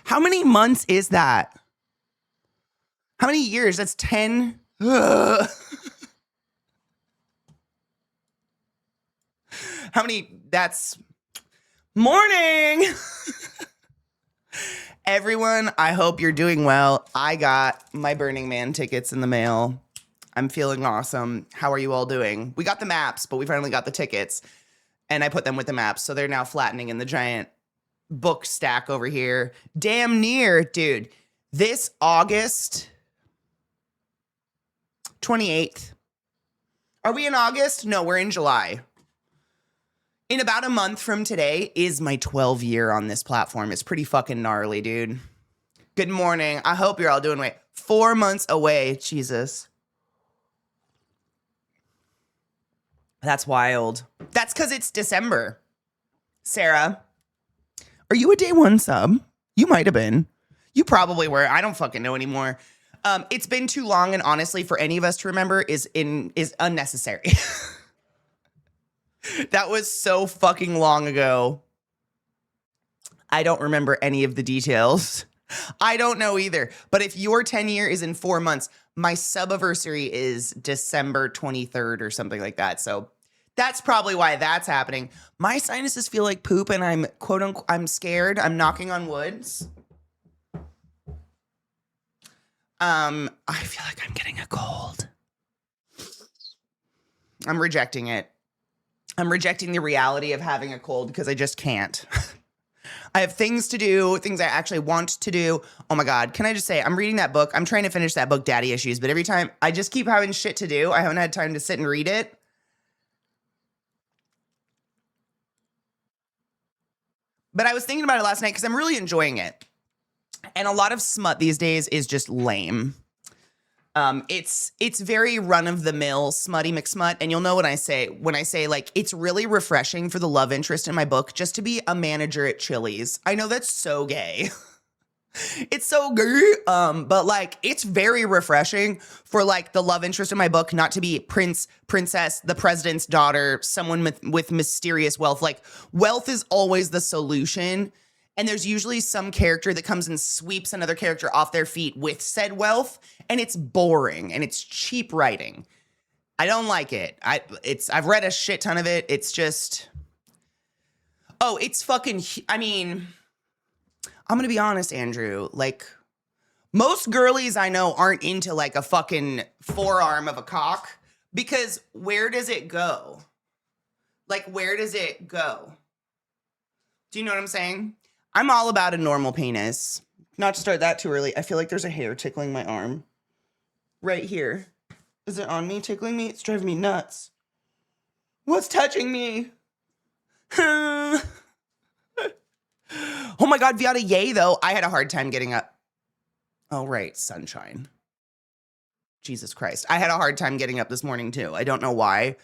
How many months is that? How many years? That's 10. Ugh. How many? That's morning. Everyone, I hope you're doing well. I got my Burning Man tickets in the mail. I'm feeling awesome. How are you all doing? We got the maps, but we finally got the tickets. And I put them with the maps, so they're now flattening in the giant book stack over here. Damn near, dude. This August 28th. Are we in August? No, we're in July. In about a month from today is my 12 year on this platform. It's pretty fucking gnarly, dude. Good morning. I hope you're all doing well. 4 months away. Jesus. That's wild. That's because it's December. Sarah, are you a day one sub? You might have been. You probably were. I don't fucking know anymore. It's been too long, and honestly, for any of us to remember is unnecessary. That was so fucking long ago. I don't remember any of the details. I don't know either. But if your 10 year is in 4 months, my subiversary is December 23rd or something like that. So that's probably why that's happening. My sinuses feel like poop and I'm quote unquote, I'm scared. I'm knocking on woods. I feel like I'm getting a cold. I'm rejecting it. I'm rejecting the reality of having a cold because I just can't. I have things to do, things I actually want to do. Oh my God. Can I just say, I'm reading that book. I'm trying to finish that book, Daddy Issues, but every time I just keep having shit to do. I haven't had time to sit and read it. But I was thinking about it last night because I'm really enjoying it. And a lot of smut these days is just lame. It's very run-of-the-mill smutty McSmut, and you'll know what I say when I say, like, it's really refreshing for the love interest in my book just to be a manager at Chili's. I know that's so gay. It's so gay, but, like, it's very refreshing for, like, the love interest in my book not to be princess, the president's daughter, someone with mysterious wealth. Like, wealth is always the solution. And there's usually some character that comes and sweeps another character off their feet with said wealth, and it's boring and it's cheap writing. I don't like it. I've read a shit ton of it. It's just, it's fucking. I mean, I'm gonna be honest, Andrew. Like, most girlies I know aren't into like a fucking forearm of a cock because where does it go? Like, where does it go? Do you know what I'm saying? I'm all about a normal penis. Not to start that too early. I feel like there's a hair tickling my arm. Right here. Is it on me tickling me? It's driving me nuts. What's touching me? Oh my God, Viata, yay though. I had a hard time getting up. Oh, right, sunshine. Jesus Christ. I had a hard time getting up this morning too. I don't know why.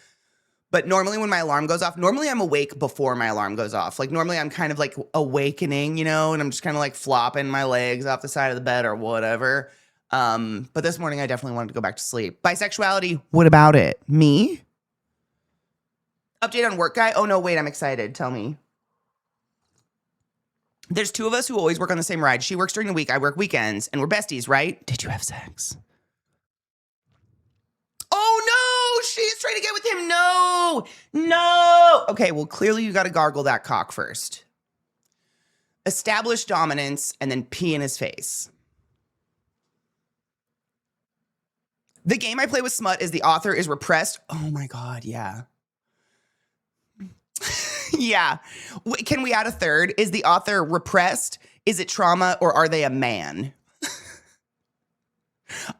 But normally when my alarm goes off, normally I'm awake before my alarm goes off. Like normally I'm kind of like awakening, you know, and I'm just kind of like flopping my legs off the side of the bed or whatever. But this morning I definitely wanted to go back to sleep. Bisexuality, what about it? Me? Update on work guy? Oh no, wait, I'm excited. Tell me. There's two of us who always work on the same ride. She works during the week, I work weekends, and we're besties, right? Did you have sex? Oh no, she's trying to get with him. No. Okay, well, clearly you got to gargle that cock first. Establish dominance and then pee in his face. The game I play with smut is the author is repressed. Oh my God, yeah. Yeah. Can we add a third? Is the author repressed? Is it trauma or are they a man?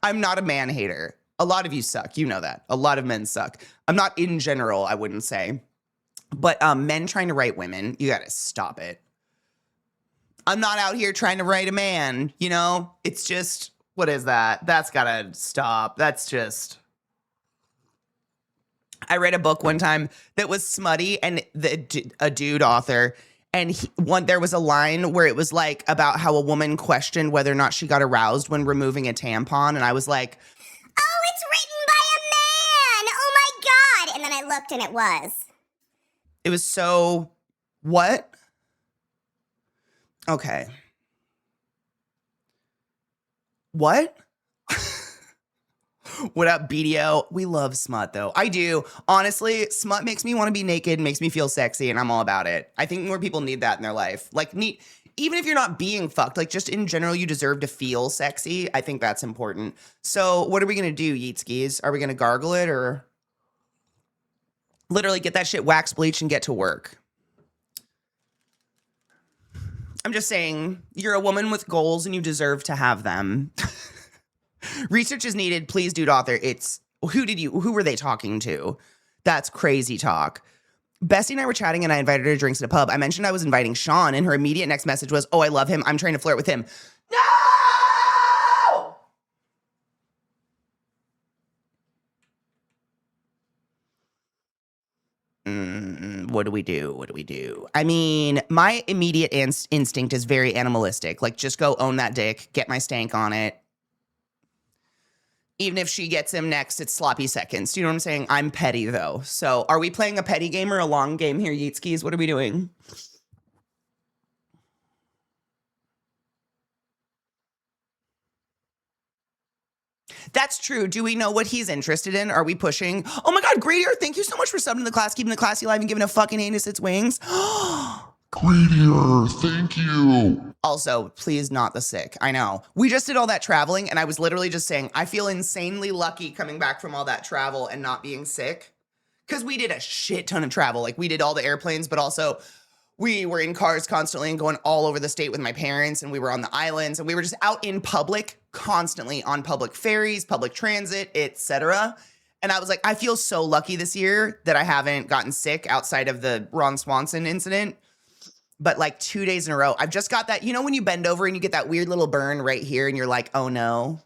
I'm not a man hater. A lot of you suck. You know that. A lot of men suck. I'm not in general, I wouldn't say. But men trying to write women, you got to stop it. I'm not out here trying to write a man, you know? It's just, what is that? That's got to stop. That's just... I read a book one time that was smutty and a dude author. And there was a line where it was like about how a woman questioned whether or not she got aroused when removing a tampon. And I was like, oh, it's written by a man. Oh my God. And then I looked and it was. It was. So, what? Okay. What? What up, BDO? We love smut, though. I do. Honestly, smut makes me want to be naked, makes me feel sexy, and I'm all about it. I think more people need that in their life. Like, even if you're not being fucked, like, just in general, you deserve to feel sexy. I think that's important. So, what are we going to do, Yeetskis? Are we going to gargle it or literally get that shit wax bleach and get to work? I'm just saying, you're a woman with goals and you deserve to have them. Research is needed. Please, dude, author. Who were they talking to? That's crazy talk. Bestie and I were chatting and I invited her to drinks at a pub. I mentioned I was inviting Sean and her immediate next message was, oh, I love him. I'm trying to flirt with him. No! What do we do? What do we do? I mean, my immediate instinct is very animalistic. Like, just go own that dick, get my stank on it. Even if she gets him next, it's sloppy seconds. Do you know what I'm saying? I'm petty, though. So are we playing a petty game or a long game here, Yeetskis? What are we doing? That's true. Do we know what he's interested in? Are we pushing? Oh my God, Gradier, thank you so much for subbing to the class, keeping the classy alive and giving a fucking anus its wings. Gradier, thank you. Also, please not the sick. I know. We just did all that traveling and I was literally just saying, I feel insanely lucky coming back from all that travel and not being sick. Because we did a shit ton of travel. Like, we did all the airplanes, but also we were in cars constantly and going all over the state with my parents, and we were on the islands, and we were just out in public constantly on public ferries, public transit, etc. And I was like, I feel so lucky this year that I haven't gotten sick outside of the Ron Swanson incident. But like 2 days in a row, I've just got that, you know, when you bend over and you get that weird little burn right here and you're like, oh no.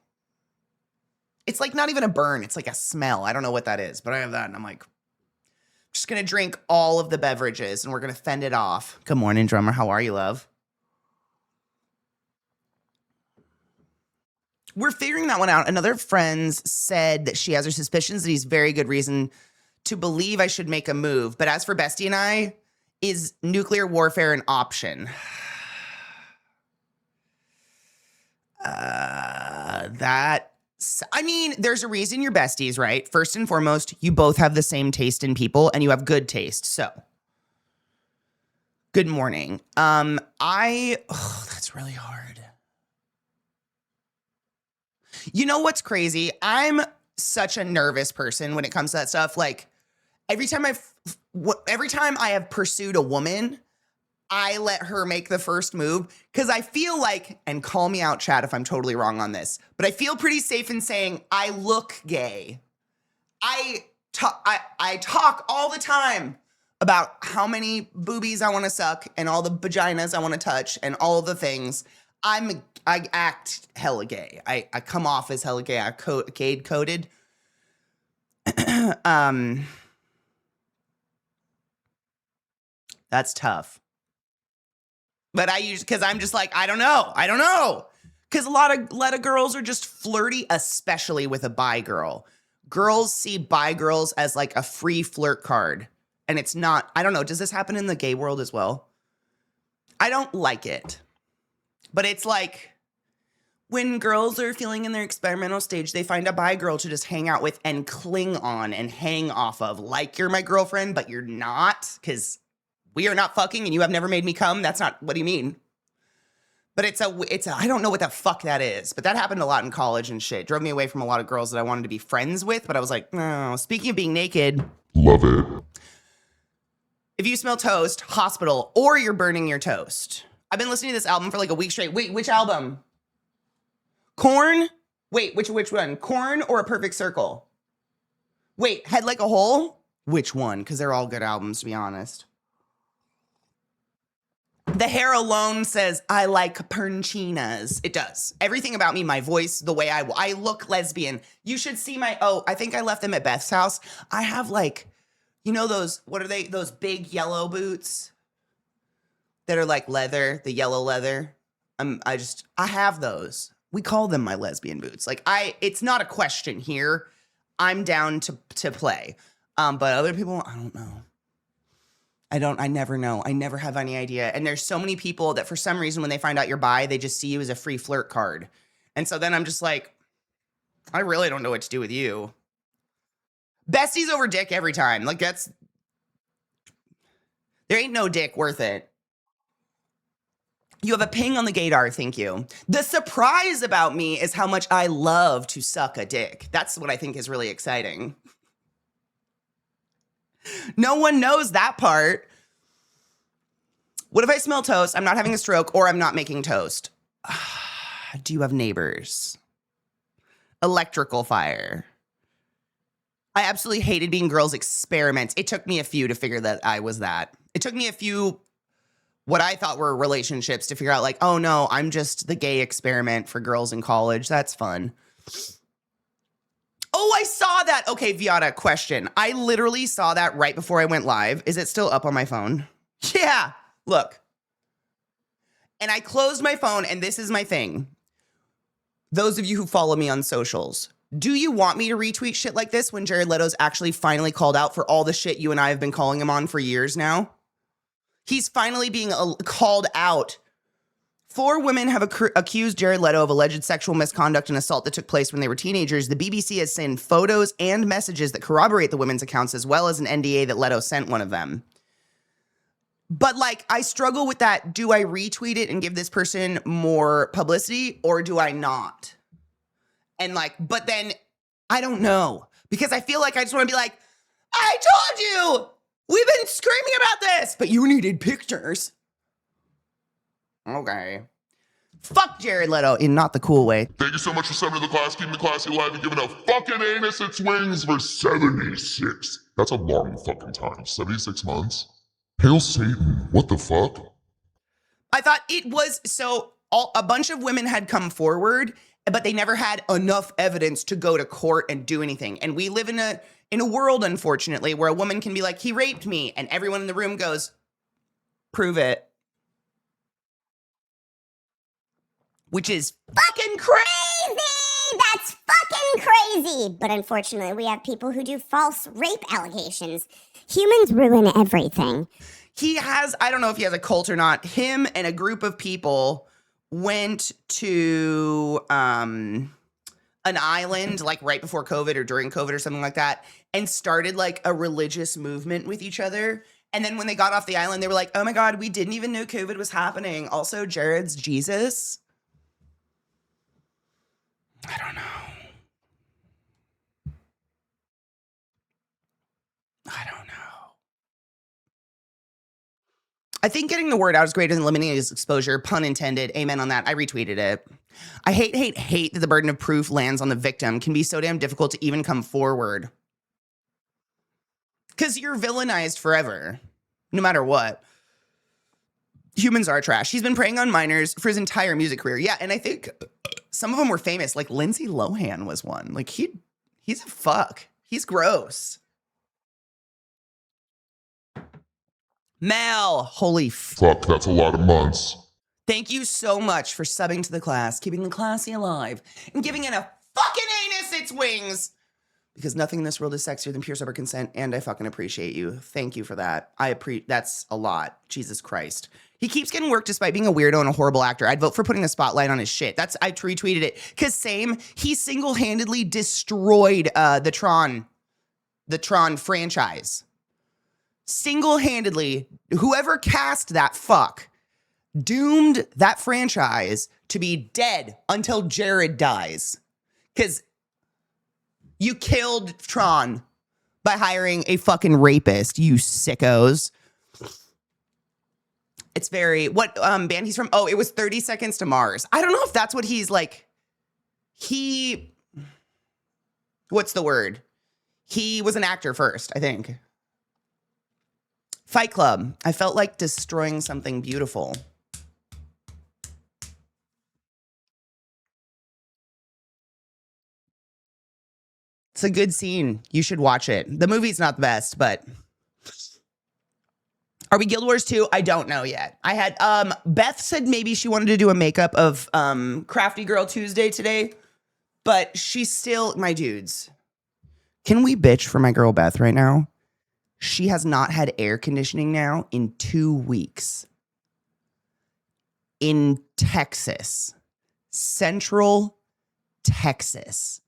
It's like not even a burn. It's like a smell. I don't know what that is, but I have that. And I'm like, just going to drink all of the beverages and we're going to fend it off. Good morning, drummer. How are you, love? We're figuring that one out. Another friend said that she has her suspicions that he's very good reason to believe I should make a move. But as for Bestie and I, is nuclear warfare an option? I mean, there's a reason you're besties, right? First and foremost, you both have the same taste in people and you have good taste. So, good morning. That's really hard. You know what's crazy? I'm such a nervous person when it comes to that stuff. Like, every time I have pursued a woman, I let her make the first move because I feel like, and call me out, chat, if I'm totally wrong on this, but I feel pretty safe in saying I look gay. I talk all the time about how many boobies I want to suck and all the vaginas I want to touch and all the things. I act hella gay. I come off as hella gay. I coded. That's tough. But because I'm just like, I don't know. Because a lot of girls are just flirty, especially with a bi girl. Girls see bi girls as like a free flirt card. And it's not, I don't know, does this happen in the gay world as well? I don't like it. But it's like, when girls are feeling in their experimental stage, they find a bi girl to just hang out with and cling on and hang off of. Like, you're my girlfriend, but you're not, because we are not fucking and you have never made me come. That's not, what do you mean? But it's a, I don't know what the fuck that is. But that happened a lot in college and shit. Drove me away from a lot of girls that I wanted to be friends with. But I was like, no. Speaking of being naked. Love it. If you smell toast, hospital, or you're burning your toast. I've been listening to this album for like a week straight. Wait, which album? Corn? Wait, which one? Corn or A Perfect Circle? Wait, Head Like a Hole? Which one? Because they're all good albums, to be honest. The hair alone says, I like perchinas. It does. Everything about me, my voice, the way I look lesbian. You should see I think I left them at Beth's house. I have like, you know those, what are they? Those big yellow boots that are like leather, the yellow leather. I have those. We call them my lesbian boots. Like it's not a question here. I'm down to play. But other people, I don't know. I never know. I never have any idea. And there's so many people that for some reason when they find out you're bi, they just see you as a free flirt card. And so then I'm just like, I really don't know what to do with you. Besties over dick every time. Like there ain't no dick worth it. You have a ping on the gaydar, thank you. The surprise about me is how much I love to suck a dick. That's what I think is really exciting. No one knows that part. What if I smell toast, I'm not having a stroke, or I'm not making toast? Do you have neighbors? Electrical fire. I absolutely hated being girls' experiments. It took me a few to figure that I was that. It took me a few what I thought were relationships to figure out like, oh no, I'm just the gay experiment for girls in college. That's fun. Oh, I saw that. Okay, Viata, question. I literally saw that right before I went live. Is it still up on my phone? Yeah, look. And I closed my phone, and this is my thing. Those of you who follow me on socials, do you want me to retweet shit like this when Jared Leto's actually finally called out for all the shit you and I have been calling him on for years now? He's finally being called out. 4 women have accused Jared Leto of alleged sexual misconduct and assault that took place when they were teenagers. The BBC has sent photos and messages that corroborate the women's accounts, as well as an NDA that Leto sent one of them. But like, I struggle with that. Do I retweet it and give this person more publicity, or do I not? And like, but then I don't know, because I feel like I just want to be like, I told you, we've been screaming about this, but you needed pictures. Okay. Fuck Jared Leto in not the cool way. Thank you so much for subbing to the class, keeping the classy alive, and giving a fucking anus its wings for 76. That's a long fucking time. 76 months? Hail Satan. What the fuck? I thought it was, so a bunch of women had come forward, but they never had enough evidence to go to court and do anything. And we live in a world, unfortunately, where a woman can be like, he raped me, and everyone in the room goes, prove it. Which is fucking crazy. That's fucking crazy. But unfortunately, we have people who do false rape allegations. Humans ruin everything. He has, I don't know if he has a cult or not, him and a group of people went to an island like right before COVID or during COVID or something like that, and started like a religious movement with each other. And then when they got off the island, they were like, oh my God, we didn't even know COVID was happening. Also, Jared's Jesus. I don't know. I think getting the word out is greater than limiting his exposure. Pun intended. Amen on that. I retweeted it. I hate that the burden of proof lands on the victim. Can be so damn difficult to even come forward. Because you're villainized forever. No matter what. Humans are trash. He's been preying on minors for his entire music career. Yeah, and I think some of them were famous. Like Lindsay Lohan was one. Like he's a fuck. He's gross. Mel, holy Fuck, that's a lot of months. Thank you so much for subbing to the class, keeping the classy alive, and giving it a fucking anus its wings. Because nothing in this world is sexier than pure sober consent, and I fucking appreciate you. Thank you for that. That's a lot. Jesus Christ. He keeps getting work despite being a weirdo and a horrible actor. I'd vote for putting the spotlight on his shit. I retweeted it. Because he single-handedly destroyed the Tron franchise. Single-handedly, whoever cast that fuck doomed that franchise to be dead until Jared dies. Because you killed Tron by hiring a fucking rapist, you sickos. It's very, what band he's from? Oh, it was 30 Seconds to Mars. I don't know if that's what he's like. What's the word? He was an actor first, I think. Fight Club. I felt like destroying something beautiful. It's a good scene. You should watch it. The movie's not the best, but are we Guild Wars 2? I don't know yet. I had Beth said maybe she wanted to do a makeup of Crafty Girl Tuesday today, but she's still, my dudes. Can we bitch for my girl Beth right now? She has not had air conditioning now in 2 weeks. In Texas. Central Texas.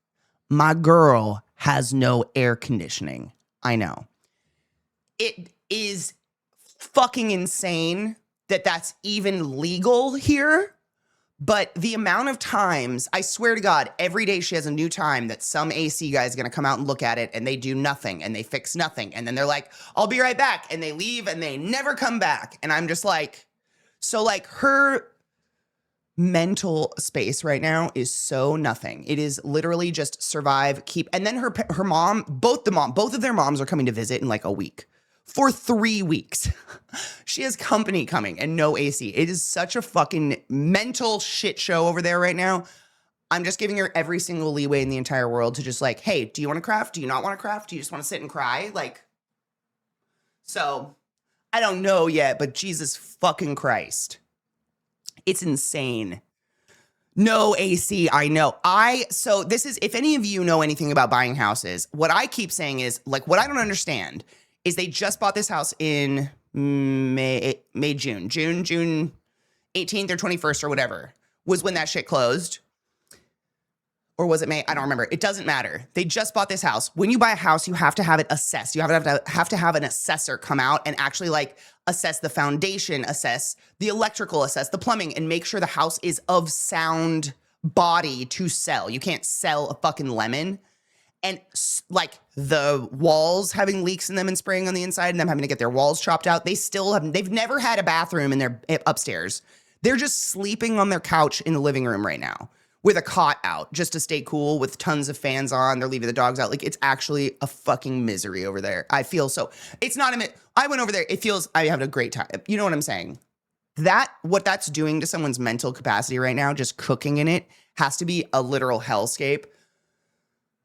My girl has no air conditioning. I know. It is fucking insane that that's even legal here. But the amount of times, I swear to God, every day she has a new time that some AC guy is going to come out and look at it and they do nothing and they fix nothing. And then they're like, I'll be right back. And they leave and they never come back. And I'm just like, so like her mental space right now is so nothing. It is literally just survive, keep. And then her mom, both of their moms are coming to visit in like a week. For 3 weeks. She has company coming and no AC. It is such a fucking mental shit show over there right now. I'm just giving her every single leeway in the entire world to just like, hey, do you want to craft? Do you not want to craft? Do you just want to sit and cry? Like, so I don't know yet, but Jesus fucking Christ. It's insane. No AC, I know. So this is, if any of you know anything about buying houses, what I keep saying is, like, what I don't understand is they just bought this house in June 18th or 21st or whatever, was when that shit closed. Or was it May? I don't remember. It doesn't matter. They just bought this house. When you buy a house, you have to have it assessed. You have to have an assessor come out and actually like assess the foundation, assess the electrical, assess the plumbing, and make sure the house is of sound body to sell. You can't sell a fucking lemon. And like the walls having leaks in them and spraying on the inside and them having to get their walls chopped out. They've never had a bathroom in their upstairs. They're just sleeping on their couch in the living room right now with a cot out just to stay cool with tons of fans on. They're leaving the dogs out. Like, it's actually a fucking misery over there. I feel so, it's not I went over there. It feels, I had a great time. You know what I'm saying? What that's doing to someone's mental capacity right now, just cooking in it, has to be a literal hellscape.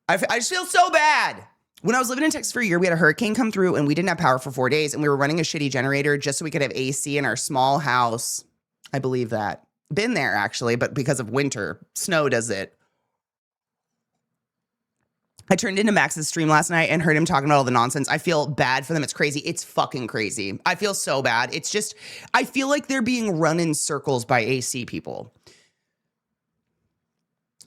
I just feel so bad. When I was living in Texas for a year, we had a hurricane come through and we didn't have power for 4 days and we were running a shitty generator just so we could have AC in our small house. I believe that. Been there actually, but because of winter, snow does it. I turned into Max's stream last night and heard him talking about all the nonsense. I feel bad for them. It's crazy. It's fucking crazy. I feel so bad. It's just, I feel like they're being run in circles by AC people.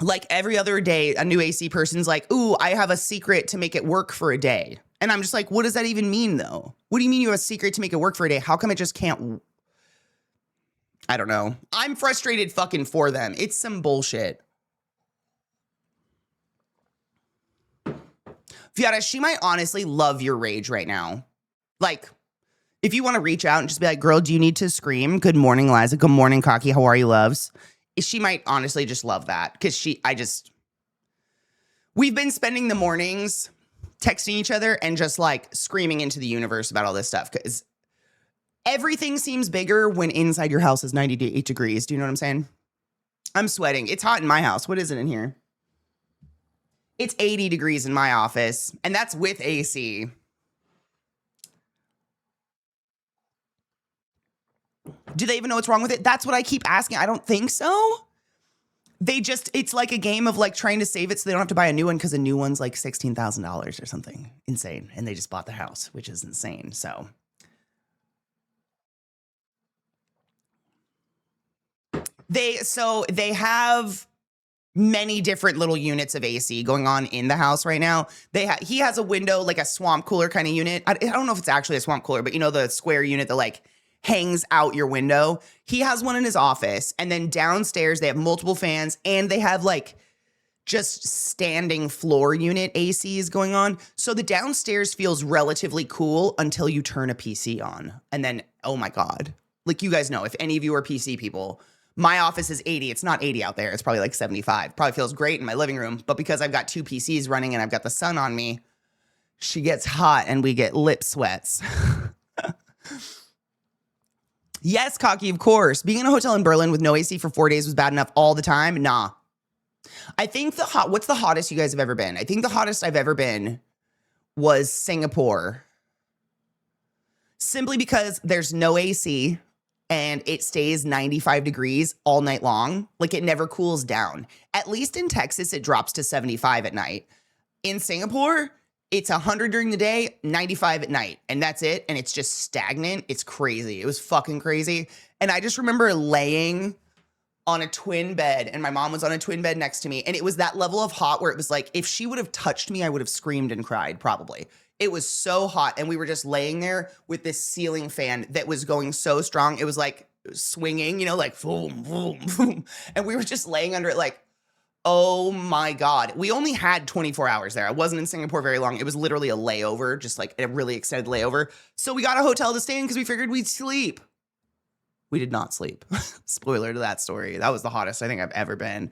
Like every other day, a new AC person's like, ooh, I have a secret to make it work for a day. And I'm just like, what does that even mean though? What do you mean you have a secret to make it work for a day? How come it just can't? I don't know. I'm frustrated fucking for them. It's some bullshit. Fiona, she might honestly love your rage right now. Like, if you want to reach out and just be like, girl, do you need to scream? Good morning, Liza. Good morning, Cocky. How are you, loves? She might honestly just love that because we've been spending the mornings texting each other and just like screaming into the universe about all this stuff because everything seems bigger when inside your house is 98 degrees. Do you know what I'm saying? I'm sweating. It's hot in my house. What is it in here? It's 80 degrees in my office, and that's with AC. Do they even know what's wrong with it? That's what I keep asking. I don't think so. It's like a game of like trying to save it so they don't have to buy a new one because a new one's like $16,000 or something insane. And they just bought the house, which is insane. So they have many different little units of AC going on in the house right now. He has a window, like a swamp cooler kind of unit. I don't know if it's actually a swamp cooler, but you know, the square unit that like hangs out your window. He has one in his office. And then downstairs, they have multiple fans and they have like just standing floor unit ACs going on. So the downstairs feels relatively cool until you turn a PC on. And then, oh my God. Like you guys know, if any of you are PC people, my office is 80. It's not 80 out there. It's probably like 75. Probably feels great in my living room. But because I've got two PCs running and I've got the sun on me, she gets hot and we get lip sweats. Yes, Cocky, of course. Being in a hotel in Berlin with no AC for 4 days was bad enough all the time. Nah. I think what's the hottest you guys have ever been? I think the hottest I've ever been was Singapore. Simply because there's no AC and it stays 95 degrees all night long. Like it never cools down. At least in Texas, it drops to 75 at night. In Singapore, it's 100 during the day, 95 at night, and that's it. And it's just stagnant. It's crazy. It was fucking crazy. And I just remember laying on a twin bed, and my mom was on a twin bed next to me. And it was that level of hot where it was like, if she would have touched me, I would have screamed and cried, probably. It was so hot. And we were just laying there with this ceiling fan that was going so strong. It was like swinging, like boom, boom, boom. And we were just laying under it like, oh my God. We only had 24 hours there. I wasn't in Singapore very long. It was literally a layover, just like a really extended layover. So we got a hotel to stay in because we figured we'd sleep. We did not sleep. Spoiler to that story. That was the hottest I think I've ever been.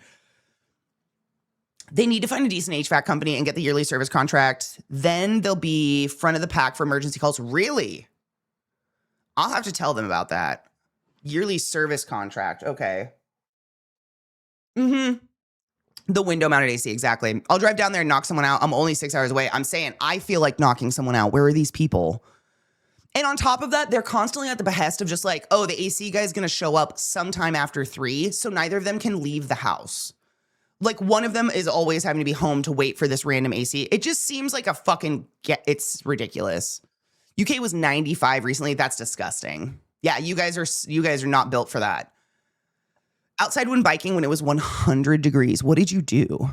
They need to find a decent HVAC company and get the yearly service contract. Then they'll be front of the pack for emergency calls. Really? I'll have to tell them about that. Yearly service contract. Okay. The window mounted AC. Exactly. I'll drive down there and knock someone out. I'm only 6 hours away. I'm saying I feel like knocking someone out. Where are these people? And on top of that, they're constantly at the behest of just like, oh, the AC guy's going to show up sometime after 3. So neither of them can leave the house. Like one of them is always having to be home to wait for this random AC. It just seems like a fucking it's ridiculous. UK was 95 recently. That's disgusting. Yeah, you guys are not built for that. Outside when biking when it was 100 degrees, what did you do?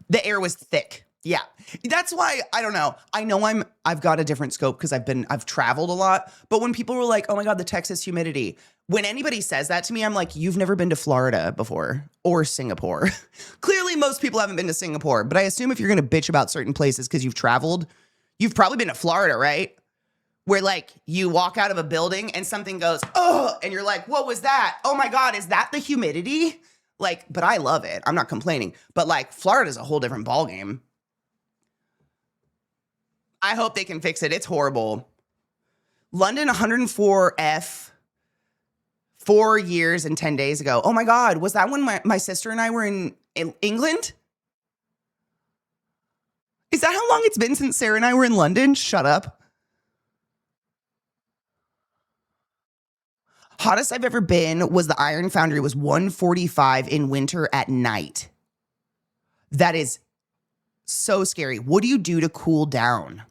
The air was thick. Yeah. That's why, I don't know. I know I've got a different scope because I've traveled a lot. But when people were like, oh my God, the Texas humidity. When anybody says that to me, I'm like, you've never been to Florida before or Singapore. Clearly, most people haven't been to Singapore. But I assume if you're going to bitch about certain places because you've traveled, you've probably been to Florida, right? Where like you walk out of a building and something goes, oh, and you're like, what was that? Oh my God, is that the humidity? Like, but I love it. I'm not complaining. But like Florida's a whole different ballgame. I hope they can fix it. It's horrible. London 104F 4 years and 10 days ago. Oh my God. Was that when my sister and I were in England? Is that how long it's been since Sarah and I were in London? Shut up. Hottest I've ever been was the Iron Foundry. It was 145 in winter at night. That is so scary. What do you do to cool down?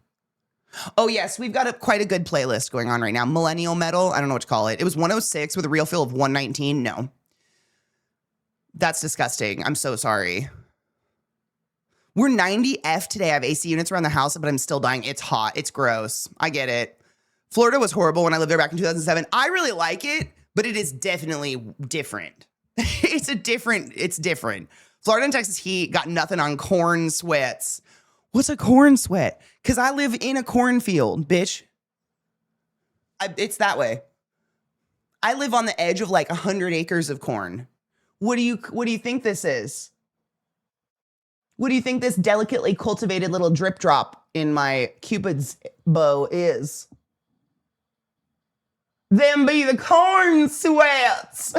Oh, yes, we've got quite a good playlist going on right now. Millennial metal. I don't know what to call it. It was 106 with a real feel of 119. No. That's disgusting. I'm so sorry. We're 90F today. I have AC units around the house, but I'm still dying. It's hot. It's gross. I get it. Florida was horrible when I lived there back in 2007. I really like it, but it is definitely different. It's different. Florida and Texas heat got nothing on corn sweats. What's a corn sweat? Because I live in a cornfield, bitch. It's that way. I live on the edge of like 100 acres of corn. What do you think this is? What do you think this delicately cultivated little drip drop in my Cupid's bow is? Them be the corn sweats.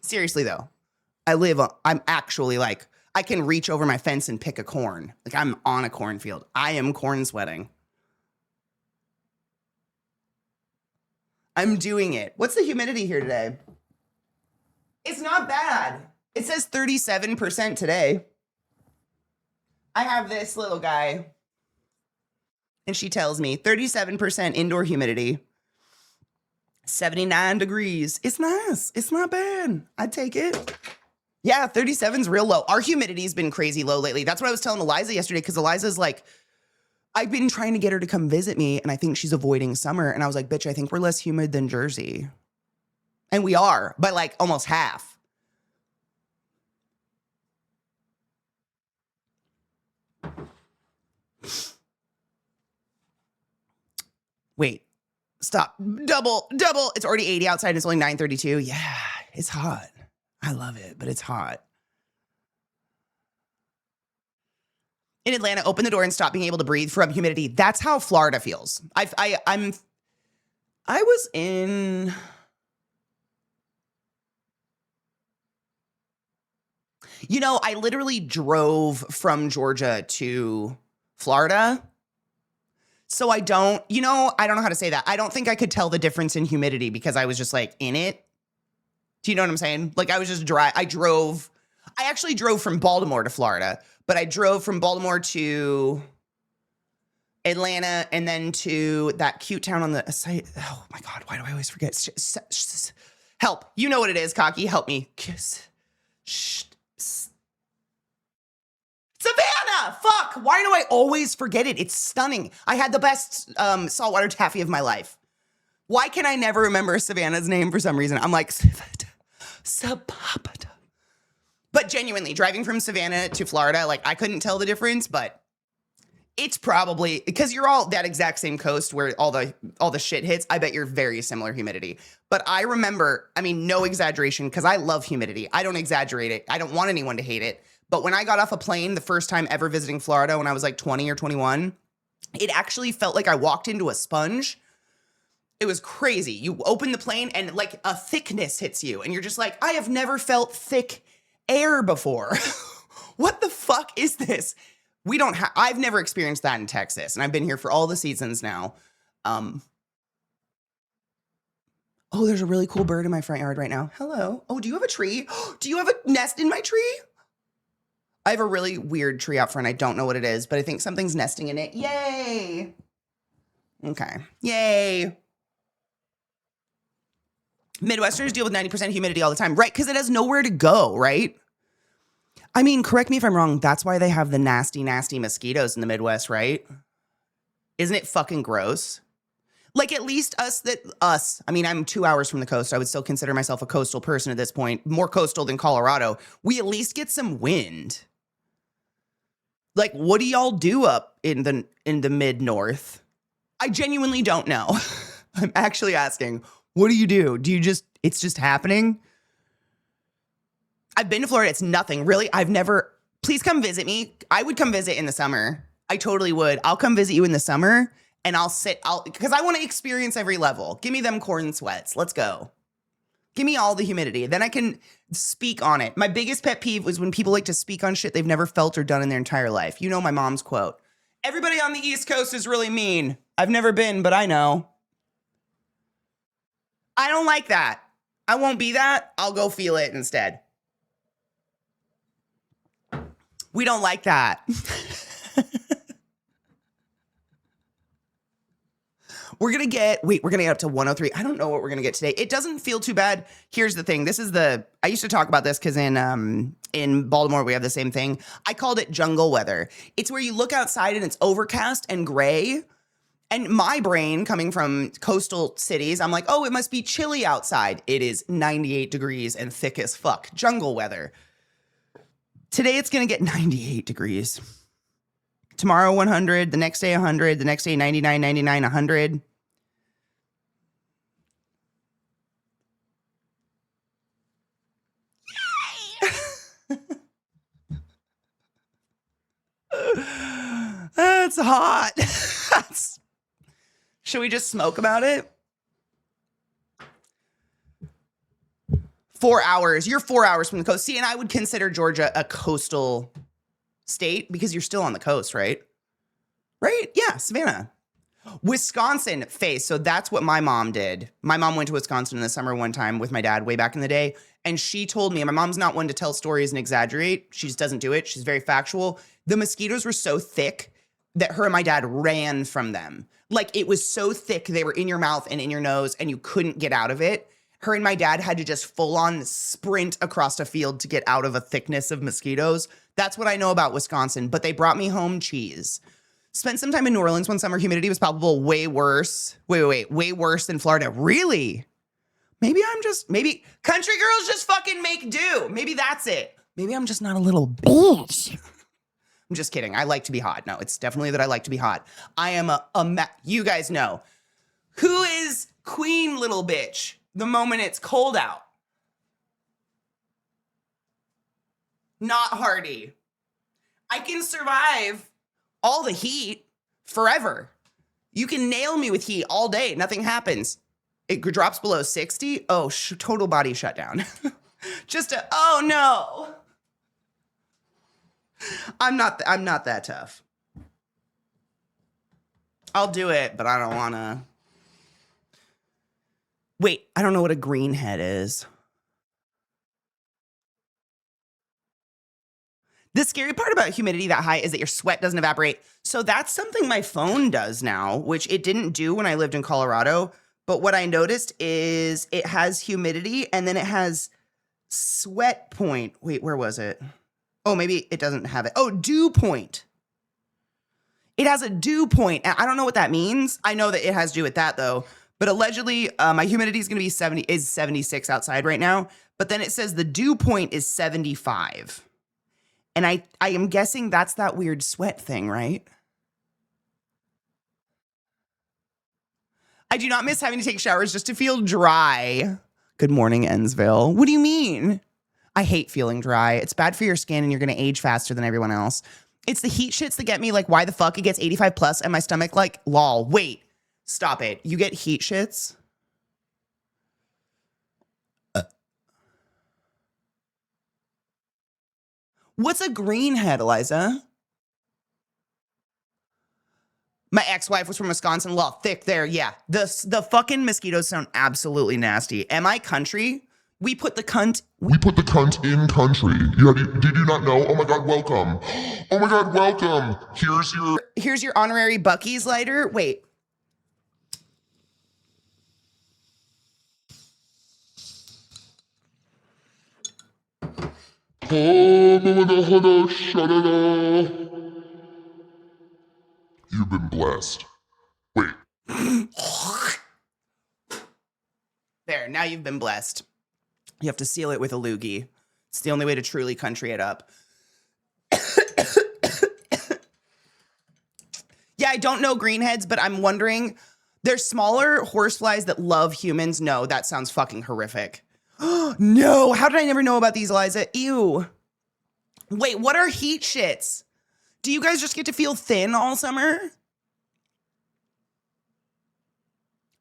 Seriously though, I'm actually like, I can reach over my fence and pick a corn. Like I'm on a cornfield. I am corn sweating. I'm doing it. What's the humidity here today? It's not bad. It says 37% today. I have this little guy. And she tells me 37% indoor humidity. 79 degrees. It's nice. It's not bad. I'd take it. Yeah, 37's real low. Our humidity's been crazy low lately. That's what I was telling Eliza yesterday, because Eliza's like, I've been trying to get her to come visit me, and I think she's avoiding summer. And I was like, bitch, I think we're less humid than Jersey. And we are, by like almost half. Wait, stop. Double. It's already 80 outside. It's only 9:32. Yeah, it's hot. I love it, but it's hot. In Atlanta, open the door and stop being able to breathe from humidity. That's how Florida feels. I was in... You know, I literally drove from Georgia to Florida. So I don't know how to say that. I don't think I could tell the difference in humidity because I was just like in it. Do you know what I'm saying? Like I was just I actually drove from Baltimore to Florida, but I drove from Baltimore to Atlanta and then to that cute town on the side. Oh my God, why do I always forget? Help. You know what it is, Cocky. Help me. Shh. Savannah! Fuck! Why do I always forget it? It's stunning. I had the best saltwater taffy of my life. Why can I never remember Savannah's name for some reason? I'm like, Sabapata. But genuinely, driving from Savannah to Florida, like, I couldn't tell the difference, but it's probably, because you're all that exact same coast where all the shit hits, I bet you're very similar humidity. But I remember, I mean, no exaggeration, because I love humidity. I don't exaggerate it. I don't want anyone to hate it. But when I got off a plane the first time ever visiting Florida when I was like 20 or 21, it actually felt like I walked into a sponge. It was crazy. You open the plane and like a thickness hits you and you're just like, I have never felt thick air before. What the fuck is this? I've never experienced that in Texas, and I've been here for all the seasons now. Oh, there's a really cool bird in my front yard right now. Hello. Oh, do you have a tree? Do you have a nest in my tree? I have a really weird tree out front. I don't know what it is, but I think something's nesting in it. Yay. Okay. Yay. Midwesterners deal with 90% humidity all the time, right? Because it has nowhere to go, right? I mean, correct me if I'm wrong. That's why they have the nasty, nasty mosquitoes in the Midwest, right? Isn't it fucking gross? Like, at least us. I mean, I'm 2 hours from the coast. I would still consider myself a coastal person at this point. More coastal than Colorado. We at least get some wind. Like, what do y'all do up in the mid-north? I genuinely don't know. I'm actually asking, what do you do? It's just happening? I've been to Florida. It's nothing. Really? Please come visit me. I would come visit in the summer. I totally would. I'll come visit you in the summer and because I want to experience every level. Give me them corn sweats. Let's go. Give me all the humidity. Then I can speak on it. My biggest pet peeve was when people like to speak on shit they've never felt or done in their entire life. You know my mom's quote. Everybody on the East Coast is really mean. I've never been, but I know. I don't like that. I won't be that. I'll go feel it instead. We don't like that. We're going to get up to 103. I don't know what we're going to get today. It doesn't feel too bad. Here's the thing. I used to talk about this because in Baltimore, we have the same thing. I called it jungle weather. It's where you look outside and it's overcast and gray. And my brain, coming from coastal cities, I'm like, oh, it must be chilly outside. It is 98 degrees and thick as fuck. Jungle weather. Today, it's going to get 98 degrees. Tomorrow, 100. The next day, 100. The next day, 99, 99, 100. Yay! That's hot. Should we just smoke about it? 4 hours. You're 4 hours from the coast. See, and I would consider Georgia a coastal state because you're still on the coast, right? Right? Yeah, Savannah. Wisconsin face. So that's what my mom did. My mom went to Wisconsin in the summer one time with my dad way back in the day. And she told me, and my mom's not one to tell stories and exaggerate. She just doesn't do it. She's very factual. The mosquitoes were so thick that her and my dad ran from them. Like, it was so thick, they were in your mouth and in your nose and you couldn't get out of it. Her and my dad had to just full on sprint across a field to get out of a thickness of mosquitoes. That's what I know about Wisconsin, but they brought me home cheese. Spent some time in New Orleans one summer. Humidity was palpable, way worse. Way worse than Florida. Really? Maybe country girls just fucking make do. Maybe that's it. Maybe I'm just not a little bitch. I'm just kidding. I like to be hot. No, it's definitely that I like to be hot. I am you guys know. Who is queen little bitch the moment it's cold out? Not Hardy. I can survive all the heat forever. You can nail me with heat all day. Nothing happens. It drops below 60. Oh, total body shutdown. Oh no. I'm not that tough. I'll do it, but I don't want to. Wait, I don't know what a greenhead is. The scary part about humidity that high is that your sweat doesn't evaporate. So that's something my phone does now, which it didn't do when I lived in Colorado. But what I noticed is it has humidity and then it has sweat point. Wait, where was it? Oh, maybe it doesn't have it. Oh, dew point. It has a dew point. I don't know what that means. I know that it has to do with that though. But allegedly, my humidity is going to be 76 outside right now. But then it says the dew point is 75. And I am guessing that's that weird sweat thing, right? I do not miss having to take showers just to feel dry. Good morning, Ensville. What do you mean? I hate feeling dry. It's bad for your skin and you're going to age faster than everyone else. It's the heat shits that get me. Like, why the fuck it gets 85 plus and my stomach like, lol. Wait, stop it. You get heat shits? What's a green head, Eliza? My ex-wife was from Wisconsin. Well, thick there. Yeah. The fucking mosquitoes sound absolutely nasty. Am I country? We put the cunt in country. Did you not know? Oh my god, welcome. Oh my god, welcome. Here's your honorary Buc-ee's lighter. Wait. You've been blessed. Wait. There, now you've been blessed. You have to seal it with a loogie. It's the only way to truly country it up. Yeah, I don't know greenheads, but I'm wondering, there's smaller horseflies that love humans. No, that sounds fucking horrific. No, how did I never know about these, Eliza? Ew. Wait, what are heat shits? Do you guys just get to feel thin all summer?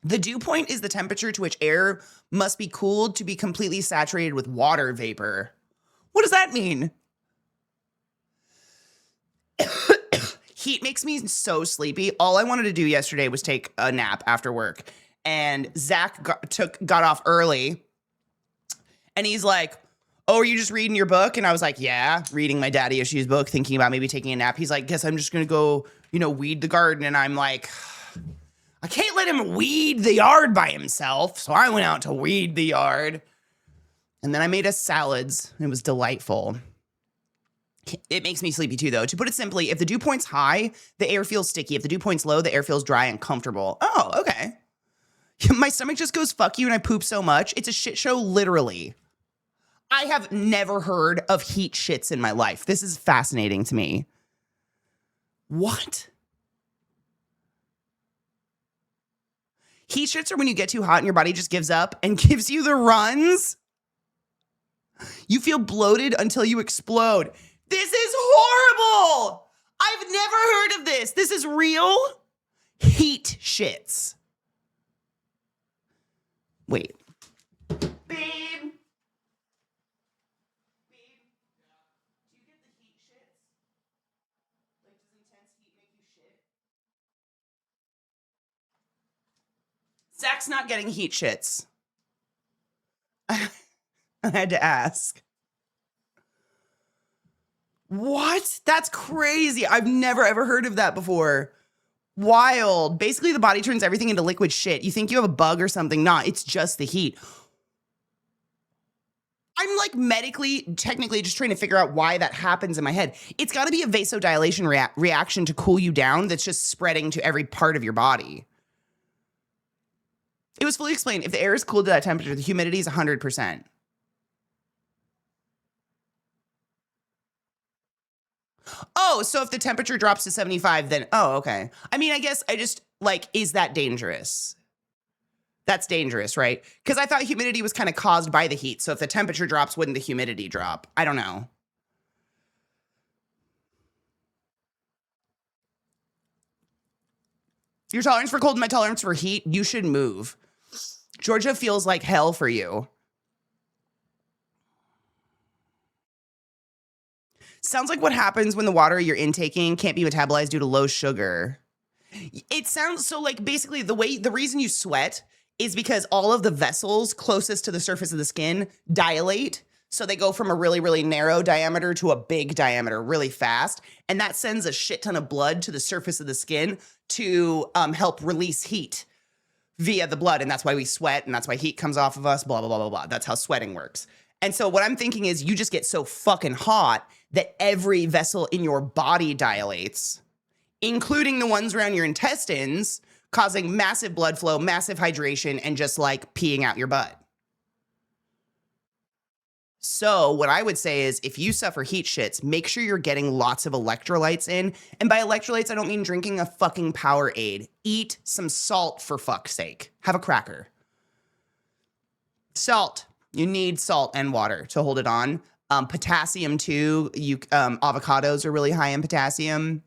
The dew point is the temperature to which air must be cooled to be completely saturated with water vapor. What does that mean? Heat makes me so sleepy. All I wanted to do yesterday was take a nap after work. And Zach got off early. And he's like, oh, are you just reading your book? And I was like, yeah, reading my daddy issues book, thinking about maybe taking a nap. He's like, guess I'm just going to go, weed the garden. And I'm like, I can't let him weed the yard by himself. So I went out to weed the yard. And then I made us salads. It was delightful. It makes me sleepy too, though. To put it simply, if the dew point's high, the air feels sticky. If the dew point's low, the air feels dry and comfortable. Oh, okay. My stomach just goes, fuck you, and I poop so much. It's a shit show, literally. I have never heard of heat shits in my life. This is fascinating to me. What? Heat shits are when you get too hot and your body just gives up and gives you the runs. You feel bloated until you explode. This is horrible. I've never heard of this. This is real heat shits. Wait. Babe. Zach's not getting heat shits. I had to ask. What? That's crazy. I've never ever heard of that before. Wild. Basically, the body turns everything into liquid shit. You think you have a bug or something. Nah, it's just the heat. I'm like technically just trying to figure out why that happens in my head. It's got to be a vasodilation reaction to cool you down that's just spreading to every part of your body. It was fully explained. If the air is cooled to that temperature, the humidity is 100%. Oh, so if the temperature drops to 75, then, oh, okay. I mean, I guess I just, is that dangerous? That's dangerous, right? Because I thought humidity was kind of caused by the heat. So if the temperature drops, wouldn't the humidity drop? I don't know. Your tolerance for cold and my tolerance for heat, you should move. Georgia feels like hell for you. Sounds like what happens when the water you're intaking can't be metabolized due to low sugar. It sounds so basically the reason you sweat is because all of the vessels closest to the surface of the skin dilate. So they go from a really, really narrow diameter to a big diameter really fast. And that sends a shit ton of blood to the surface of the skin to help release heat via the blood. And that's why we sweat. And that's why heat comes off of us, blah, blah, blah, blah, blah. That's how sweating works. And so what I'm thinking is you just get so fucking hot that every vessel in your body dilates, including the ones around your intestines, causing massive blood flow, massive hydration, and just like peeing out your butt. So what I would say is if you suffer heat shits, make sure you're getting lots of electrolytes in. And by electrolytes, I don't mean drinking a fucking Powerade. Eat some salt for fuck's sake. Have a cracker. Salt. You need salt and water to hold it on. Potassium too. Avocados are really high in potassium.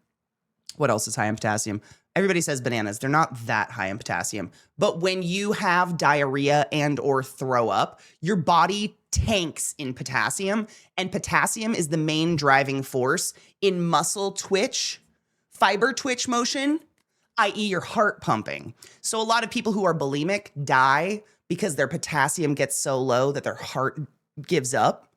What else is high in potassium? Everybody says bananas. They're not that high in potassium. But when you have diarrhea and or throw up, your body tanks in potassium, and potassium is the main driving force in muscle twitch, fiber twitch motion, i.e. your heart pumping. So a lot of people who are bulimic die because their potassium gets so low that their heart gives up.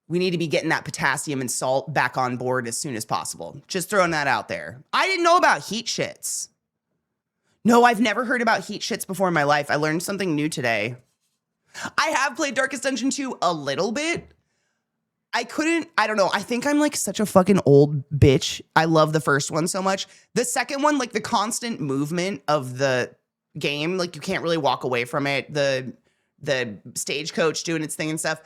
We need to be getting that potassium and salt back on board as soon as possible. Just throwing that out there. I didn't know about heat shits. No, I've never heard about heat shits before in my life. I learned something new today. I have played Darkest Dungeon 2 a little bit. I don't know. I think I'm like such a fucking old bitch. I love the first one so much. The second one, like the constant movement of the game, like you can't really walk away from it. The stagecoach doing its thing and stuff.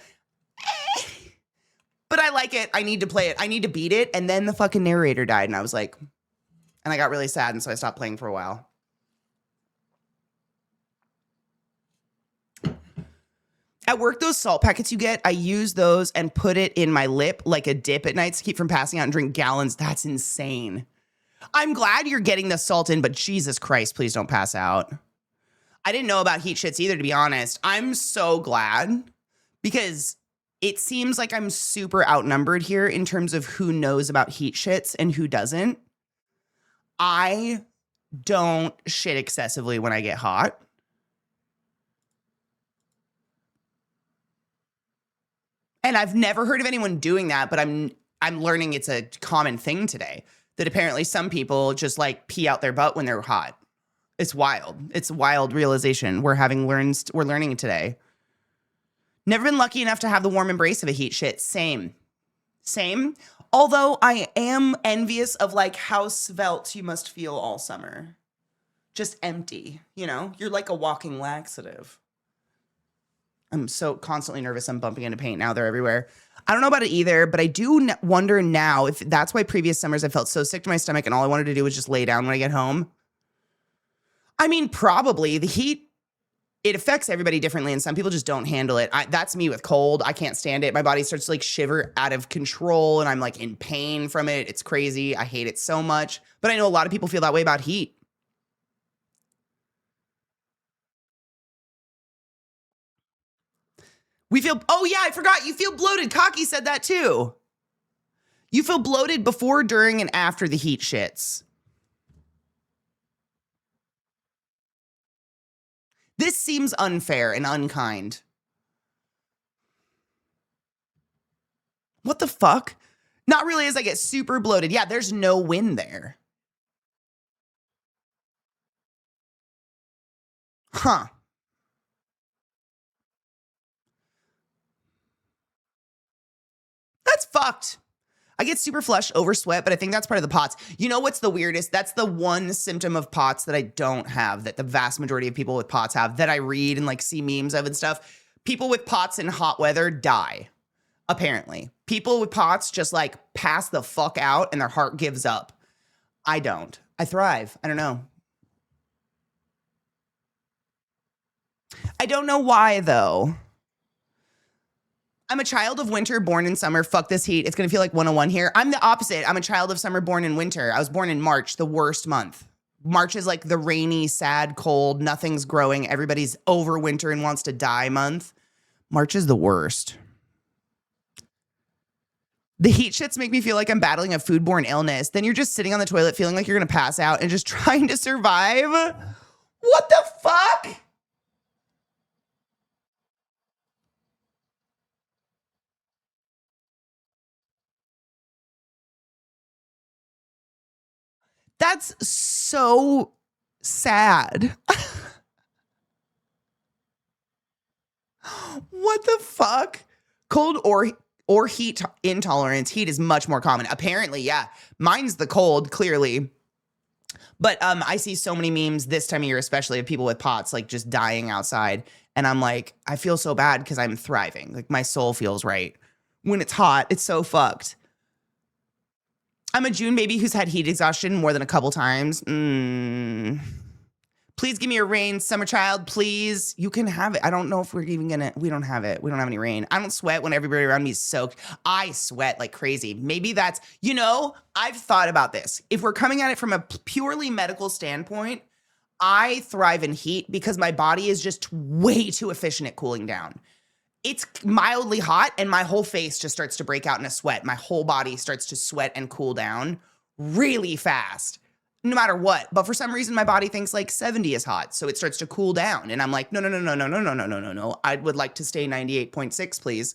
But I like it. I need to play it. I need to beat it. And then the fucking narrator died. And I was like, and I got really sad. And so I stopped playing for a while. At work, those salt packets you get, I use those and put it in my lip like a dip at night to keep from passing out and drink gallons. That's insane. I'm glad you're getting the salt in, but Jesus Christ, please don't pass out. I didn't know about heat shits either, to be honest. I'm so glad because it seems like I'm super outnumbered here in terms of who knows about heat shits and who doesn't. I don't shit excessively when I get hot. And I've never heard of anyone doing that, but I'm learning it's a common thing today that apparently some people just like pee out their butt when they're hot. It's wild. It's a wild realization. We're learning it today. Never been lucky enough to have the warm embrace of a heat shit. Same. Although I am envious of like how svelte you must feel all summer. Just empty, you know? You're like a walking laxative. I'm so constantly nervous I'm bumping into paint now. They're everywhere. I don't know about it either, but I do wonder now if that's why previous summers I felt so sick to my stomach and all I wanted to do was just lay down when I get home. I mean, probably. The heat, it affects everybody differently, and some people just don't handle it. That's me with cold. I can't stand it. My body starts to like shiver out of control, and I'm like in pain from it. It's crazy. I hate it so much. But I know a lot of people feel that way about heat. Oh yeah, I forgot. You feel bloated. Kaki said that too. You feel bloated before, during, and after the heat shits. This seems unfair and unkind. What the fuck? Not really as I get super bloated. Yeah, there's no win there. Huh. That's fucked. I get super flushed over sweat, but I think that's part of the POTS. You know what's the weirdest? That's the one symptom of POTS that I don't have, that the vast majority of people with POTS have, that I read and like see memes of and stuff. People with POTS in hot weather die, apparently. People with POTS just like pass the fuck out and their heart gives up. I don't. I thrive. I don't know. I don't know why though. I'm a child of winter, born in summer. Fuck this heat. It's going to feel like 101 here. I'm the opposite. I'm a child of summer, born in winter. I was born in March, the worst month. March is like the rainy, sad, cold, nothing's growing. Everybody's over winter and wants to die month. March is the worst. The heat shits make me feel like I'm battling a foodborne illness. Then you're just sitting on the toilet feeling like you're going to pass out and just trying to survive. What the fuck? That's so sad. What the fuck? Cold or heat intolerance. Heat is much more common. Apparently, yeah. Mine's the cold, clearly. But I see so many memes this time of year, especially of people with POTS, like just dying outside. And I'm like, I feel so bad because I'm thriving. Like my soul feels right. When it's hot, it's so fucked. I'm a June baby who's had heat exhaustion more than a couple times. Please give me a rain, summer child, please. You can have it. I don't know if we're even gonna, we don't have it. We don't have any rain. I don't sweat when everybody around me is soaked. I sweat like crazy. Maybe that's, I've thought about this. If we're coming at it from a purely medical standpoint, I thrive in heat because my body is just way too efficient at cooling down. It's mildly hot and my whole face just starts to break out in a sweat. My whole body starts to sweat and cool down really fast, no matter what. But for some reason, my body thinks like 70 is hot. So it starts to cool down. And I'm like, no. I would like to stay 98.6, please.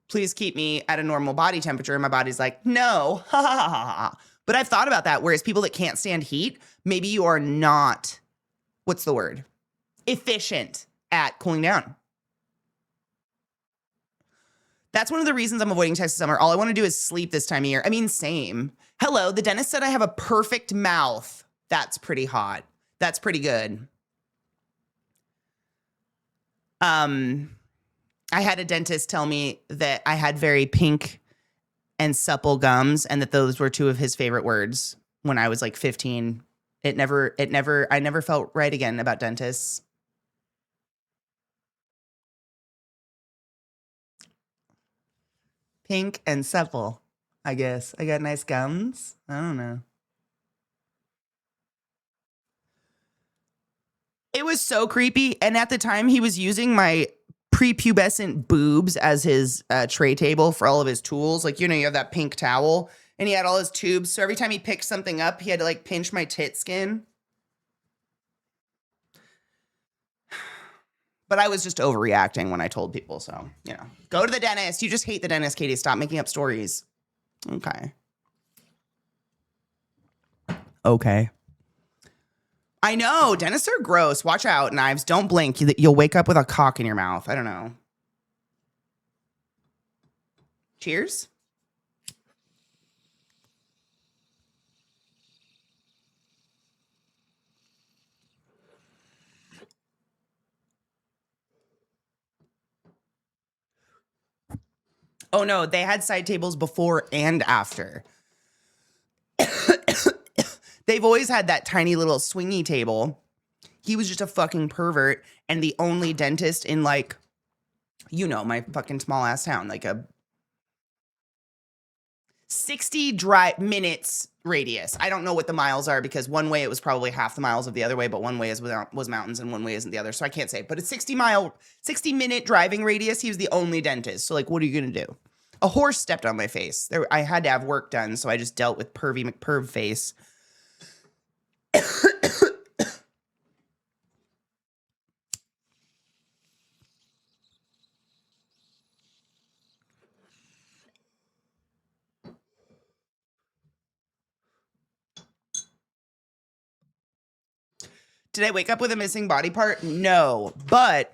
Please keep me at a normal body temperature. And my body's like, no. But I've thought about that. Whereas people that can't stand heat, maybe you are not, what's the word? Efficient at cooling down. That's one of the reasons I'm avoiding Texas summer. All I want to do is sleep this time of year. I mean, same. Hello, the dentist said I have a perfect mouth. That's pretty hot. That's pretty good. I had a dentist tell me that I had very pink and supple gums and that those were two of his favorite words when I was like 15. I never felt right again about dentists. Pink and supple, I guess. I got nice gums. I don't know. It was so creepy. And at the time, he was using my prepubescent boobs as his tray table for all of his tools. Like, you have that pink towel. And he had all his tubes. So every time he picked something up, he had to like pinch my tit skin. But I was just overreacting when I told people. So, go to the dentist. You just hate the dentist, Katie. Stop making up stories. Okay. I know. Dentists are gross. Watch out, Knives. Don't blink. You'll wake up with a cock in your mouth. I don't know. Cheers. Oh, no. They had side tables before and after. They've always had that tiny little swingy table. He was just a fucking pervert and the only dentist in like, my fucking small ass town, like a 60 minutes radius. I don't know what the miles are because one way it was probably half the miles of the other way, but one way was mountains and one way isn't the other. So I can't say, but a 60-minute driving radius. He was the only dentist. So like, what are you going to do? A horse stepped on my face. I had to have work done. So I just dealt with pervy McPerv face. Did I wake up with a missing body part? No. But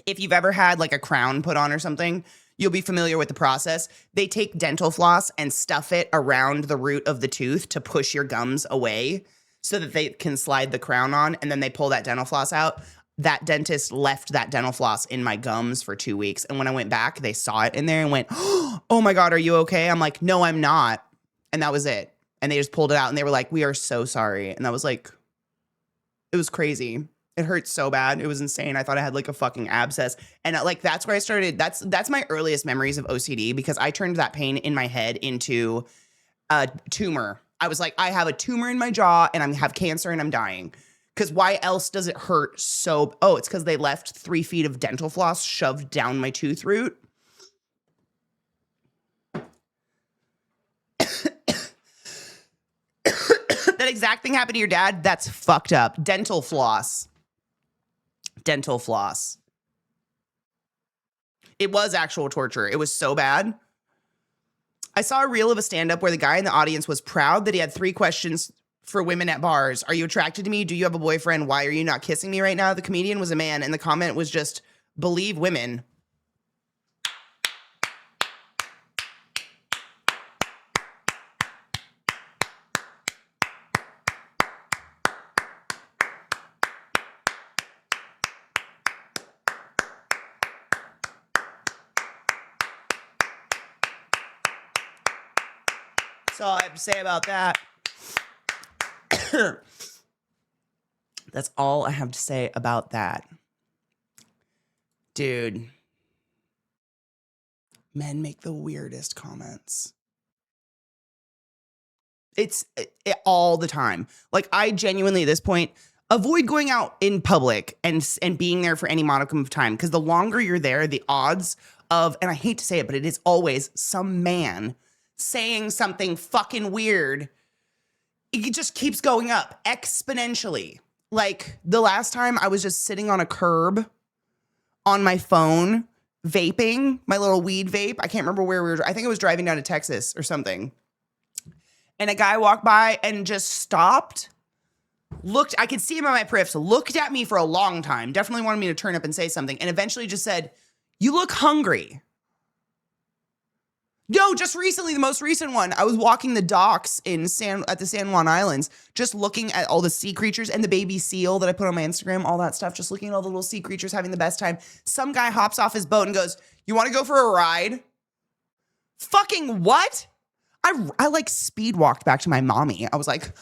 if you've ever had like a crown put on or something, you'll be familiar with the process. They take dental floss and stuff it around the root of the tooth to push your gums away so that they can slide the crown on, and then they pull that dental floss out. That dentist left that dental floss in my gums for 2 weeks. And when I went back, they saw it in there and went, oh my God, are you okay? I'm like, no, I'm not. And that was it. And they just pulled it out and they were like, we are so sorry. And that was like, it was crazy. It hurt so bad. It was insane. I thought I had like a fucking abscess. And like, that's where I started. That's my earliest memories of OCD because I turned that pain in my head into a tumor. I was like, I have a tumor in my jaw and I have cancer and I'm dying. Because why else does it hurt so? Oh, it's because they left 3 feet of dental floss shoved down my tooth root. That exact thing happened to your dad? That's fucked up. Dental floss. Dental floss. It was actual torture. It was so bad. I saw a reel of a stand-up where the guy in the audience was proud that he had 3 questions for women at bars. Are you attracted to me? Do you have a boyfriend? Why are you not kissing me right now? The comedian was a man, and the comment was just, believe women. That's all I have to say about that. That's all I have to say about that. Dude. Men make the weirdest comments. It's all the time. Like, I genuinely, at this point, avoid going out in public and being there for any modicum of time. Because the longer you're there, the odds of, and I hate to say it, but it is always some man saying something fucking weird. It just keeps going up exponentially. Like, the last time I was just sitting on a curb on my phone, vaping, my little weed vape. I can't remember where we were. I think I was driving down to Texas or something. And a guy walked by and just stopped, looked, I could see him on my periffs, looked at me for a long time, definitely wanted me to turn up and say something, and eventually just said, "You look hungry." No, just recently, the most recent one, I was walking the docks at the San Juan Islands, just looking at all the sea creatures and the baby seal that I put on my Instagram, all that stuff, just looking at all the little sea creatures, having the best time. Some guy hops off his boat and goes, "You want to go for a ride?" Fucking what? I like speed walked back to my mommy. I was like,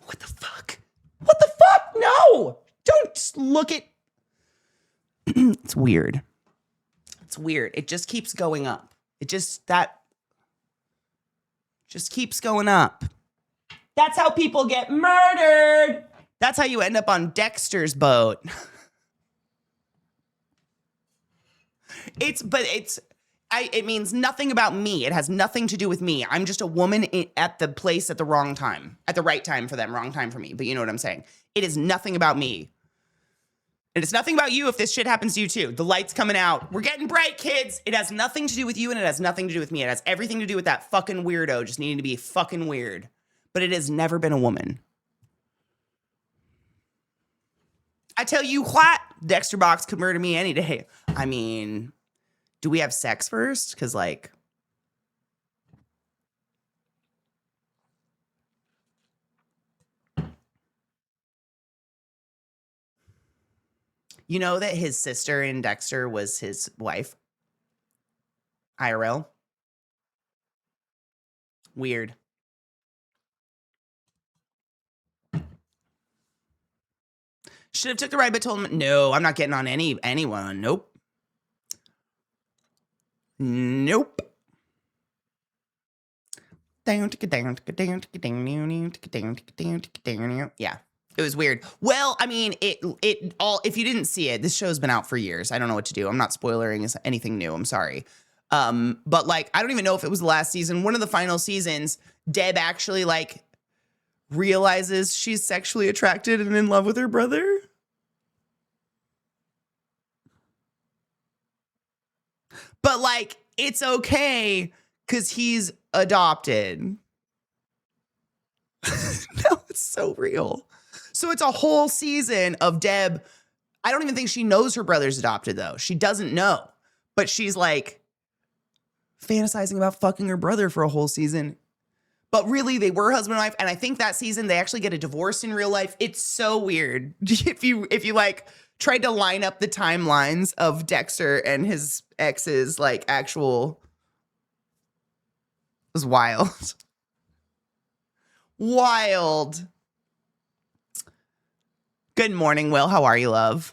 what the fuck? What the fuck? No, don't look at. It's weird. It's weird. It just keeps going up. That just keeps going up. That's how people get murdered. That's how you end up on Dexter's boat. It means nothing about me. It has nothing to do with me. I'm just a woman at the place at the wrong time. At the right time for them, wrong time for me. But you know what I'm saying. It is nothing about me. And it's nothing about you if this shit happens to you too. The light's coming out. We're getting bright, kids. It has nothing to do with you and it has nothing to do with me. It has everything to do with that fucking weirdo just needing to be fucking weird. But it has never been a woman. I tell you what, Dexter Box could murder me any day. I mean, do we have sex first? Because, like, you know that his sister in Dexter was his wife? IRL? Weird. Should have took the ride, but told him, no, I'm not getting on anyone. Nope. Nope. Yeah, it was weird. Well, I mean, it all, if you didn't see it, this show's been out for years. I don't know what to do. I'm not spoilering anything new. I'm sorry. But like, I don't even know if it was the last season. One of the final seasons, Deb actually like realizes she's sexually attracted and in love with her brother. But like, it's okay because he's adopted. No, it's so real. So it's a whole season of Deb. I don't even think she knows her brother's adopted, though. She doesn't know. But she's like fantasizing about fucking her brother for a whole season. But really, they were husband and wife. And I think that season, they actually get a divorce in real life. It's so weird. If you like tried to line up the timelines of Dexter and his ex's like actual, it was wild. Wild. Good morning, Will. How are you, love?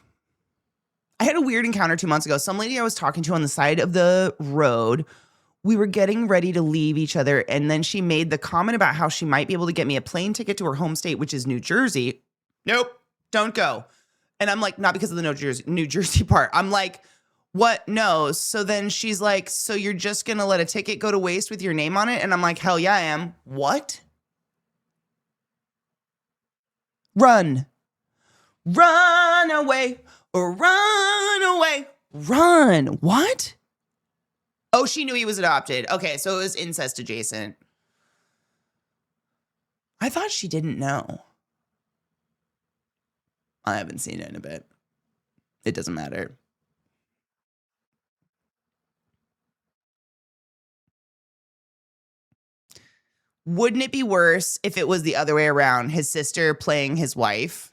I had a weird encounter 2 months ago. Some lady I was talking to on the side of the road, we were getting ready to leave each other, and then she made the comment about how she might be able to get me a plane ticket to her home state, which is New Jersey. Nope, don't go. And I'm like, not because of the New Jersey part. I'm like, what? No. So then she's like, so you're just going to let a ticket go to waste with your name on it? And I'm like, hell yeah, I am. What? Run. Run away, or run away, run. What? Oh, she knew he was adopted. Okay, so it was incest adjacent. I thought she didn't know. I haven't seen it in a bit. It doesn't matter. Wouldn't it be worse if it was the other way around? His sister playing his wife?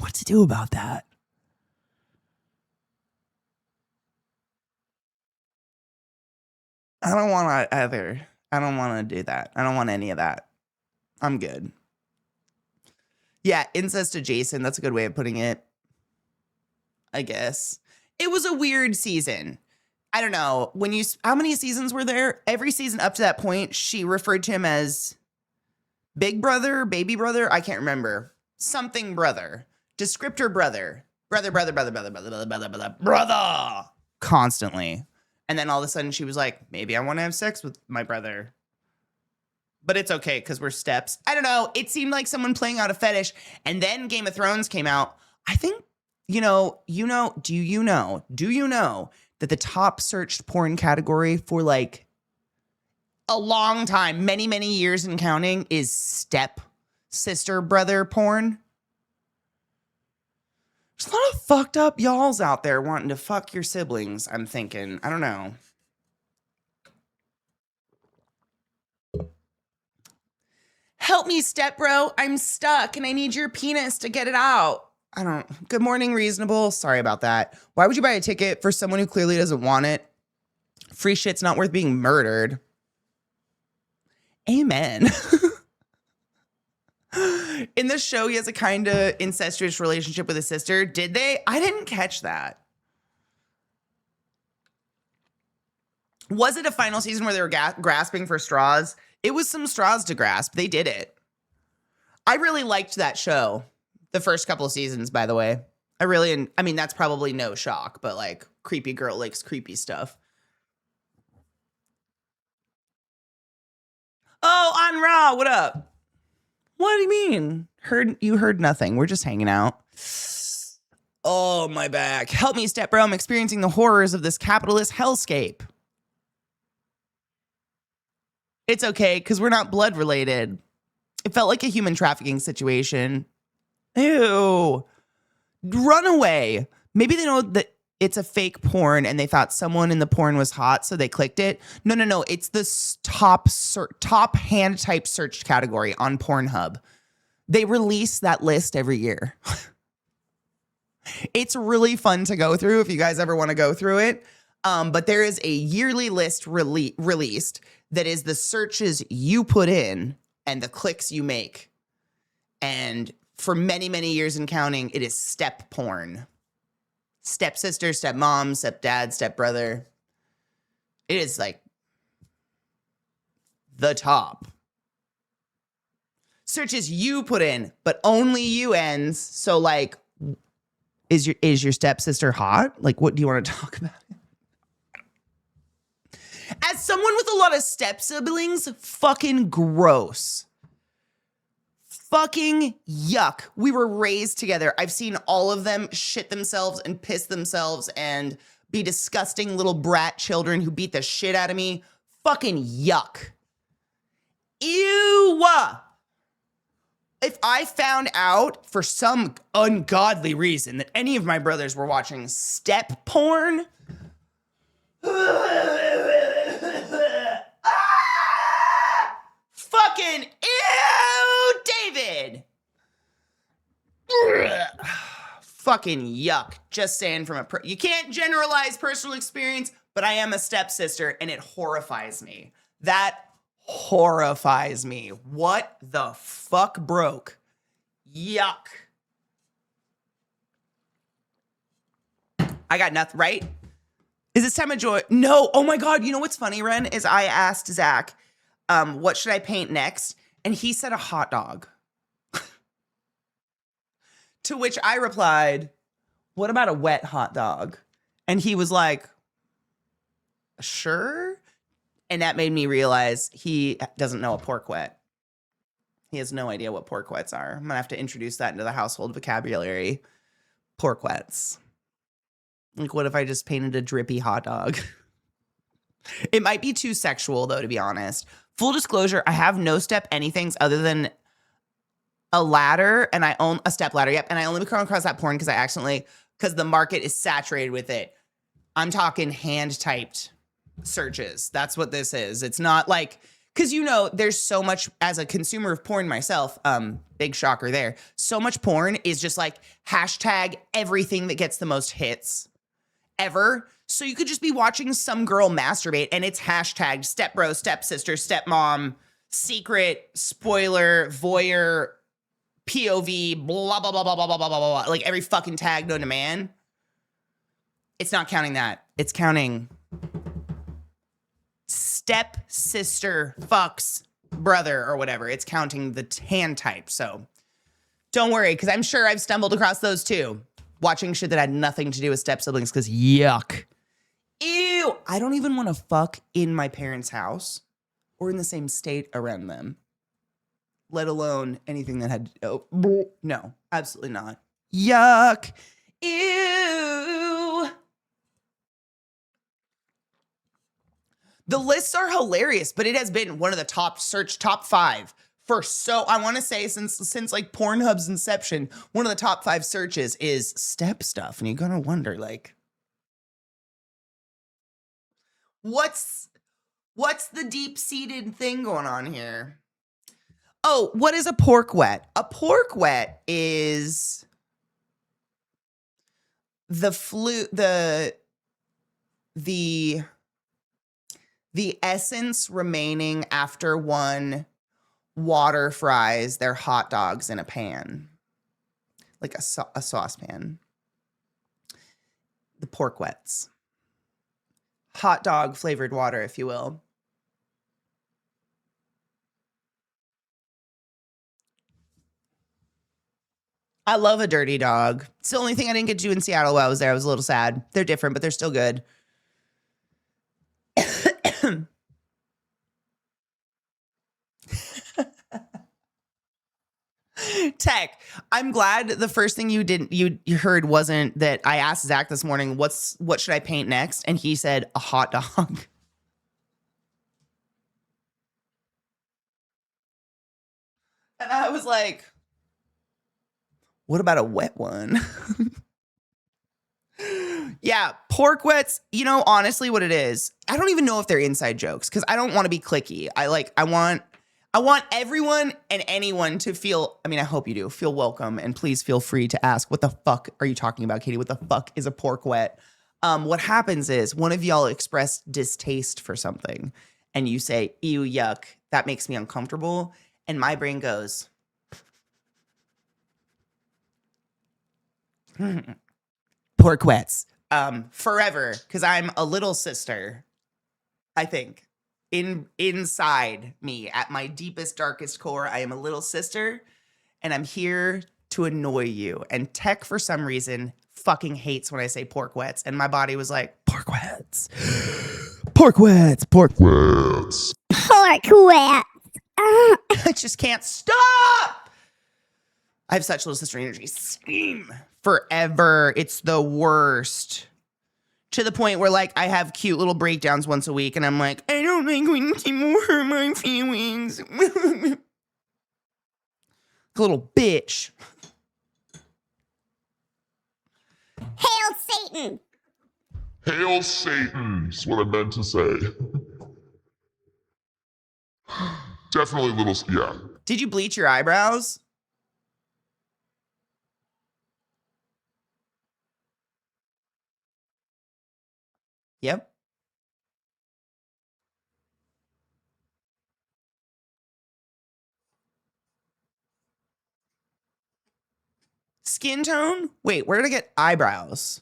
what to do about that. I don't want to either. I don't want to do that. I don't want any of that. I'm good. Yeah, incest adjacent. That's a good way of putting it. I guess. It was a weird season. I don't know. How many seasons were there? Every season up to that point, she referred to him as big brother, baby brother. I can't remember. Something brother. Descriptor brother. Brother. Constantly. And then all of a sudden she was like, maybe I want to have sex with my brother. But it's okay because we're steps. I don't know. It seemed like someone playing out a fetish. And then Game of Thrones came out. I think, do you know that the top searched porn category for like a long time, many, many years and counting, is step sister brother porn? There's a lot of fucked up y'alls out there wanting to fuck your siblings, I'm thinking. I don't know. Help me, step bro. I'm stuck and I need your penis to get it out. Good morning, reasonable. Sorry about that. Why would you buy a ticket for someone who clearly doesn't want it? Free shit's not worth being murdered. Amen. In the show, he has a kind of incestuous relationship with his sister. Did they? I didn't catch that. Was it a final season where they were grasping for straws? It was some straws to grasp. They did it. I really liked that show. The first couple of seasons, by the way. I mean, that's probably no shock, but like creepy girl likes creepy stuff. Oh, on Raw, what up? What do you mean? You heard nothing. We're just hanging out. Oh, my back. Help me, step bro. I'm experiencing the horrors of this capitalist hellscape. It's okay, because we're not blood related. It felt like a human trafficking situation. Ew. Run away. Maybe they know that it's a fake porn and they thought someone in the porn was hot, so they clicked it. No. It's the top hand type search category on Pornhub. They release that list every year. It's really fun to go through if you guys ever want to go through it. But there is a yearly list released that is the searches you put in and the clicks you make. And for many, many years and counting, it is step porn. Stepsister, stepmom, stepdad, stepbrother. It is like the top. Searches you put in, but only you ends. So like, is your stepsister hot? Like, what do you want to talk about? As someone with a lot of step siblings, fucking gross. Fucking yuck. We were raised together. I've seen all of them shit themselves and piss themselves and be disgusting little brat children who beat the shit out of me. Fucking yuck. Ew. If I found out for some ungodly reason that any of my brothers were watching step porn, fucking ew, David. Fucking yuck. Just saying you can't generalize personal experience, but I am a stepsister and it horrifies me. That horrifies me. What the fuck broke? Yuck. I got nothing, right? Is this time of joy? No. Oh my God. You know what's funny, Ren, is I asked Zach, what should I paint next? And he said a hot dog. To which I replied, what about a wet hot dog? And he was like, sure. And that made me realize he doesn't know a pork wet. He has no idea what pork wets are. I'm going to have to introduce that into the household vocabulary. Pork wets. Like, what if I just painted a drippy hot dog? It might be too sexual, though, to be honest. Full disclosure, I have no step anythings other than a ladder, and I own a step ladder. Yep, and I only come across that porn because the market is saturated with it. I'm talking hand-typed searches. That's what this is. It's not like, Because, you know, there's so much, as a consumer of porn myself, big shocker there, so much porn is just like hashtag everything that gets the most hits ever. So you could just be watching some girl masturbate and it's hashtag stepbro, stepsister, stepmom, secret, spoiler, voyeur, POV, blah, blah, blah, blah, blah, blah, blah, blah, blah. Like every fucking tag known to man. It's not counting that. It's counting stepsister fucks brother or whatever. It's counting the hand type. So don't worry, because I'm sure I've stumbled across those too. Watching shit that had nothing to do with step siblings because yuck. Ew. I don't even want to fuck in my parents' house or in the same state around them, let alone anything that had, no, absolutely not. Yuck. Ew. The lists are hilarious, but it has been one of the top 5 for I want to say since like Pornhub's inception, one of the top 5 searches is step stuff. And you're going to wonder, like, what's the deep-seated thing going on here? Oh, what is a pork wet? A pork wet is the essence remaining after one water fries their hot dogs in a pan, like a saucepan. The pork wets. Hot dog flavored water, if you will. I love a dirty dog. It's the only thing I didn't get to do in Seattle while I was there. I was a little sad. They're different, but they're still good. Tech, I'm glad the first thing you heard wasn't that I asked Zach this morning, what should I paint next? And he said a hot dog. And I was like, what about a wet one? Yeah, pork wets, you know, honestly what it is, I don't even know if they're inside jokes because I don't want to be cliquey. I want everyone and anyone to feel, I mean, I hope you do, feel welcome, and please feel free to ask, what the fuck are you talking about, Katie? What the fuck is a pork wet? What happens is one of y'all express distaste for something and you say, ew, yuck, that makes me uncomfortable. And my brain goes, pork wets, forever, because I'm a little sister, I think. Inside me, at my deepest, darkest core, I am a little sister, and I'm here to annoy you. And Tech, for some reason, fucking hates when I say pork wets, and my body was like, pork wets, pork wets, pork wets, Pork wet. I just can't stop. I have such little sister energy. Scream forever. It's the worst. To the point where, like, I have cute little breakdowns once a week, and I'm like, I don't think when people hurt my feelings. Little bitch. Hail Satan. Hail Satan is what I meant to say. Definitely little, yeah. Did you bleach your eyebrows? Yep. Skin tone? Wait, where did I get eyebrows?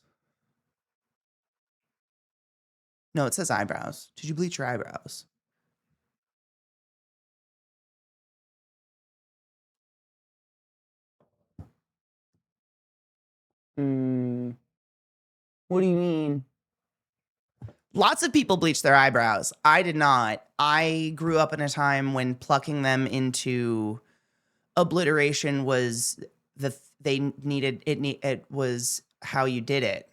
No, it says eyebrows. Did you bleach your eyebrows? What do you mean? Lots of people bleach their eyebrows. I did not. I grew up in a time when plucking them into obliteration was it was how you did it.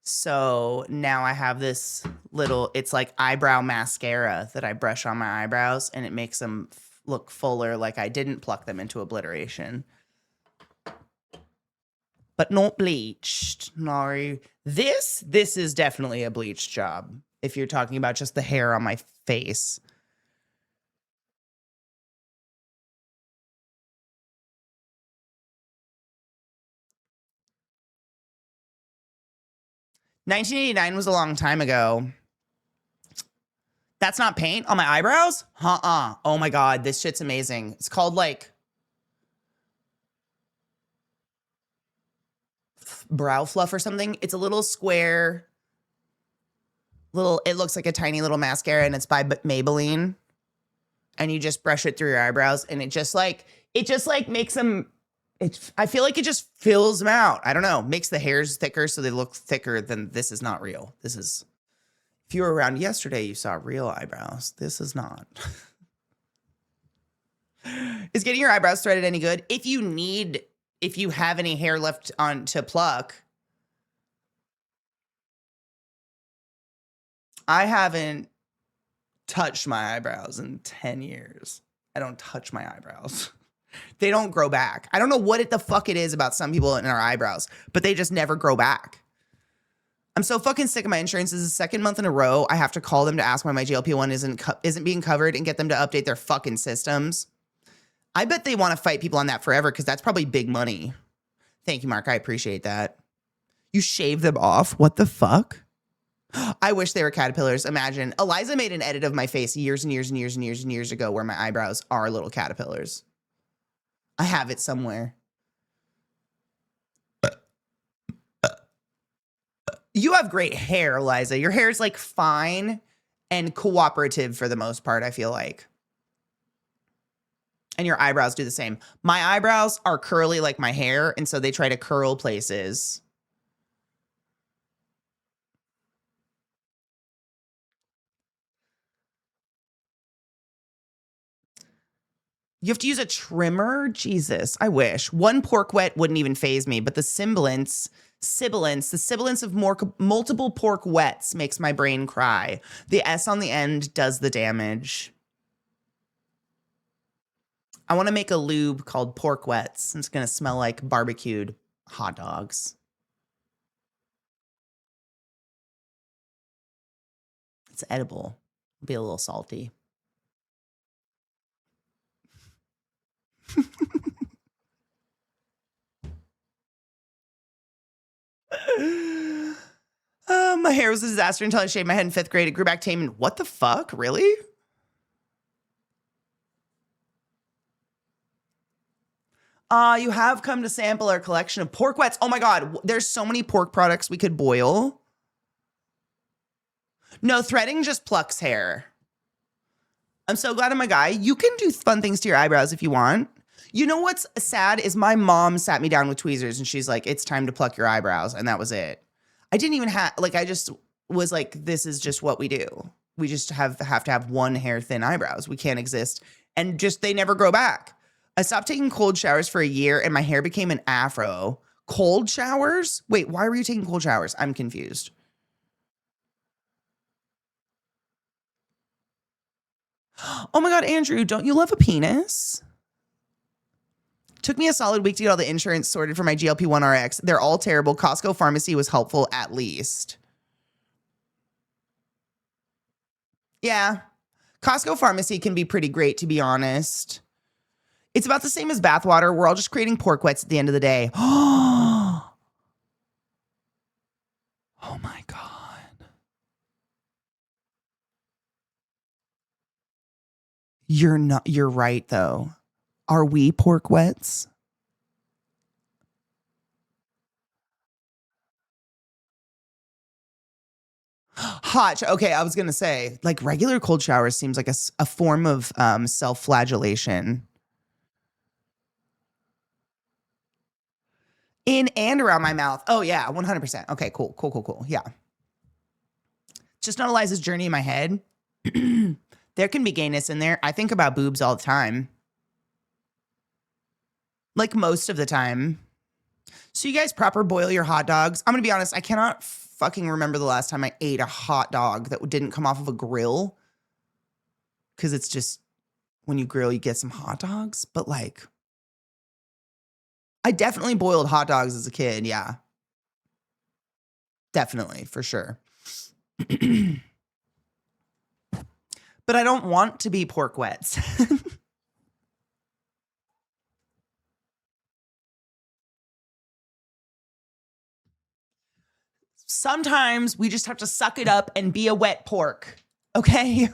So now I have this little, it's like eyebrow mascara that I brush on my eyebrows, and it makes them look fuller, like I didn't pluck them into obliteration. But not bleached. No. This is definitely a bleached job. If you're talking about just the hair on my face. 1989 was a long time ago. That's not paint on my eyebrows? Oh my God, this shit's amazing. It's called like brow fluff or something. It's a little square, it looks like a tiny little mascara and it's by Maybelline. And you just brush it through your eyebrows and it just like makes them, I feel like it just fills them out. I don't know, makes the hairs thicker so they look thicker than this is not real. This is, if you were around yesterday, you saw real eyebrows. This is not. Is getting your eyebrows threaded any good? If you have any hair left on to pluck, I haven't touched my eyebrows in 10 years. I don't touch my eyebrows. They don't grow back. I don't know what the fuck it is about some people in our eyebrows, but they just never grow back. I'm so fucking sick of my insurance. This is the second month in a row. I have to call them to ask why my GLP-1 isn't being covered and get them to update their fucking systems. I bet they want to fight people on that forever because that's probably big money. Thank you, Mark. I appreciate that. You shave them off? What the fuck? I wish they were caterpillars. Imagine. Eliza made an edit of my face years and years and years and years and years ago where my eyebrows are little caterpillars. I have it somewhere. You have great hair, Eliza. Your hair is like fine and cooperative for the most part, I feel like. And your eyebrows do the same. My eyebrows are curly like my hair, and so they try to curl places. You have to use a trimmer? Jesus, I wish. One pork wet wouldn't even faze me, but the sibilance of multiple pork wets makes my brain cry. The S on the end does the damage. I want to make a lube called pork wets. It's going to smell like barbecued hot dogs. It's edible. It'll be a little salty. My hair was a disaster until I shaved my head in 5th grade. It grew back tame and what the fuck? Really? You have come to sample our collection of pork wets. Oh my God, there's so many pork products we could boil. No, threading just plucks hair. I'm so glad I'm a guy. You can do fun things to your eyebrows if you want. You know what's sad is my mom sat me down with tweezers and she's like, it's time to pluck your eyebrows. And that was it. I didn't even have, like, I just was like, this is just what we do. We just have to have one hair thin eyebrows. We can't exist. And just, they never grow back. I stopped taking cold showers for a year and my hair became an afro. Cold showers? Wait, why were you taking cold showers? I'm confused. Oh my God, Andrew, don't you love a penis? Took me a solid week to get all the insurance sorted for my GLP-1 RX. They're all terrible. Costco pharmacy was helpful at least. Yeah. Costco pharmacy can be pretty great, to be honest. It's about the same as bathwater. We're all just creating pork wets at the end of the day. Oh my God. You're right though. Are we pork wets? Hot. Okay, I was going to say, like regular cold showers seems like a form of self-flagellation. In and around my mouth. Oh yeah, 100%. Okay, cool. Yeah. Just not Eliza's journey in my head. There can be gayness in there. I think about boobs all the time. Like most of the time. So you guys proper boil your hot dogs. I'm going to be honest. I cannot fucking remember the last time I ate a hot dog that didn't come off of a grill. Because it's just, when you grill, you get some hot dogs. But like, I definitely boiled hot dogs as a kid. Yeah. Definitely, for sure. But I don't want to be pork wets. Sometimes we just have to suck it up and be a wet pork. Okay?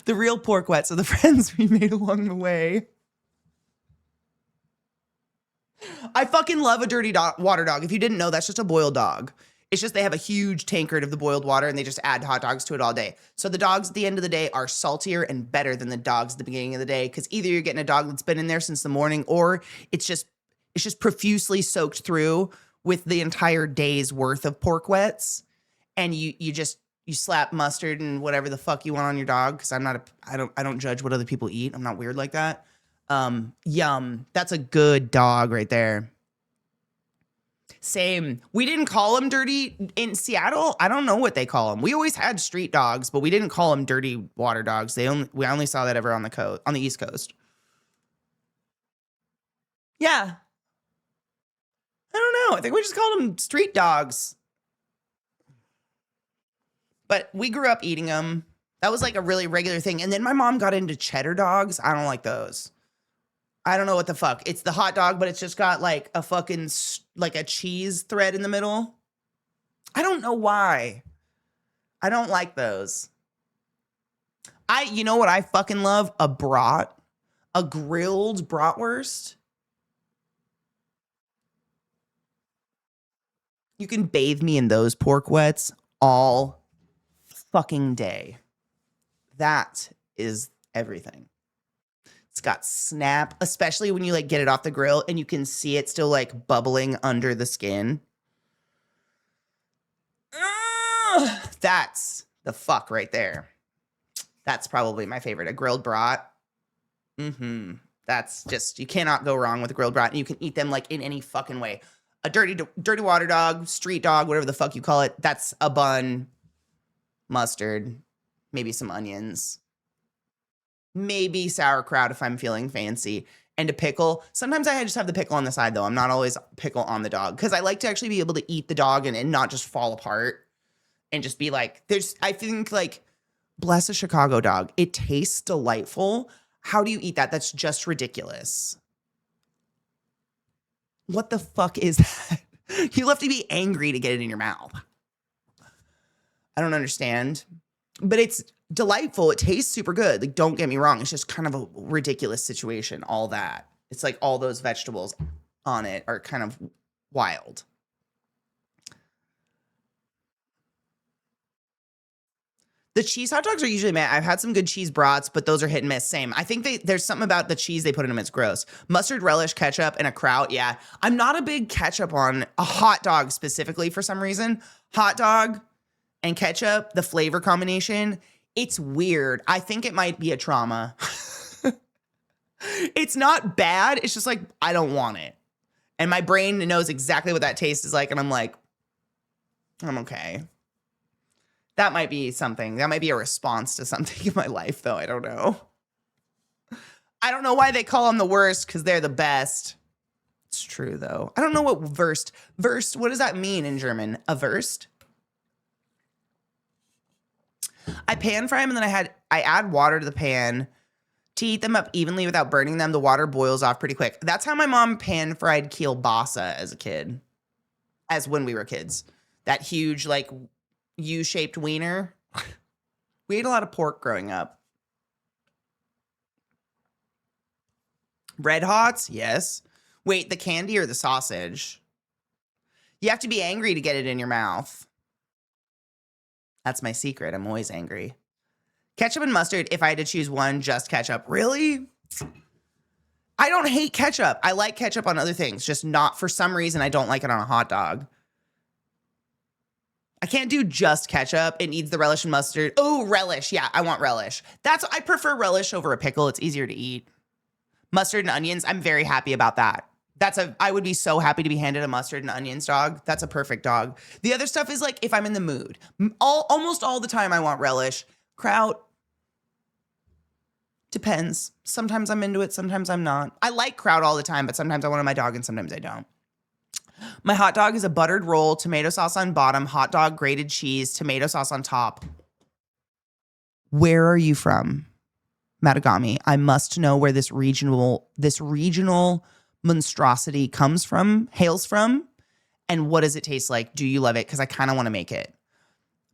The real pork wets are the friends we made along the way. I fucking love a dirty water dog. If you didn't know, that's just a boiled dog. It's just they have a huge tankard of the boiled water and they just add hot dogs to it all day. So the dogs at the end of the day are saltier and better than the dogs at the beginning of the day because either you're getting a dog that's been in there since the morning or it's just profusely soaked through with the entire day's worth of pork wets. And you slap mustard and whatever the fuck you want on your dog because I don't judge what other people eat. I'm not weird like that. Yum. That's a good dog right there. Same. We didn't call them dirty in Seattle. I don't know what they call them. We always had street dogs, but we didn't call them dirty water dogs. We only saw that ever on the East Coast. Yeah. I don't know. I think we just called them street dogs. But we grew up eating them. That was like a really regular thing. And then my mom got into cheddar dogs. I don't like those. I don't know what the fuck. It's the hot dog, but it's just got like a fucking, like a cheese thread in the middle. I don't know why. I don't like those. You know what I fucking love? A brat. A grilled bratwurst. You can bathe me in those pork wets all fucking day. That is everything. It's got snap, especially when you like get it off the grill and you can see it still like bubbling under the skin. That's the fuck right there. That's probably my favorite. A grilled brat. That's just, you cannot go wrong with a grilled brat. And you can eat them like in any fucking way. A dirty water dog, street dog, whatever the fuck you call it. That's a bun, mustard, maybe some onions. Maybe sauerkraut if I'm feeling fancy. And a pickle. Sometimes I just have the pickle on the side, though. I'm not always pickle on the dog. Because I like to actually be able to eat the dog and not just fall apart. And just be like, I think like, bless a Chicago dog. It tastes delightful. How do you eat that? That's just ridiculous. What the fuck is that? You'll have to be angry to get it in your mouth. I don't understand. But it's delightful. It tastes super good. Like, don't get me wrong. It's just kind of a ridiculous situation, all that. It's like all those vegetables on it are kind of wild. The cheese hot dogs are usually meh. I've had some good cheese brats, but those are hit and miss. Same. I think there's something about the cheese they put in them. It's gross. Mustard, relish, ketchup, and a kraut. Yeah. I'm not a big ketchup on a hot dog specifically for some reason. Hot dog and ketchup, the flavor combination, it's weird. I think it might be a trauma. It's not bad. It's just like, I don't want it. And my brain knows exactly what that taste is like. And I'm like, I'm okay. That might be something. That might be a response to something in my life, though. I don't know. I don't know why they call them the worst, because they're the best. It's true, though. I don't know what Wurst. Wurst, what does that mean in German? A Wurst? I pan fry them, and then I add water to the pan to heat them up evenly without burning them. The water boils off pretty quick. That's how my mom pan fried kielbasa as a kid. As when we were kids. That huge, like, U-shaped wiener. We ate a lot of pork growing up. Red Hots? Yes. Wait, the candy or the sausage? You have to be angry to get it in your mouth. That's my secret. I'm always angry. Ketchup and mustard, if I had to choose one, just ketchup. Really? I don't hate ketchup. I like ketchup on other things, just not for some reason I don't like it on a hot dog. I can't do just ketchup. It needs the relish and mustard. Oh, relish. Yeah, I want relish. I prefer relish over a pickle. It's easier to eat. Mustard and onions, I'm very happy about that. I would be so happy to be handed a mustard and onions dog. That's a perfect dog. The other stuff is like if I'm in the mood. Almost all the time I want relish. Kraut. Depends. Sometimes I'm into it, sometimes I'm not. I like kraut all the time, but sometimes I want it on my dog and sometimes I don't. My hot dog is a buttered roll, tomato sauce on bottom, hot dog, grated cheese, tomato sauce on top. Where are you from, Matagami? I must know where this regional monstrosity hails from, And what does it taste like? Do you love it? Because I kind of want to make it.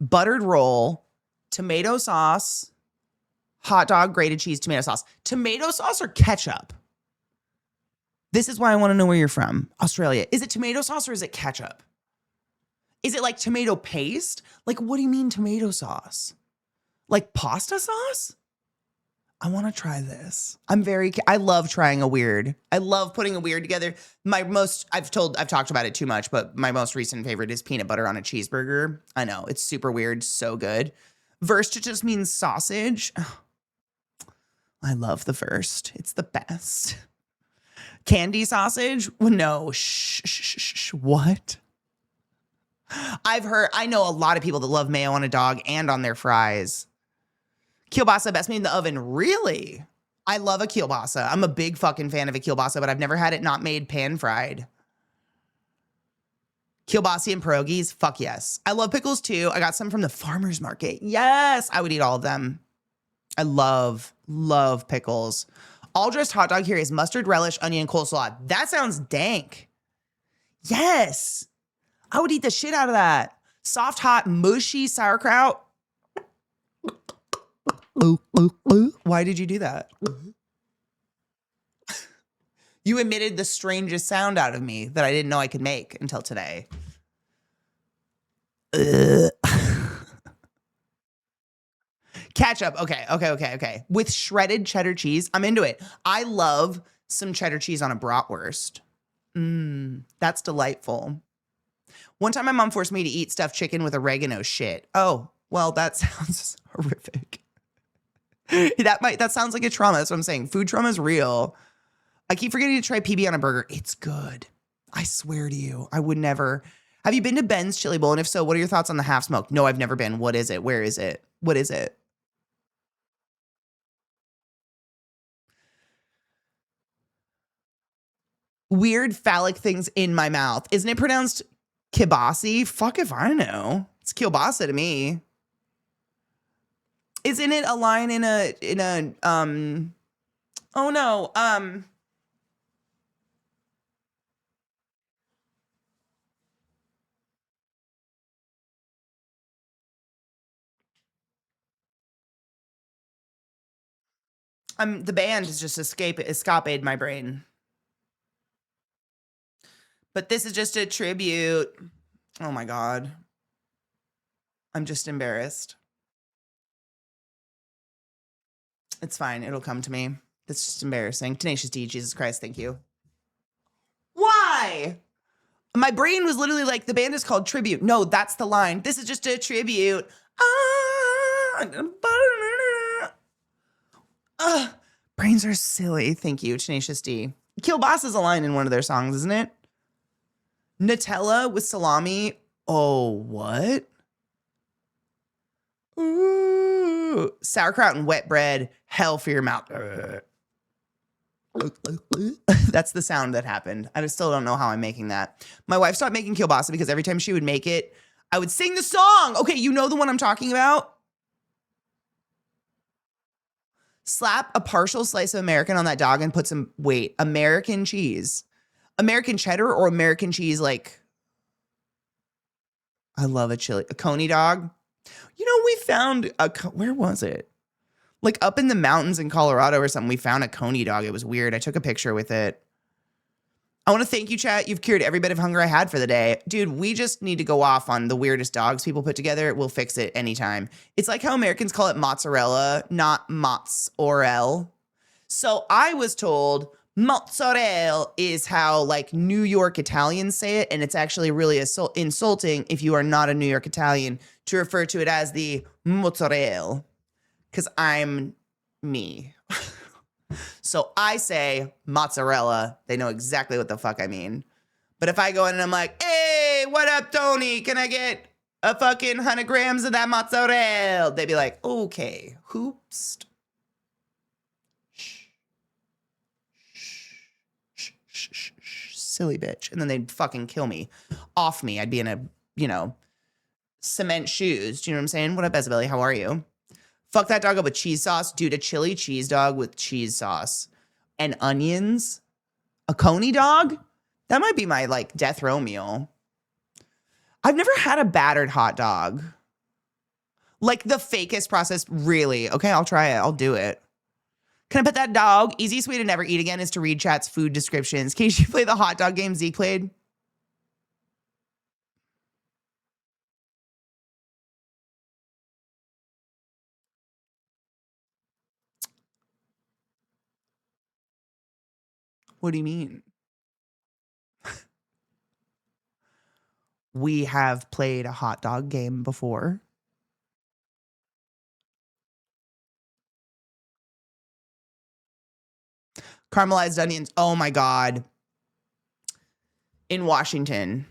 Buttered roll, tomato sauce, hot dog, grated cheese, tomato sauce. Tomato sauce or ketchup? This is why I want to know where you're from. Australia. Is it tomato sauce or is it ketchup? Is it like tomato paste? Like, what do you mean tomato sauce? Like pasta sauce? I want to try this. I love trying a weird. I love putting a weird together. I've talked about it too much, but my most recent favorite is peanut butter on a cheeseburger. I know, it's super weird, so good. Wurst just means sausage. I love the wurst. It's the best. Candy sausage? No, what? I know a lot of people that love mayo on a dog and on their fries. Kielbasa, best made in the oven. Really? I love a kielbasa. I'm a big fucking fan of a kielbasa, but I've never had it not made pan fried. Kielbasa and pierogies? Fuck yes. I love pickles too. I got some from the farmer's market. Yes, I would eat all of them. I love pickles. All dressed hot dog here is mustard, relish, onion, coleslaw. That sounds dank. Yes. I would eat the shit out of that. Soft, hot, mushy sauerkraut. Why did you do that? You emitted the strangest sound out of me that I didn't know I could make until today. Ketchup. Okay. With shredded cheddar cheese, I'm into it. I love some cheddar cheese on a bratwurst. That's delightful. One time my mom forced me to eat stuffed chicken with oregano shit. Oh, well, that sounds horrific. That sounds like a trauma. That's what I'm saying. Food trauma is real. I keep forgetting to try PB on a burger. It's good. I swear to you. I would never. Have you been to Ben's Chili Bowl? And if so, what are your thoughts on the half smoke? No, I've never been. What is it? Where is it? What is it? Weird phallic things in my mouth. Isn't it pronounced kibasi? Fuck if I know. It's kielbasa to me. Isn't it a line in a oh no, the band is just escaped my brain. But this is just a tribute. Oh my God. I'm just embarrassed. It's fine. It'll come to me. That's just embarrassing. Tenacious D, Jesus Christ, thank you. Why? My brain was literally like, the band is called Tribute. No, that's the line. This is just a tribute. Brains are silly. Thank you, Tenacious D. Kielbasa is a line in one of their songs, isn't it? Nutella with salami. Oh, what? Ooh. Sauerkraut and wet bread. Hell for your mouth. That's the sound that happened. I still don't know how I'm making that. My wife stopped making kielbasa because every time she would make it, I would sing the song. Okay, you know the one I'm talking about? Slap a partial slice of American on that dog and put some, American cheese. American cheddar or American cheese, like, I love a coney dog. You know, we found where was it? Like up in the mountains in Colorado or something, we found a coney dog. It was weird. I took a picture with it. I want to thank you, chat. You've cured every bit of hunger I had for the day. Dude, we just need to go off on the weirdest dogs people put together. We'll fix it anytime. It's like how Americans call it mozzarella, not mozzarella. So I was told mozzarella is how like New York Italians say it. And it's actually really insulting if you are not a New York Italian to refer to it as the mozzarella. Because I'm me. So I say mozzarella. They know exactly what the fuck I mean. But if I go in and I'm like, hey, what up, Tony? Can I get a fucking 100 grams of that mozzarella? They'd be like, okay, hoops. Silly bitch. And then they'd fucking kill me. Off me. I'd be in a, cement shoes. Do you know what I'm saying? What up, Isabelli? How are you? Fuck that dog up with cheese sauce. Dude, a chili cheese dog with cheese sauce and onions. A coney dog? That might be my, like, death row meal. I've never had a battered hot dog. Like the fakest process, really. Okay, I'll try it. I'll do it. Can I pet that dog? Easiest way to never eat again is to read chat's food descriptions. Can you play the hot dog game Zeke played? What do you mean? We have played a hot dog game before. Caramelized onions. Oh my God. In Washington,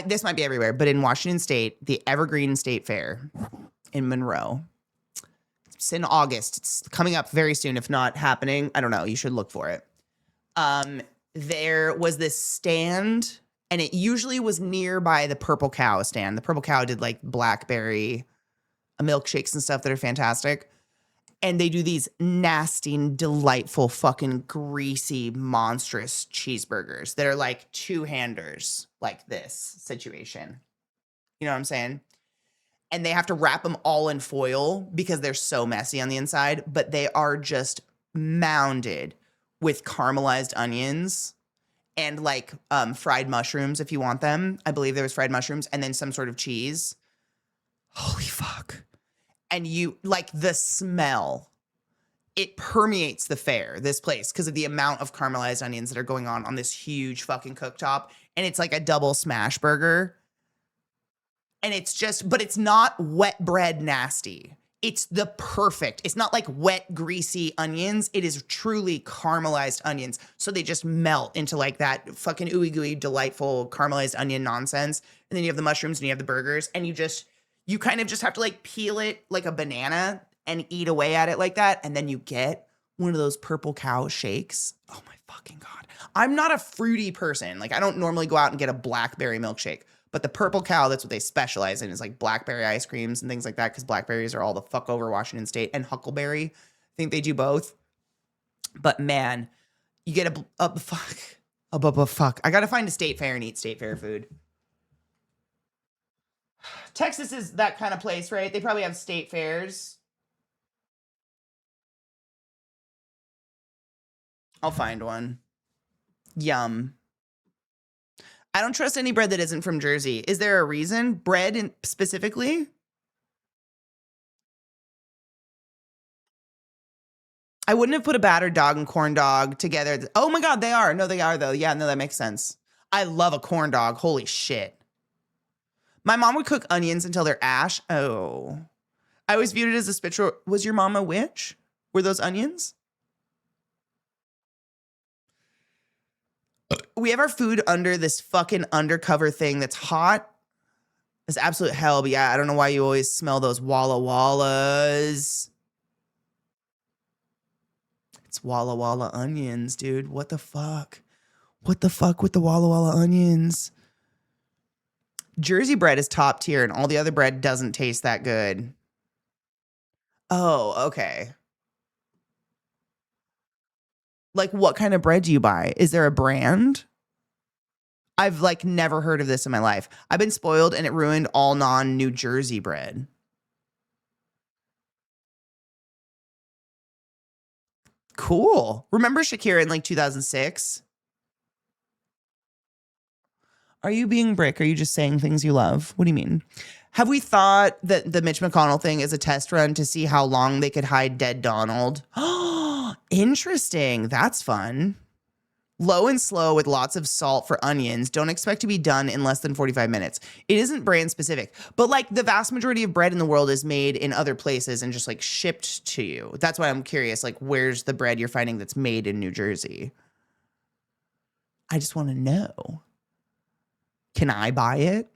this might be everywhere, but in Washington State, the Evergreen State Fair in Monroe. It's in August. It's coming up very soon, if not happening. I don't know. You should look for it. There was this stand, and it usually was nearby the Purple Cow stand. The Purple Cow did like blackberry milkshakes and stuff that are fantastic. And they do these nasty, delightful, fucking greasy, monstrous cheeseburgers that are like two-handers, like this situation. You know what I'm saying? And they have to wrap them all in foil because they're so messy on the inside, but they are just mounded with caramelized onions and like fried mushrooms if you want them. I believe there was fried mushrooms and then some sort of cheese. Holy fuck. And you like the smell, it permeates the fair, this place, because of the amount of caramelized onions that are going on this huge fucking cooktop. And it's like a double smash burger. And it's just, but it's not wet bread nasty. It's the perfect. It's not like wet, greasy onions. It is truly caramelized onions. So they just melt into like that fucking ooey gooey, delightful caramelized onion nonsense. And then you have the mushrooms and you have the burgers. And you kind of just have to like peel it like a banana and eat away at it like that. And then you get one of those Purple Cow shakes. Oh my fucking God. I'm not a fruity person. Like I don't normally go out and get a blackberry milkshake. But the Purple Cow, that's what they specialize in, is like blackberry ice creams and things like that, because blackberries are all the fuck over Washington State, and huckleberry. I think they do both. But man, you get a fuck. I gotta find a state fair and eat state fair food. Texas is that kind of place, right? They probably have state fairs. I'll find one. Yum. I don't trust any bread that isn't from Jersey. Is there a reason? Bread specifically? I wouldn't have put a battered dog and corn dog together. Oh my God, they are. No, they are though. Yeah, no, that makes sense. I love a corn dog. Holy shit. My mom would cook onions until they're ash. Oh. I always viewed it as a spiritual. Was your mom a witch? Were those onions? We have our food under this fucking undercover thing that's hot. It's absolute hell, but yeah, I don't know why you always smell those Walla Wallas. It's Walla Walla onions, dude. What the fuck? What the fuck with the Walla Walla onions? Jersey bread is top tier and all the other bread doesn't taste that good. Oh, okay. Like what kind of bread do you buy? Is there a brand? I've like never heard of this in my life. I've been spoiled and it ruined all non-New Jersey bread. Cool. Remember Shakira in like 2006? Are you being brick? Are you just saying things you love? What do you mean? Have we thought that the Mitch McConnell thing is a test run to see how long they could hide dead Donald? Interesting. That's fun. Low and slow with lots of salt for onions. Don't expect to be done in less than 45 minutes. It isn't brand specific, but like the vast majority of bread in the world is made in other places and just like shipped to you. That's why I'm curious, like where's the bread you're finding that's made in New Jersey? I just want to know. Can I buy it?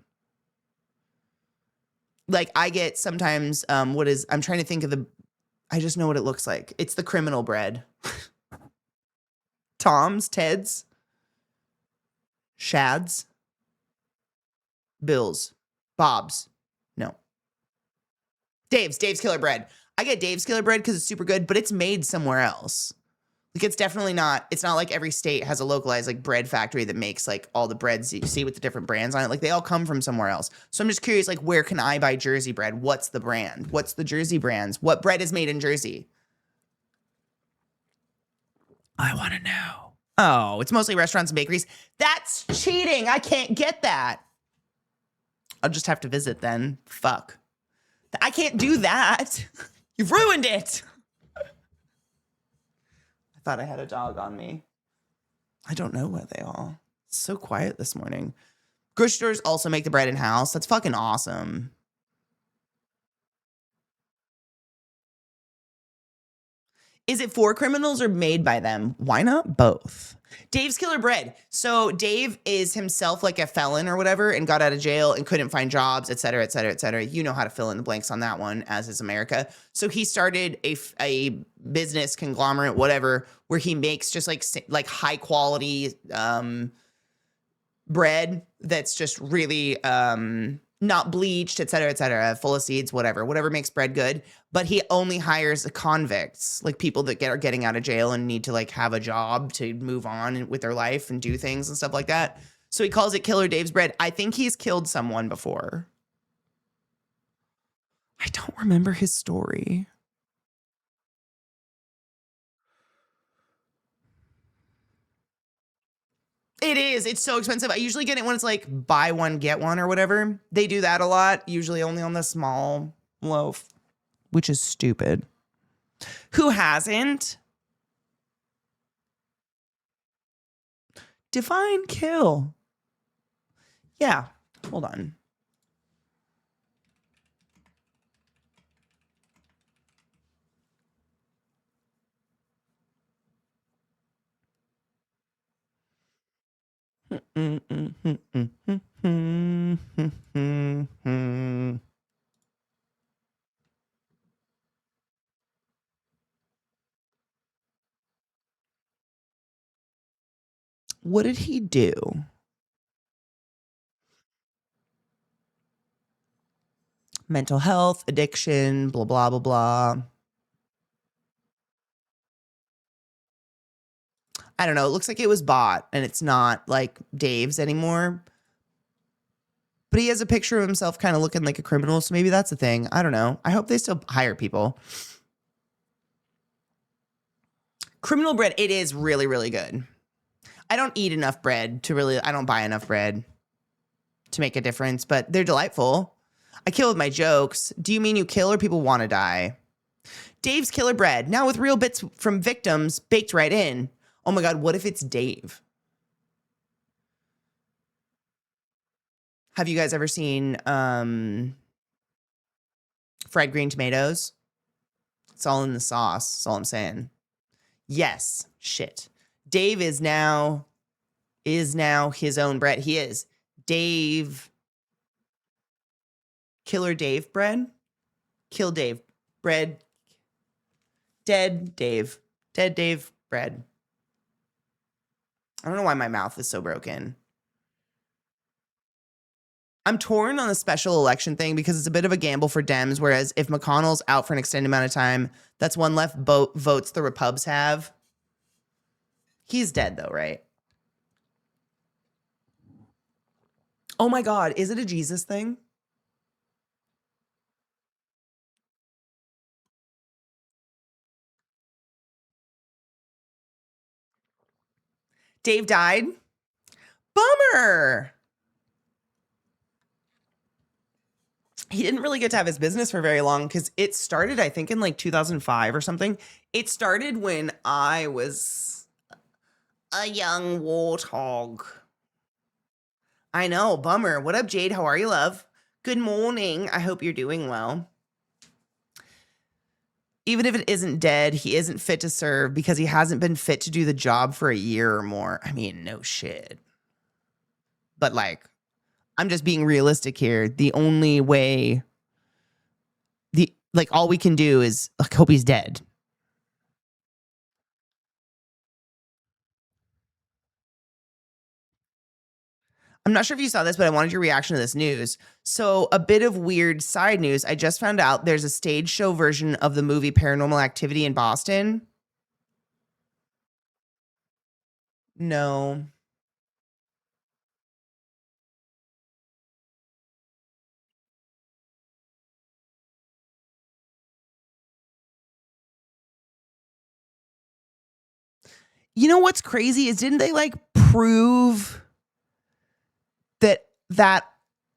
Like I get sometimes, I'm trying to think of I just know what it looks like. It's the criminal bread. Tom's, Ted's, Shad's, Bill's, Bob's. No. Dave's Killer Bread. I get Dave's Killer Bread because it's super good, but it's made somewhere else. Like it's definitely not, it's not like every state has a localized like bread factory that makes like all the breads that you see with the different brands on it. Like they all come from somewhere else. So I'm just curious, like where can I buy Jersey bread? What's the brand? What's the Jersey brands? What bread is made in Jersey? I want to know. Oh, it's mostly restaurants and bakeries. That's cheating. I can't get that. I'll just have to visit then. Fuck. I can't do that. You've ruined it. I thought I had a dog on me. I don't know where they are. It's so quiet this morning. Grocery stores also make the bread in-house. That's fucking awesome. Is it for criminals or made by them? Why not both? Dave's Killer Bread. So Dave is himself like a felon or whatever and got out of jail and couldn't find jobs, et cetera, et cetera, et cetera. You know how to fill in the blanks on that one, as is America. So he started a business conglomerate, whatever, where he makes just like high quality bread that's just really not bleached, et cetera, full of seeds, whatever makes bread good. But he only hires the convicts, like people that are getting out of jail and need to like have a job to move on with their life and do things and stuff like that. So he calls it Killer Dave's Bread. I think he's killed someone before. I don't remember his story. It is. It's so expensive. I usually get it when it's like buy one, get one or whatever. They do that a lot, usually only on the small loaf, which is stupid. Who hasn't? Define kill. Yeah. Hold on. What did he do? Mental health, addiction, blah, blah, blah, blah. I don't know. It looks like it was bought and it's not like Dave's anymore. But he has a picture of himself kind of looking like a criminal. So maybe that's a thing. I don't know. I hope they still hire people. Criminal bread, it is really, really good. I don't eat enough bread to really, I don't buy enough bread to make a difference, but they're delightful. I kill with my jokes. Do you mean you kill or people want to die? Dave's Killer Bread, now with real bits from victims baked right in. Oh my God, what if it's Dave? Have you guys ever seen fried green tomatoes? It's all in the sauce. That's all I'm saying. Yes. Shit. Dave is now his own bread. He is Dave. Killer Dave bread. Kill Dave bread. Dead Dave. Dead Dave bread. I don't know why my mouth is so broken. I'm torn on the special election thing because it's a bit of a gamble for Dems, whereas if McConnell's out for an extended amount of time, that's one left votes the Repubs have. He's dead though, right? Oh my God, is it a Jesus thing? Dave died? Bummer. He didn't really get to have his business for very long because it started, I think, in like 2005 or something. It started when I was a young warthog. I know, bummer. What up, Jade? How are you, love? Good morning. I hope you're doing well. Even if it isn't dead, he isn't fit to serve because he hasn't been fit to do the job for a year or more. I mean, no shit. But like, I'm just being realistic here. The only way, all we can do is hope he's dead. I'm not sure if you saw this, but I wanted your reaction to this news. So a bit of weird side news. I just found out there's a stage show version of the movie Paranormal Activity in Boston. No. You know what's crazy is didn't they like prove that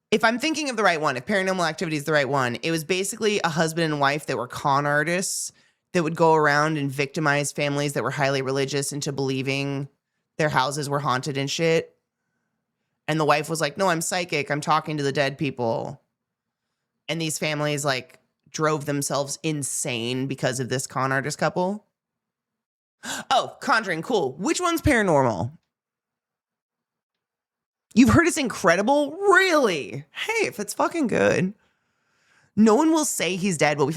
if I'm thinking of the right one, if Paranormal Activity is the right one, it was basically a husband and wife that were con artists that would go around and victimize families that were highly religious into believing their houses were haunted and shit. And the wife was like, no, I'm psychic. I'm talking to the dead people. And these families like drove themselves insane because of this con artist couple. Oh, Conjuring, cool. Which one's paranormal? You've heard it's incredible? Really? Hey, if it's fucking good. No one will say he's dead, but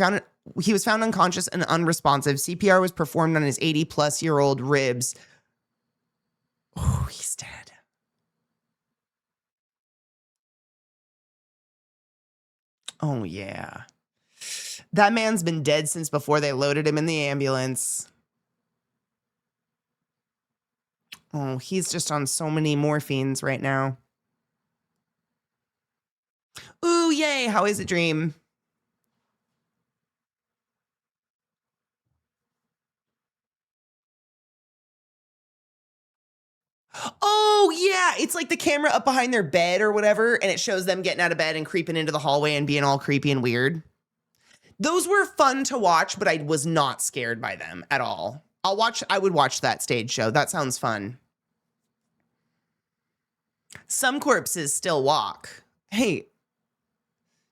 he was found unconscious and unresponsive. CPR was performed on his 80-plus-year-old ribs. Oh, he's dead. Oh, yeah. That man's been dead since before they loaded him in the ambulance. Oh, he's just on so many morphines right now. Ooh, yay. How is it, Dream? Oh, yeah. It's like the camera up behind their bed or whatever, and it shows them getting out of bed and creeping into the hallway and being all creepy and weird. Those were fun to watch, but I was not scared by them at all. I would watch that stage show. That sounds fun. Some corpses still walk. Hey, you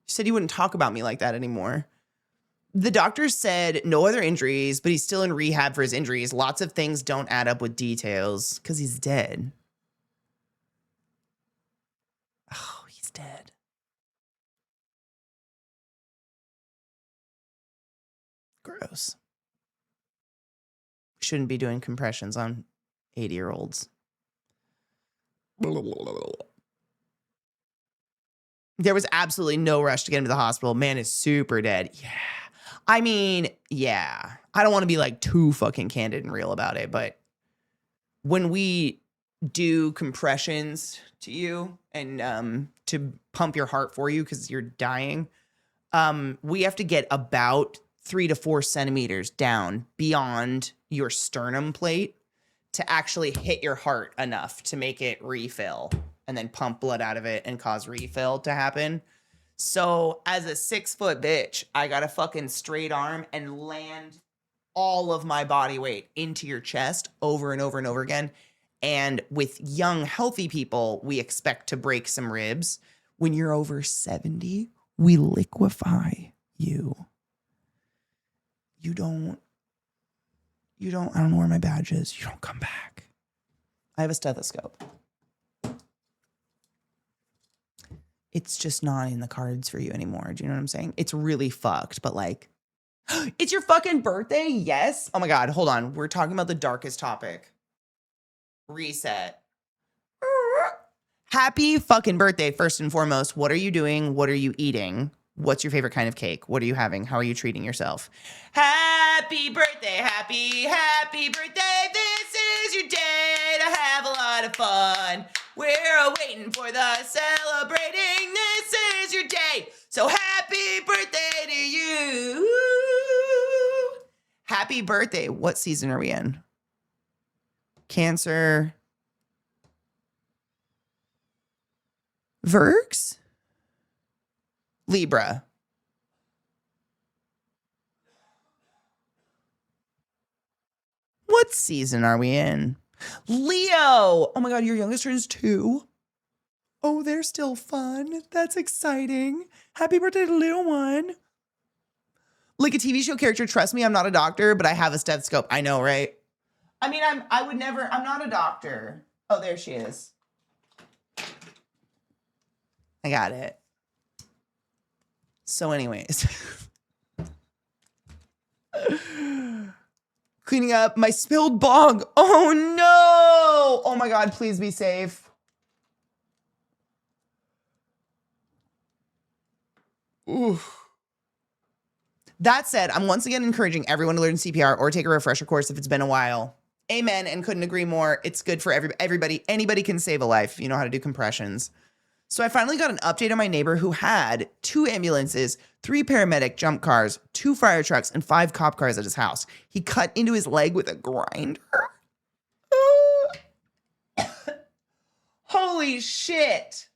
said you wouldn't talk about me like that anymore. The doctor said no other injuries, but he's still in rehab for his injuries. Lots of things don't add up with details because he's dead. Oh, he's dead. Gross. Shouldn't be doing compressions on 80-year-olds. There was absolutely no rush to get him to the hospital. Man is super dead. Yeah. I mean, yeah. I don't want to be like too fucking candid and real about it, but when we do compressions to you and to pump your heart for you because you're dying, we have to get about 3 to 4 centimeters down beyond your sternum plate to actually hit your heart enough to make it refill and then pump blood out of it and cause refill to happen. So as a 6-foot bitch, I got a fucking straight arm and land all of my body weight into your chest over and over and over again. And with young, healthy people, we expect to break some ribs. When you're over 70, we liquefy you. I don't know where my badge is. You don't come back. I have a stethoscope. It's just not in the cards for you anymore. Do you know what I'm saying? It's really fucked, but like, it's your fucking birthday? Yes. Oh my God, hold on. We're talking about the darkest topic. Reset. Happy fucking birthday, first and foremost. What are you doing? What are you eating? What's your favorite kind of cake? What are you having? How are you treating yourself? Happy birthday, happy birthday. This is your day to have a lot of fun. We're waiting for the celebrating. This is your day. So happy birthday to you. Happy birthday. What season are we in? Cancer. Virgs? Libra. What season are we in? Leo. Oh my God, your youngest turns 2. Oh, they're still fun. That's exciting. Happy birthday to little one. Like a TV show character, trust me, I'm not a doctor, but I have a stethoscope. I know, right? I mean, I'm not a doctor. Oh, there she is. I got it. So anyways. Cleaning up my spilled bong. Oh no! Oh my God, please be safe. Oof. That said, I'm once again encouraging everyone to learn CPR or take a refresher course if it's been a while. Amen, and couldn't agree more. It's good for everybody. Anybody can save a life if you know how to do compressions. So I finally got an update on my neighbor who had 2 ambulances, 3 paramedic jump cars, 2 fire trucks, and 5 cop cars at his house. He cut into his leg with a grinder. Holy shit.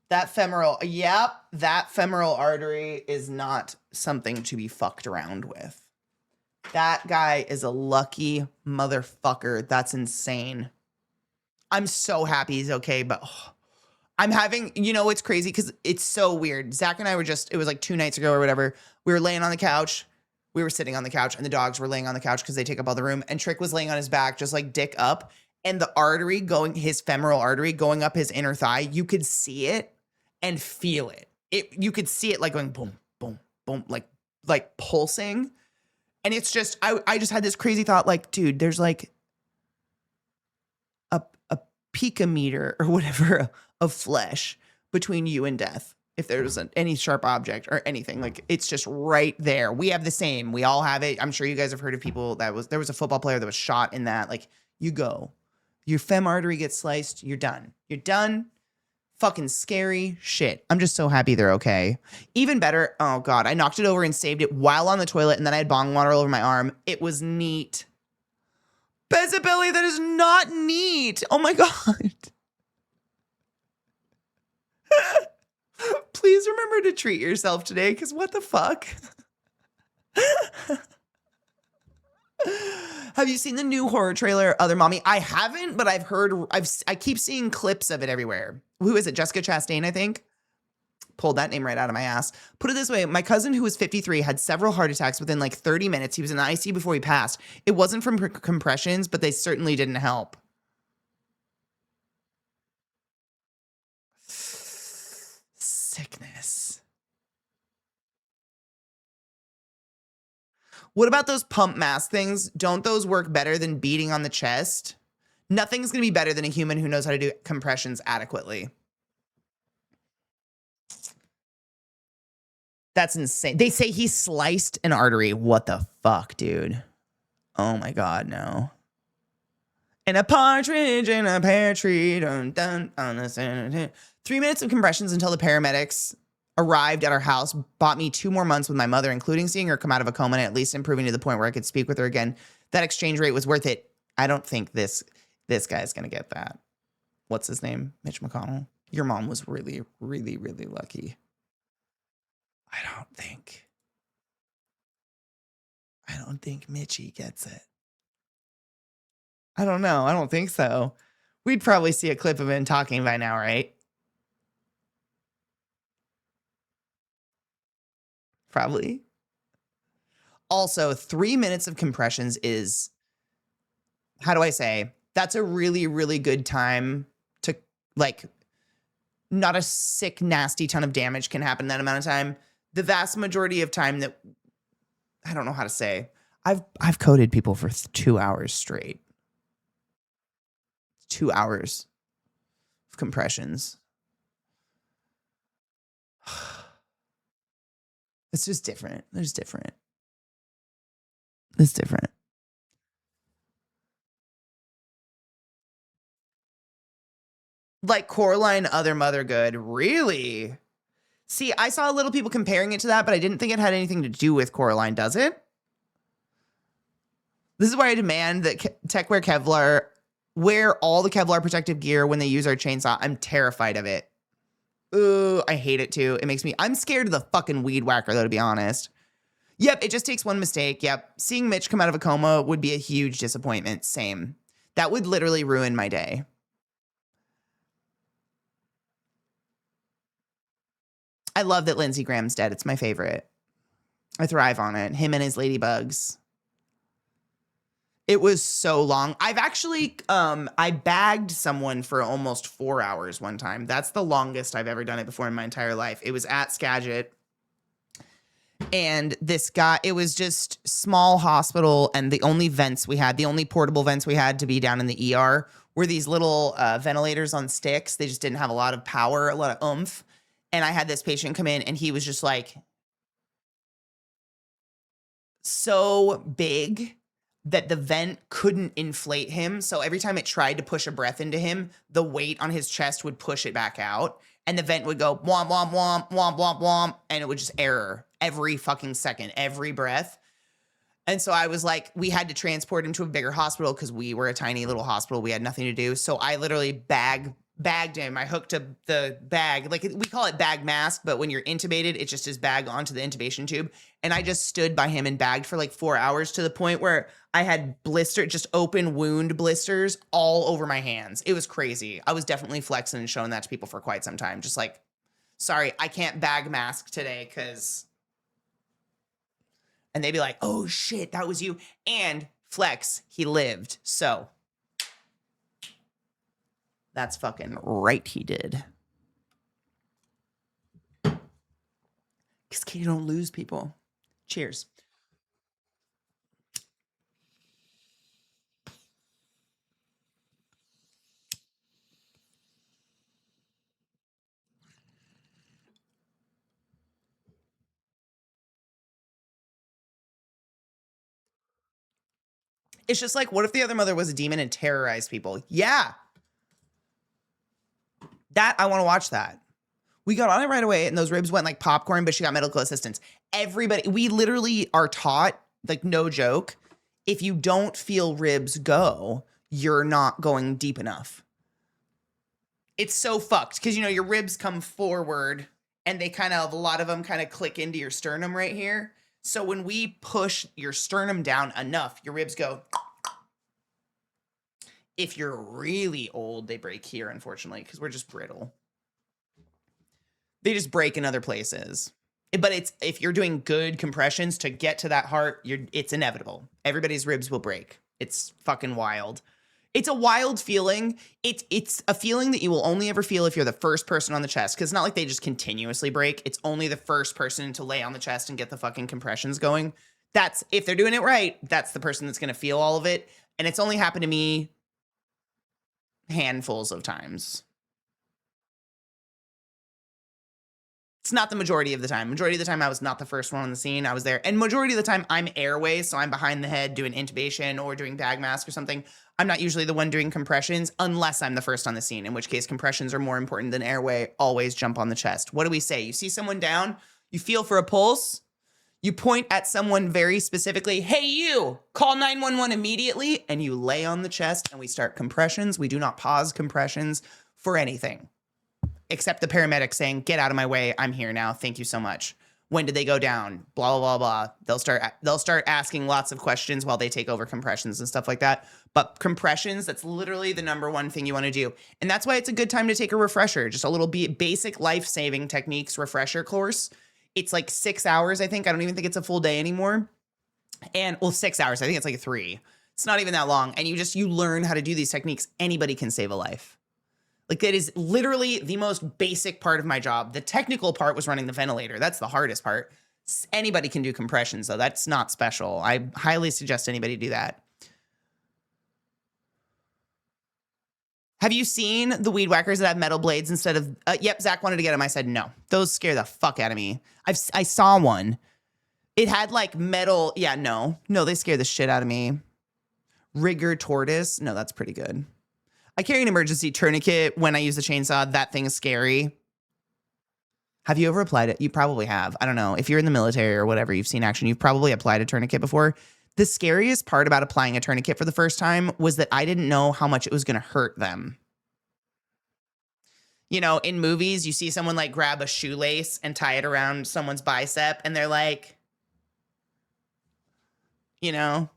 That femoral artery is not something to be fucked around with. That guy is a lucky motherfucker. That's insane. I'm so happy he's okay, but I'm having, it's crazy because it's so weird. Zach and I were it was like 2 nights ago or whatever. We were laying on the couch. We were sitting on the couch and the dogs were laying on the couch because they take up all the room. And Trick was laying on his back, just like dick up. And the artery his femoral artery going up his inner thigh, you could see it and feel it. You could see it like going boom, boom, boom, like pulsing. And it's just, I just had this crazy thought, like, dude, there's like a picometer or whatever of flesh between you and death. If there's any sharp object or anything, like it's just right there. We have the same. We all have it. I'm sure you guys have heard of people there was a football player that was shot in that. Like your fem artery gets sliced. You're done. You're done. Fucking scary shit. I'm just so happy they're okay. Even better. Oh God, I knocked it over and saved it while on the toilet. And then I had bong water all over my arm. It was neat. Bezabelli, that is not neat. Oh my God. Please remember to treat yourself today, because what the fuck? Have you seen the new horror trailer, Other Mommy? I haven't, but I've heard, I keep seeing clips of it everywhere. Who is it? Jessica Chastain, I think? Pulled that name right out of my ass. Put it this way, my cousin who was 53 had several heart attacks within like 30 minutes. He was in the ICU before he passed. It wasn't from compressions, but they certainly didn't help. Sickness. What about those pump mask things? Don't those work better than beating on the chest? Nothing's going to be better than a human who knows how to do compressions adequately. That's insane. They say he sliced an artery. What the fuck, dude? Oh my God, no. And a partridge in a pear tree, dun, dun, on the center. 3 minutes of compressions until the paramedics arrived at our house, bought me 2 more months with my mother, including seeing her come out of a coma and at least improving to the point where I could speak with her again. That exchange rate was worth it. I don't think this guy's going to get that. What's his name? Mitch McConnell. Your mom was really, really, really lucky. I don't think Mitchie gets it. I don't know. I don't think so. We'd probably see a clip of him talking by now, right? Probably. Also, 3 minutes of compressions is, how do I say? That's a really, really good time to, like, not a sick, nasty ton of damage can happen in that amount of time. The vast majority of time that, I don't know how to say. I've coded people for 2 hours straight. 2 hours of compressions. It's just different. It's different. Like Coraline, Other Mother Good. Really? See, I saw a little people comparing it to that, but I didn't think it had anything to do with Coraline, does it? This is why I demand that tech wear Kevlar, wear all the Kevlar protective gear when they use our chainsaw. I'm terrified of it. Ooh, I hate it too. I'm scared of the fucking weed whacker, though, to be honest. Yep, it just takes one mistake. Yep. Seeing Mitch come out of a coma would be a huge disappointment. Same. That would literally ruin my day. I love that Lindsey Graham's dead. It's my favorite. I thrive on it. Him and his ladybugs. It was so long. I've actually, I bagged someone for almost 4 hours one time. That's the longest I've ever done it before in my entire life. It was at Skagit. And this guy, it was just small hospital, and the only vents we had, the only portable vents we had to be down in the ER were these little ventilators on sticks. They just didn't have a lot of power, a lot of oomph. And I had this patient come in, and he was just like so big that the vent couldn't inflate him. So every time it tried to push a breath into him, the weight on his chest would push it back out. And the vent would go womp, womp, womp, womp, womp, womp. And it would just error every fucking second, every breath. And so I was like, we had to transport him to a bigger hospital because we were a tiny little hospital. We had nothing to do. So I literally bagged him. I hooked up the bag, like we call it bag mask, but when you're intubated, it's just his bag onto the intubation tube. And I just stood by him and bagged for like 4 hours to the point where I had just open wound blisters all over my hands. It was crazy. I was definitely flexing and showing that to people for quite some time. Just like, sorry, I can't bag mask today because... And they'd be like, oh shit, that was you. And flex, he lived. So that's fucking right, he did. Because Katie don't lose people. Cheers. It's just like, what if the other mother was a demon and terrorized people? Yeah. I want to watch that. We got on it right away, and those ribs went like popcorn, but she got medical assistance. Everybody, we literally are taught, like no joke, if you don't feel ribs go, you're not going deep enough. It's so fucked because, you know, your ribs come forward and they kind of, a lot of them kind of click into your sternum right here. So when we push your sternum down enough, your ribs go. If you're really old, they break here, unfortunately, because we're just brittle. They just break in other places. But it's, if you're doing good compressions to get to that heart, it's inevitable. Everybody's ribs will break. It's fucking wild. It's a wild feeling. It's a feeling that you will only ever feel if you're the first person on the chest, because it's not like they just continuously break. It's only the first person to lay on the chest and get the fucking compressions going. That's, if they're doing it right, that's the person that's going to feel all of it. And it's only happened to me handfuls of times. It's not the majority of the time. Majority of the time, I was not the first one on the scene. I was there. And majority of the time, I'm airway, so I'm behind the head doing intubation or doing bag mask or something. I'm not usually the one doing compressions unless I'm the first on the scene, in which case compressions are more important than airway. Always jump on the chest. What do we say? You see someone down, you feel for a pulse, you point at someone very specifically, hey, you, call 911 immediately, and you lay on the chest and we start compressions. We do not pause compressions for anything. Except the paramedic saying, get out of my way. I'm here now. Thank you so much. When did they go down? Blah, blah, blah, blah. They'll start asking lots of questions while they take over compressions and stuff like that. But compressions, that's literally the number one thing you want to do. And that's why it's a good time to take a refresher. Just a little basic life-saving techniques refresher course. It's like 6 hours, I think. I don't even think it's a full day anymore. And, well, 6 hours. I think it's like 3. It's not even that long. And you learn how to do these techniques. Anybody can save a life. Like, that is literally the most basic part of my job. The technical part was running the ventilator. That's the hardest part. Anybody can do compressions, though. That's not special. I highly suggest anybody do that. Have you seen the weed whackers that have metal blades instead of... yep, Zach wanted to get them. I said no. Those scare the fuck out of me. I saw one. It had, like, metal... Yeah, no. No, they scare the shit out of me. Rigger tortoise. No, that's pretty good. I carry an emergency tourniquet when I use the chainsaw. That thing is scary. Have you ever applied it? You probably have. I don't know. If you're in the military or whatever, you've seen action, you've probably applied a tourniquet before. The scariest part about applying a tourniquet for the first time was that I didn't know how much it was going to hurt them. You know, in movies, you see someone like grab a shoelace and tie it around someone's bicep and they're like, you know,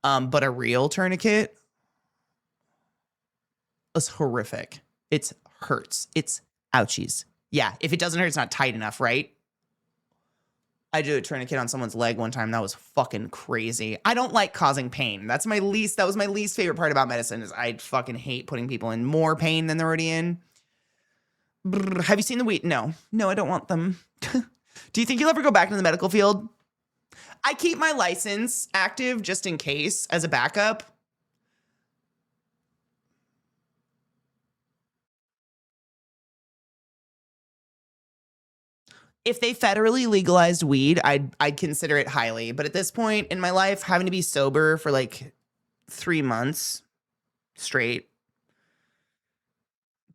but a real tourniquet is horrific. It hurts. It's ouchies. Yeah, if it doesn't hurt, it's not tight enough, right? I did a tourniquet on someone's leg one time. That was fucking crazy. I don't like causing pain. That was my least favorite part about medicine is I fucking hate putting people in more pain than they're already in. Have you seen the weed? No, I don't want them. Do you think you'll ever go back into the medical field? I keep my license active just in case as a backup. If they federally legalized weed, I'd consider it highly. But at this point in my life, having to be sober for like 3 months straight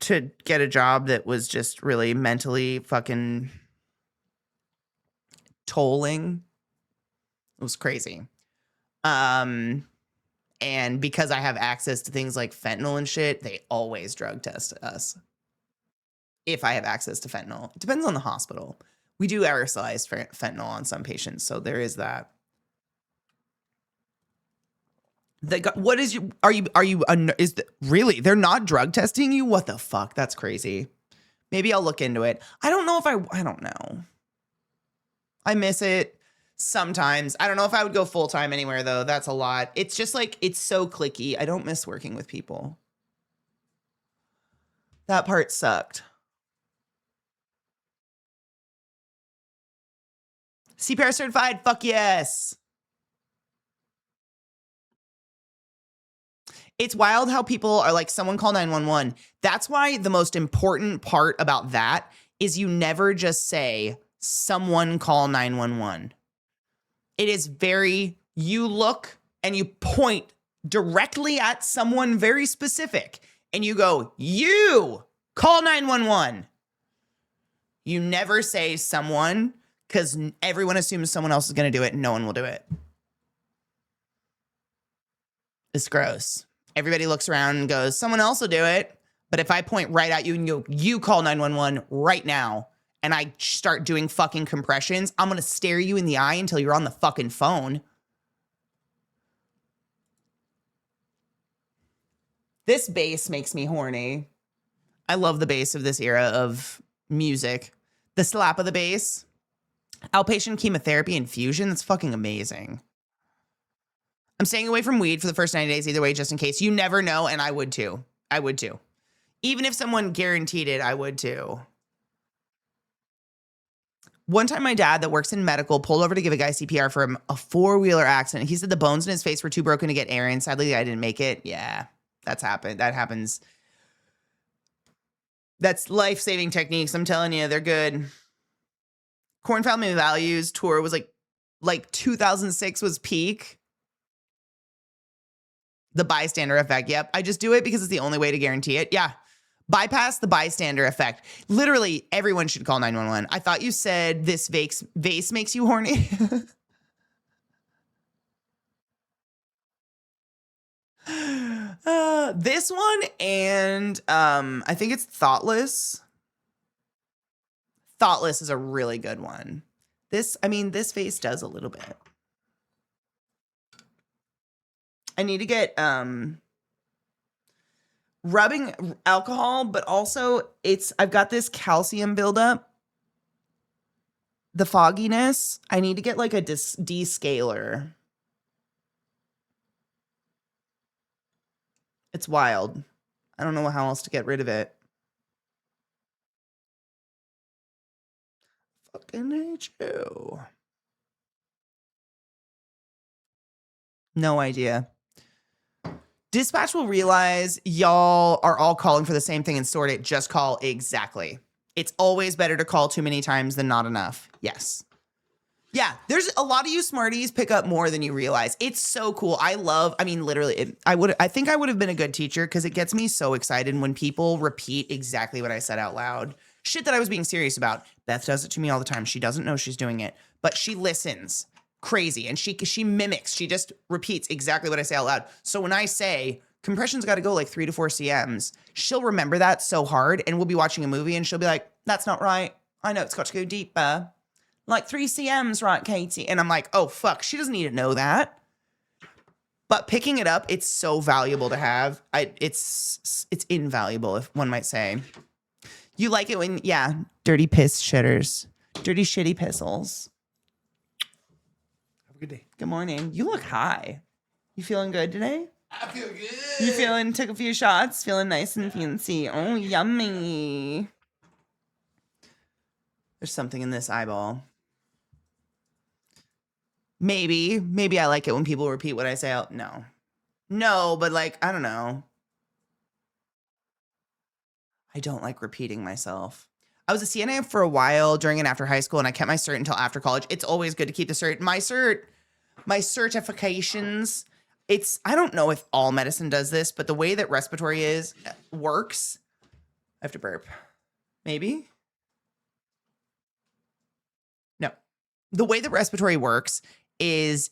to get a job that was just really mentally fucking tolling, it was crazy. And because I have access to things like fentanyl and shit, they always drug test us. If I have access to fentanyl, it depends on the hospital. We do aerosolize fentanyl on some patients, so there is that. What is you? Are you? Really? They're not drug testing you? What the fuck? That's crazy. Maybe I'll look into it. I don't know if I don't know. I miss it sometimes. I don't know if I would go full time anywhere though. That's a lot. It's just like it's so cliquey. I don't miss working with people. That part sucked. CPR certified? Fuck yes. It's wild how people are like, someone call 911. That's why the most important part about that is you never just say, someone call 911. It is you look and you point directly at someone very specific and you go, you call 911. You never say someone, because everyone assumes someone else is going to do it and no one will do it. It's gross. Everybody looks around and goes, someone else will do it. But if I point right at you and go, you call 911 right now, and I start doing fucking compressions, I'm going to stare you in the eye until you're on the fucking phone. This bass makes me horny. I love the bass of this era of music. The slap of the bass. Outpatient chemotherapy infusion. That's fucking amazing. I'm staying away from weed for the first 90 days either way, just in case. You never know, and I would too. I would too. Even if someone guaranteed it, I would too. One time my dad that works in medical pulled over to give a guy CPR for a four-wheeler accident. He said the bones in his face were too broken to get air in. Sadly, the guy didn't make it. Yeah, that's happened. That happens. That's life-saving techniques. I'm telling you, they're good. Corn Family Values tour was like 2006 was peak. The bystander effect. Yep. I just do it because it's the only way to guarantee it. Yeah. Bypass the bystander effect. Literally, everyone should call 911. I thought you said this vase makes you horny. This one and I think it's Thoughtless. Thoughtless is a really good one. This vase does a little bit. I need to get rubbing alcohol, but also I've got this calcium buildup. The fogginess. I need to get like a descaler. It's wild. I don't know how else to get rid of it. Fucking hate you. No idea. Dispatch will realize y'all are all calling for the same thing and sort it. Just call exactly. It's always better to call too many times than not enough. Yes. Yeah, there's a lot of you smarties pick up more than you realize. It's so cool. Literally, I think I would have been a good teacher because it gets me so excited when people repeat exactly what I said out loud. Shit that I was being serious about. Beth does it to me all the time. She doesn't know she's doing it, but she listens. Crazy. And she mimics. She just repeats exactly what I say out loud. So when I say compression's got to go like 3 to 4 cms, she'll remember that so hard, and we'll be watching a movie and she'll be like, that's not right. I know it's got to go deeper. Like 3 cms, right, Katie? And I'm like, oh, fuck. She doesn't need to know that. But picking it up, it's so valuable to have. It's invaluable, if one might say. You like it when, yeah, dirty piss shitters. Dirty shitty pistols. Have a good day. Good morning. You look high. You feeling good today? I feel good. You took a few shots, feeling nice and fancy. Oh, yummy. There's something in this eyeball. Maybe I like it when people repeat what I say out. No, but like, I don't know. I don't like repeating myself. I was a CNA for a while during and after high school, and I kept my cert until after college. It's always good to keep the cert. My certifications, I don't know if all medicine does this, but the way that respiratory works, I have to burp. Maybe? No. The way that respiratory works is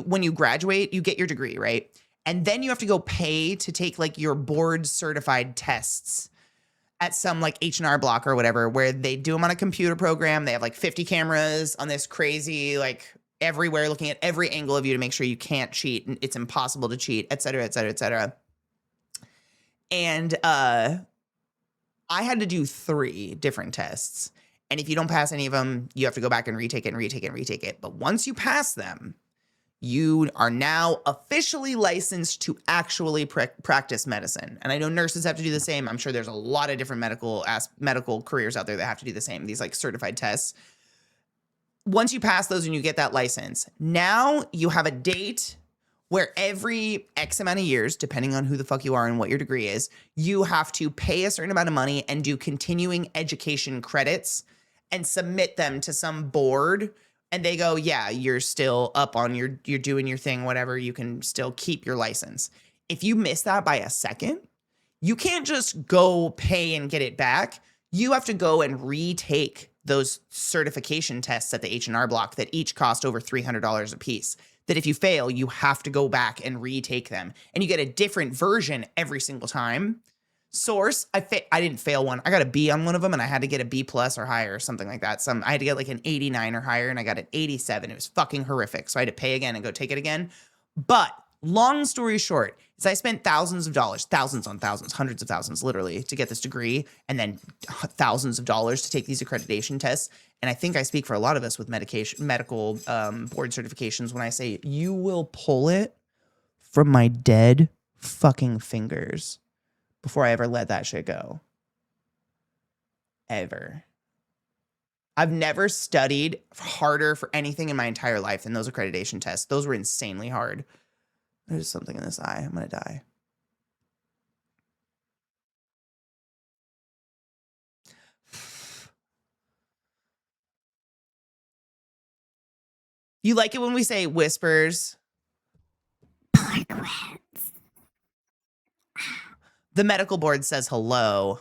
when you graduate, you get your degree, right? And then you have to go pay to take like your board certified tests at some like H&R Block or whatever, where they do them on a computer program. They have like 50 cameras on this crazy, like everywhere, looking at every angle of you to make sure you can't cheat and it's impossible to cheat, et cetera, et cetera, et cetera. And I had to do 3 different tests. And if you don't pass any of them, you have to go back and retake it and retake it and retake it. But once you pass them, you are now officially licensed to actually practice medicine. And I know nurses have to do the same. I'm sure there's a lot of different medical careers out there that have to do the same, these like certified tests. Once you pass those and you get that license, now you have a date where every X amount of years, depending on who the fuck you are and what your degree is, you have to pay a certain amount of money and do continuing education credits and submit them to some board. And they go, yeah, you're still up on you're doing your thing, whatever, you can still keep your license. If you miss that by a second, you can't just go pay and get it back. You have to go and retake those certification tests at the H&R Block that each cost over $300 a piece. That if you fail, you have to go back and retake them. And you get a different version every single time. Source, I didn't fail one. I got a B on one of them, and I had to get a B plus or higher or something like that. I had to get like an 89 or higher, and I got an 87. It was fucking horrific. So I had to pay again and go take it again. But long story short, is I spent thousands of dollars, thousands on thousands, hundreds of thousands, literally, to get this degree, and then thousands of dollars to take these accreditation tests. And I think I speak for a lot of us with medical board certifications when I say you will pull it from my dead fucking fingers before I ever let that shit go. Ever. I've never studied harder for anything in my entire life than those accreditation tests. Those were insanely hard. There's something in this eye. I'm going to die. You like it when we say whispers? The medical board says hello.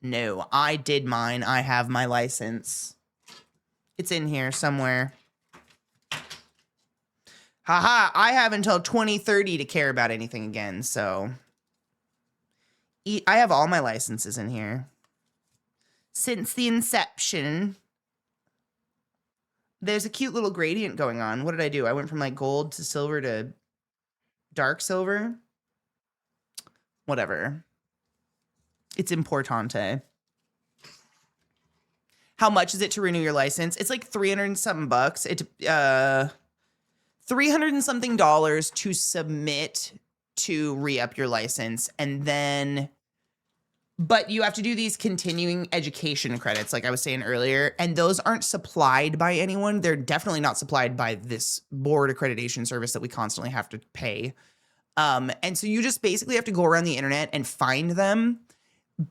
No, I did mine. I have my license. It's in here somewhere. Haha, I have until 2030 to care about anything again, so. I have all my licenses in here. Since the inception. There's a cute little gradient going on. What did I do? I went from like gold to silver to dark silver. Whatever. It's importante. How much is it to renew your license? It's like $300 and something bucks. $300 and something to submit to re-up your license. And then, but you have to do these continuing education credits, like I was saying earlier, and those aren't supplied by anyone. They're definitely not supplied by this board accreditation service that we constantly have to pay. And so you just basically have to go around the internet and find them.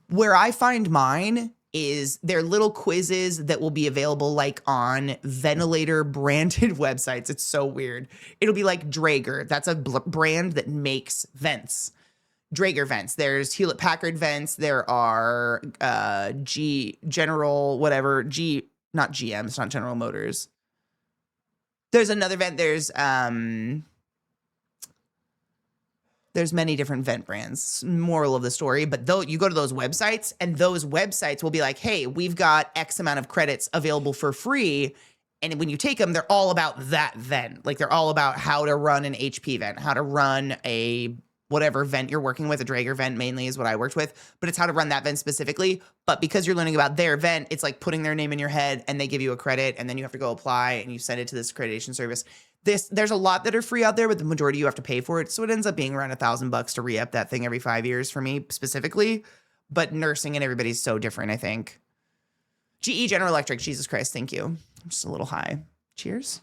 Where I find mine is they're little quizzes that will be available like on ventilator branded websites. It's so weird. It'll be like Draeger. That's a brand that makes vents. Draeger vents. There's Hewlett Packard vents. There are not GM. It's not General Motors. There's another vent. There's many different vent brands, moral of the story, but though you go to those websites and those websites will be like, hey, we've got X amount of credits available for free. And when you take them, they're all about that vent. Like they're all about how to run an HP vent, how to run a whatever vent you're working with. A Draeger vent mainly is what I worked with, but it's how to run that vent specifically. But because you're learning about their vent, it's like putting their name in your head and they give you a credit and then you have to go apply and you send it to this accreditation service. There's a lot that are free out there, but the majority you have to pay for it. So it ends up being around $1,000 to re-up that thing every 5 years for me specifically. But nursing and everybody's so different, I think. GE, General Electric, Jesus Christ, thank you. I'm just a little high. Cheers.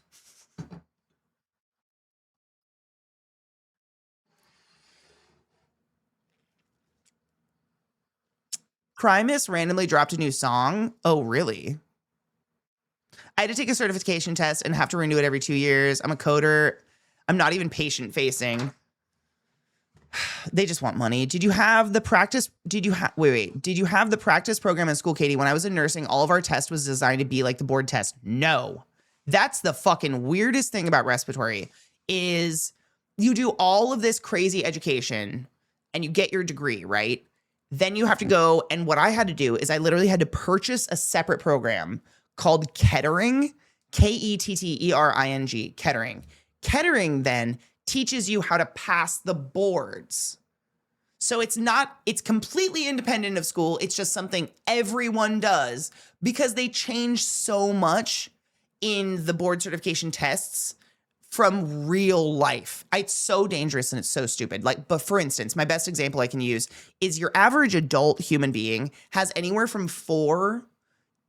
Crimus randomly dropped a new song. Oh, really? I had to take a certification test and have to renew it every 2 years. I'm a coder. I'm not even patient facing. They just want money. Did you have the practice? Did you have the practice program in school, Katie? When I was in nursing, all of our test was designed to be like the board test. No. That's the fucking weirdest thing about respiratory is you do all of this crazy education and you get your degree, right? Then you have to go, and what I had to do is I literally had to purchase a separate program called Kettering, Kettering, Kettering. Kettering then teaches you how to pass the boards. So it's completely independent of school. It's just something everyone does because they change so much in the board certification tests from real life. It's so dangerous and it's so stupid. But for instance, my best example I can use is your average adult human being has anywhere from 4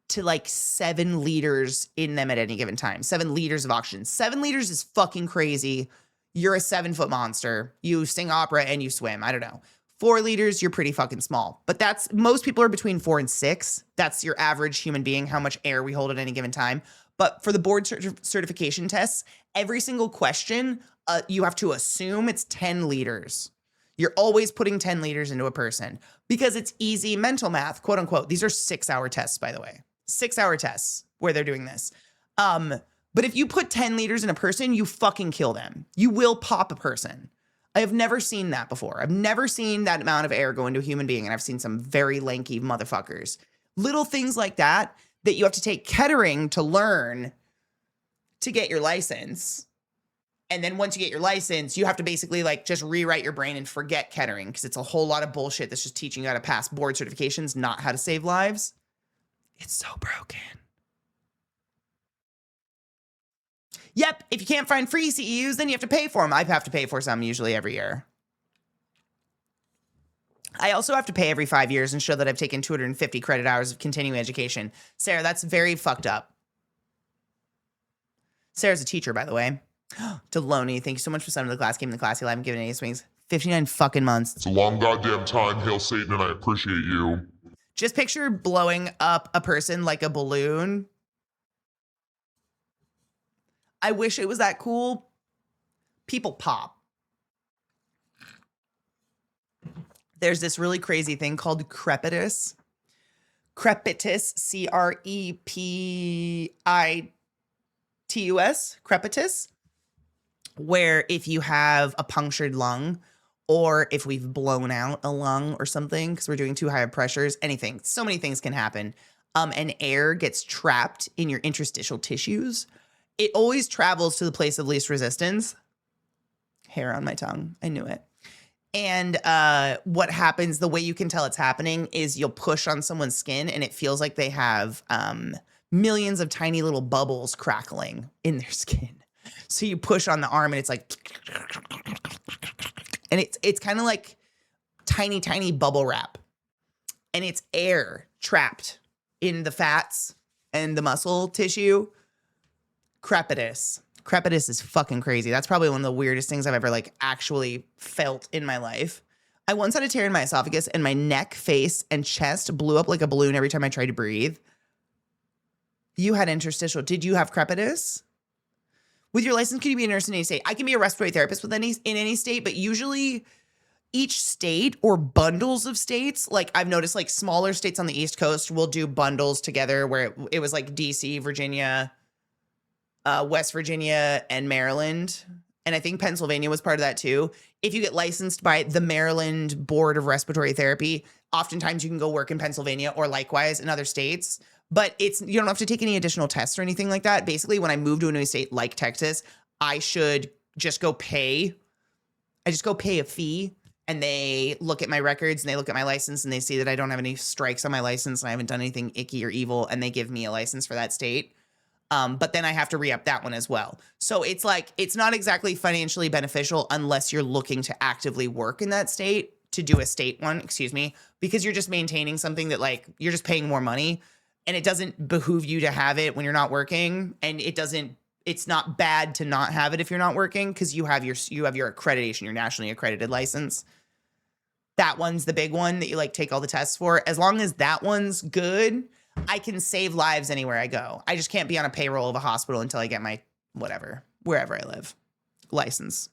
to like 7 liters in them at any given time. 7 liters of oxygen. 7 liters is fucking crazy. You're a 7-foot monster. You sing opera and you swim. I don't know. 4 liters, you're pretty fucking small. But most people are between 4 and 6. That's your average human being, how much air we hold at any given time. But for the board certification tests, every single question, you have to assume it's 10 liters. You're always putting 10 liters into a person because it's easy mental math, quote unquote. These are 6-hour tests, by the way. 6-hour tests where they're doing this. But if you put 10 liters in a person, you fucking kill them. You will pop a person. I have never seen that before. I've never seen that amount of air go into a human being, and I've seen some very lanky motherfuckers. Little things like that you have to take Kettering to learn to get your license. And then once you get your license, you have to basically like just rewrite your brain and forget Kettering because it's a whole lot of bullshit that's just teaching you how to pass board certifications, not how to save lives. It's so broken. Yep, if you can't find free CEUs, then you have to pay for them. I have to pay for some usually every year. I also have to pay every 5 years and show that I've taken 250 credit hours of continuing education. Sarah, that's very fucked up. Sarah's a teacher, by the way. Deloney, thank you so much for sending the class game in the Classy Live and giving any swings. 59 fucking months. It's a long goddamn time. Hail Satan, and I appreciate you. Just picture blowing up a person like a balloon. I wish it was that cool. People pop. There's this really crazy thing called crepitus. Crepitus, crepitus, crepitus, where if you have a punctured lung or if we've blown out a lung or something because we're doing too high of pressures, anything, so many things can happen, and air gets trapped in your interstitial tissues. It always travels to the place of least resistance. Hair on my tongue. I knew it. And what happens, the way you can tell it's happening is you'll push on someone's skin and it feels like they have millions of tiny little bubbles crackling in their skin. So you push on the arm and it's like, and it's kind of like tiny, tiny bubble wrap. And it's air trapped in the fats and the muscle tissue. Crepitus. Crepitus is fucking crazy. That's probably one of the weirdest things I've ever like actually felt in my life. I once had a tear in my esophagus and my neck, face, and chest blew up like a balloon every time I tried to breathe. You had interstitial. Did you have crepitus? With your license, can you be a nurse in any state? I can be a respiratory therapist in any state, but usually each state or bundles of states, like I've noticed like smaller states on the East Coast will do bundles together where it was like DC, Virginia, West Virginia, and Maryland. And I think Pennsylvania was part of that too. If you get licensed by the Maryland Board of Respiratory Therapy, oftentimes you can go work in Pennsylvania or likewise in other states. But you don't have to take any additional tests or anything like that. Basically, when I move to a new state like Texas, I should just go pay. I just go pay a fee and they look at my records and they look at my license and they see that I don't have any strikes on my license and I haven't done anything icky or evil and they give me a license for that state. But then I have to re-up that one as well. So it's like, it's not exactly financially beneficial unless you're looking to actively work in that state to do a state one, because you're just maintaining something that like, you're just paying more money. and it doesn't behoove you to have it when you're not working, and it's not bad to not have it if you're not working because you have your accreditation, your nationally accredited license. That one's the big one that you like take all the tests for. As long as that one's good, I can save lives anywhere I go. I just can't be on a payroll of a hospital until I get my whatever, wherever I live, license.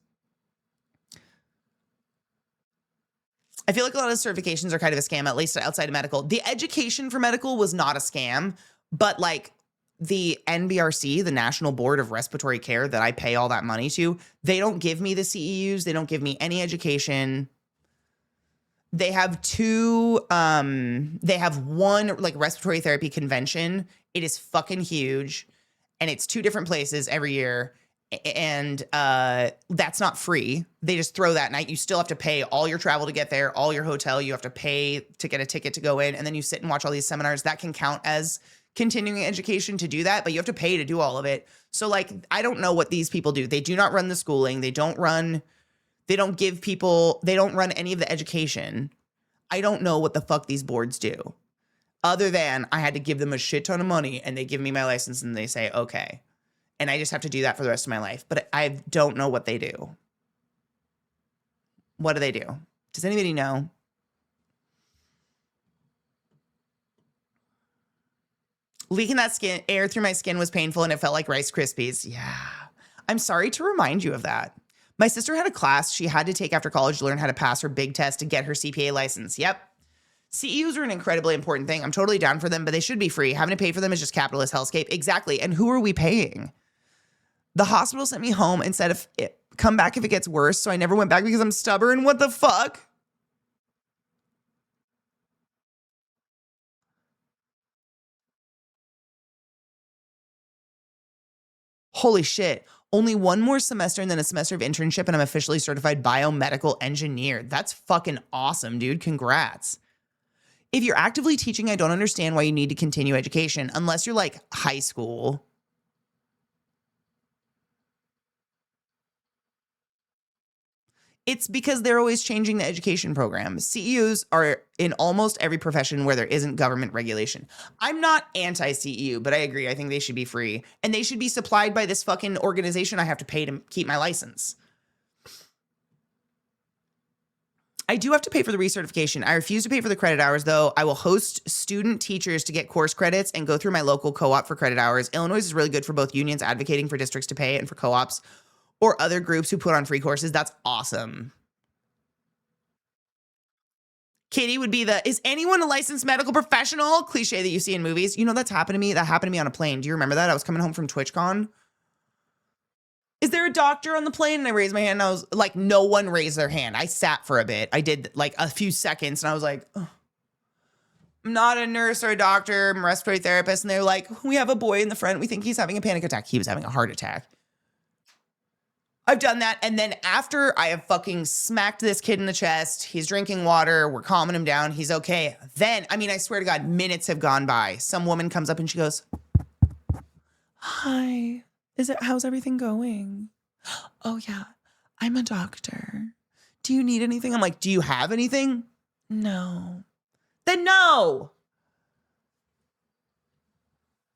I feel like a lot of certifications are kind of a scam, at least outside of medical. The education for medical was not a scam, but like the NBRC, the National Board of Respiratory Care that I pay all that money to, they don't give me the CEUs. They don't give me any education. They have they have one like respiratory therapy convention. It is fucking huge. And it's 2 different places every year. And that's not free. They just throw that night. You still have to pay all your travel to get there, all your hotel. You have to pay to get a ticket to go in. And then you sit and watch all these seminars. That can count as continuing education to do that, but you have to pay to do all of it. So like, I don't know what these people do. They do not run the schooling. They don't run any of the education. I don't know what the fuck these boards do. Other than I had to give them a shit ton of money and they give me my license and they say, okay. And I just have to do that for the rest of my life. But I don't know what they do. What do they do? Does anybody know? Leaking that air through my skin was painful and it felt like Rice Krispies. Yeah. I'm sorry to remind you of that. My sister had a class she had to take after college to learn how to pass her big test to get her CPA license. Yep. CEUs are an incredibly important thing. I'm totally down for them, but they should be free. Having to pay for them is just capitalist hellscape. Exactly. And who are we paying? The hospital sent me home and said, come back if it gets worse. So I never went back because I'm stubborn. What the fuck? Holy shit. Only one more semester and then a semester of internship and I'm officially certified biomedical engineer. That's fucking awesome, dude. Congrats. If you're actively teaching, I don't understand why you need to continue education unless you're like high school. It's because they're always changing the education program. CEUs are in almost every profession where there isn't government regulation. I'm not anti-CEU, but I agree. I think they should be free. And they should be supplied by this fucking organization I have to pay to keep my license. I do have to pay for the recertification. I refuse to pay for the credit hours, though. I will host student teachers to get course credits and go through my local co-op for credit hours. Illinois is really good for both unions advocating for districts to pay and for co-ops or other groups who put on free courses. That's awesome. Katie would be is anyone a licensed medical professional? Cliche that you see in movies. You know, that's happened to me. That happened to me on a plane. Do you remember that? I was coming home from TwitchCon. Is there a doctor on the plane? And I raised my hand and I was like, no one raised their hand. I sat for a bit. I did like a few seconds and I was like, oh, I'm not a nurse or a doctor. I'm a respiratory therapist. And they're like, we have a boy in the front. We think he's having a panic attack. He was having a heart attack. I've done that. And then after I have fucking smacked this kid in the chest, he's drinking water. We're calming him down. He's okay. Then, I mean, I swear to God, minutes have gone by. Some woman comes up and she goes, hi, how's everything going? Oh yeah, I'm a doctor. Do you need anything? I'm like, do you have anything? No. Then no.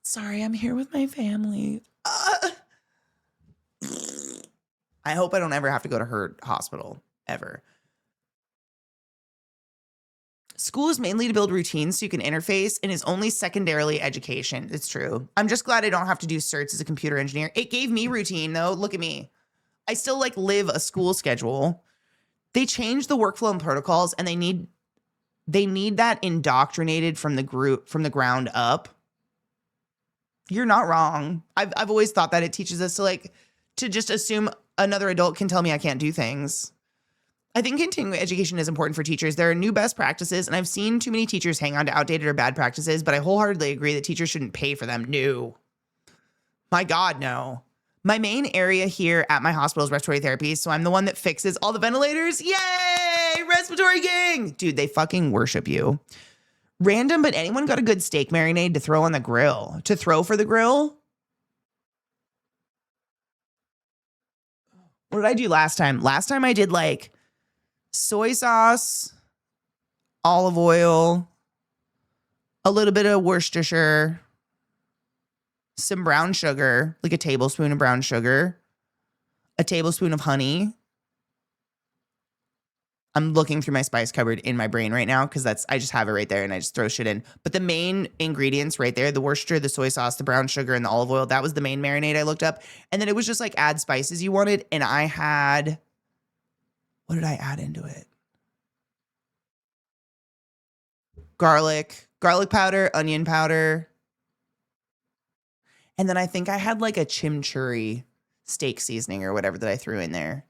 Sorry, I'm here with my family. I hope I don't ever have to go to her hospital, ever. School is mainly to build routines so you can interface and is only secondarily education. It's true. I'm just glad I don't have to do certs as a computer engineer. It gave me routine though. Look at me. I still like live a school schedule. They changed the workflow and protocols and they need that indoctrinated from the ground up. You're not wrong. I've always thought that it teaches us to just assume another adult can tell me I can't do things. I think continuing education is important for teachers. There are new best practices, and I've seen too many teachers hang on to outdated or bad practices, but I wholeheartedly agree that teachers shouldn't pay for them. No. My God, no. My main area here at my hospital is respiratory therapy, so I'm the one that fixes all the ventilators. Yay! Respiratory gang! Dude, they fucking worship you. Random, but anyone got a good steak marinade to throw on the grill? To throw for the grill? What did I do last time? Last time I did like soy sauce, olive oil, a little bit of Worcestershire, some brown sugar, like a tablespoon of brown sugar, a tablespoon of honey. I'm looking through my spice cupboard in my brain right now because I just have it right there and I just throw shit in. But the main ingredients right there, the Worcestershire, the soy sauce, the brown sugar, and the olive oil, that was the main marinade I looked up. And then it was just like add spices you wanted. And I had, what did I add into it? Garlic powder, onion powder. And then I think I had like a chimichurri steak seasoning or whatever that I threw in there.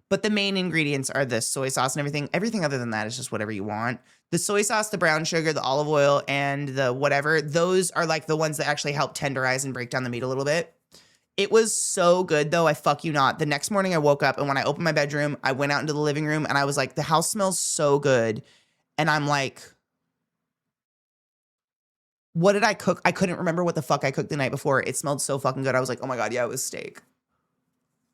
But the main ingredients are the soy sauce and everything. Everything other than that is just whatever you want. The soy sauce, the brown sugar, the olive oil, and the whatever, those are like the ones that actually help tenderize and break down the meat a little bit. It was so good though, I fuck you not. The next morning I woke up and when I opened my bedroom, I went out into the living room and I was like, the house smells so good. And I'm like, what did I cook? I couldn't remember what the fuck I cooked the night before. It smelled so fucking good. I was like, oh my God, yeah, it was steak.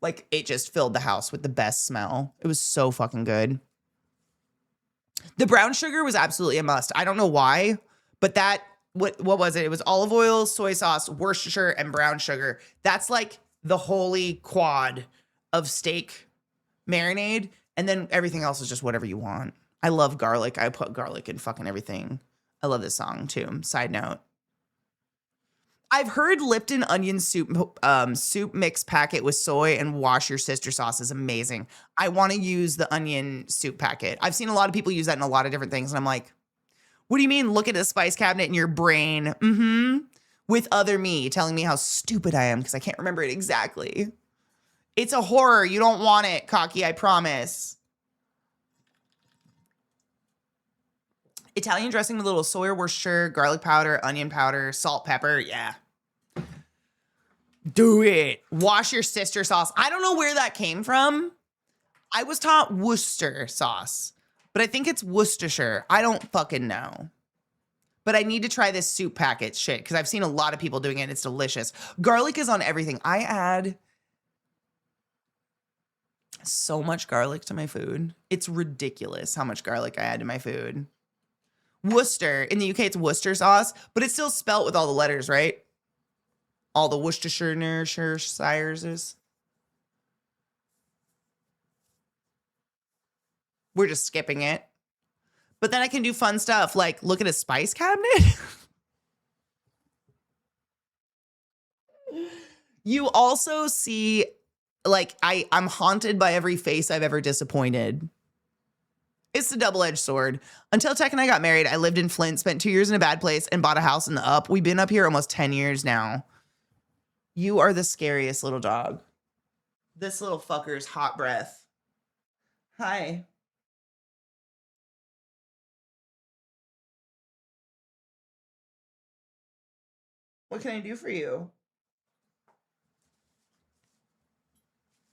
Like, it just filled the house with the best smell. It was so fucking good. The brown sugar was absolutely a must. I don't know why, but what was it? It was olive oil, soy sauce, Worcestershire, and brown sugar. That's like the holy quad of steak marinade. And then everything else is just whatever you want. I love garlic. I put garlic in fucking everything. I love this song too. Side note. I've heard Lipton onion soup mix packet with soy and wash your sister sauce is amazing. I want to use the onion soup packet. I've seen a lot of people use that in a lot of different things. And I'm like, what do you mean? Look at a spice cabinet in your brain. With other me telling me how stupid I am because I can't remember it exactly. It's a horror. You don't want it, Cocky, I promise. Italian dressing with a little soy or Worcestershire, garlic powder, onion powder, salt, pepper. Yeah. Do it. Wash your sister sauce. I don't know where that came from. I was taught Worcester sauce, but I think it's Worcestershire. I don't fucking know. But I need to try this soup packet shit because I've seen a lot of people doing it. It's delicious. Garlic is on everything. I add so much garlic to my food. It's ridiculous how much garlic I add to my food. Worcester. In the UK, it's Worcester sauce, but it's still spelt with all the letters, right? All the Worcestershires. We're just skipping it. But then I can do fun stuff like look at a spice cabinet. You also see, like, I'm haunted by every face I've ever disappointed. It's a double-edged sword. Until Tech and I got married, I lived in Flint, spent 2 years in a bad place, and bought a house in the up. We've been up here almost 10 years now. You are the scariest little dog. This little fucker's hot breath. Hi. What can I do for you?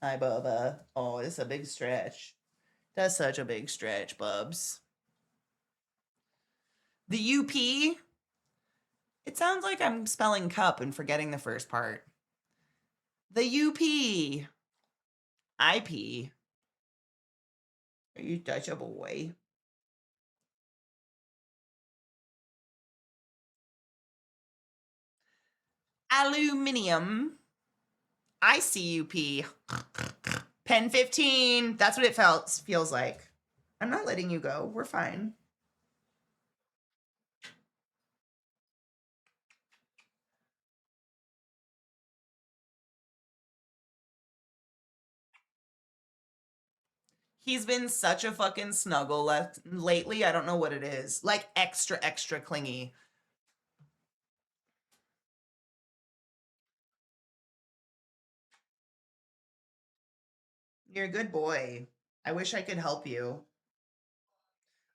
Hi, Bubba. Oh, it's a big stretch. That's such a big stretch, Bubs. The UP? It sounds like I'm spelling cup and forgetting the first part. The UP. IP. Are you such a boy? Aluminium. ICUP. Pen 15. That's what it feels like. I'm not letting you go. We're fine. He's been such a fucking snuggle lately. I don't know what it is. Like extra, extra clingy. You're a good boy. I wish I could help you.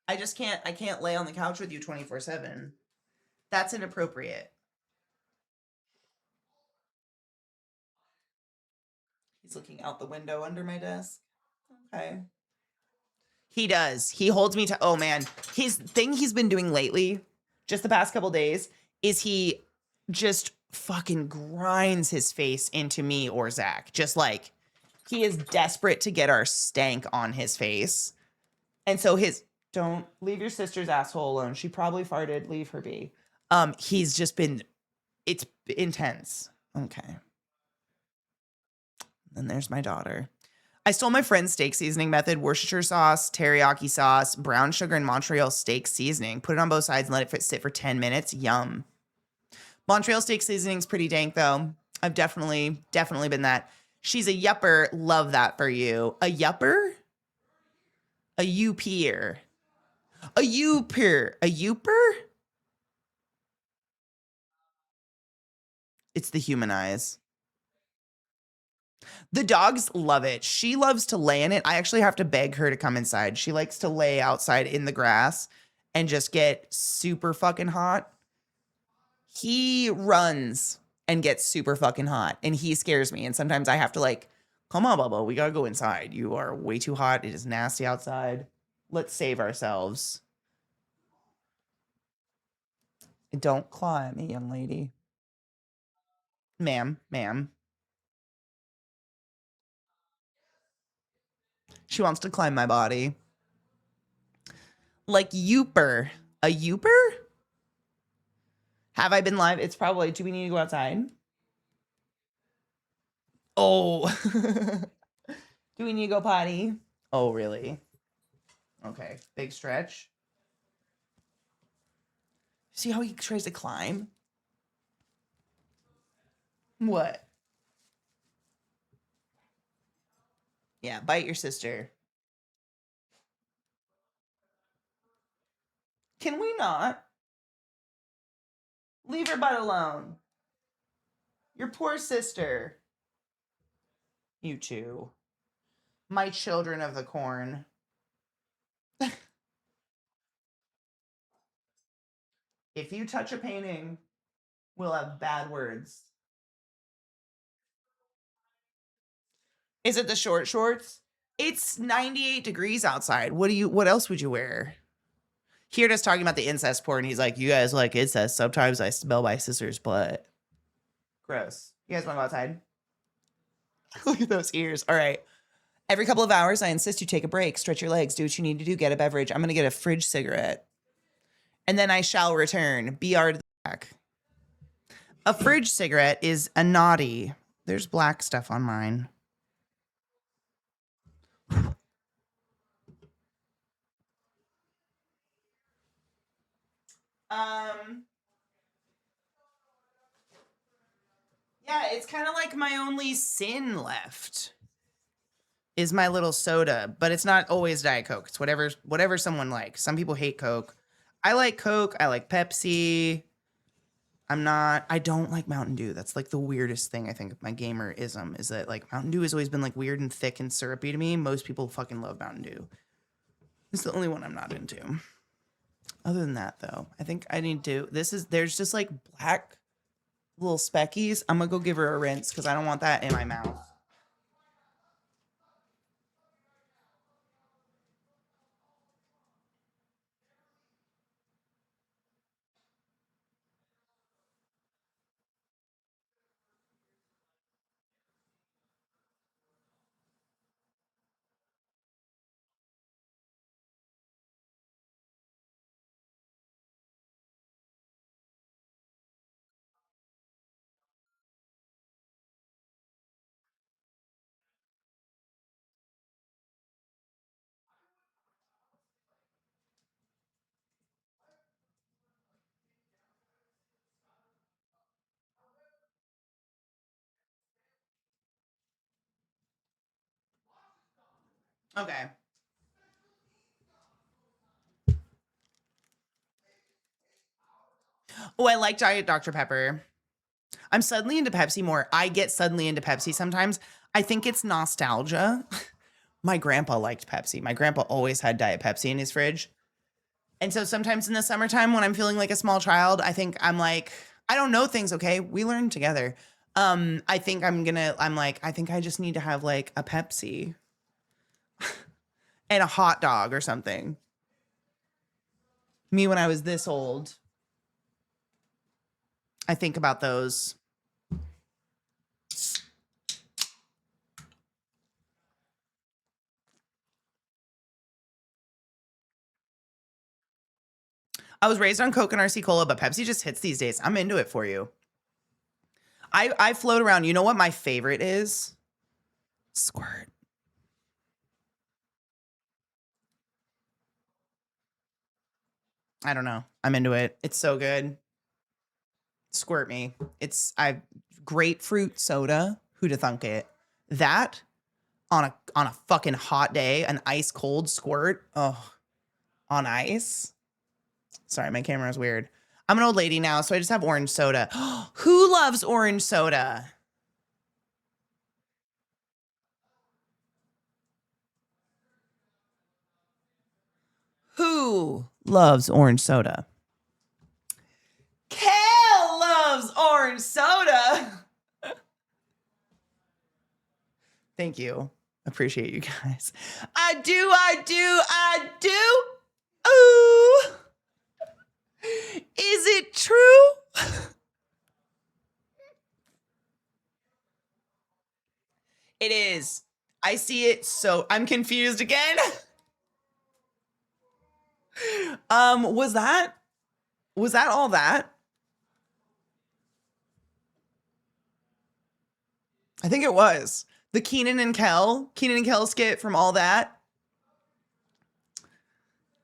I can't lay on the couch with you 24/7. That's inappropriate. He's looking out the window under my desk. Okay. He does. He holds me to, oh man. His thing he's been doing lately, just the past couple days, is he just fucking grinds his face into me or Zach. Just like, he is desperate to get our stank on his face. And so don't leave your sister's asshole alone. She probably farted. Leave her be. He's just been, it's intense. Okay. Then there's my daughter. I stole my friend's steak seasoning method: Worcestershire sauce, teriyaki sauce, brown sugar, and Montreal steak seasoning. Put it on both sides and let it sit for 10 minutes. Yum. Montreal steak seasoning's pretty dank though. I've definitely been that. She's a yupper. Love that for you. A yupper? A youper. A youper. A youper? It's the human eyes. The dogs love it. She loves to lay in it. I actually have to beg her to come inside. She likes to lay outside in the grass and just get super fucking hot. He runs and gets super fucking hot, and he scares me. And sometimes I have to like, come on, Bubba, we gotta go inside. You are way too hot. It is nasty outside. Let's save ourselves. Don't claw at me, young lady. Ma'am. She wants to climb my body. Like youper. A youper? Have I been live? It's probably, do we need to go outside? Oh. Do we need to go potty? Oh, really? Okay. Big stretch. See how he tries to climb? What? Yeah, bite your sister. Can we not? Leave her butt alone. Your poor sister. You two. My children of the corn. If you touch a painting, we'll have bad words. Is it the short shorts? It's 98 degrees outside. What else would you wear? Here just talking about the incest porn. He's like, you guys like incest. Sometimes I smell my sister's butt. Gross. You guys want to go outside? Look at those ears. All right. Every couple of hours, I insist you take a break, stretch your legs, do what you need to do, get a beverage. I'm going to get a fridge cigarette. And then I shall return. BR to the back. A fridge cigarette is a naughty. There's black stuff on mine. Yeah, it's kind of like my only sin left is my little soda, but it's not always Diet Coke. It's whatever someone likes. Some people hate Coke. I like Coke. I like Pepsi. I don't like Mountain Dew. That's like the weirdest thing I think of my gamerism is that like Mountain Dew has always been like weird and thick and syrupy to me. Most people fucking love Mountain Dew. It's the only one I'm not into. Other than that though, I think I need to, there's just like black little speckies. I'm gonna go give her a rinse because I don't want that in my mouth. Okay. Oh, I like Diet Dr. Pepper. I'm suddenly into Pepsi more. I get suddenly into Pepsi sometimes. I think it's nostalgia. My grandpa liked Pepsi. My grandpa always had Diet Pepsi in his fridge. And so sometimes in the summertime when I'm feeling like a small child, I think I'm like, I don't know things, okay? We learn together. I think I think I just need to have like a Pepsi and a hot dog or something. Me when I was this old, I think about those. I was raised on Coke and RC Cola, but Pepsi just hits these days. I'm into it for you. I float around. You know what my favorite is? Squirt. I don't know. I'm into it. It's so good. Squirt me. I grapefruit soda. Who'da thunk it? That on a fucking hot day, an ice cold squirt. Oh, on ice. Sorry, my camera is weird. I'm an old lady now, so I just have orange soda. Who loves orange soda? Who loves orange soda? Kel loves orange soda. Thank you. Appreciate you guys. I do. Ooh. Is it true? It is. I see it, so I'm confused again. Was that all that? I think it was. The Keenan and Kel skit from All That.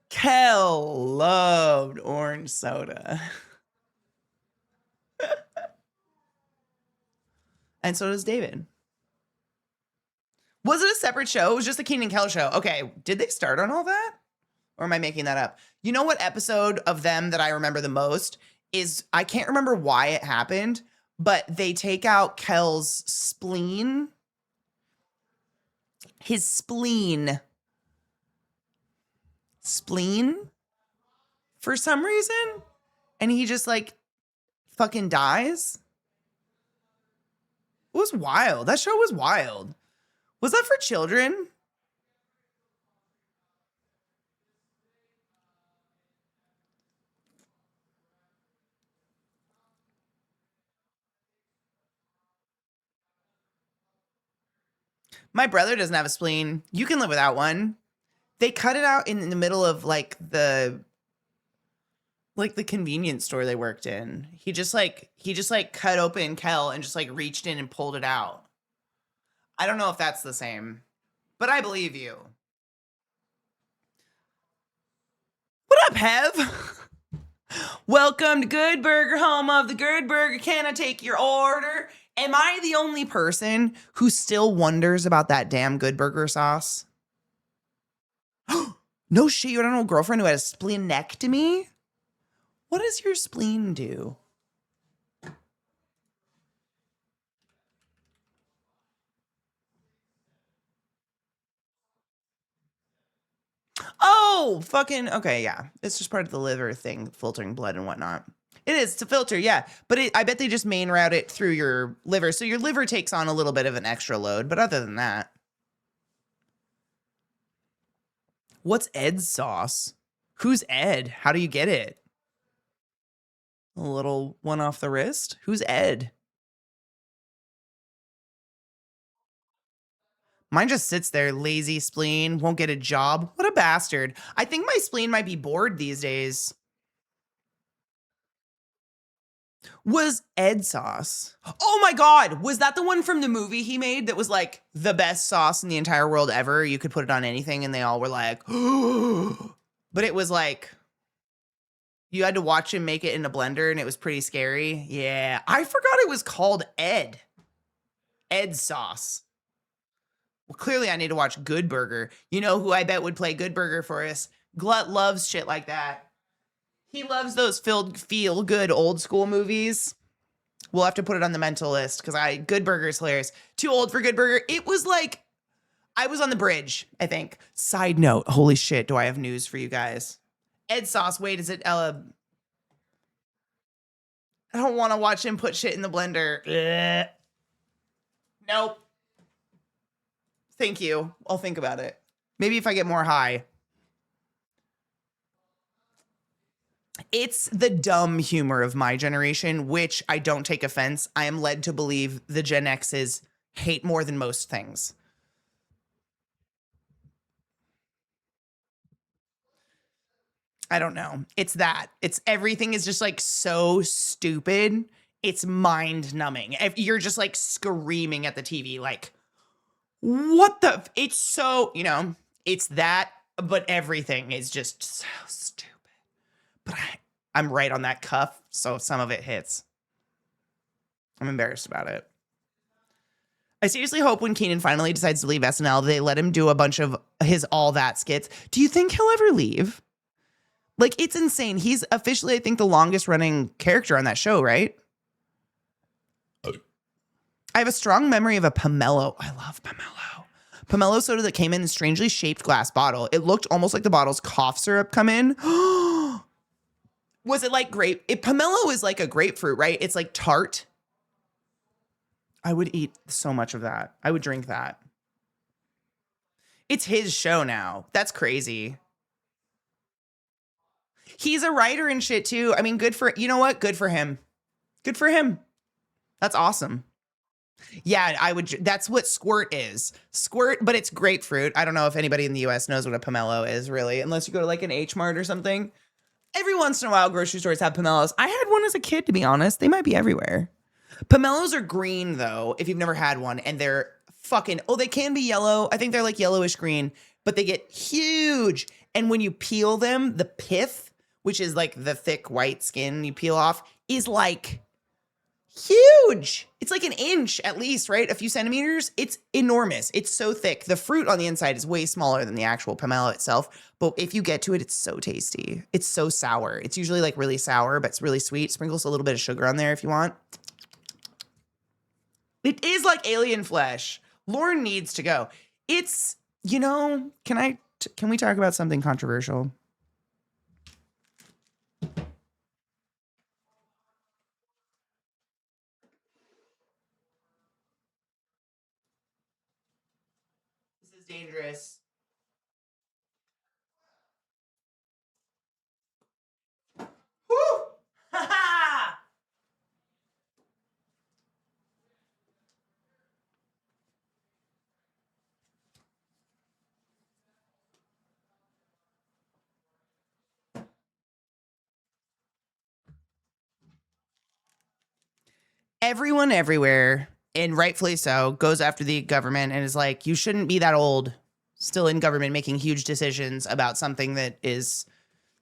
Kel loved orange soda. And so does David. Was it a separate show? It was just the Keenan and Kel show. Okay, did they start on All That? Or am I making that up? You know what episode of them that I remember the most is, I can't remember why it happened, but they take out Kel's spleen. His spleen. For some reason. And he just like fucking dies. It was wild. That show was wild. Was that for children? My brother doesn't have a spleen. You can live without one. They cut it out in the middle of like the convenience store they worked in. He just cut open Kel and just like reached in and pulled it out. I don't know if that's the same, but I believe you. What up, Hev? Welcome to Good Burger, home of the Good Burger. Can I take your order? Am I the only person who still wonders about that damn Good Burger sauce? No shit, you had an old girlfriend who had a spleenectomy? What does your spleen do? Oh, fucking, okay, yeah. It's just part of the liver thing, filtering blood and whatnot. It is to filter, yeah. But I bet they just main route it through your liver. So your liver takes on a little bit of an extra load. But other than that. What's Ed's sauce? Who's Ed? How do you get it? A little one off the wrist? Who's Ed? Mine just sits there, lazy spleen, won't get a job. What a bastard. I think my spleen might be bored these days. Was Ed sauce? Oh my God. Was that the one from the movie he made that was like the best sauce in the entire world ever? You could put it on anything and they all were like, but it was like, you had to watch him make it in a blender and it was pretty scary. Yeah. I forgot it was called Ed. Ed sauce. Well, clearly I need to watch Good Burger. You know who I bet would play Good Burger for us? Glut loves shit like that. He loves those feel good old school movies. We'll have to put it on the mental list because Good Burger is hilarious. Too old for Good Burger. It was like, I was on the bridge, I think. Side note, holy shit, do I have news for you guys. Ed sauce, wait, is it I don't want to watch him put shit in the blender. Ugh. Nope. Thank you. I'll think about it. Maybe if I get more high. It's the dumb humor of my generation, which I don't take offense. I am led to believe the Gen X's hate more than most things. I don't know. It's that. It's everything is just like so stupid. It's mind numbing. If you're just like screaming at the TV, like, what the? It's so, it's that, but everything is just so stupid. But I'm right on that cuff, so some of it hits. I'm embarrassed about it. I seriously hope when Keenan finally decides to leave SNL, they let him do a bunch of his All That skits. Do you think he'll ever leave? Like, it's insane. He's officially, I think, the longest running character on that show, right? I have a strong memory of a pomelo. I love pomelo. Pomelo soda that came in a strangely shaped glass bottle. It looked almost like the bottle's cough syrup come in. Was it like pomelo is like a grapefruit, right? It's like tart. I would eat so much of that. I would drink that. It's his show now. That's crazy. He's a writer and shit too. I mean, you know what? Good for him. Good for him. That's awesome. Yeah, that's what squirt is. Squirt, but it's grapefruit. I don't know if anybody in the US knows what a pomelo is, really, unless you go to like an H Mart or something. Every once in a while, grocery stores have pomelos. I had one as a kid, to be honest. They might be everywhere. Pomelos are green, though, if you've never had one, and they're they can be yellow. I think they're like yellowish green, but they get huge. And when you peel them, the pith, which is like the thick white skin you peel off, is like huge. It's like an inch at least, right? A few centimeters. It's enormous. It's so thick. The fruit on the inside is way smaller than the actual pomelo itself. But if you get to it, it's so tasty. It's so sour. It's usually like really sour, but it's really sweet. Sprinkles a little bit of sugar on there if you want. It is like alien flesh. Lauren needs to go. It's, can we talk about something controversial? This is dangerous. Woo! Ha ha! Everyone everywhere, and rightfully so, goes after the government and is like, you shouldn't be that old still in government making huge decisions about something that is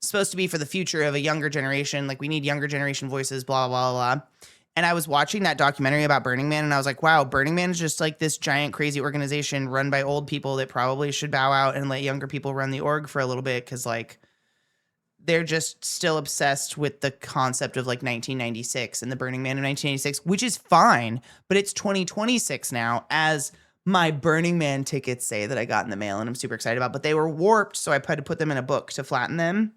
supposed to be for the future of a younger generation. Like, we need younger generation voices, blah, blah, blah. And I was watching that documentary about Burning Man, and I was like, wow, Burning Man is just like this giant crazy organization run by old people that probably should bow out and let younger people run the org for a little bit, because like they're just still obsessed with the concept of like 1996 and the Burning Man of 1986, which is fine, but it's 2026 now, as my Burning Man tickets say that I got in the mail and I'm super excited about, but they were warped, so I had to put them in a book to flatten them.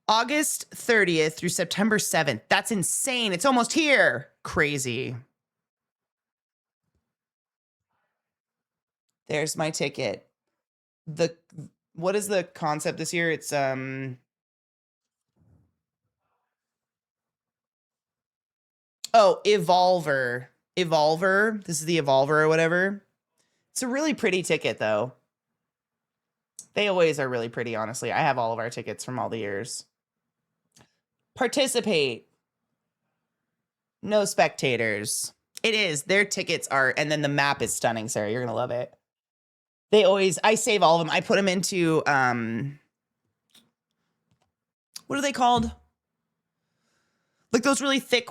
August 30th through September 7th. That's insane. It's almost here. Crazy. There's my ticket. What is the concept this year? It's Evolver. Evolver. This is the Evolver or whatever. It's a really pretty ticket though. They always are really pretty, honestly. I have all of our tickets from all the years. Participate. No spectators. It is. Their tickets are, and then the map is stunning, Sarah. You're going to love it. I save all of them. I put them into, what are they called? Like those really thick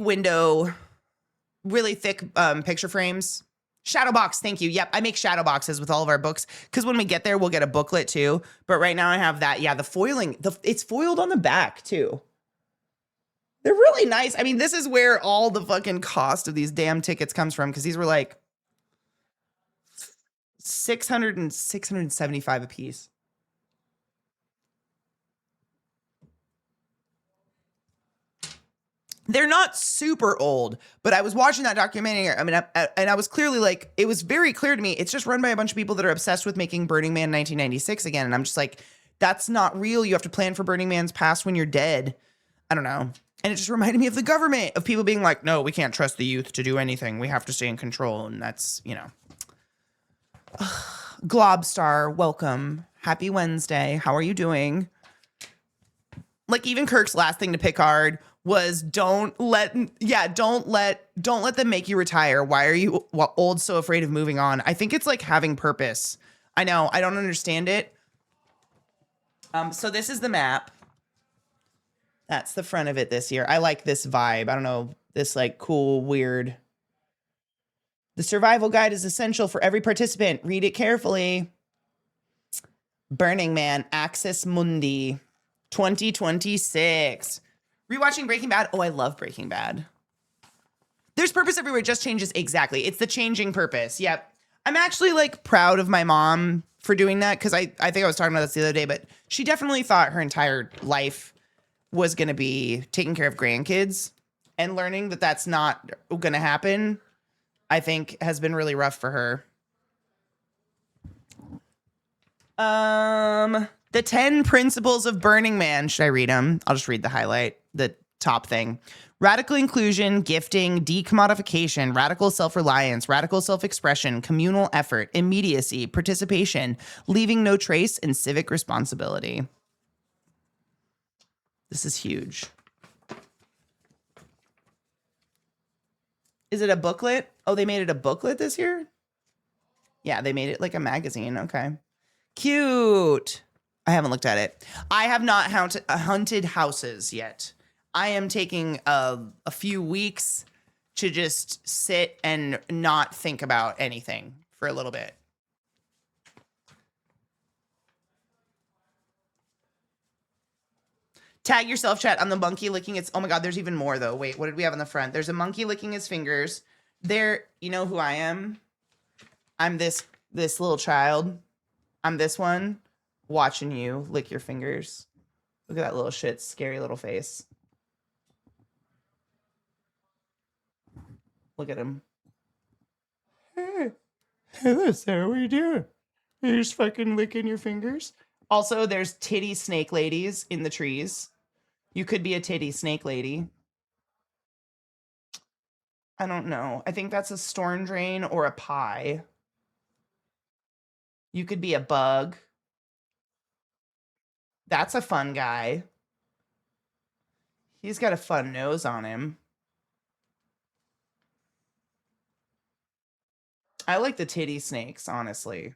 picture frames. Shadow box, thank you. Yep, I make shadow boxes with all of our books, because when we get there, we'll get a booklet too. But right now I have that. Yeah, the foiling, it's foiled on the back too. They're really nice. I mean, this is where all the fucking cost of these damn tickets comes from, because these were like $675 a piece. They're not super old, but I was watching that documentary. I mean, and I was clearly like, it was very clear to me, it's just run by a bunch of people that are obsessed with making Burning Man 1996 again. And I'm just like, that's not real. You have to plan for Burning Man's past when you're dead. I don't know. And it just reminded me of the government, of people being like, no, we can't trust the youth to do anything. We have to stay in control. And that's, Globstar, welcome. Happy Wednesday. How are you doing? Like even Kirk's last thing to Picard was don't let them make you retire. Why are you old so afraid of moving on? I think it's like having purpose. I know, I don't understand it. So this is the map. That's the front of it this year. I like this vibe. I don't know, this like cool, weird. The survival guide is essential for every participant. Read it carefully. Burning Man, Axis Mundi, 2026. Rewatching Breaking Bad. Oh, I love Breaking Bad. There's purpose everywhere. It just changes. Exactly. It's the changing purpose. Yep. I'm actually like proud of my mom for doing that because I think I was talking about this the other day, but she definitely thought her entire life was going to be taking care of grandkids, and learning that that's not going to happen, I think has been really rough for her. The 10 principles of Burning Man. Should I read them? I'll just read the top thing. Radical inclusion, gifting, decommodification, radical self-reliance, radical self-expression, communal effort, immediacy, participation, leaving no trace, and civic responsibility. This is huge. Is it a booklet? Oh, they made it a booklet this year? Yeah, they made it like a magazine. Okay. Cute. I haven't looked at it. I have not hunted houses yet. I am taking a few weeks to just sit and not think about anything for a little bit. Tag yourself, chat, on the monkey licking its... Oh my God, there's even more though. Wait, what did we have on the front? There's a monkey licking his fingers. There, you know who I am? I'm this little child. I'm this one watching you lick your fingers. Look at that little shit, scary little face. Look at him. Hey, hello, Sarah. What are you doing? You're just fucking licking your fingers. Also, there's titty snake ladies in the trees. You could be a titty snake lady. I don't know. I think that's a storm drain or a pie. You could be a bug. That's a fun guy. He's got a fun nose on him. I like the titty snakes, honestly.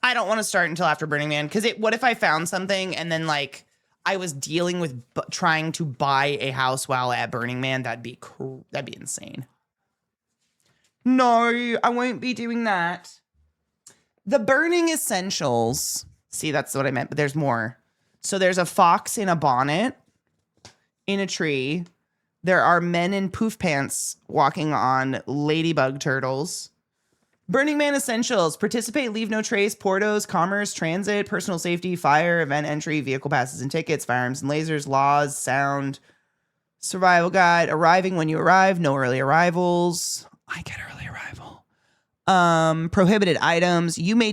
I don't want to start until after Burning Man because what if I found something and then like I was dealing with trying to buy a house while at Burning Man? That'd be insane. No, I won't be doing that. The burning essentials. See, that's what I meant, but there's more. So there's a fox in a bonnet in a tree. There are men in poof pants walking on ladybug turtles. Burning Man essentials. Participate, leave no trace, portos, commerce, transit, personal safety, fire, event entry, vehicle passes and tickets, firearms and lasers, laws, sound, survival guide, arriving when you arrive, no early arrivals. I get early arrival. Prohibited items. You may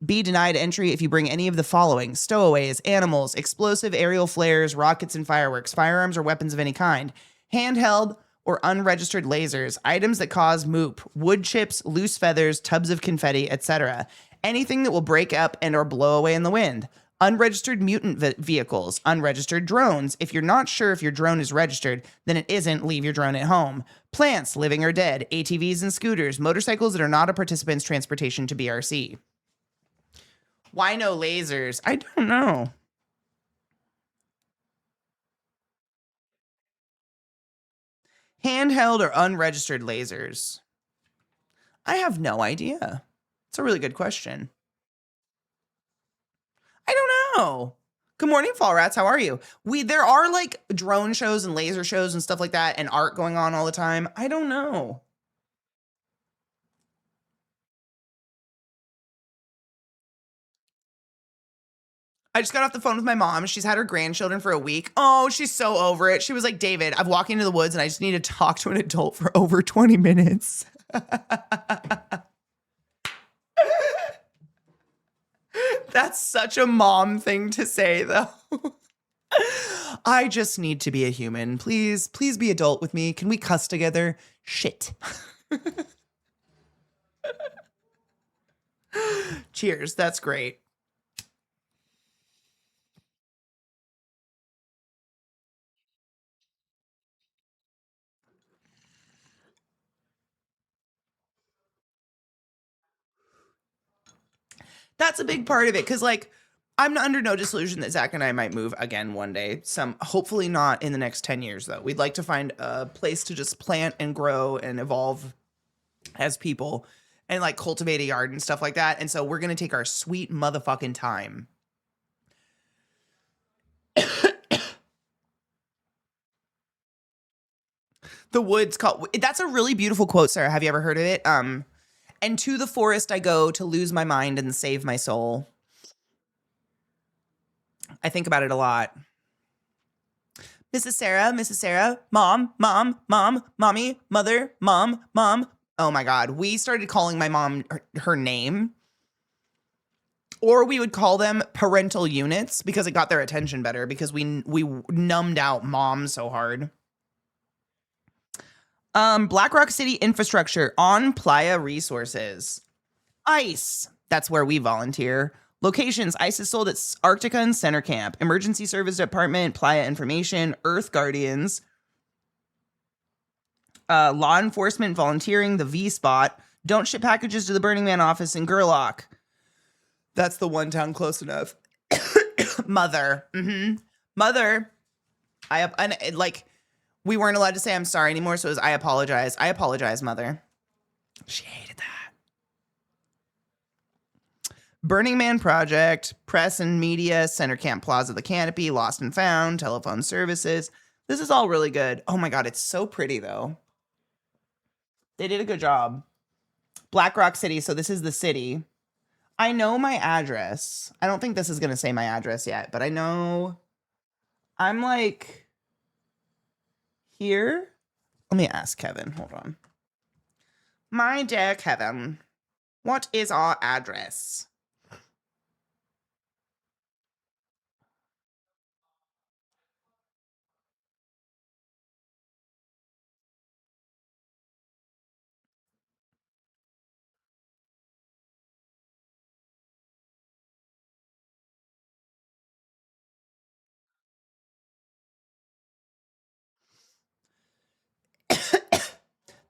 be denied entry if you bring any of the following: stowaways, animals, explosive aerial flares, rockets and fireworks, firearms or weapons of any kind, handheld or unregistered lasers, items that cause moop, wood chips, loose feathers, tubs of confetti, etc. Anything that will break up and or blow away in the wind. Unregistered mutant vehicles, unregistered drones. If you're not sure if your drone is registered, then it isn't. Leave your drone at home. Plants, living or dead. ATVs and scooters. Motorcycles that are not a participant's transportation to BRC. Why no lasers? I don't know. Handheld or unregistered lasers? I have no idea. It's a really good question. I don't know. Good morning, Fall Rats. How are you? There are like drone shows and laser shows and stuff like that and art going on all the time. I don't know. I just got off the phone with my mom. She's had her grandchildren for a week. Oh, she's so over it. She was like, David, I've walked into the woods and I just need to talk to an adult for over 20 minutes. That's such a mom thing to say, though. I just need to be a human. Please, please be adult with me. Can we cuss together? Shit. Cheers. That's great. That's a big part of it. Cause like, I'm under no disillusion that Zach and I might move again one day. Hopefully not in the next 10 years though. We'd like to find a place to just plant and grow and evolve as people and like cultivate a yard and stuff like that. And so we're going to take our sweet motherfucking time. The woods call. That's a really beautiful quote, Sarah. Have you ever heard of it? And to the forest I go to lose my mind and save my soul. I think about it a lot. Mrs. Sarah, mom, mommy, mother, mom. Oh my God. We started calling my mom her name. Or we would call them parental units because it got their attention better because we numbed out mom so hard. Black Rock City infrastructure on Playa Resources. ICE. That's where we volunteer. Locations: ICE is sold at Arctica and Center Camp. Emergency Service Department, Playa Information, Earth Guardians. Law enforcement volunteering, the V Spot. Don't ship packages to the Burning Man office in Gerlach. That's the one town close enough. Mother. Mother. We weren't allowed to say I'm sorry anymore, so it was I apologize. I apologize, mother. She hated that. Burning Man Project, Press and Media, Center Camp Plaza, The Canopy, Lost and Found, Telephone Services. This is all really good. Oh my God, it's so pretty though. They did a good job. Black Rock City, so this is the city. I know my address. I don't think this is going to say my address yet, but I know I'm like here. Let me ask Kevin. Hold on. My dear Kevin, what is our address?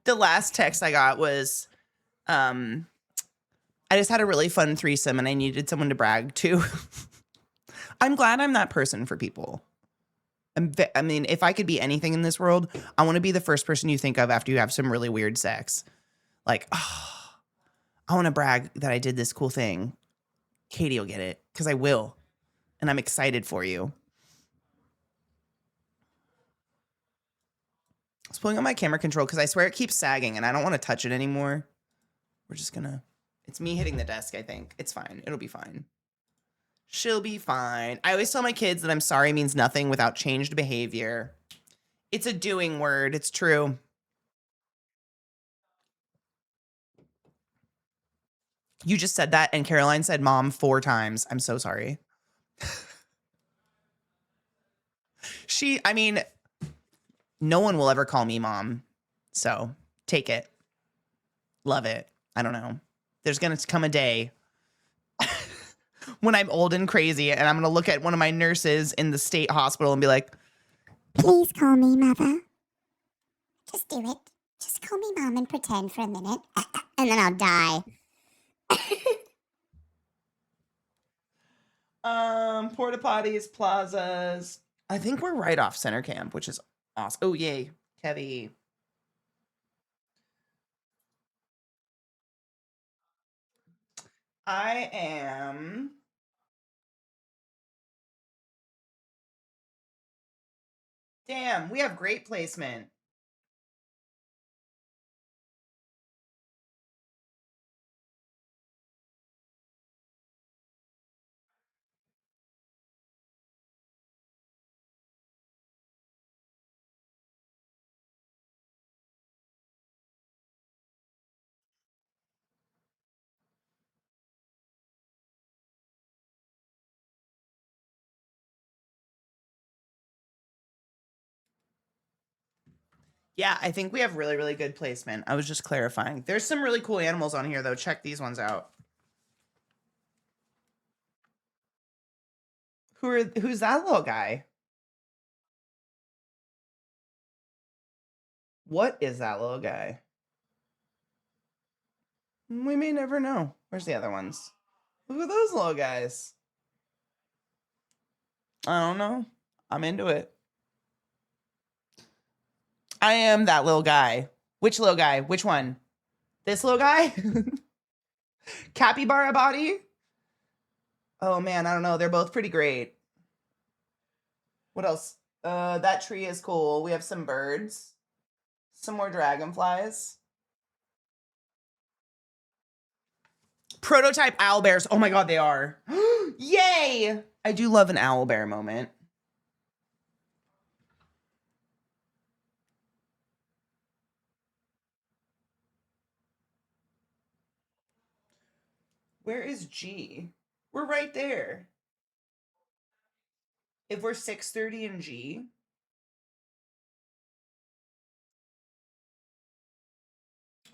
The last text I got was, I just had a really fun threesome and I needed someone to brag to. I'm glad I'm that person for people. I mean, if I could be anything in this world, I want to be the first person you think of after you have some really weird sex. Like, oh, I want to brag that I did this cool thing. Katie will get it because I will. And I'm excited for you. I was pulling on my camera control because I swear it keeps sagging and I don't want to touch it anymore. We're just gonna, it's me hitting the desk, I think. It's fine. It'll be fine. She'll be fine. I always tell my kids that I'm sorry means nothing without changed behavior. It's a doing word. It's true. You just said that and Caroline said mom 4 times. I'm so sorry. I mean, no one will ever call me mom. So take it. Love it. I don't know. There's going to come a day when I'm old and crazy and I'm going to look at one of my nurses in the state hospital and be like, Please call me mother. Just do it. Just call me mom and pretend for a minute. And then I'll die. Porta potties, plazas. I think we're right off Center Camp, which is awesome. Oh, yay. Kevy. I am. Damn, we have great placement. Yeah, I think we have really, really good placement. I was just clarifying. There's some really cool animals on here, though. Check these ones out. Who's that little guy? What is that little guy? We may never know. Where's the other ones? Look at those little guys. I don't know. I'm into it. I am that little guy. Which little guy? Which one? This little guy? Capybara body? Oh man, I don't know. They're both pretty great. What else? That tree is cool. We have some birds. Some more dragonflies. Prototype owl bears. Oh my god, they are. Yay! I do love an owl bear moment. Where is G? We're right there. If we're 6:30 in G,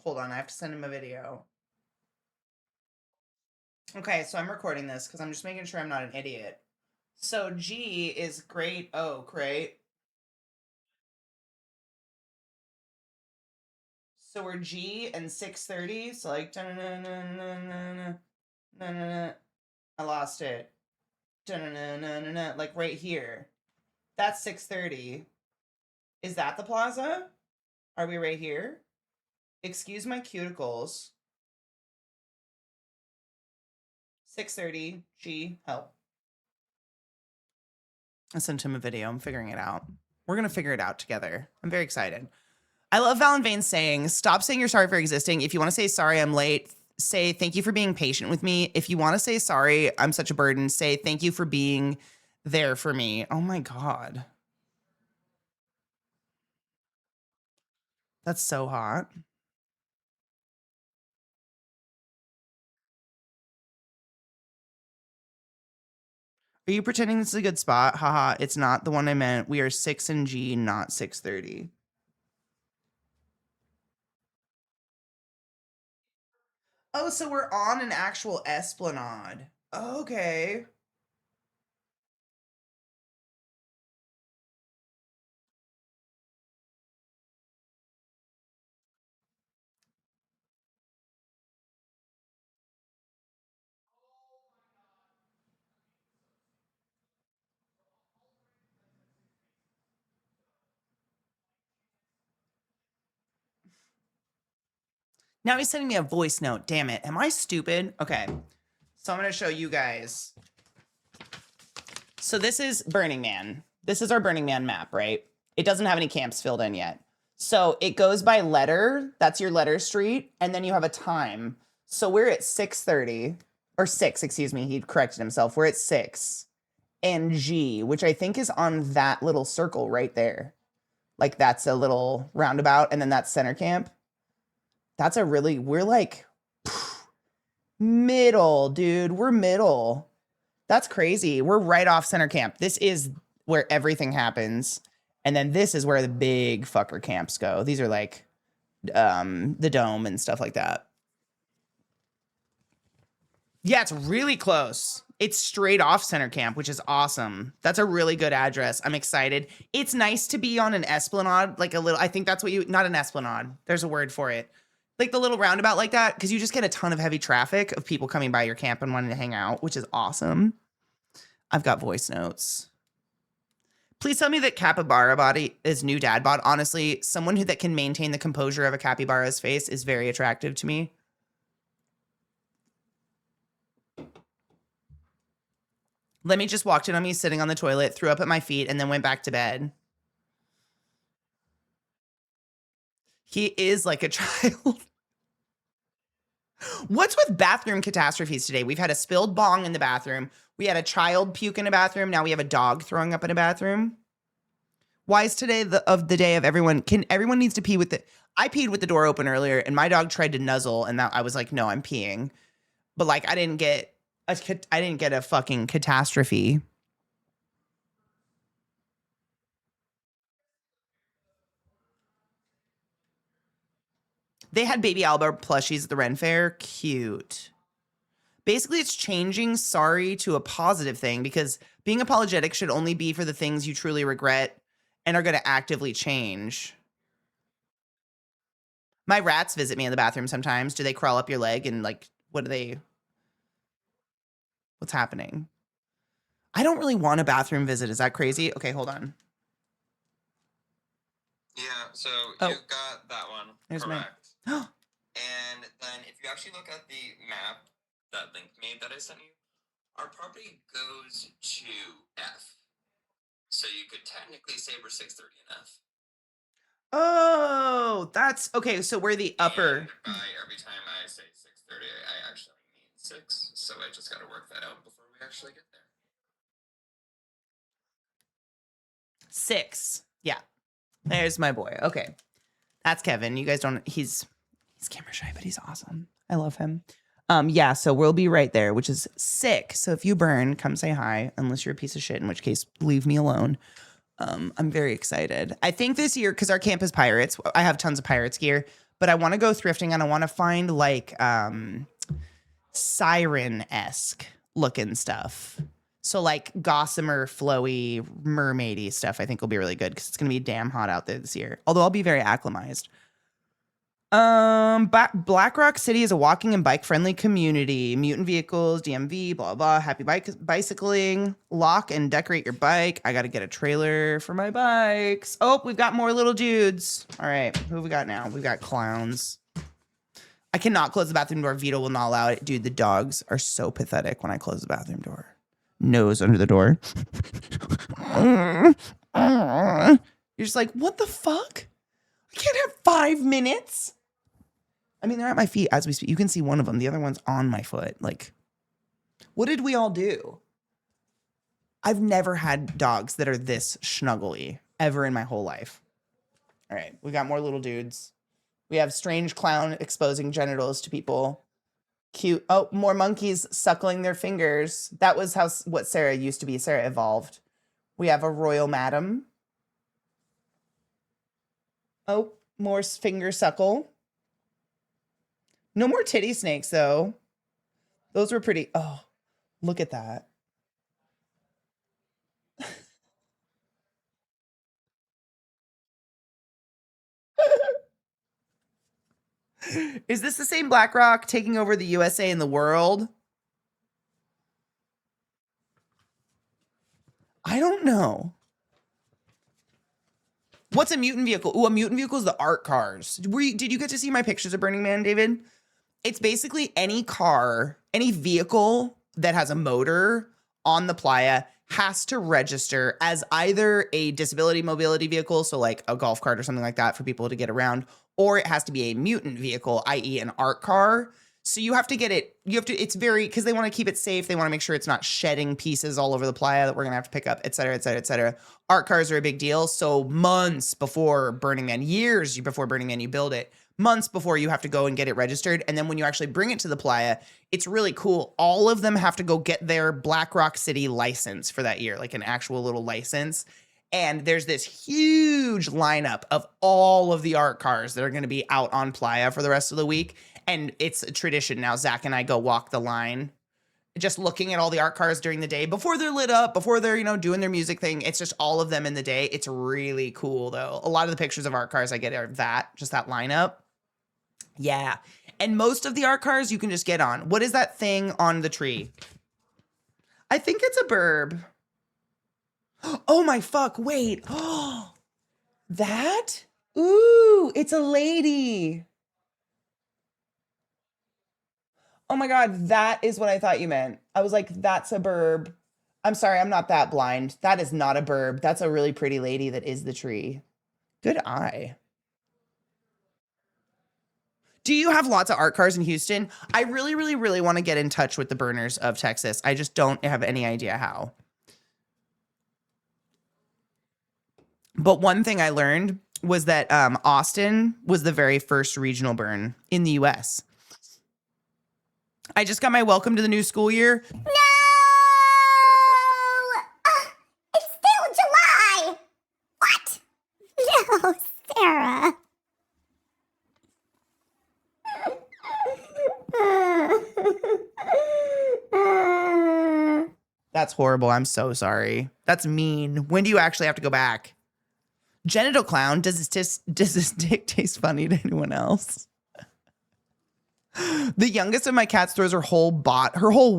hold on, I have to send him a video. Okay, so I'm recording this because I'm just making sure I'm not an idiot. So G is Great Oak, right? So we're G and 6:30. So like, I lost it. Like right here. That's 6:30. Is that the plaza? Are we right here? Excuse my cuticles. 6:30. G, help. I sent him a video. I'm figuring it out. We're going to figure it out together. I'm very excited. I love Valen Vane's saying, stop saying you're sorry for existing. If you want to say sorry, I'm late, say thank you for being patient with me. If you want to say sorry, I'm such a burden, say thank you for being there for me. Oh my God. That's so hot. Are you pretending this is a good spot? Haha, it's not the one I meant. We are 6 in G, not 6:30. Oh, so we're on an actual esplanade. Okay. Now he's sending me a voice note. Damn it. Am I stupid? Okay. So I'm going to show you guys. So this is Burning Man. This is our Burning Man map, right? It doesn't have any camps filled in yet. So it goes by letter. That's your letter street. And then you have a time. So we're at 6:30 or 6, excuse me. He corrected himself. We're at 6 and G, which I think is on that little circle right there. Like that's a little roundabout. And then that's center camp. That's a really, we're like middle, dude. We're middle. That's crazy. We're right off center camp. This is where everything happens. And then this is where the big fucker camps go. These are like the dome and stuff like that. Yeah, it's really close. It's straight off center camp, which is awesome. That's a really good address. I'm excited. It's nice to be on an esplanade, like a little, I think that's what you, not an esplanade. There's a word for it. Like the little roundabout like that, because you just get a ton of heavy traffic of people coming by your camp and wanting to hang out, which is awesome. I've got voice notes. Please tell me that capybara body is new dad bod. Honestly, someone that can maintain the composure of a capybara's face is very attractive to me. Lemmy just walked in on me sitting on the toilet, threw up at my feet, and then went back to bed. He is like a child. What's with bathroom catastrophes today? We've had a spilled bong in the bathroom. We had a child puke in a bathroom. Now we have a dog throwing up in a bathroom. Why is today the day of everyone? Everyone needs to pee with the. I peed with the door open earlier, and my dog tried to nuzzle, and that I was like, no, I'm peeing. But like, I didn't get a fucking catastrophe. They had baby Alba plushies at the Ren Fair. Cute. Basically, it's changing sorry to a positive thing because being apologetic should only be for the things you truly regret and are going to actively change. My rats visit me in the bathroom sometimes. Do they crawl up your leg and like, what's happening? I don't really want a bathroom visit. Is that crazy? Okay, hold on. Yeah, so you got that one There's correct. my. And then if you actually look at the map that Link made that I sent you, our property goes to F. So you could technically say we're 630 in F. Oh, that's okay. So we're the upper. And by every time I say 630, I actually mean 6. So I just got to work that out before we actually get there. 6. Yeah. There's my boy. Okay. That's Kevin. You guys don't he's camera shy, but he's awesome. I love him. Yeah, so we'll be right there, which is sick. So if you burn, come say hi, unless you're a piece of shit, in which case leave me alone. I'm very excited. I think this year, because our camp is pirates, I have tons of pirates gear, but I want to go thrifting and I want to find like siren-esque looking stuff. So like gossamer, flowy, mermaidy stuff I think will be really good because it's going to be damn hot out there this year. Although I'll be very acclimatized. Black Rock City is a walking and bike friendly community. Mutant vehicles, DMV, blah, blah. Happy bicycling. Lock and decorate your bike. I got to get a trailer for my bikes. Oh, we've got more little dudes. All right. Who have we got now? We've got clowns. I cannot close the bathroom door. Vito will not allow it. Dude, the dogs are so pathetic when I close the bathroom door. Nose under the door. You're just like, what the fuck? I can't have 5 minutes. I mean, they're at my feet as we speak. You can see one of them. The other one's on my foot. Like, what did we all do? I've never had dogs that are this snuggly ever in my whole life. All right. We got more little dudes. We have strange clown exposing genitals to people. Cute. Oh, more monkeys suckling their fingers. That was what Sarah used to be. Sarah evolved. We have a royal madam. Oh, more finger suckle. No more titty snakes, though. Those were pretty. Oh, look at that. Is this the same BlackRock taking over the USA and the world? I don't know. What's a mutant vehicle? Ooh, a mutant vehicle is the art cars. Did you get to see my pictures of Burning Man, David? It's basically any car, any vehicle that has a motor on the playa has to register as either a disability mobility vehicle, so like a golf cart or something like that for people to get around, or it has to be a mutant vehicle, i.e. an art car. So you have to get it, it's very, because they want to keep it safe. They want to make sure it's not shedding pieces all over the playa that we're going to have to pick up, et cetera, et cetera, et cetera. Art cars are a big deal. So months before Burning Man, years before Burning Man, you build it. Months before you have to go and get it registered. And then when you actually bring it to the playa, it's really cool. All of them have to go get their Black Rock City license for that year, like an actual little license. And there's this huge lineup of all of the art cars that are going to be out on playa for the rest of the week. And it's a tradition now. Zach and I go walk the line, just looking at all the art cars during the day before they're lit up, before they're, doing their music thing. It's just all of them in the day. It's really cool, though. A lot of the pictures of art cars I get are just that lineup. Yeah. And most of the art cars you can just get on. What is that thing on the tree? I think it's a burb. Oh my fuck. Wait. Oh, that? Ooh, it's a lady. Oh my God, that is what I thought you meant. I was like, that's a burb. I'm sorry, I'm not that blind. That is not a burb. That's a really pretty lady that is the tree. Good eye. Do you have lots of art cars in Houston? I really, really, really want to get in touch with the burners of Texas. I just don't have any idea how. But one thing I learned was that Austin was the very first regional burn in the U.S. I just got my welcome to the new school year. No! It's still July! What? No, Sarah. That's horrible. I'm so sorry. That's mean. When do you actually have to go back? Genital clown. Does this dick taste funny to anyone else? The youngest of my cats throws her whole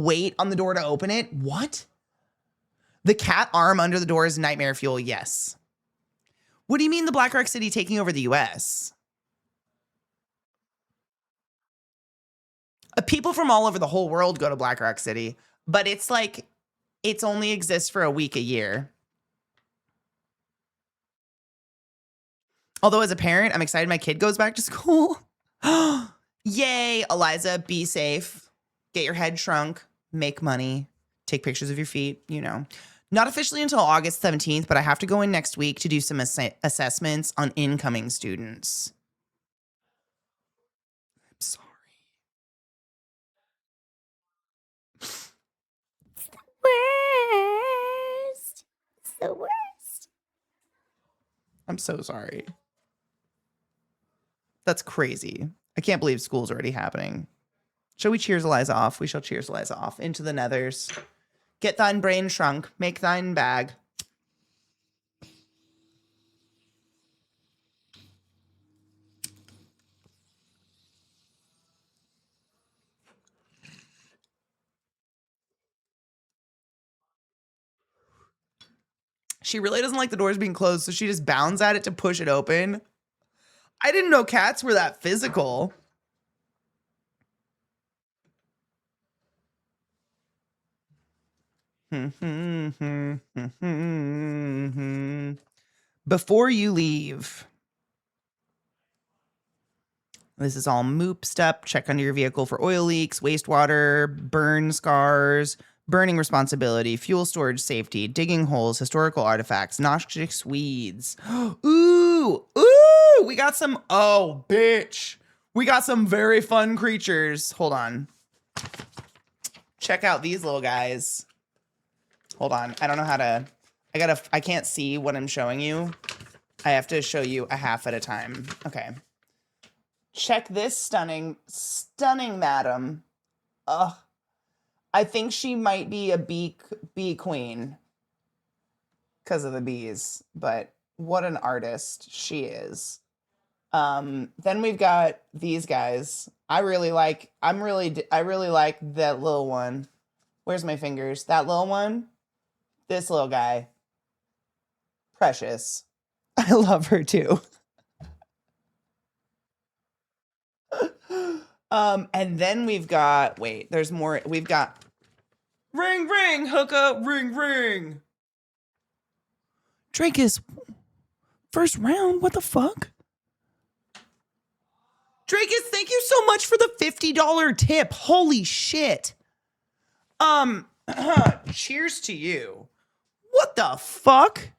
weight on the door to open it. What? The cat arm under the door is nightmare fuel. Yes. What do you mean the Black Rock City taking over the US? People from all over the whole world go to Black Rock City, but it's like, it's only exists for a week a year. Although as a parent, I'm excited my kid goes back to school. Yay, Eliza, be safe. Get your head shrunk, make money, take pictures of your feet, you know. Not officially until August 17th, but I have to go in next week to do some assessments on incoming students. I'm sorry. Worst. It's the worst. I'm so sorry. That's crazy. I can't believe school's already happening. Shall we cheers Eliza off? We shall cheers Eliza off into the nethers. Get thine brain shrunk, make thine bag. She really doesn't like the doors being closed, so she just bounds at it to push it open. I didn't know cats were that physical. Before you leave, this is all MOOP step. Check under your vehicle for oil leaks, wastewater, burn scars, burning responsibility, fuel storage safety, digging holes, historical artifacts, noxious weeds. Ooh, we got some, oh, bitch. We got some very fun creatures. Hold on. Check out these little guys. Hold on. I don't know how to, I can't see what I'm showing you. I have to show you a half at a time. Okay. Check this stunning madam. Ugh. I think she might be a bee queen because of the bees, but what an artist she is. Then we've got these guys. I really like that little one. Where's my fingers? That little one. This little guy. Precious. I love her too. And then we've got, wait, there's more. We've got ring, ring, hookah, ring, ring. Drakus, first round, what the fuck? Drakus, thank you so much for the $50 tip. Holy shit. Cheers to you. What the fuck?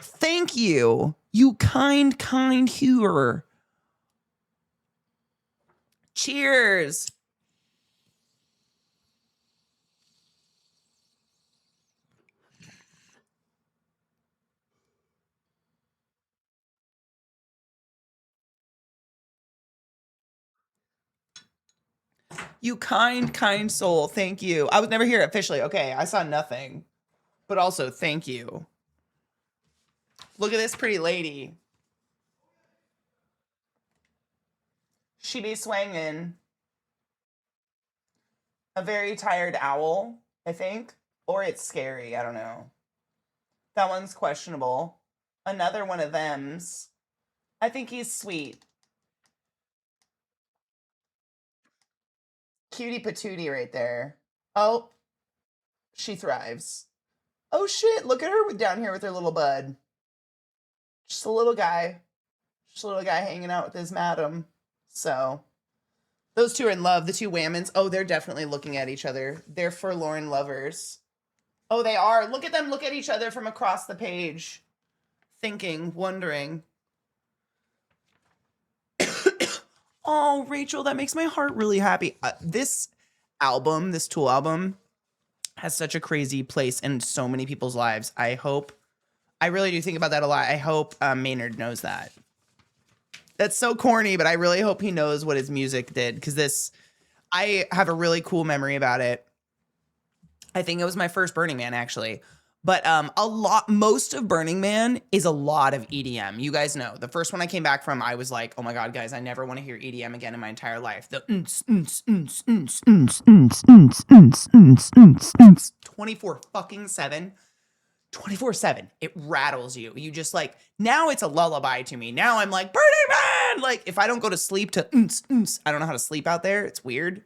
Thank you. You kind hearer. Cheers. You kind soul. Thank you. I was never here officially. Okay, I saw nothing. But also, thank you. Look at this pretty lady. She be swangin'. A very tired owl, I think. Or it's scary. I don't know. That one's questionable. Another one of them's. I think he's sweet. Cutie patootie right there. Oh, she thrives. Oh shit, look at her down here with her little bud. Just a little guy. Just a little guy hanging out with his madam. So, those two are in love. The two whammons. Oh, they're definitely looking at each other. They're forlorn lovers. Oh, they are. Look at them look at each other from across the page. Thinking, wondering. Oh, Rachel, that makes my heart really happy. This album, this Tool album, has such a crazy place in so many people's lives. I really do think about that a lot. I hope Maynard knows that. That's so corny, but I really hope he knows what his music did, because I have a really cool memory about it. I think it was my first Burning Man, actually. But most of Burning Man is a lot of EDM. You guys know, the first one I came back from, I was like, oh my God, guys, I never want to hear EDM again in my entire life. The 24 fucking 7. 24/7. It rattles you. You just like, now it's a lullaby to me. Now I'm like, Burning Man! Like, if I don't go to sleep to I don't know how to sleep out there. It's weird.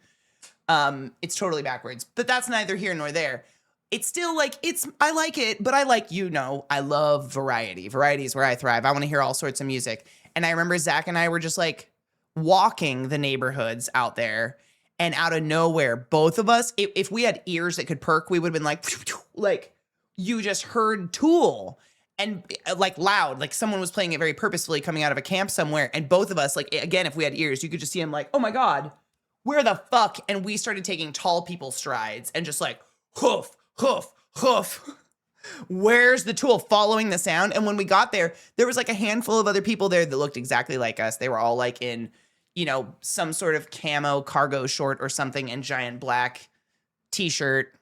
It's totally backwards. But that's neither here nor there. It's still like, I like it, but I like, I love variety. Variety is where I thrive. I want to hear all sorts of music. And I remember Zach and I were just like walking the neighborhoods out there, and out of nowhere, both of us, if we had ears that could perk, we would have been like, you just heard Tool, and like loud, like someone was playing it very purposefully coming out of a camp somewhere. And both of us, like, again, if we had ears, you could just see him like, oh my God, where the fuck? And we started taking tall people strides and just like, hoof, hoof, hoof. Where's the Tool? Following the sound. And when we got there, there was like a handful of other people there that looked exactly like us. They were all like in, some sort of camo cargo short or something, and giant black t-shirt,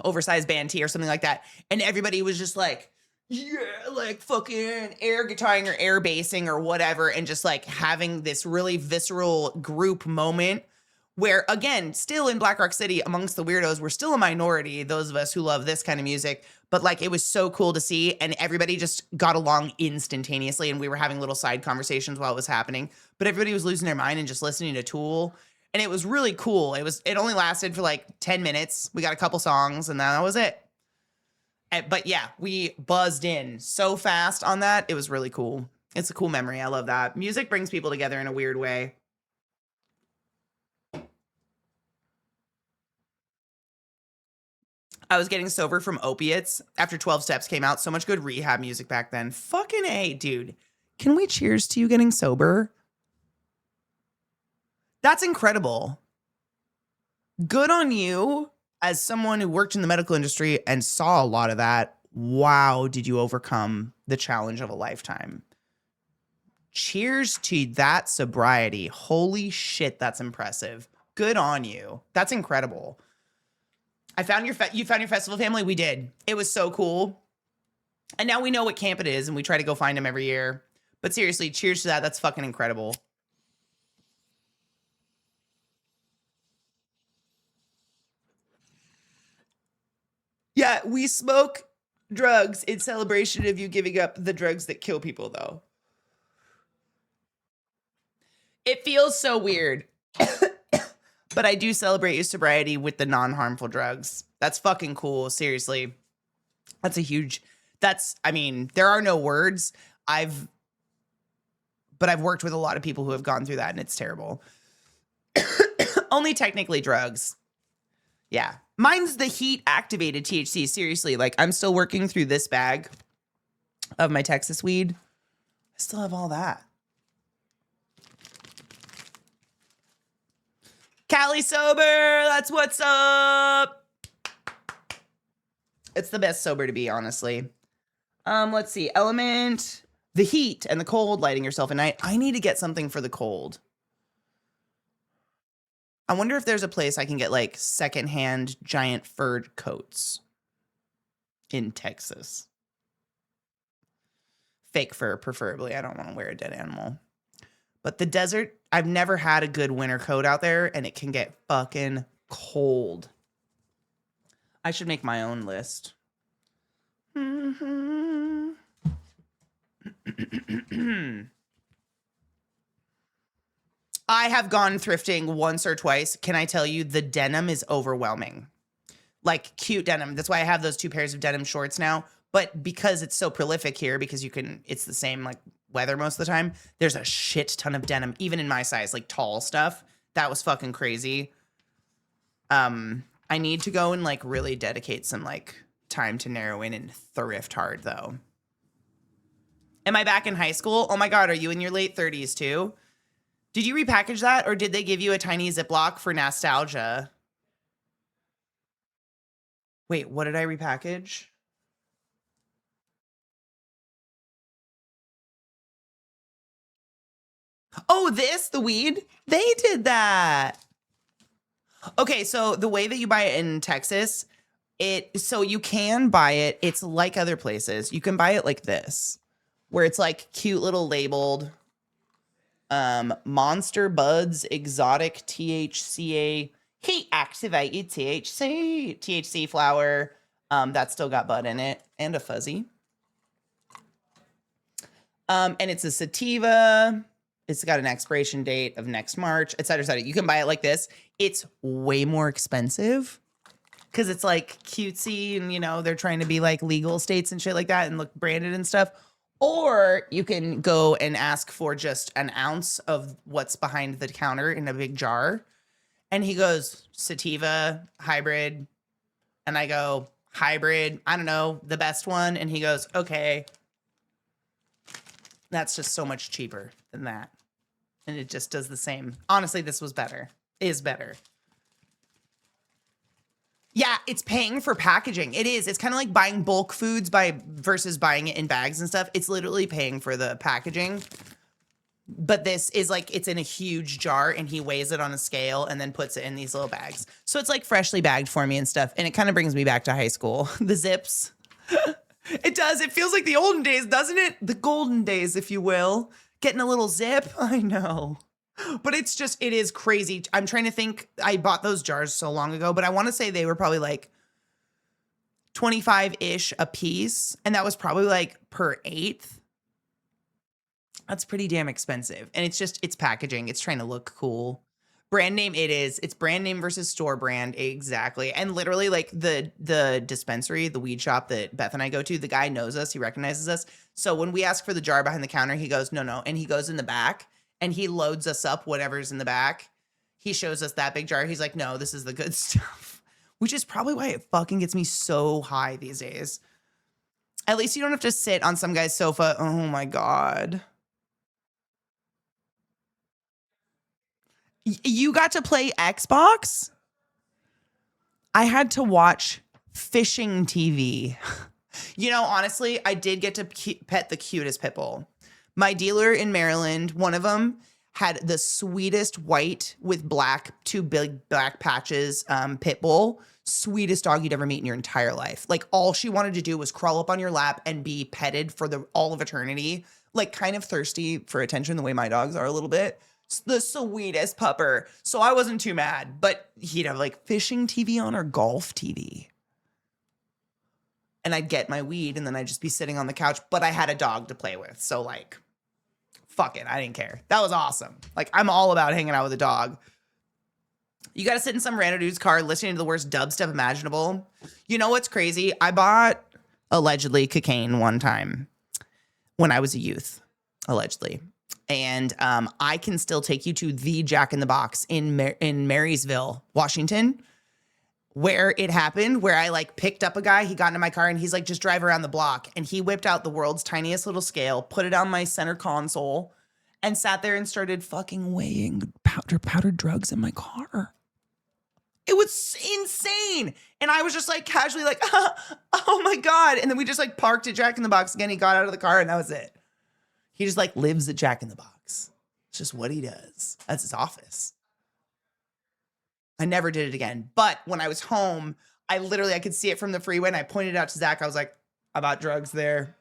oversized band tee or something like that. And everybody was just like, yeah, like fucking air guitaring or air bassing or whatever. And just like having this really visceral group moment where, again, still in Black Rock City, amongst the weirdos, we're still a minority, those of us who love this kind of music. But like, it was so cool to see, and everybody just got along instantaneously, and we were having little side conversations while it was happening. But everybody was losing their mind and just listening to Tool, and it was really cool. It only lasted for like 10 minutes. We got a couple songs, and that was it. But yeah, we buzzed in so fast on that. It was really cool. It's a cool memory. I love that. Music brings people together in a weird way. I was getting sober from opiates after 12 Steps came out. So much good rehab music back then. Fucking A, dude. Can we cheers to you getting sober? That's incredible. Good on you. As someone who worked in the medical industry and saw a lot of that, wow, did you overcome the challenge of a lifetime. Cheers to that sobriety. Holy shit, that's impressive. Good on you. That's incredible. You found your festival family? We did. It was so cool. And now we know what camp it is, and we try to go find them every year. But seriously, cheers to that. That's fucking incredible. Yeah, we smoke drugs in celebration of you giving up the drugs that kill people, though. It feels so weird. But I do celebrate your sobriety with the non-harmful drugs. That's fucking cool. Seriously. That's there are no words. But I've worked with a lot of people who have gone through that, and it's terrible. Only technically drugs. Yeah. Mine's the heat activated THC. Seriously. Like, I'm still working through this bag of my Texas weed. I still have all that. Callie sober, that's what's up. It's the best sober to be, honestly. Let's see. Element, the heat and the cold, lighting yourself at night. I need to get something for the cold. I wonder if there's a place I can get like secondhand giant furred coats in Texas. Fake fur, preferably. I don't want to wear a dead animal. But the desert, I've never had a good winter coat out there, and it can get fucking cold. I should make my own list. I have gone thrifting once or twice. Can I tell you, the denim is overwhelming. Like, cute denim. That's why I have those 2 pairs of denim shorts now. But because it's so prolific here, because it's the same like weather most of the time, there's a shit ton of denim, even in my size, like tall stuff. That was fucking crazy. I need to go and like really dedicate some like time to narrow in and thrift hard though. Am I back in high school? Oh my God, are you in your late 30s too? Did you repackage that, or did they give you a tiny Ziploc for nostalgia? Wait, what did I repackage? Oh, the weed? They did that. Okay, so the way that you buy it in Texas, so you can buy it. It's like other places. You can buy it like this, where it's like cute little labeled Monster Buds Exotic THCA Heat Activated THC flower. That's still got bud in it and a fuzzy. And it's a sativa. It's got an expiration date of next March, et cetera, et cetera. You can buy it like this. It's way more expensive because it's like cutesy and, you know, they're trying to be like legal states and shit like that and look branded and stuff. Or you can go and ask for just an ounce of what's behind the counter in a big jar. And he goes, sativa, hybrid. And I go, hybrid, I don't know, the best one. And he goes, okay. That's just so much cheaper than that. And it just does the same. Honestly, this was better. Is better. Yeah, it's paying for packaging. It is. It's kind of like buying bulk foods versus buying it in bags and stuff. It's literally paying for the packaging. But this is like, it's in a huge jar and he weighs it on a scale and then puts it in these little bags. So it's like freshly bagged for me and stuff. And it kind of brings me back to high school. The zips. It does. It feels like the olden days, doesn't it? The golden days, if you will. Getting a little zip. I know. But it's just, it is crazy. I'm trying to think. I bought those jars so long ago, but I want to say they were probably like 25-ish a piece. And that was probably like per eighth. That's pretty damn expensive. And it's just, it's packaging. It's trying to look cool. Brand name it is. It's brand name versus store brand. Exactly. And literally like the dispensary, the weed shop that Beth and I go to, the guy knows us. He recognizes us. So when we ask for the jar behind the counter, he goes, no. And he goes in the back and he loads us up whatever's in the back. He shows us that big jar. He's like, no, this is the good stuff, which is probably why it fucking gets me so high these days. At least you don't have to sit on some guy's sofa. Oh my God. You got to play Xbox? I had to watch fishing TV. You know, honestly, I did get to pet the cutest pit bull. My dealer in Maryland, one of them, had the sweetest white with two big black patches pit bull. Sweetest dog you'd ever meet in your entire life. Like, all she wanted to do was crawl up on your lap and be petted for all of eternity. Like, kind of thirsty for attention the way my dogs are a little bit. The sweetest pupper. So I wasn't too mad, but he'd have like fishing TV on or golf TV. And I'd get my weed and then I'd just be sitting on the couch, but I had a dog to play with. So like, fuck it. I didn't care. That was awesome. Like, I'm all about hanging out with a dog. You got to sit in some random dude's car listening to the worst dubstep imaginable. You know what's crazy? I bought allegedly cocaine one time when I was a youth, allegedly. And I can still take you to the Jack in the Box in Marysville, Washington, where it happened, where I like picked up a guy. He got into my car and he's like, just drive around the block. And he whipped out the world's tiniest little scale, put it on my center console, and sat there and started fucking weighing powdered drugs in my car. It was insane. And I was just like casually like, oh my God. And then we just like parked at Jack in the Box again. He got out of the car and that was it. He just like lives at Jack in the Box. It's just what he does. That's his office. I never did it again. But when I was home, I could see it from the freeway and I pointed out to Zach. I was like, I bought drugs there.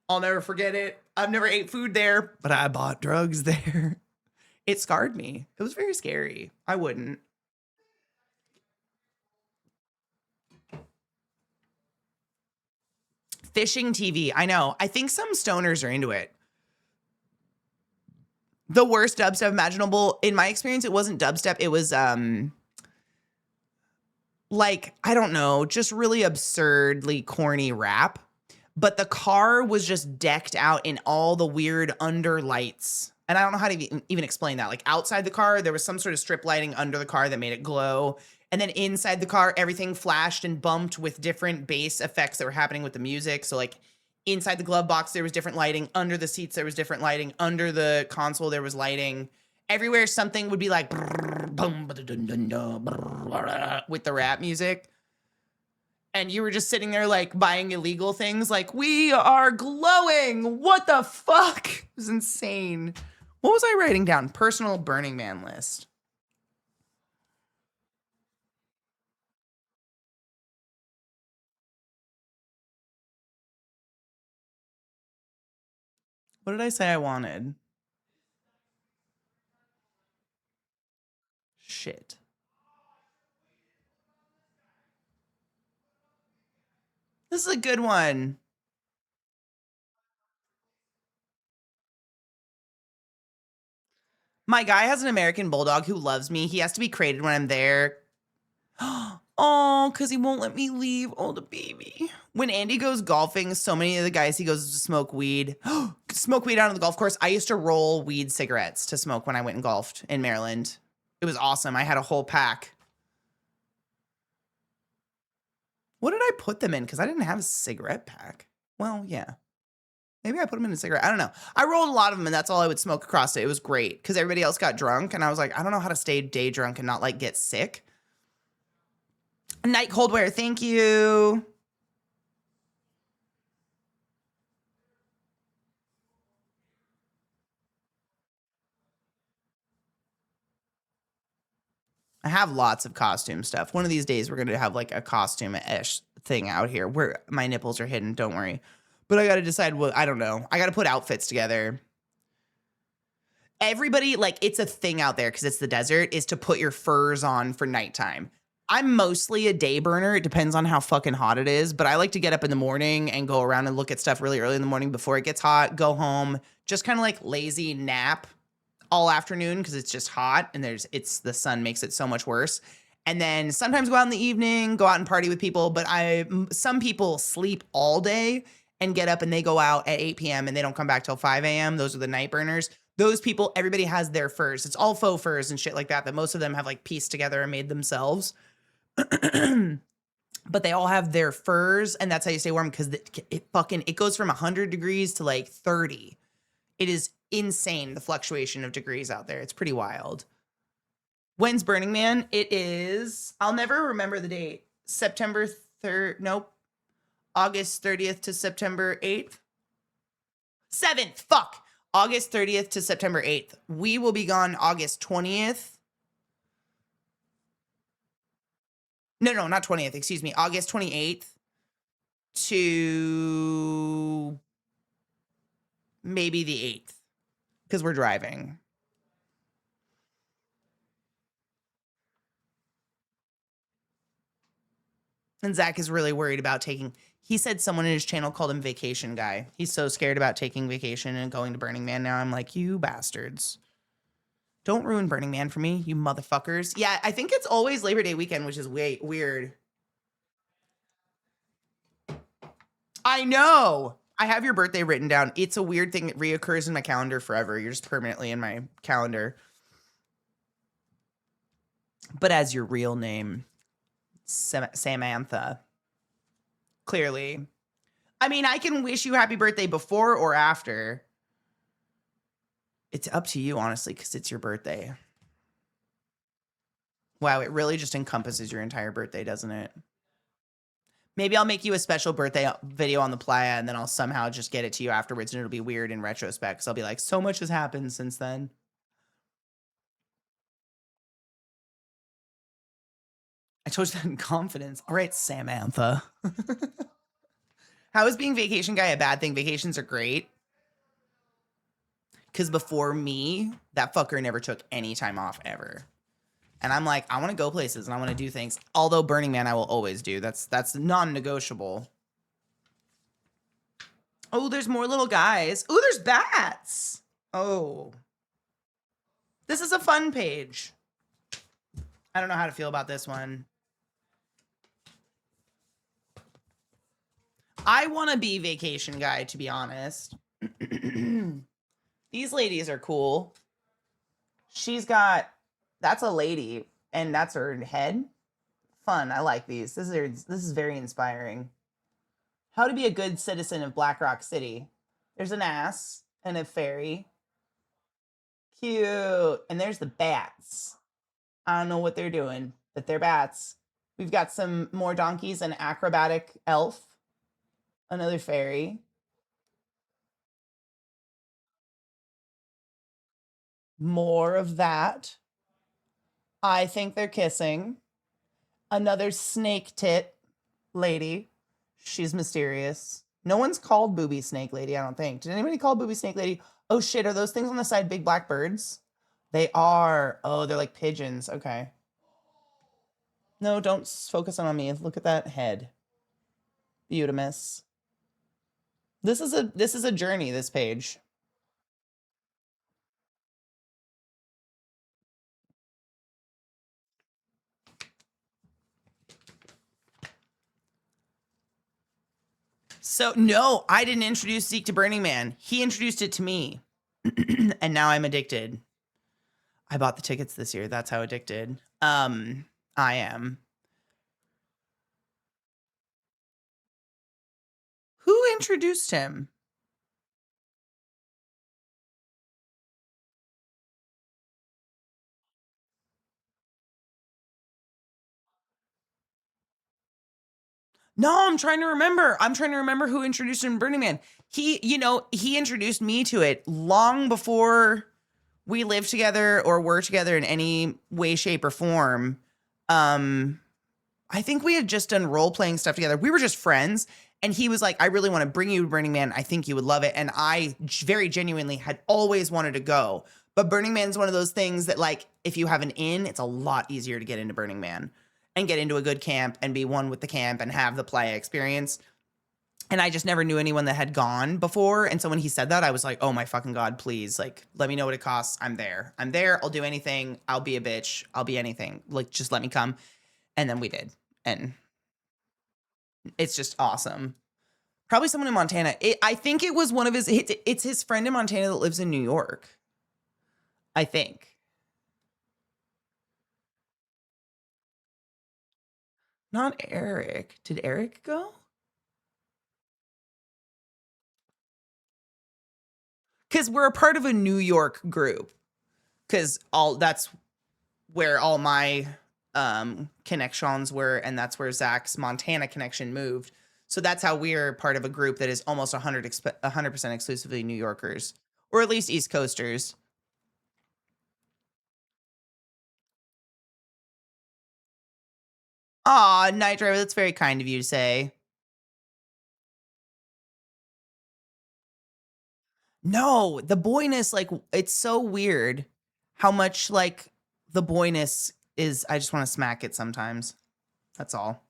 I'll never forget it. I've never ate food there, but I bought drugs there. It scarred me. It was very scary. I wouldn't. Fishing TV. I know. I think some stoners are into it. The worst dubstep imaginable. In my experience, it wasn't dubstep. It was like, I don't know, just really absurdly corny rap. But the car was just decked out in all the weird under lights. And I don't know how to even explain that. Like, outside the car, there was some sort of strip lighting under the car that made it glow. And then inside the car, everything flashed and bumped with different bass effects that were happening with the music. So like, inside the glove box, there was different lighting. Under the seats, there was different lighting. Under the console, there was lighting. Everywhere, something would be like with the rap music. And you were just sitting there like buying illegal things like, we are glowing. What the fuck? It was insane. What was I writing down? Personal Burning Man list. What did I say I wanted? Shit. This is a good one. My guy has an American Bulldog who loves me. He has to be crated when I'm there. Oh, because he won't let me leave. Oh, the baby. When Andy goes golfing, so many of the guys he goes to smoke weed. Smoke weed out on the golf course. I used to roll weed cigarettes to smoke when I went and golfed in Maryland. It was awesome. I had a whole pack. What did I put them in? Because I didn't have a cigarette pack. Well, yeah. Maybe I put them in a cigarette. I don't know. I rolled a lot of them, and that's all I would smoke across it. It was great because everybody else got drunk, and I was like, I don't know how to stay day drunk and not like get sick. Night Coldwear, thank you. I have lots of costume stuff. One of these days, we're going to have like a costume-ish thing out here where my nipples are hidden. Don't worry. But I got to decide what, I don't know. I got to put outfits together. Everybody, like, it's a thing out there because it's the desert, is to put your furs on for nighttime. I'm mostly a day burner. It depends on how fucking hot it is. But I like to get up in the morning and go around and look at stuff really early in the morning before it gets hot, go home, just kind of like lazy nap all afternoon because it's just hot and the sun makes it so much worse. And then sometimes go out in the evening, go out and party with people. But some people sleep all day and get up and they go out at 8 p.m. and they don't come back till 5 a.m. Those are the night burners. Those people, everybody has their furs. It's all faux furs and shit like that most of them have like pieced together and made themselves. But they all have their furs, and that's how you stay warm because it goes from 100 degrees to like 30. It is insane, the fluctuation of degrees out there. It's pretty wild. When's Burning Man? It is, I'll never remember the date. September 3rd, nope. August 30th to September 8th. 7th, fuck. August 30th to September 8th. We will be gone August 20th. No, not 20th, excuse me. August 28th to maybe the 8th because we're driving. And Zach is really worried about he said someone in his channel called him Vacation Guy. He's so scared about taking vacation and going to Burning Man now. I'm like, you bastards. Don't ruin Burning Man for me, you motherfuckers. Yeah, I think it's always Labor Day weekend, which is weird. I know. I have your birthday written down. It's a weird thing that reoccurs in my calendar forever. You're just permanently in my calendar. But as your real name, Samantha. Clearly. I mean, I can wish you happy birthday before or after. It's up to you, honestly, because it's your birthday. Wow, it really just encompasses your entire birthday, doesn't it? Maybe I'll make you a special birthday video on the playa and then I'll somehow just get it to you afterwards and it'll be weird in retrospect. Because I'll be like, so much has happened since then. I told you that in confidence. All right, Samantha. How is being vacation guy a bad thing? Vacations are great. Because before me, that fucker never took any time off ever. And I'm like, I want to go places and I want to do things. Although Burning Man, I will always do. That's non-negotiable. Oh, there's more little guys. Oh, there's bats. Oh. This is a fun page. I don't know how to feel about this one. I want to be vacation guy, to be honest. These ladies are cool. That's a lady, and that's her head. Fun. I like these. This is very inspiring. How to be a good citizen of Black Rock City. There's an ass and a fairy. Cute. And there's the bats. I don't know what they're doing, but they're bats. We've got some more donkeys, an acrobatic elf, another fairy. More of that. I think they're kissing. Another snake tit lady. She's mysterious. No one's called Booby Snake Lady, I don't think. Did anybody call Booby Snake Lady? Oh shit, are those things on the side big black birds? They are. Oh, they're like pigeons. Okay. No, don't focus on me. Look at that head. Beautimus. This is a journey, this page. So no, I didn't introduce Zeke to Burning Man. He introduced it to me. And now I'm addicted. I bought the tickets this year. That's how addicted I am. Who introduced him? No, I'm trying to remember. I'm trying to remember who introduced him to Burning Man. He introduced me to it long before we lived together or were together in any way, shape, or form. I think we had just done role-playing stuff together. We were just friends. And he was like, I really want to bring you to Burning Man. I think you would love it. And I very genuinely had always wanted to go. But Burning Man's one of those things that, like, if you have an in, it's a lot easier to get into Burning Man and get into a good camp and be one with the camp and have the playa experience. And I just never knew anyone that had gone before. And so when he said that, I was like, oh my fucking God, please. Like, let me know what it costs. I'm there. I'm there. I'll do anything. I'll be a bitch. I'll be anything. Like, just let me come. And then we did. And it's just awesome. Probably someone in Montana. I think it was one of it's his friend in Montana that lives in New York. I think. Not Eric. Did Eric go? Because we're a part of a New York group. Because that's where all my connections were, and that's where Zach's Montana connection moved. So that's how we're part of a group that is almost 100% exclusively New Yorkers, or at least East Coasters. Aw, Night Driver, that's very kind of you to say. No, the boyness, like, it's so weird how much, like, the boyness is. I just want to smack it sometimes. That's all.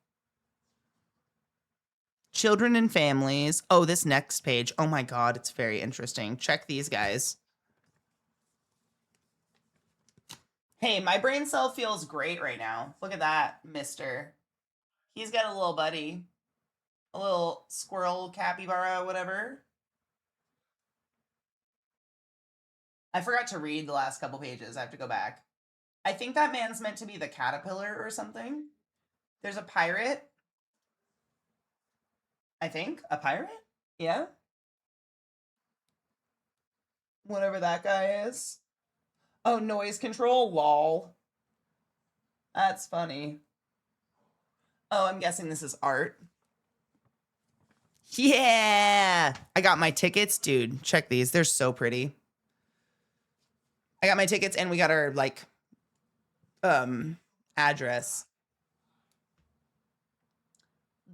Children and families. Oh, this next page. Oh my God, it's very interesting. Check these guys. Hey, my brain cell feels great right now. Look at that, mister. He's got a little buddy. A little squirrel capybara, whatever. I forgot to read the last couple pages. I have to go back. I think that man's meant to be the caterpillar or something. There's a pirate. I think. A pirate? Yeah. Whatever that guy is. Oh, noise control? Lol. That's funny. Oh, I'm guessing this is art. Yeah! I got my tickets. Dude, check these. They're so pretty. I got my tickets and we got our, like, address.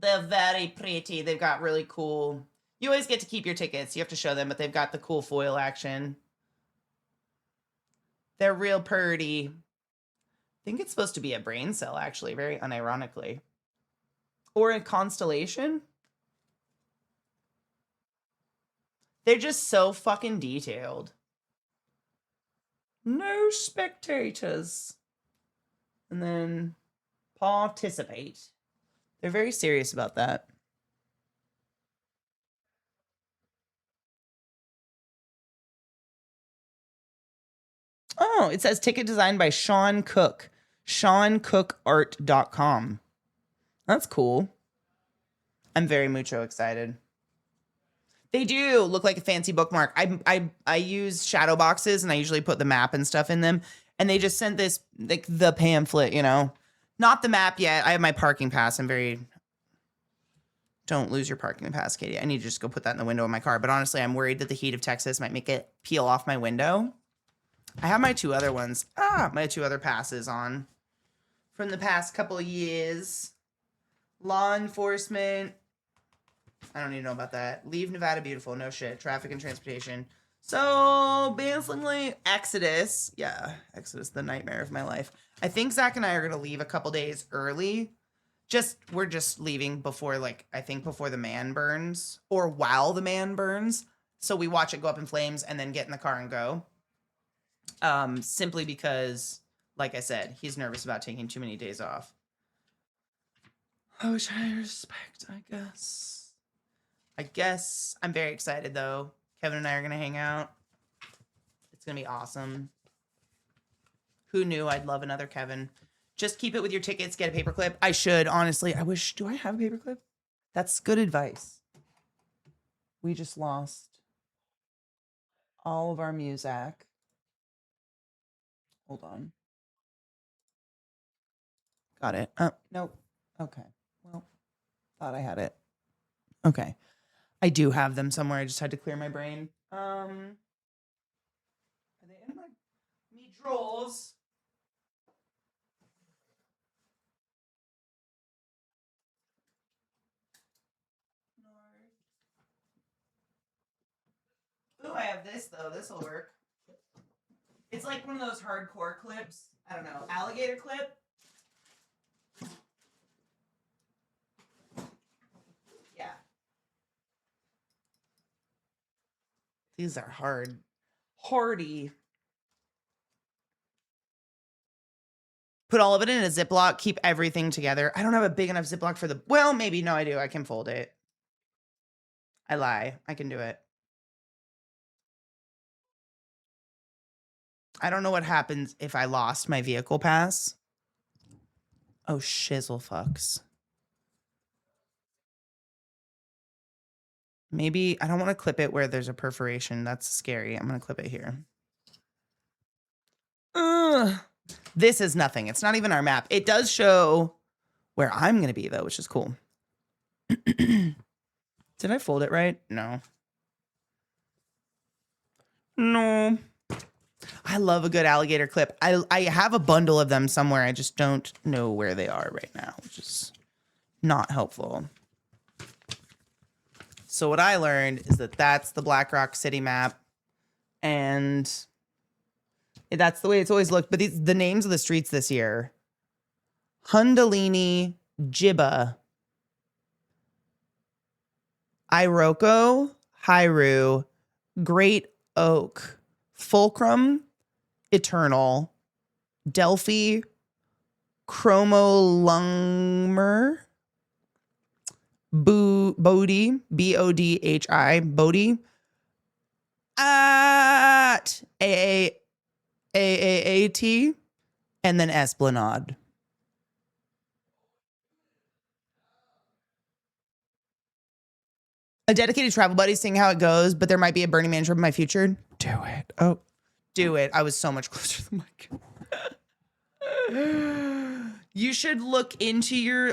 They're very pretty. They've got really cool. You always get to keep your tickets. You have to show them, but they've got the cool foil action. They're real pretty. I think it's supposed to be a brain cell, actually, very unironically. Or a constellation. They're just so fucking detailed. No spectators. And then participate. They're very serious about that. Oh, it says ticket designed by Sean Cook. SeanCookArt.com. That's cool. I'm very mucho excited. They do look like a fancy bookmark. I use shadow boxes and I usually put the map and stuff in them. And they just sent this, like, the pamphlet, you know. Not the map yet. I have my parking pass. Don't lose your parking pass, Katie. I need to just go put that in the window of my car. But honestly, I'm worried that the heat of Texas might make it peel off my window. I have my two other ones. My two other passes on from the past couple of years. Law enforcement. I don't need to know about that. Leave Nevada beautiful. No shit. Traffic and transportation. So basically, Exodus. Yeah, Exodus, the nightmare of my life. I think Zach and I are gonna leave a couple days early. We're just leaving before, like, I think before the man burns or while the man burns. So we watch it go up in flames and then get in the car and go. Simply because, like I said, he's nervous about taking too many days off. Which I respect, I guess. I'm very excited though. Kevin and I are gonna hang out. It's gonna be awesome. Who knew I'd love another Kevin? Just keep it with your tickets, get a paperclip. I should, honestly. Do I have a paperclip? That's good advice. We just lost all of our music. Hold on. Got it. Nope. Okay. Well, thought I had it. Okay. I do have them somewhere. I just had to clear my brain. Are they in my drawers? No. Ooh, I have this though. This'll work. It's like one of those hardcore clips. I don't know. Alligator clip. Yeah. These are hardy. Put all of it in a Ziploc. Keep everything together. I don't have a big enough Ziploc for the... Well, maybe. No, I do. I can fold it. I lie. I can do it. I don't know what happens if I lost my vehicle pass. Oh, shizzle fucks. Maybe I don't want to clip it where there's a perforation. That's scary. I'm going to clip it here. Ugh. This is nothing. It's not even our map. It does show where I'm going to be, though, which is cool. Did I fold it right? No. No. I love a good alligator clip. I have a bundle of them somewhere. I just don't know where they are right now, which is not helpful. So what I learned is that that's the Black Rock City map. And that's the way it's always looked. But the names of the streets this year: Hundalini, Jibba, Iroko, Hyrule, Great Oak, Fulcrum, Eternal, Delphi, Chromolungmer, Bodhi, Bodhi, Bodhi, at AAAT, and then Esplanade. A dedicated travel buddy seeing how it goes, but there might be a Burning Man trip in my future. Do it. Oh, do it. I was so much closer to the mic. You should look into your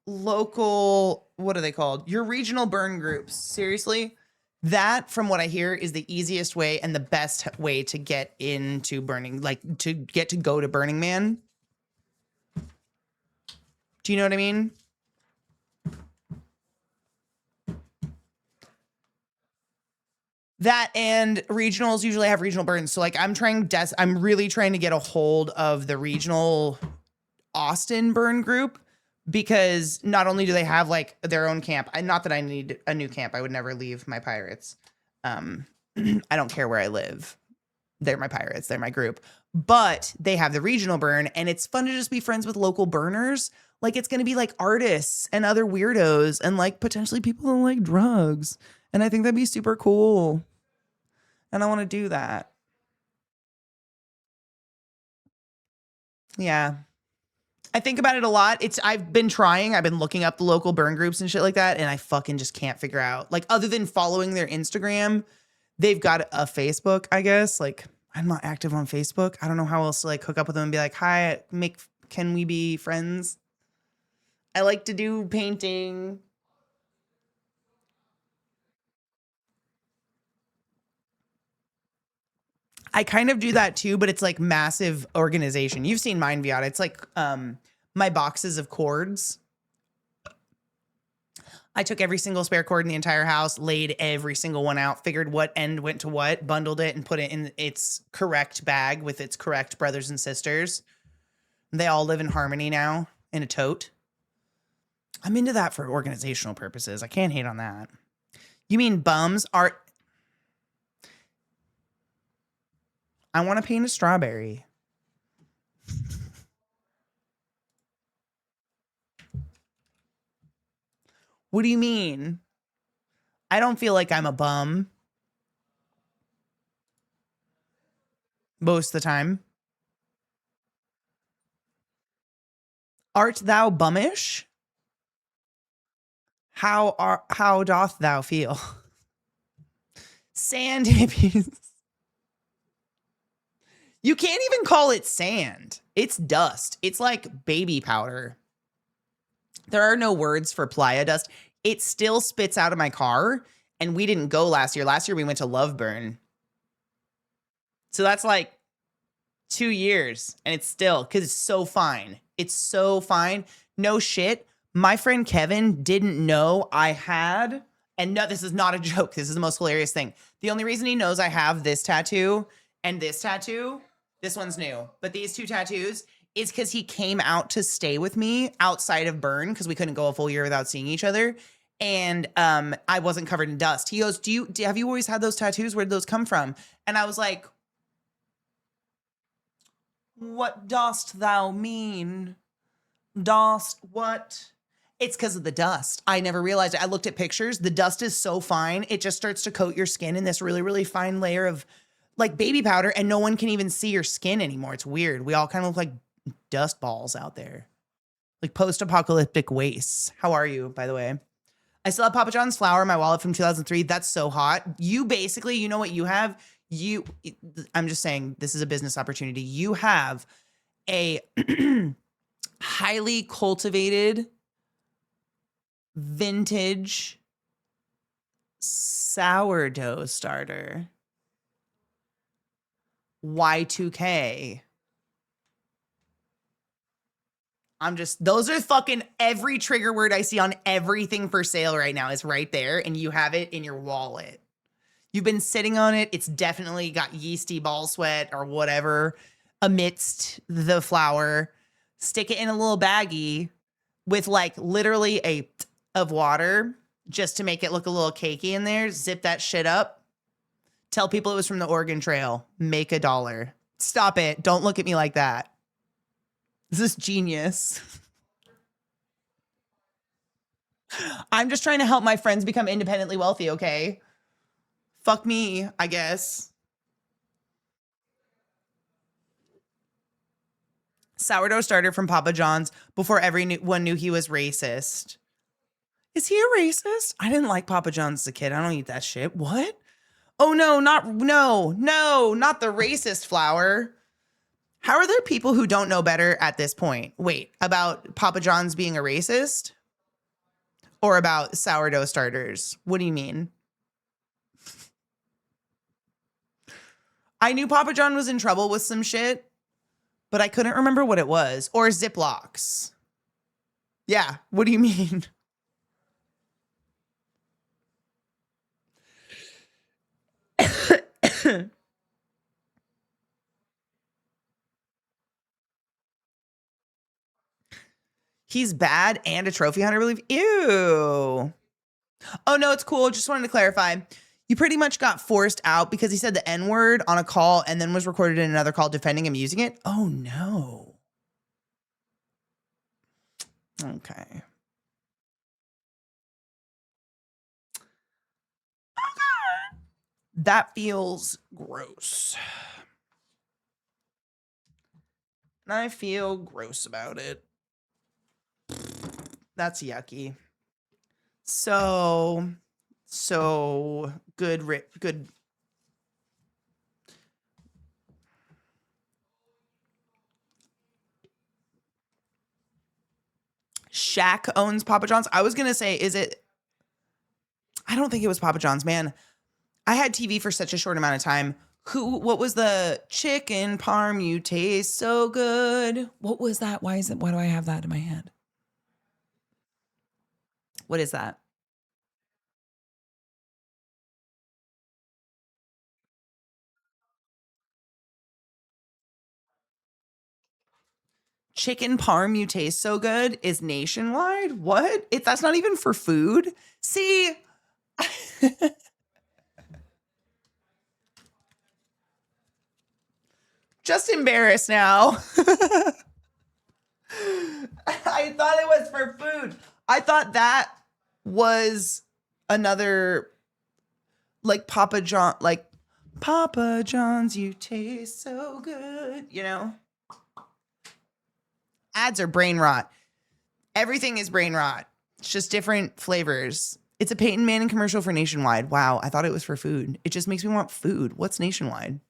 local, what are they called? Your regional burn groups. Seriously. That, from what I hear, is the easiest way and the best way to get into burning, like to get to go to Burning Man. Do you know what I mean? That and regionals usually have regional burns. So like I'm really trying to get a hold of the regional Austin burn group, because not only do they have like their own camp, not that I need a new camp. I would never leave my pirates. I don't care where I live. They're my pirates. They're my group. But they have the regional burn, and it's fun to just be friends with local burners. Like it's going to be like artists and other weirdos and like potentially people who like drugs. And I think that'd be super cool. And I want to do that. Yeah. I think about it a lot. I've been looking up the local burn groups and shit like that, and I fucking just can't figure out. Like, other than following their Instagram, they've got a Facebook, I guess. Like, I'm not active on Facebook. I don't know how else to like hook up with them and be like, hi, can we be friends? I like to do painting. I kind of do that too, but it's like massive organization. You've seen mine, Viata. It's like my boxes of cords. I took every single spare cord in the entire house, laid every single one out, figured what end went to what, bundled it, and put it in its correct bag with its correct brothers and sisters. They all live in harmony now in a tote. I'm into that for organizational purposes. I can't hate on that. You mean bums are... I want to paint a strawberry. What do you mean? I don't feel like I'm a bum. Most of the time. Art thou bummish? How doth thou feel? Sand hippies. You can't even call it sand. It's dust. It's like baby powder. There are no words for playa dust. It still spits out of my car, and we didn't go last year. Last year we went to Loveburn. So that's like 2 years, and it's still, because it's so fine. It's so fine. No shit. My friend Kevin didn't know I had, and no, this is not a joke. This is the most hilarious thing. The only reason he knows I have this tattoo and this tattoo, this one's new, but these two tattoos is because he came out to stay with me outside of Burn because we couldn't go a full year without seeing each other. And I wasn't covered in dust. He goes, have you always had those tattoos? Where did those come from? And I was like, what dost thou mean? Dost what? It's because of the dust. I never realized it. I looked at pictures. The dust is so fine. It just starts to coat your skin in this really, really fine layer of like baby powder, and no one can even see your skin anymore. It's weird. We all kind of look like dust balls out there. Like post-apocalyptic wastes. How are you, by the way? I still have Papa John's flour in my wallet from 2003. That's so hot. You basically, you know what you have? I'm just saying, this is a business opportunity. You have a highly cultivated vintage sourdough starter. Y2K. Those are fucking every trigger word I see on everything for sale right now is right there, and you have it in your wallet. You've been sitting on it. It's definitely got yeasty ball sweat or whatever amidst the flour. Stick it in a little baggie with like literally a of water just to make it look a little cakey in there. Zip that shit up. Tell people it was from the Oregon Trail. Make $1. Stop it. Don't look at me like that. This is genius. I'm just trying to help my friends become independently wealthy, okay? Fuck me, I guess. Sourdough starter from Papa John's before everyone knew he was racist. Is he a racist? I didn't like Papa John's as a kid. I don't eat that shit. What? Oh no, not the racist flour. How are there people who don't know better at this point? Wait, about Papa John's being a racist? Or about sourdough starters? What do you mean? I knew Papa John was in trouble with some shit, but I couldn't remember what it was. Or Ziplocs. Yeah, what do you mean? He's bad and a trophy hunter, I believe. Ew. Oh, no, it's cool. Just wanted to clarify. You pretty much got forced out because he said the N-word on a call and then was recorded in another call defending him using it. Oh, no. Okay. That feels gross. And I feel gross about it. That's yucky. So good. Shaq owns Papa John's. I was going to say, I don't think it was Papa John's, man. I had TV for such a short amount of time. What was the chicken parm? You taste so good. What was that? Why do I have that in my head? What is that? Chicken parm you taste so good is nationwide? What? That's not even for food? See? Just embarrassed now. I thought it was for food. I thought that was another like Papa John's, you taste so good, you know? Ads are brain rot. Everything is brain rot. It's just different flavors. It's a Peyton Manning commercial for Nationwide. Wow, I thought it was for food. It just makes me want food. What's Nationwide?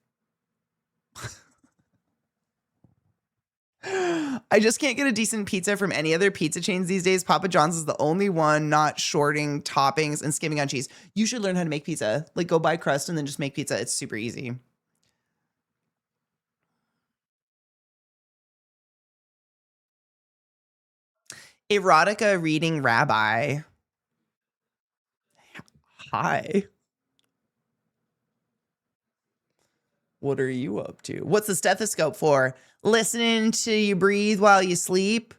I just can't get a decent pizza from any other pizza chains these days. Papa John's is the only one not shorting toppings and skimming on cheese. You should learn how to make pizza. Like, go buy crust and then just make pizza. It's super easy. Erotica reading rabbi. Hi. What are you up to? What's the stethoscope for? Listening to you breathe while you sleep?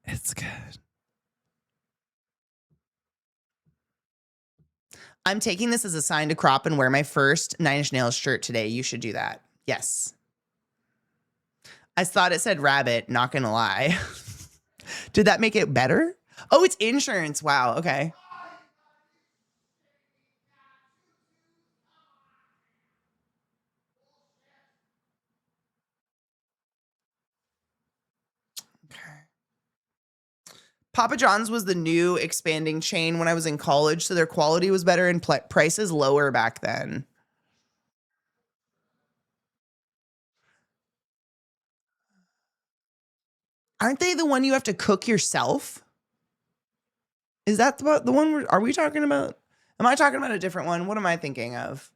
It's good. I'm taking this as a sign to crop and wear my first Nine Inch Nails shirt today. You should do that. Yes. I thought it said rabbit, not gonna lie. Did that make it better? Oh, it's insurance. Wow, okay. Papa John's was the new expanding chain when I was in college, so their quality was better and prices lower back then. Aren't they the one you have to cook yourself? Is that the one are we talking about? Am I talking about a different one? What am I thinking of?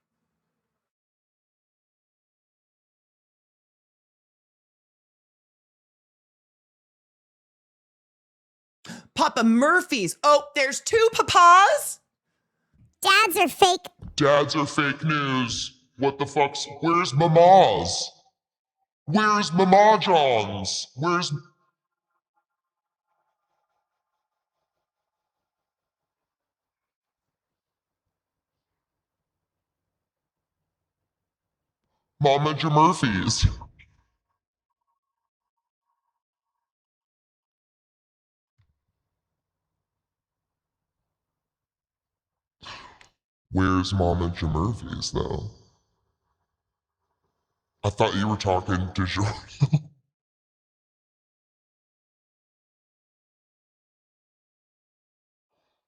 Papa Murphy's. Oh, there's two papas? Dads are fake. Dads are fake news. What the fuck's. Where's Mama's? Where's Mama John's? Where's. Mama Murphy's? Where's Mama Murphy's, though? I thought you were talking DiGiorno.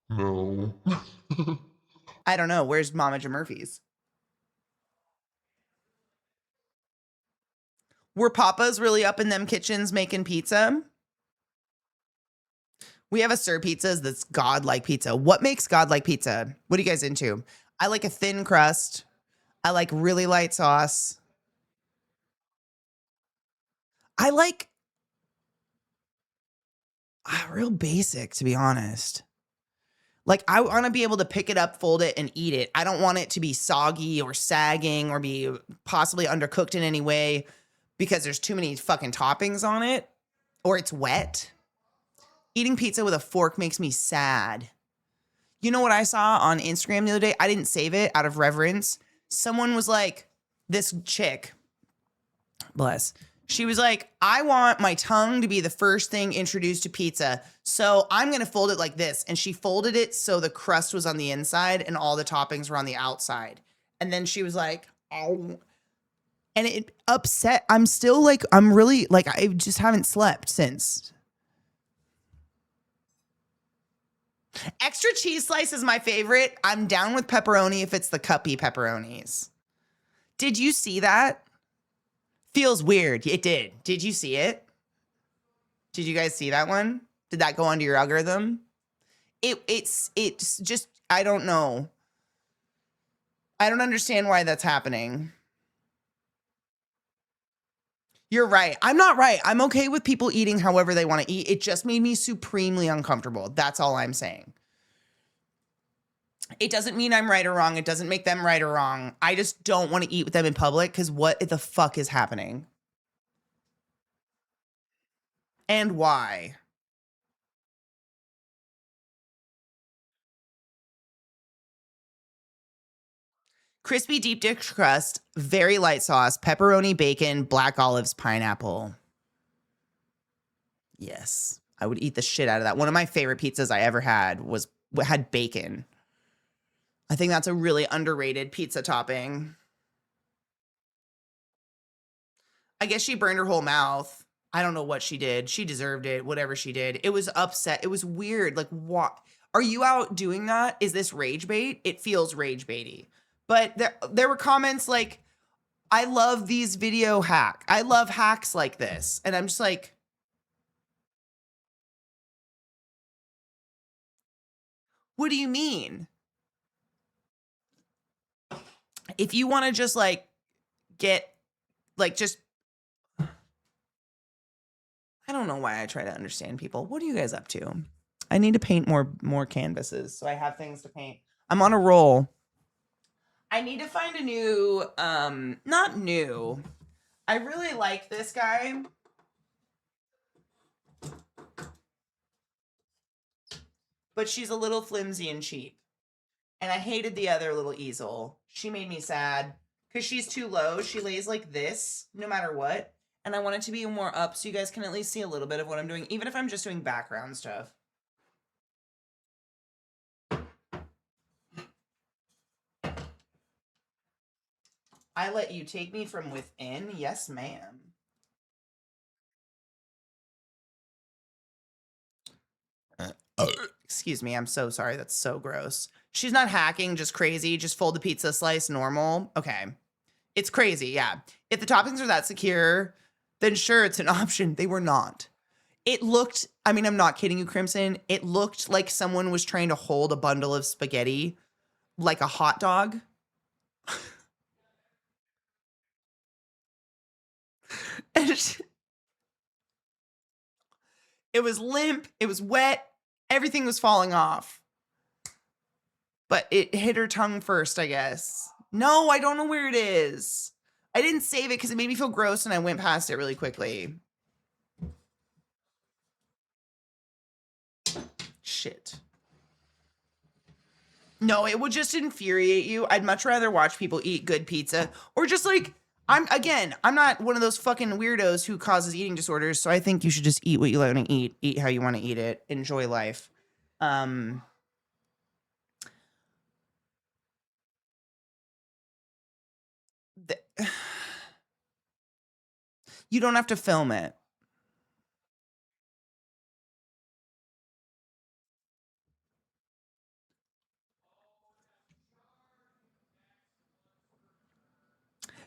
No. I don't know. Where's Mama Murphy's? Were Papas really up in them kitchens making pizza? We have a Sir Pizzas that's godlike pizza. What makes godlike pizza? What are you guys into? I like a thin crust. I like really light sauce. I like real basic, to be honest. Like, I want to be able to pick it up, fold it, and eat it. I don't want it to be soggy or sagging or be possibly undercooked in any way because there's too many fucking toppings on it or it's wet. Eating pizza with a fork makes me sad. You know what I saw on Instagram the other day? I didn't save it out of reverence. Someone was like, this chick, bless. She was like, I want my tongue to be the first thing introduced to pizza. So I'm going to fold it like this. And she folded it so the crust was on the inside and all the toppings were on the outside. And then she was like, oh. And it upset. I'm still like, I'm really like, I just haven't slept since. Extra cheese slice is my favorite. I'm down with pepperoni if it's the cuppy pepperonis. Did you see that? Feels weird. It did. Did you see it? Did you guys see that one? Did that go onto your algorithm? It's just, I don't know. I don't understand why that's happening. You're right. I'm not right. I'm okay with people eating however they want to eat. It just made me supremely uncomfortable. That's all I'm saying. It doesn't mean I'm right or wrong. It doesn't make them right or wrong. I just don't want to eat with them in public because what the fuck is happening? And why? Crispy deep dish crust, very light sauce, pepperoni, bacon, black olives, pineapple. Yes, I would eat the shit out of that. One of my favorite pizzas I ever had had bacon. I think that's a really underrated pizza topping. I guess she burned her whole mouth. I don't know what she did. She deserved it, whatever she did. It was upset. It was weird. Like, what? Are you out doing that? Is this rage bait? It feels rage baity. But there were comments like, I love these video hack. I love hacks like this. And I'm just like, what do you mean? If you want to just like get like just I don't know why I try to understand people. What are you guys up to? I need to paint more canvases so I have things to paint. I'm on a roll. I need to find a new not new. I really like this guy. But she's a little flimsy and cheap. And I hated the other little easel. She made me sad because she's too low. She lays like this no matter what. And I want it to be more up so you guys can at least see a little bit of what I'm doing, even if I'm just doing background stuff. I let you take me from within? Yes, ma'am. Excuse me, I'm so sorry. That's so gross. She's not hacking, just crazy. Just fold the pizza slice normal. Okay. It's crazy, yeah. If the toppings are that secure, then sure, it's an option. They were not. It looked, I mean, I'm not kidding you, Crimson. It looked like someone was trying to hold a bundle of spaghetti like a hot dog. And it was limp, it was wet, everything was falling off. But it hit her tongue first, I guess. No, I don't know where it is. I didn't save it because it made me feel gross and I went past it really quickly. Shit. No, it would just infuriate you. I'd much rather watch people eat good pizza or just like, I'm not one of those fucking weirdos who causes eating disorders. So I think you should just eat what you want to eat how you want to eat it, enjoy life. You don't have to film it.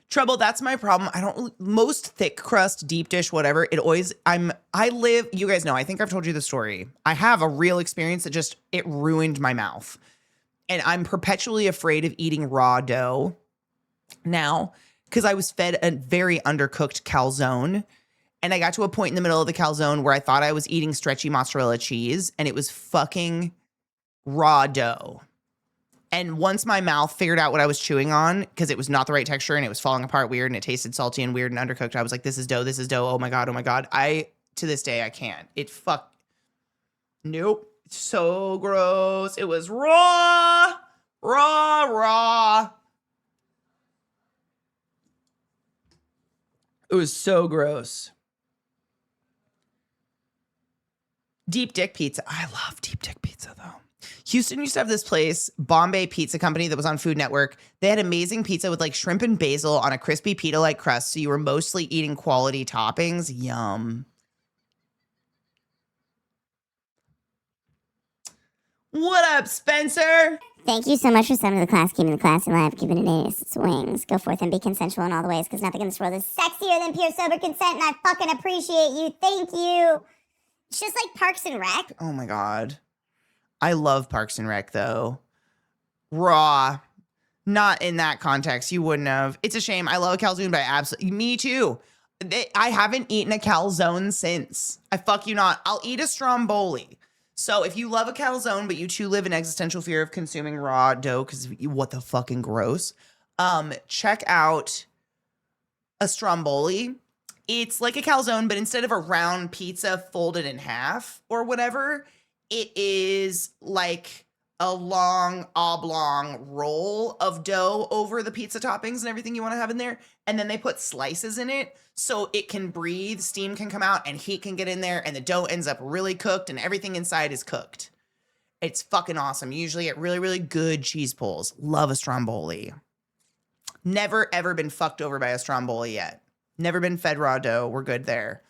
Trouble, that's my problem. Most thick crust, deep dish, whatever, you guys know, I think I've told you the story. I have a real experience that it ruined my mouth. And I'm perpetually afraid of eating raw dough now because I was fed a very undercooked calzone. And I got to a point in the middle of the calzone where I thought I was eating stretchy mozzarella cheese and it was fucking raw dough. And once my mouth figured out what I was chewing on, because it was not the right texture and it was falling apart weird and it tasted salty and weird and undercooked, I was like, this is dough, this is dough. Oh my God, oh my God. To this day, I can't. Nope. So gross. It was raw. It was so gross. Deep dick pizza. I love deep dick pizza though. Houston used to have this place, Bombay Pizza Company, that was on Food Network. They had amazing pizza with like shrimp and basil on a crispy pita-like crust, so you were mostly eating quality toppings. Yum. What up, Spencer? Thank you so much for sending the class, keeping the classy life, giving it its wings. Go forth and be consensual in all the ways, because nothing in this world is sexier than pure sober consent, and I fucking appreciate you. Thank you. It's just like Parks and Rec. Oh my God. I love Parks and Rec though. Raw. Not in that context. You wouldn't have. It's a shame. I love a calzone, but me too. I haven't eaten a calzone since. I fuck you not. I'll eat a stromboli. So if you love a calzone, but you too live in existential fear of consuming raw dough, because what the fucking gross, check out a stromboli. It's like a calzone, but instead of a round pizza folded in half or whatever, it is like a long oblong roll of dough over the pizza toppings and everything you want to have in there. And then they put slices in it so it can breathe, steam can come out, and heat can get in there, and the dough ends up really cooked and everything inside is cooked. It's fucking awesome. Usually at really, really good cheese pulls. Love a stromboli. Never, ever been fucked over by a stromboli yet. Never been fed raw dough. We're good there.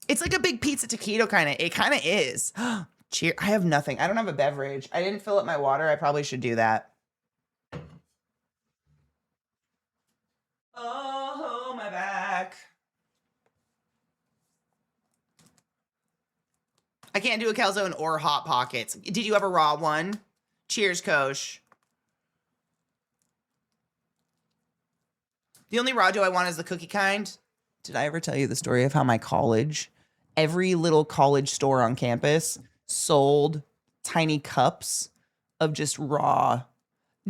It's like a big pizza taquito kind of. It kind of is. Cheer. I have nothing. I don't have a beverage. I didn't fill up my water. I probably should do that. Oh, my back. I can't do a calzone or Hot Pockets. Did you have a raw one? Cheers, Kosh. The only raw dough I want is the cookie kind. Did I ever tell you the story of how my college, every little college store on campus sold tiny cups of just raw,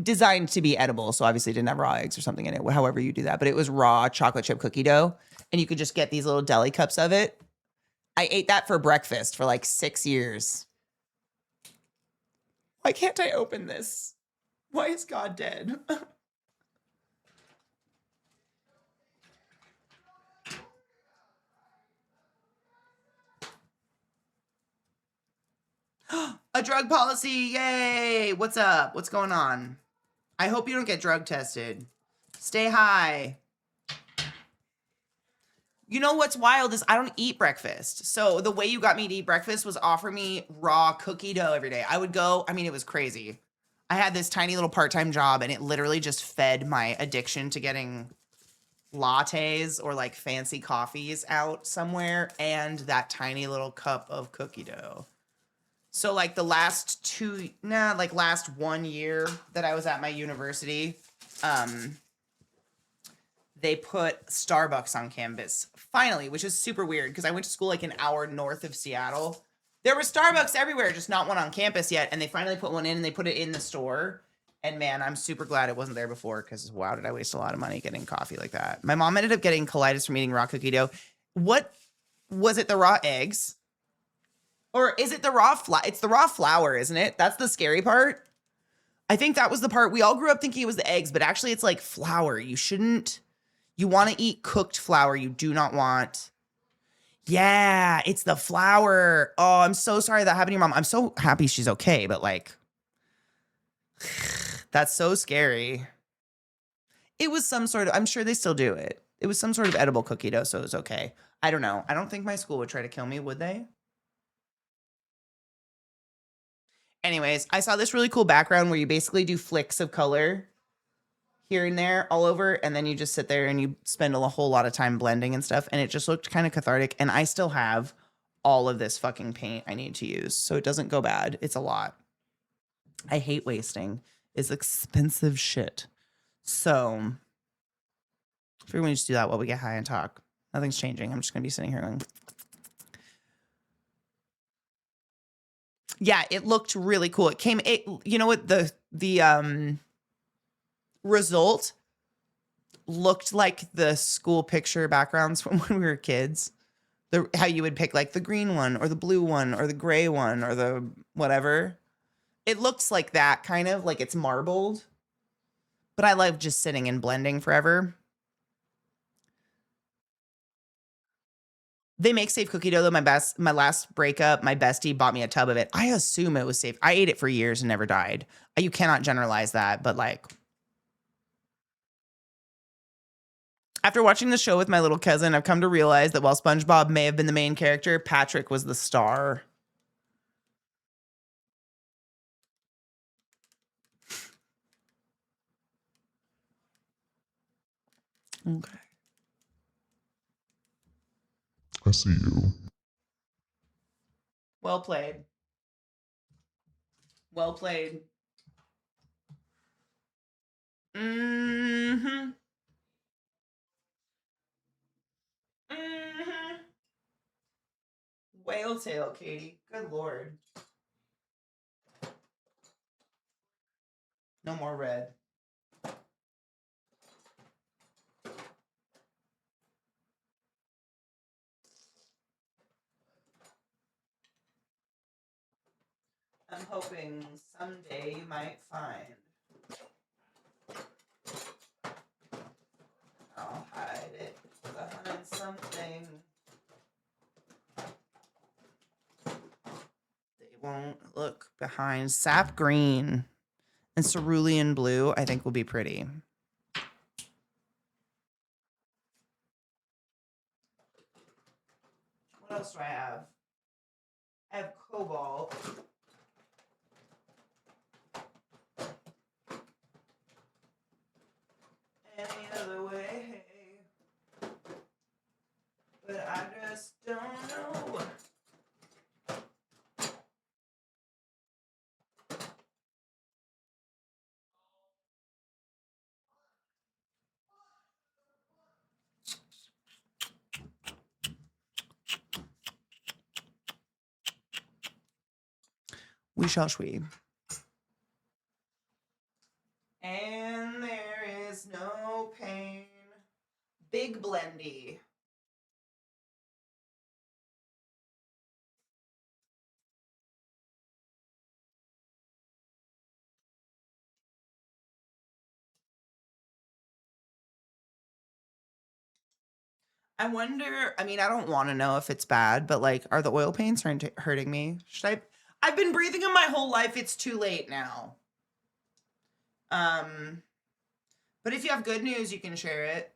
designed to be edible. So obviously it didn't have raw eggs or something in it, however you do that. But it was raw chocolate chip cookie dough. And you could just get these little deli cups of it. I ate that for breakfast for like 6 years. Why can't I open this? Why is God dead? A drug policy, yay! What's up? What's going on? I hope you don't get drug tested. Stay high. You know what's wild is I don't eat breakfast. So the way you got me to eat breakfast was offer me raw cookie dough every day. I would go, I mean, it was crazy. I had this tiny little part-time job and it literally just fed my addiction to getting lattes or like fancy coffees out somewhere and that tiny little cup of cookie dough. So like the last last 1 year that I was at my university, they put Starbucks on campus finally, which is super weird because I went to school like an hour north of Seattle. There were Starbucks everywhere, just not one on campus yet. And they finally put one in and they put it in the store. And man, I'm super glad it wasn't there before because wow, did I waste a lot of money getting coffee like that. My mom ended up getting colitis from eating raw cookie dough. What was it? The raw eggs? Or is it the raw flour? It's the raw flour, isn't it? That's the scary part. I think that was the part we all grew up thinking it was the eggs, but actually it's like flour. You want to eat cooked flour. You do not want. Yeah, it's the flour. Oh, I'm so sorry that happened to your mom. I'm so happy she's okay, but like, that's so scary. It was some sort of, I'm sure they still do it. It was some sort of edible cookie dough, so it was okay. I don't know. I don't think my school would try to kill me, would they? Anyways, I saw this really cool background where you basically do flicks of color here and there all over, and then you just sit there and you spend a whole lot of time blending and stuff, and it just looked kind of cathartic. And I still have all of this fucking paint I need to use, so it doesn't go bad. It's a lot. I hate wasting. It's expensive shit. So if we're going to just do that while we get high and talk, nothing's changing. I'm just going to be sitting here going, yeah, it looked really cool. You know what, the result looked like the school picture backgrounds from when we were kids. How you would pick like the green one or the blue one or the gray one or the whatever. It looks like that kind of like it's marbled. But I love just sitting and blending forever. They make safe cookie dough though. My last breakup, my bestie bought me a tub of it. I assume it was safe. I ate it for years and never died. You cannot generalize that, but like after watching the show with my little cousin, I've come to realize that while SpongeBob may have been the main character, Patrick was the star. Okay. I see you. Well played. Well played. Mm-hmm. Mm-hmm. Whale tail, Katie. Good Lord. No more red. I'm hoping someday you might find. I'll hide it behind something. They won't look behind. Sap green and cerulean blue, I think will be pretty. What else do I have? I have cobalt. Any other way, but I just don't know. We shall we. And there is no pain. Big blendy. I wonder, I mean, I don't want to know if it's bad, but like, are the oil paints hurting me? I've been breathing them my whole life. It's too late now. But if you have good news, you can share it.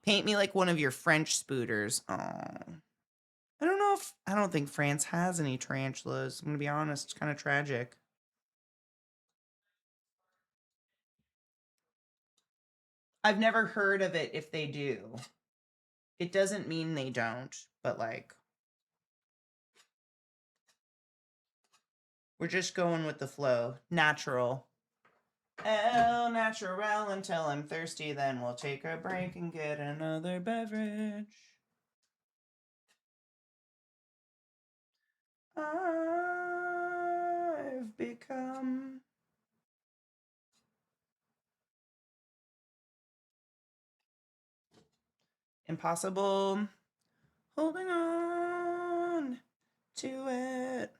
Paint me like one of your French spooters. Oh. I don't think France has any tarantulas. I'm going to be honest. It's kind of tragic. I've never heard of it if they do. It doesn't mean they don't, but like, we're just going with the flow. Natural. El natural until I'm thirsty, then we'll take a break and get another beverage. I've become impossible holding on to it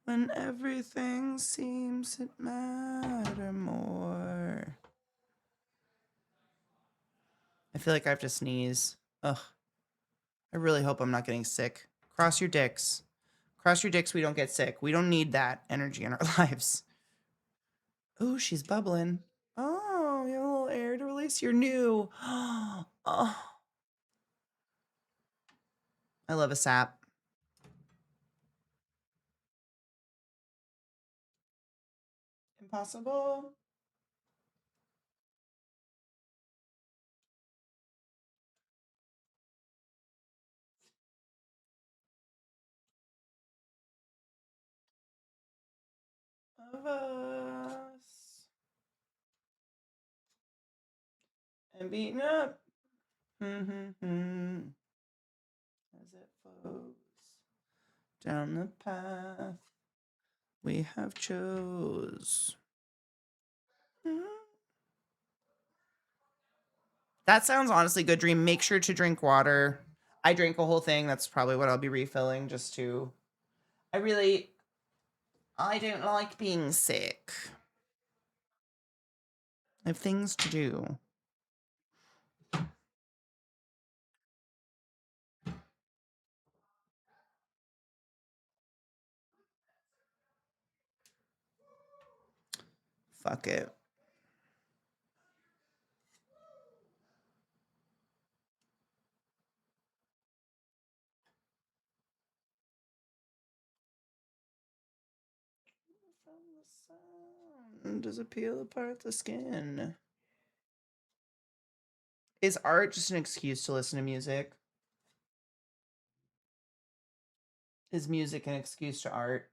when everything seems to matter more. I feel like I have to sneeze. Ugh. I really hope I'm not getting sick. Cross your dicks. Cross your dicks, we don't get sick. We don't need that energy in our lives. Oh, she's bubbling. Oh, you have a little air to release. You're new. Oh, I love a sap. Impossible. Of us. And beaten up. As it flows down the path we have chose. That sounds honestly good, Dream. Make sure to drink water. I drank a whole thing. That's probably what I'll be refilling just to. I don't like being sick. I have things to do. Fuck it. From the sun, does it peel apart the skin? Is art just an excuse to listen to music? Is music an excuse to art?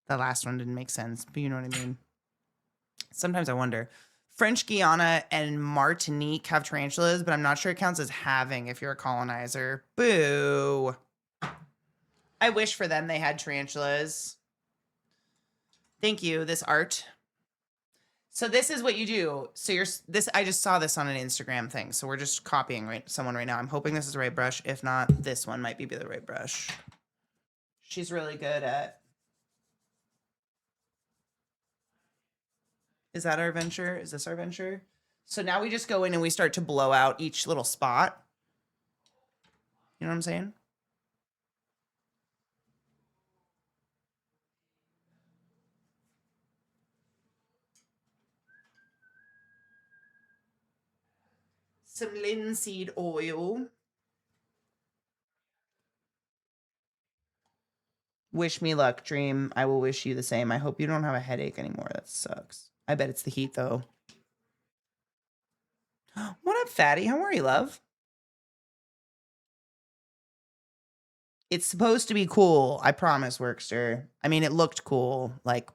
The last one didn't make sense, but you know what I mean. Sometimes I wonder. French Guiana and Martinique have tarantulas, but I'm not sure it counts as having if you're a colonizer. Boo. I wish for them they had tarantulas. Thank you, this art. So this is what you do. So I just saw this on an Instagram thing. So we're just copying someone right now. I'm hoping this is the right brush. If not, this one might be the right brush. She's really good at. Is that our venture? Is this our venture? So now we just go in and we start to blow out each little spot. You know what I'm saying? Some linseed oil. Wish me luck, Dream. I will wish you the same. I hope you don't have a headache anymore. That sucks. I bet it's the heat, though. What up, fatty? How are you, love? It's supposed to be cool. I promise, Workster. I mean, it looked cool. Like,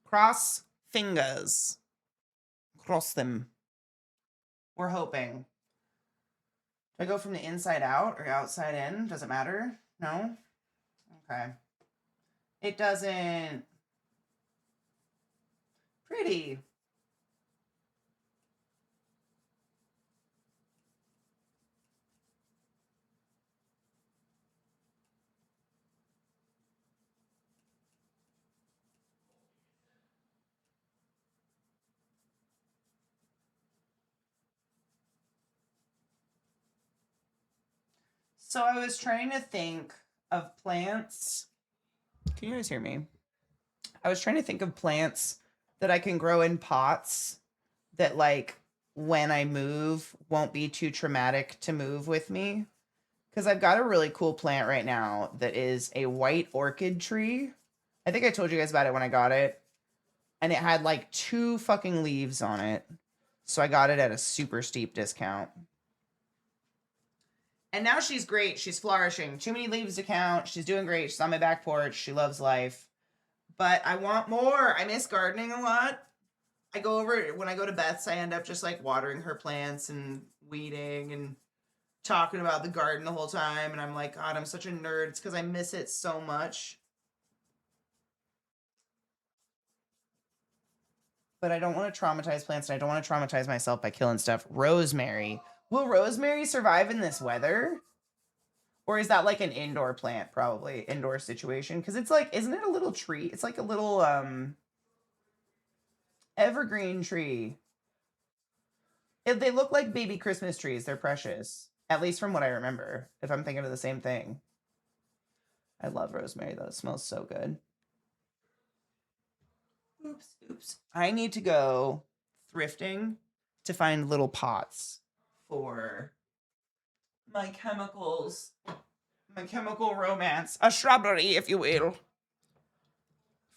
cross fingers. Cross them. We're hoping. Do I go from the inside out or outside in? Does it matter? No? Okay. It doesn't. Pretty. So I was trying to think of plants. Can you guys hear me? I was trying to think of plants that I can grow in pots that, like, when I move won't be too traumatic to move with me. Because I've got a really cool plant right now that is a white orchid tree. I think I told you guys about it when I got it. And it had like 2 fucking leaves on it. So I got it at a super steep discount. And now she's great. She's flourishing. Too many leaves to count. She's doing great. She's on my back porch. She loves life. But I want more. I miss gardening a lot. I go over, when I go to Beth's, I end up just like watering her plants and weeding and talking about the garden the whole time. And I'm like, God, I'm such a nerd. It's because I miss it so much. But I don't want to traumatize plants, and I don't want to traumatize myself by killing stuff. Rosemary. Will rosemary survive in this weather? Or is that like an indoor plant, probably? Indoor situation? Because it's like, isn't it a little tree? It's like a little evergreen tree. They look like baby Christmas trees. They're precious. At least from what I remember. If I'm thinking of the same thing. I love rosemary, though. It smells so good. Oops. I need to go thrifting to find little pots for my chemicals. My chemical romance. A shrubbery, if you will.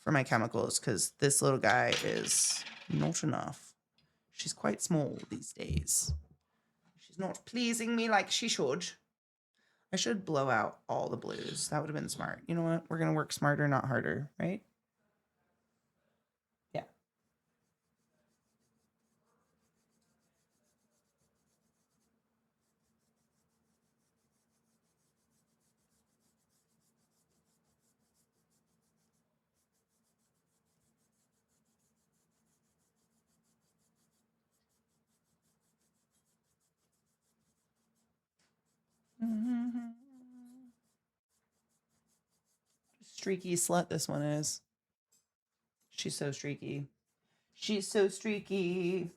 For my chemicals, because this little guy is not enough. She's quite small these days. She's not pleasing me like she should. I should blow out all the blues. That would have been smart. You know what? We're going to work smarter, not harder, right? Yeah. Streaky slut this one is. She's so streaky. She's so streaky.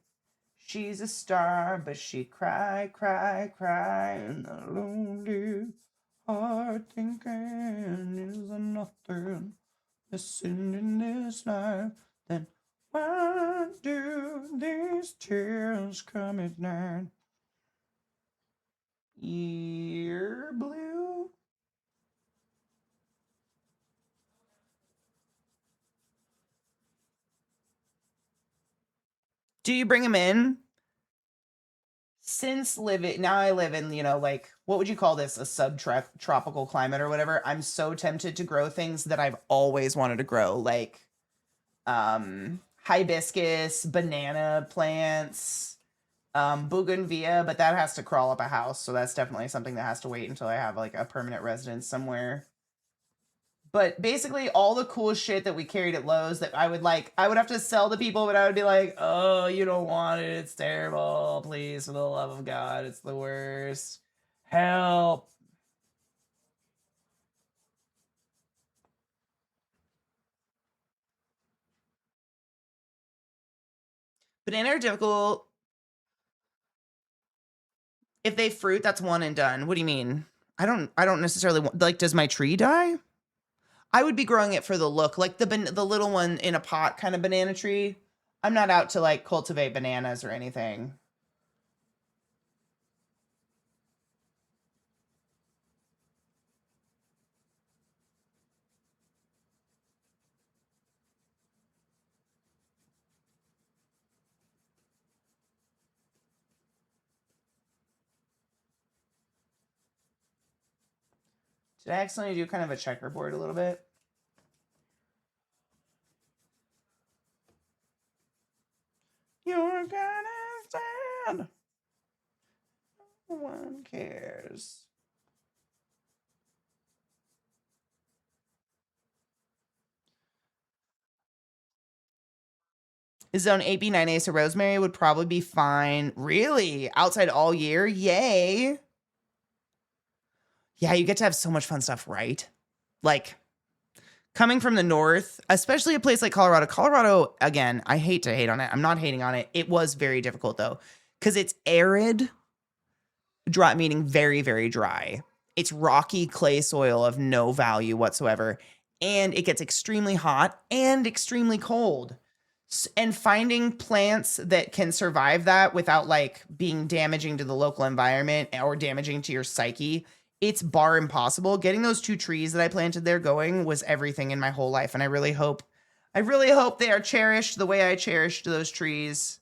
She's a star, but she cry, and a lonely heart thinking is nothing missing in this life. Then why do these tears come at night? Ear blue. Do you bring him in? Since now I live in, like, what would you call this? A subtropical climate or whatever. I'm so tempted to grow things that I've always wanted to grow, like hibiscus, banana plants, bougainvillea, but that has to crawl up a house, so that's definitely something that has to wait until I have like a permanent residence somewhere. But basically all the cool shit that we carried at Lowe's that I would have to sell to people, but I would be like, oh, you don't want it, it's terrible, please, for the love of God, it's the worst. Help. Banana are difficult. If they fruit, that's one and done. What do you mean? I don't necessarily want, like, does my tree die? I would be growing it for the look, like the little one in a pot kind of banana tree. I'm not out to like cultivate bananas or anything. Did I accidentally do kind of a checkerboard a little bit? You're gonna stand. No one cares. Zone 8B 9 Ace of Rosemary would probably be fine. Really? Outside all year? Yay. Yeah, you get to have so much fun stuff, right? Like, coming from the north, especially a place like Colorado. Colorado, again, I hate to hate on it. I'm not hating on it. It was very difficult though, because it's arid, dry, meaning very, very dry. It's rocky clay soil of no value whatsoever. And it gets extremely hot and extremely cold. And finding plants that can survive that without like being damaging to the local environment or damaging to your psyche, it's bar impossible. Getting those 2 trees that I planted there going was everything in my whole life. And I really hope they are cherished the way I cherished those trees.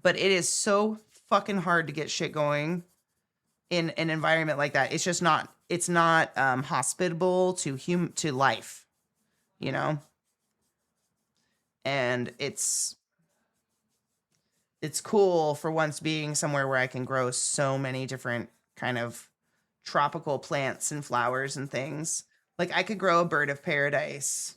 But it is so fucking hard to get shit going in an environment like that. It's just not, it's not hospitable to life, you know? And it's cool for once being somewhere where I can grow so many different kind of tropical plants and flowers and things. Like I could grow a bird of paradise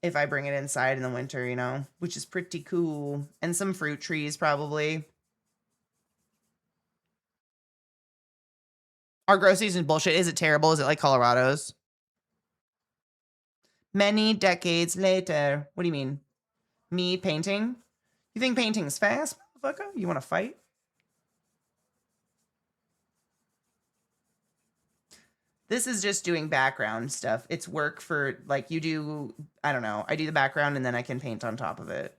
if I bring it inside in the winter, you know, which is pretty cool. And some fruit trees probably. Our grow season bullshit. Is it terrible? Is it like Colorado's? Many decades later. What do you mean? Me painting? You think painting's fast, motherfucker? You want to fight? This is just doing background stuff. It's work for, like, you do, I don't know. I do the background and then I can paint on top of it.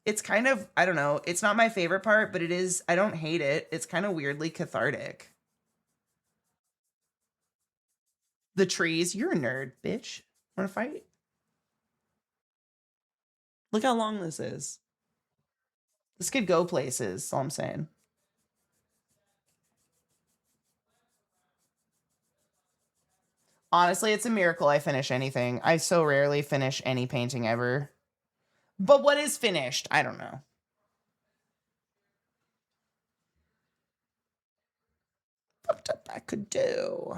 It's kind of, I don't know. It's not my favorite part, but it is, I don't hate it. It's kind of weirdly cathartic. The trees, you're a nerd, bitch. Want to fight? Look how long this is. This could go places, that's all I'm saying. Honestly, it's a miracle I finish anything. I so rarely finish any painting ever. But what is finished? I don't know. What I could do.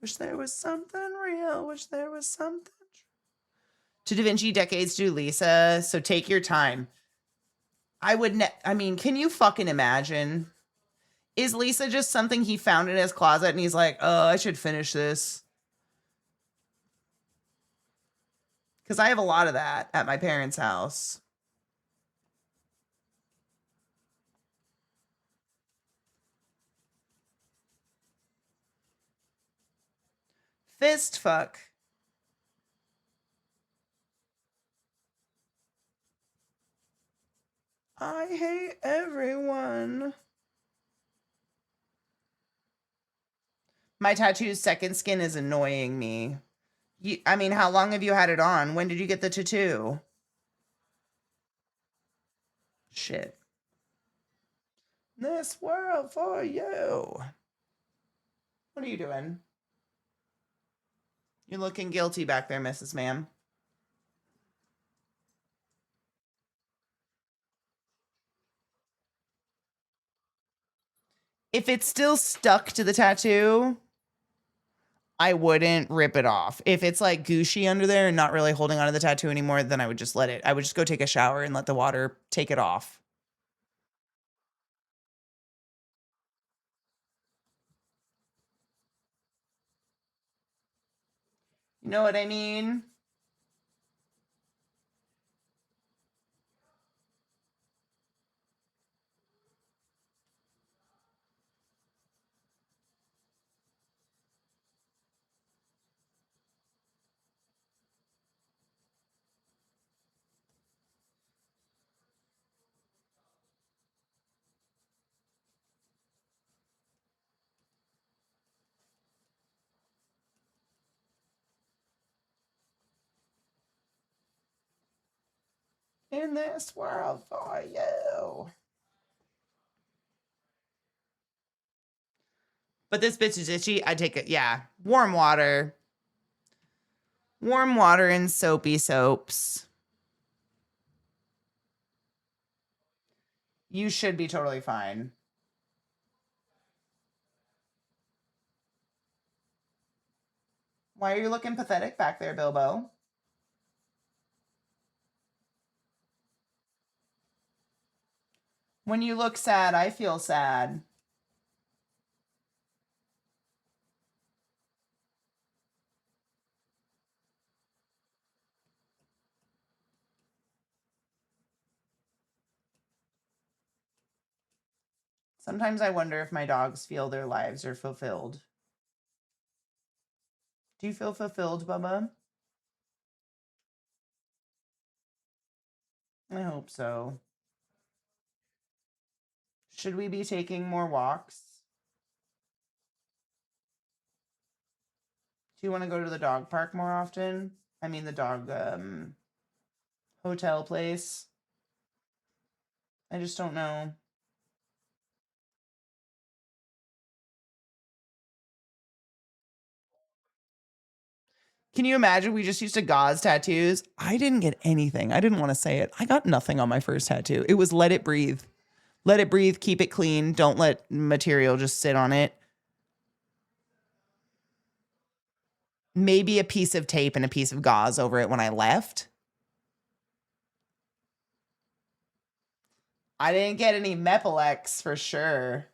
Wish there was something real. Wish there was something. To Da Vinci decades to Lisa. So take your time. I mean, can you fucking imagine? Is Lisa just something he found in his closet and he's like, oh, I should finish this? Because I have a lot of that at my parents' house. Fist fuck. I hate everyone. My tattoo's second skin is annoying me. I mean, how long have you had it on? When did you get the tattoo? Shit. This world for you. What are you doing? You're looking guilty back there, Mrs. Ma'am. If it's still stuck to the tattoo, I wouldn't rip it off. If it's like gooshy under there and not really holding onto the tattoo anymore, then I would just let it. I would just go take a shower and let the water take it off. You know what I mean? In this world for you. But this bitch is itchy. I take it. Yeah. Warm water. Warm water and soapy soaps. You should be totally fine. Why are you looking pathetic back there, Bilbo? When you look sad, I feel sad. Sometimes I wonder if my dogs feel their lives are fulfilled. Do you feel fulfilled, Bubba? I hope so. Should we be taking more walks? Do you want to go to the dog park more often? I mean, the dog hotel place. I just don't know. Can you imagine? We just used to gauze tattoos. I didn't get anything. I didn't want to say it. I got nothing on my first tattoo. It was let it breathe. Let it breathe. Keep it clean. Don't let material just sit on it. Maybe a piece of tape and a piece of gauze over it when I left. I didn't get any Mepilex for sure.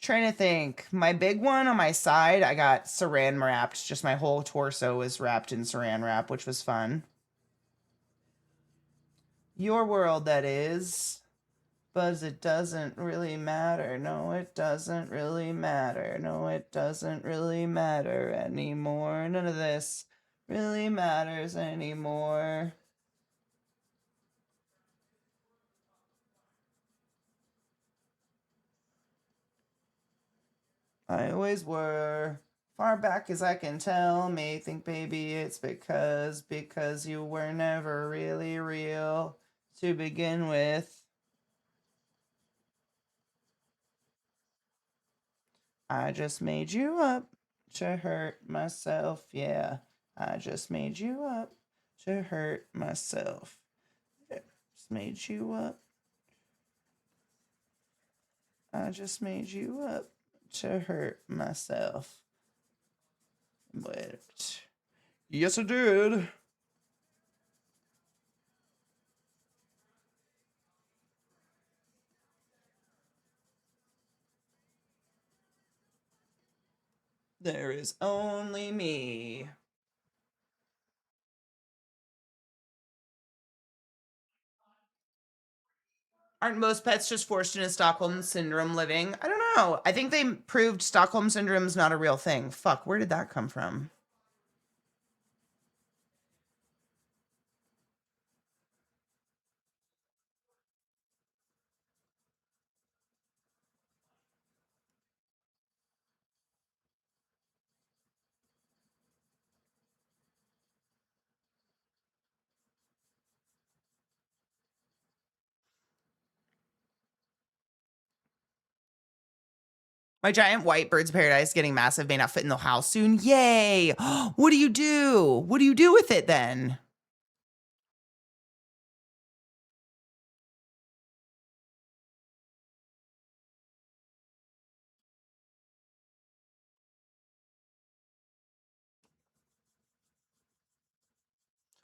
Trying to think. My big one on my side, I got saran wrapped. Just my whole torso was wrapped in saran wrap, which was fun. Your world, that is. But it doesn't really matter. No, it doesn't really matter. No, it doesn't really matter anymore. None of this really matters anymore. I always were. Far back as I can tell, may think baby it's because you were never really real to begin with. I just made you up to hurt myself, yeah. I just made you up to hurt myself. Yeah, just made you up. I just made you up to hurt myself. But yes, I did. There is only me. Aren't most pets just forced into Stockholm Syndrome living? I don't know. I think they proved Stockholm Syndrome's not a real thing. Fuck, where did that come from? My giant white bird's paradise getting massive may not fit in the house soon. Yay! What do you do? What do you do with it then?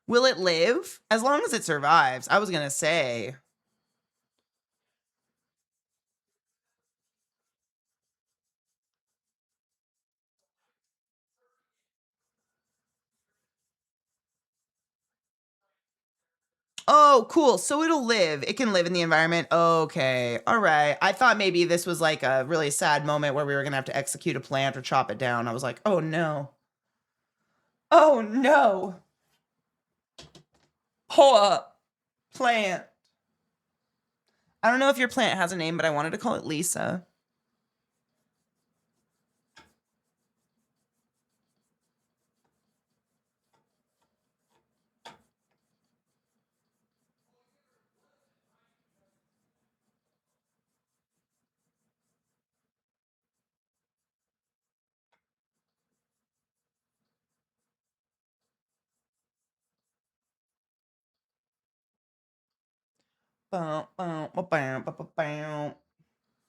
Will it live? As long as it survives. I was gonna say. Oh, cool. So it'll live. It can live in the environment. Okay. All right. I thought maybe this was like a really sad moment where we were going to have to execute a plant or chop it down. I was like, oh no. Oh no. Poor plant. I don't know if your plant has a name, but I wanted to call it Lisa.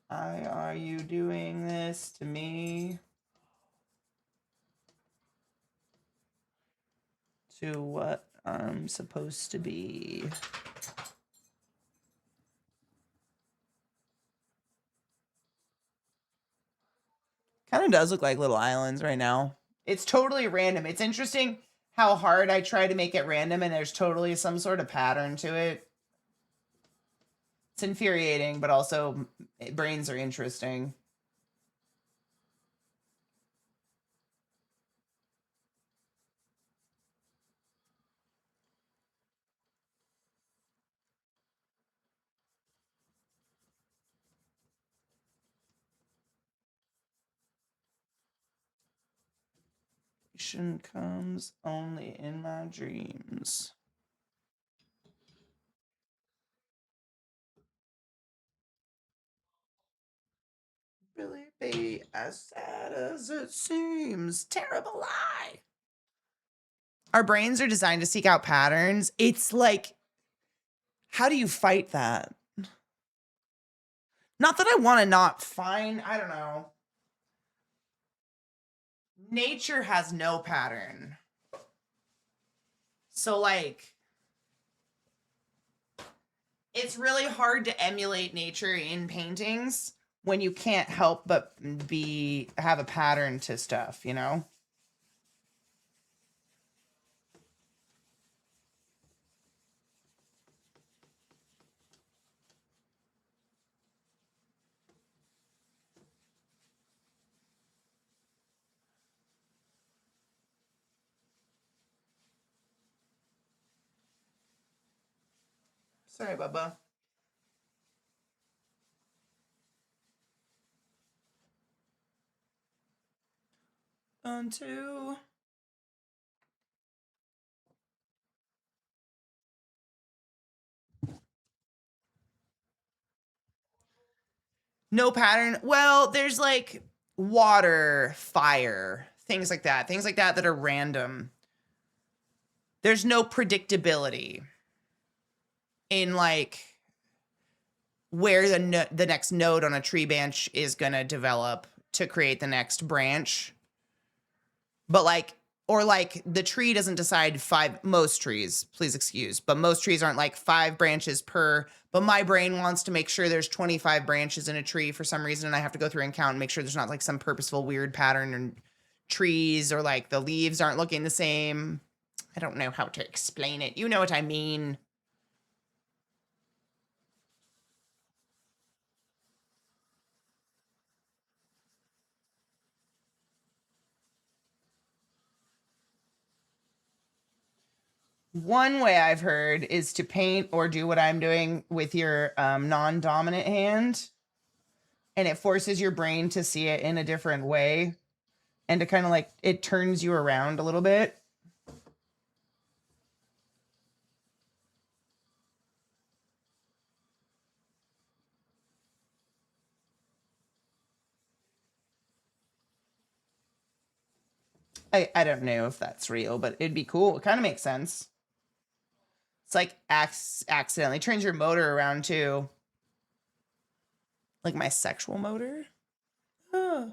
Why are you doing this to me? To what I'm supposed to be. Kind of does look like little islands right now. It's totally random. It's interesting how hard I try to make it random and there's totally some sort of pattern to it. It's infuriating, but also brains are interesting. Comes only in my dreams. Really be as sad as it seems. Terrible lie. Our brains are designed to seek out patterns. It's like, how do you fight that? Not that I want to not find, I don't know. Nature has no pattern. So, like, it's really hard to emulate nature in paintings when you can't help but have a pattern to stuff, you know? Sorry, Bubba. Two. No pattern. Well, there's like water, fire, things like that. Things like that that are random. There's no predictability in like where the next node on a tree branch is going to develop to create the next branch. But like, or like the tree doesn't decide most trees, please excuse, but most trees aren't like 5 branches per, but my brain wants to make sure there's 25 branches in a tree for some reason. And I have to go through and count and make sure there's not like some purposeful weird pattern in trees, or like the leaves aren't looking the same. I don't know how to explain it. You know what I mean? One way I've heard is to paint or do what I'm doing with your non-dominant hand, and it forces your brain to see it in a different way and to kind of like, it turns you around a little bit. I don't know if that's real, but it'd be cool. It kind of makes sense. It's like accidentally turns your motor around too. Like my sexual motor. Huh.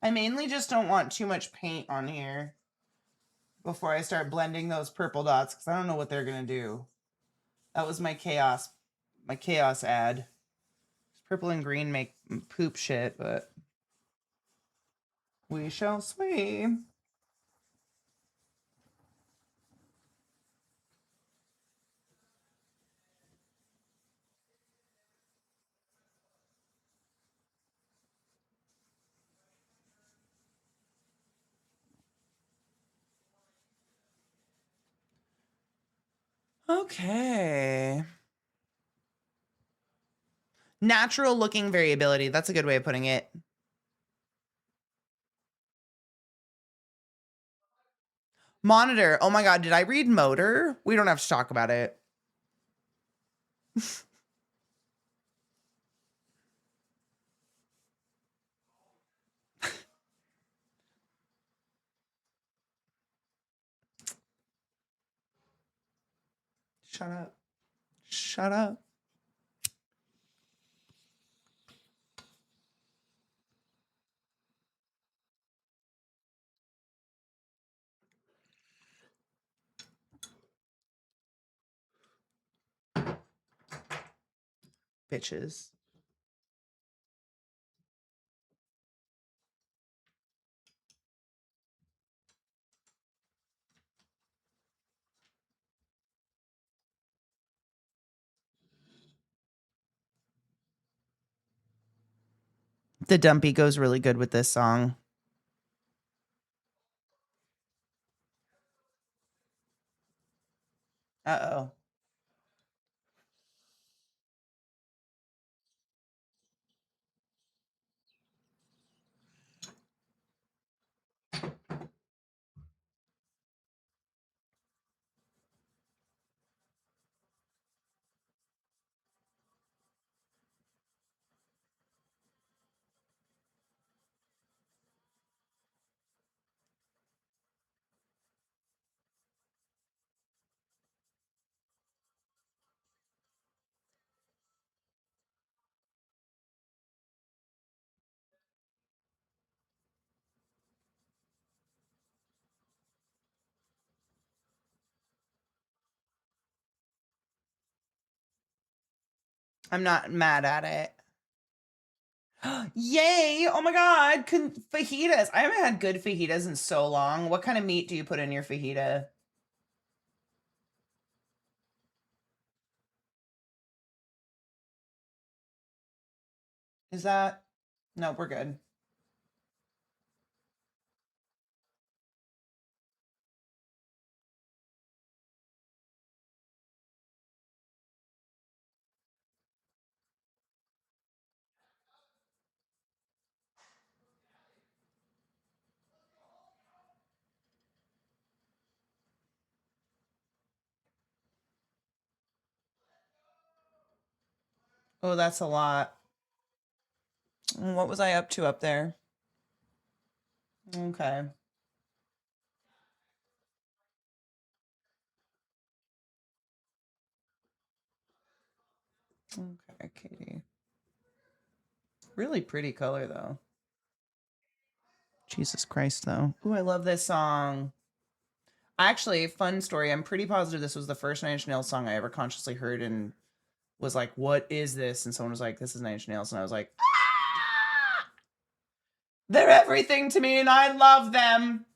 I mainly just don't want too much paint on here before I start blending those purple dots because I don't know what they're gonna do. That was my chaos ad. Purple and green make poop shit, but we shall see. Okay. Natural looking variability. That's a good way of putting it. Monitor. Oh my God. Did I read motor? We don't have to talk about it. Shut up. Shut up. Bitches. The dumpy goes really good with this song. Uh-oh. I'm not mad at it. Yay! Oh my God! Fajitas. I haven't had good fajitas in so long. What kind of meat do you put in your fajita? Is that? No, we're good. Oh, that's a lot. What was I up to up there? Okay. Okay, Katie. Really pretty color though. Jesus Christ though. Ooh, I love this song. Actually, fun story. I'm pretty positive this was the first Nine Inch Nails song I ever consciously heard and was like, "What is this?" And someone was like, "This is Nine Inch Nails," and I was like, "Ah! They're everything to me, and I love them."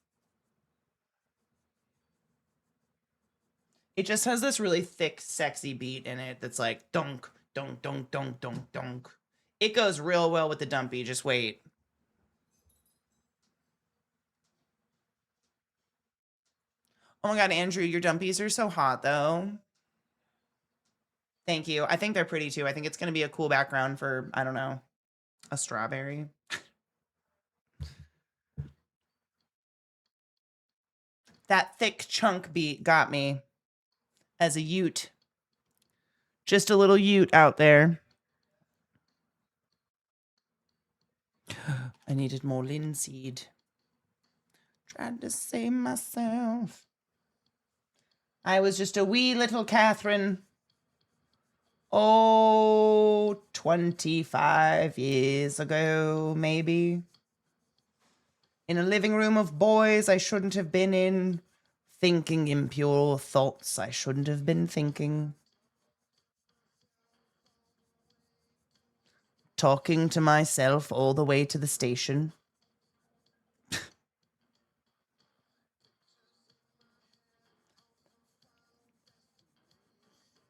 It just has this really thick, sexy beat in it that's like donk, donk, donk, donk, donk, donk. It goes real well with the dumpy. Just wait. Oh my God, Andrew, your dumpies are so hot though. Thank you. I think they're pretty too. I think it's going to be a cool background for, I don't know, a strawberry. That thick chunk beat got me as a ute. Just a little ute out there. I needed more linseed. Tried to save myself. I was just a wee little Catherine. Oh, 25 years ago, maybe. In a living room of boys I shouldn't have been in. Thinking impure thoughts I shouldn't have been thinking. Talking to myself all the way to the station.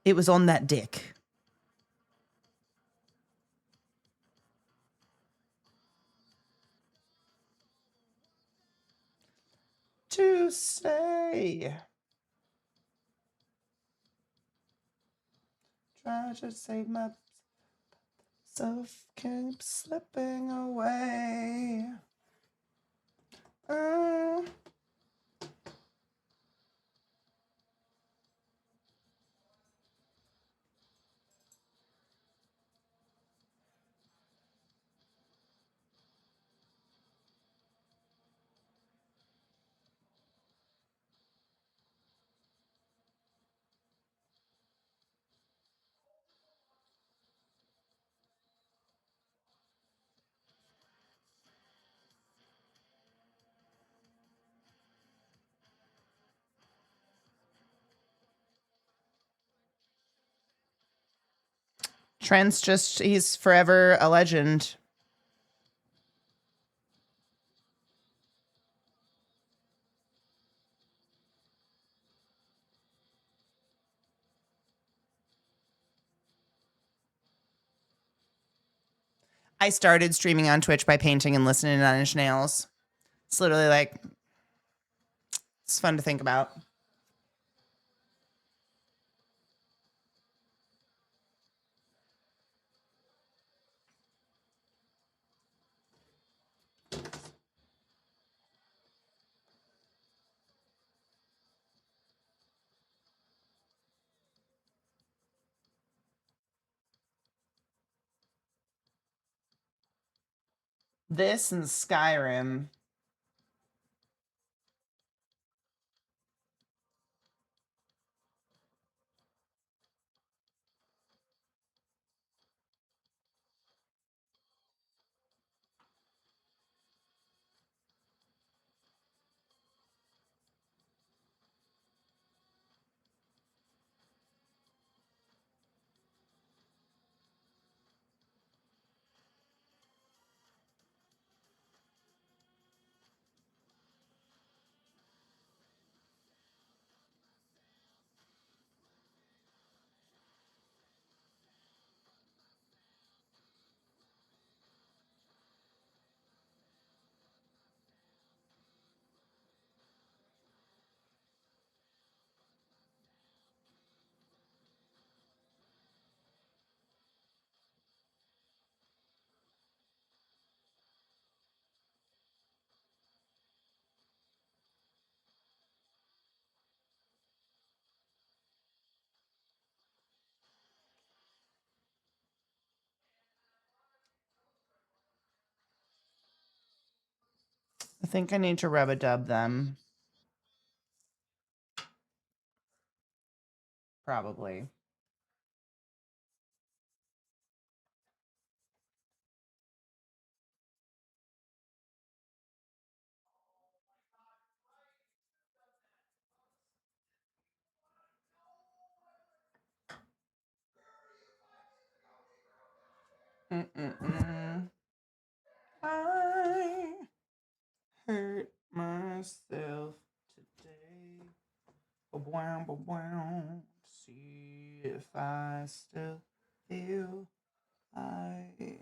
It was on that dick. To stay. Try to save myself, keep slipping away. Trent's just, he's forever a legend. I started streaming on Twitch by painting and listening to Nine Inch Nails. It's literally like, it's fun to think about. This and Skyrim. I think I need to rub-a-dub them. Probably. I hurt myself today. Ba-bwam, ba-bwam. See if I still feel I.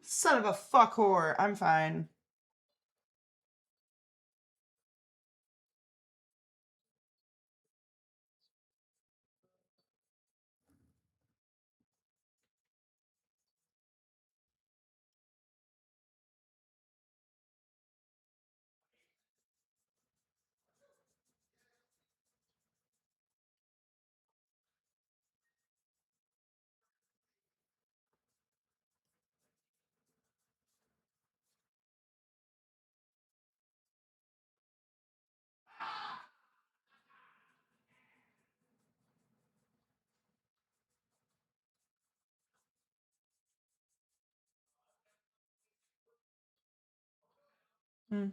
Son of a fuck whore. I'm fine. My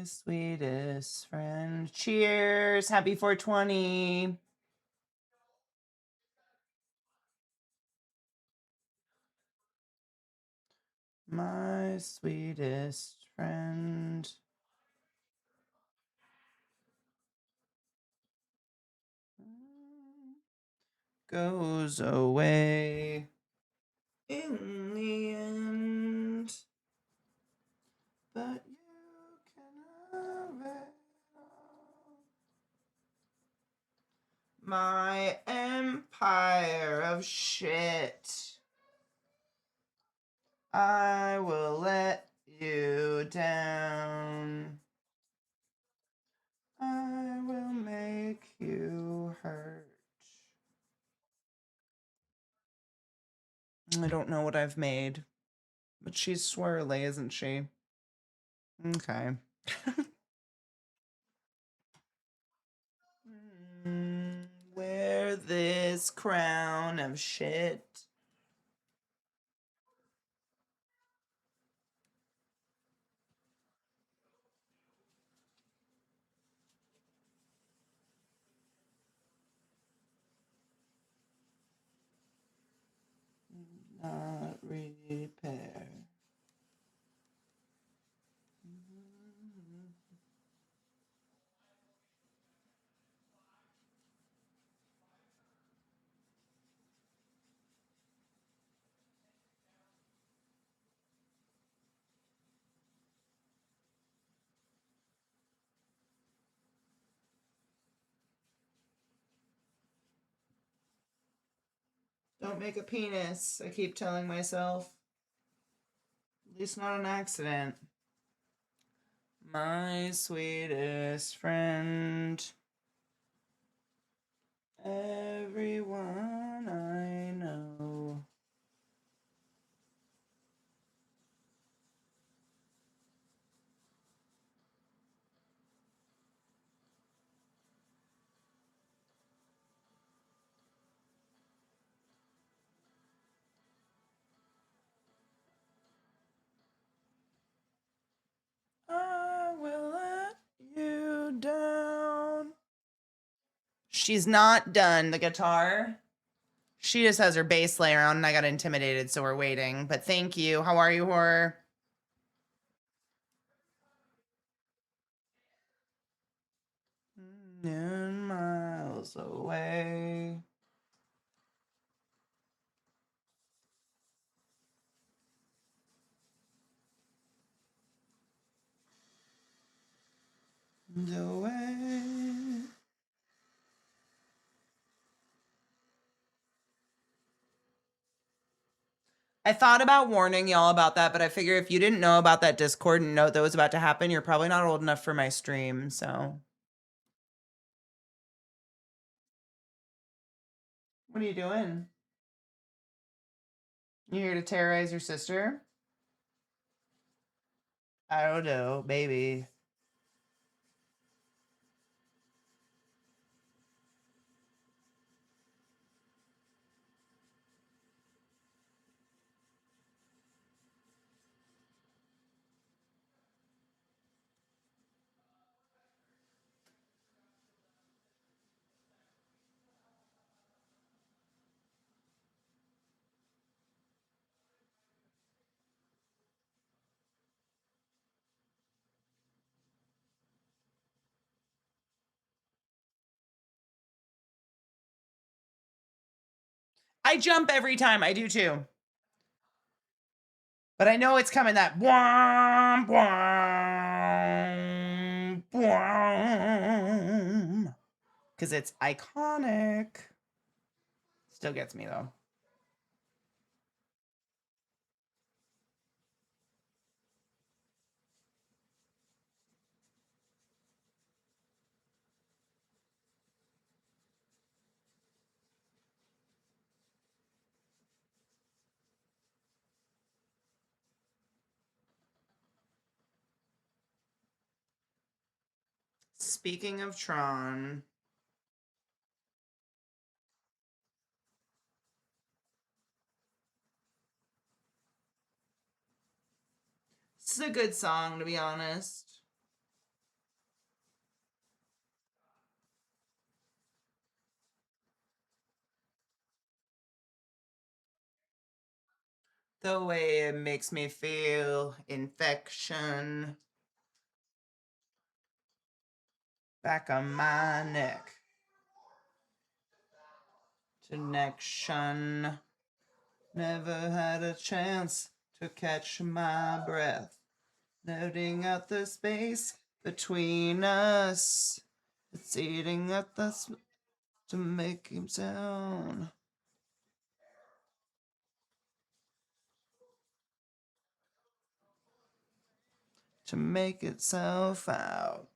sweetest friend. Cheers. Happy 420. My sweetest friend. Goes away in the end. But you can have it all. My empire of shit. I will let you down. I will make you hurt. I don't know what I've made, but she's swirly, isn't she? Okay. Wear this crown of shit. Not repair. Don't make a penis, I keep telling myself. At least not an accident. My sweetest friend. Everyone I know. I will let you down. She's not done the guitar. She just has her bass layer on and I got intimidated, so we're waiting. But thank you. How are you, horror? And miles away. Away. I thought about warning y'all about that, but I figure if you didn't know about that Discord and know that was about to happen, you're probably not old enough for my stream, so. What are you doing? You here to terrorize your sister? I don't know, maybe. I jump every time. I do too. But I know it's coming that bwom, bwom, bwom. Because it's iconic. Still gets me though. Speaking of Tron. This is a good song, to be honest. The way it makes me feel, infection. Back on my neck. Connection. Never had a chance to catch my breath. Noting out the space between us. It's eating at the to make him sound. To make itself out.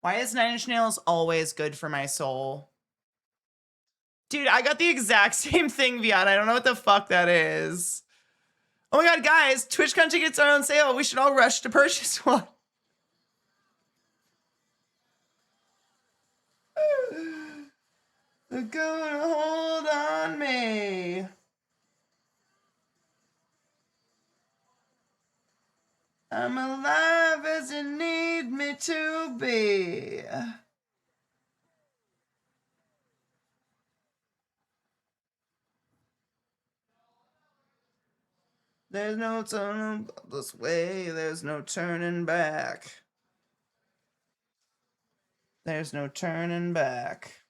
Why is 9 Inch Nails always good for my soul? Dude, I got the exact same thing, Viana. I don't know what the fuck that is. Oh my god, guys, TwitchCon tickets are on sale. We should all rush to purchase one. They're gonna hold on me. I'm alive as you need me to be. There's no turning this way, there's no turning back. There's no turning back.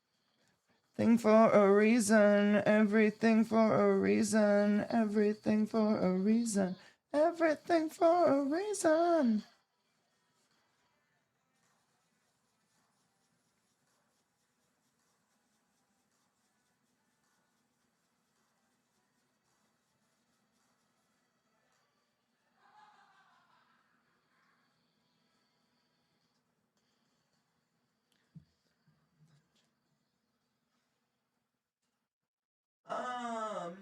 Thing for a reason, everything for a reason, everything for a reason, everything for a reason. Um,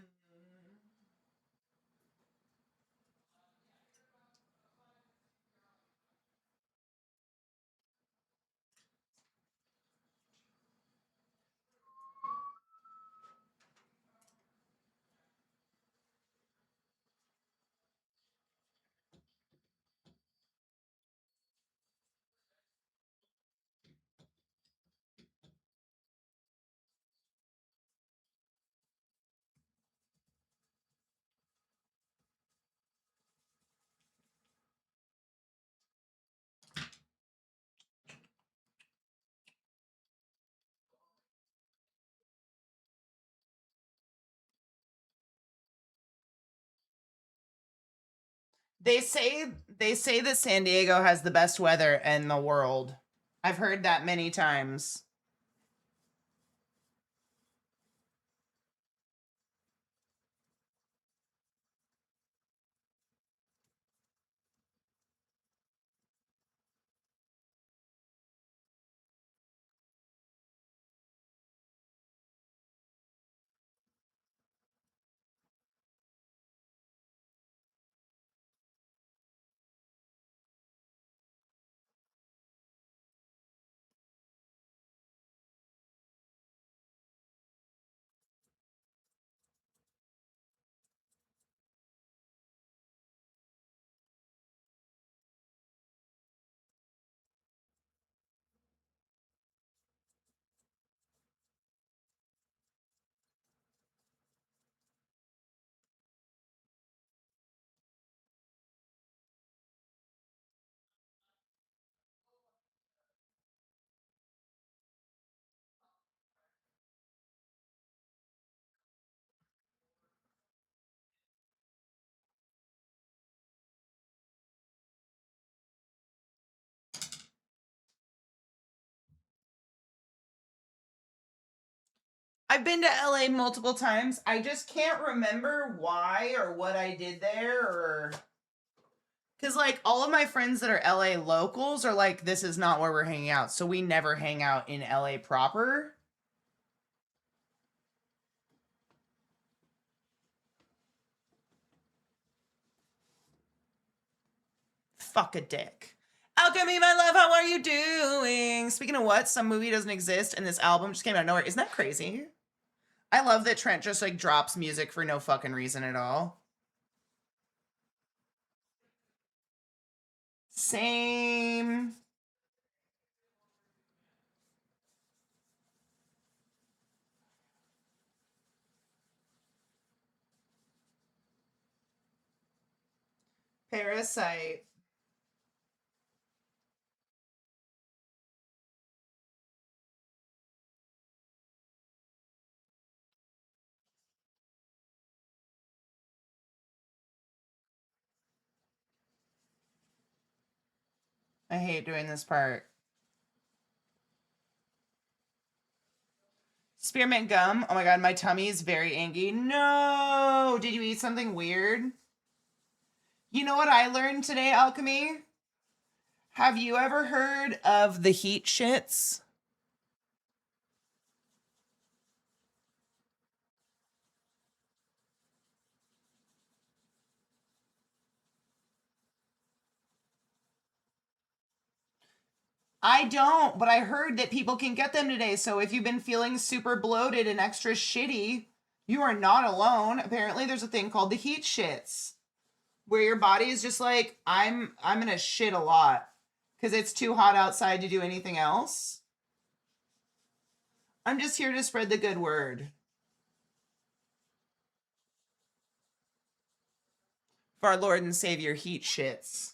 they say that San Diego has the best weather in the world. I've heard that many times. I've been to LA multiple times. I just can't remember why or what I did there or because like all of my friends that are LA locals are like, this is not where we're hanging out. So we never hang out in LA proper. Fuck a dick. Alchemy, my love, how are you doing? Speaking of what, some movie doesn't exist and this album just came out of nowhere. Isn't that crazy? I love that Trent just like drops music for no fucking reason at all. Same. Parasite. I hate doing this part. Spearmint gum. Oh my god, my tummy is very angry. No! Did you eat something weird? You know what I learned today, Alchemy? Have you ever heard of the heat shits? I don't, but I heard that people can get them today. So if you've been feeling super bloated and extra shitty, you are not alone. Apparently there's a thing called the heat shits where your body is just like, I'm going to shit a lot because it's too hot outside to do anything else. I'm just here to spread the good word. For our Lord and Savior, heat shits.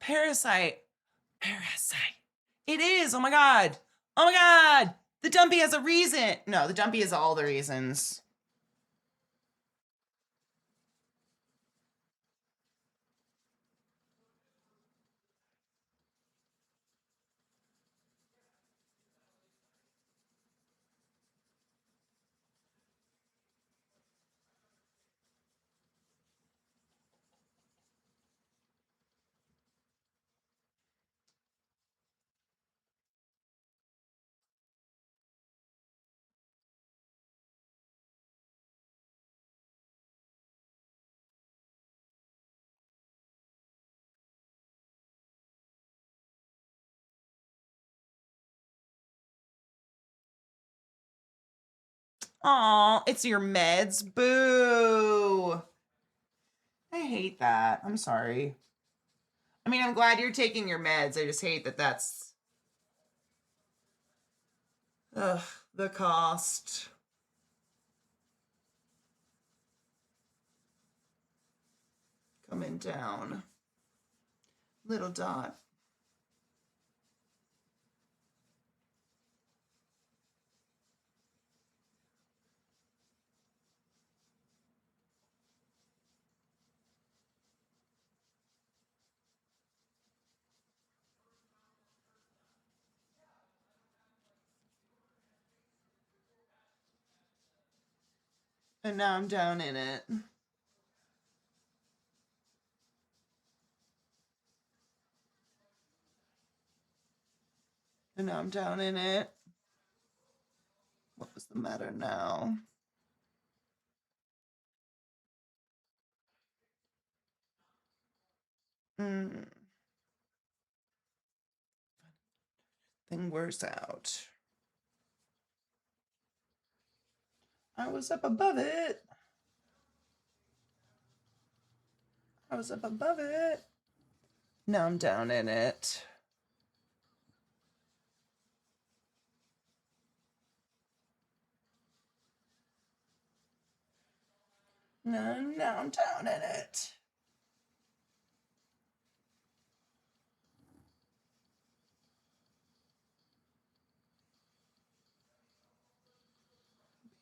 Parasite. Parasite. It is. Oh my god. Oh my god. The dumpy has a reason. No, the dumpy has all the reasons. Aw, it's your meds. Boo. I hate that. I'm sorry. I mean, I'm glad you're taking your meds. I just hate that that's. Ugh, the cost. Coming down. Little dot. And now I'm down in it. And now I'm down in it. What was the matter now? Mm. Thing worse out. I was up above it. I was up above it. Now I'm down in it. No, now I'm down in it.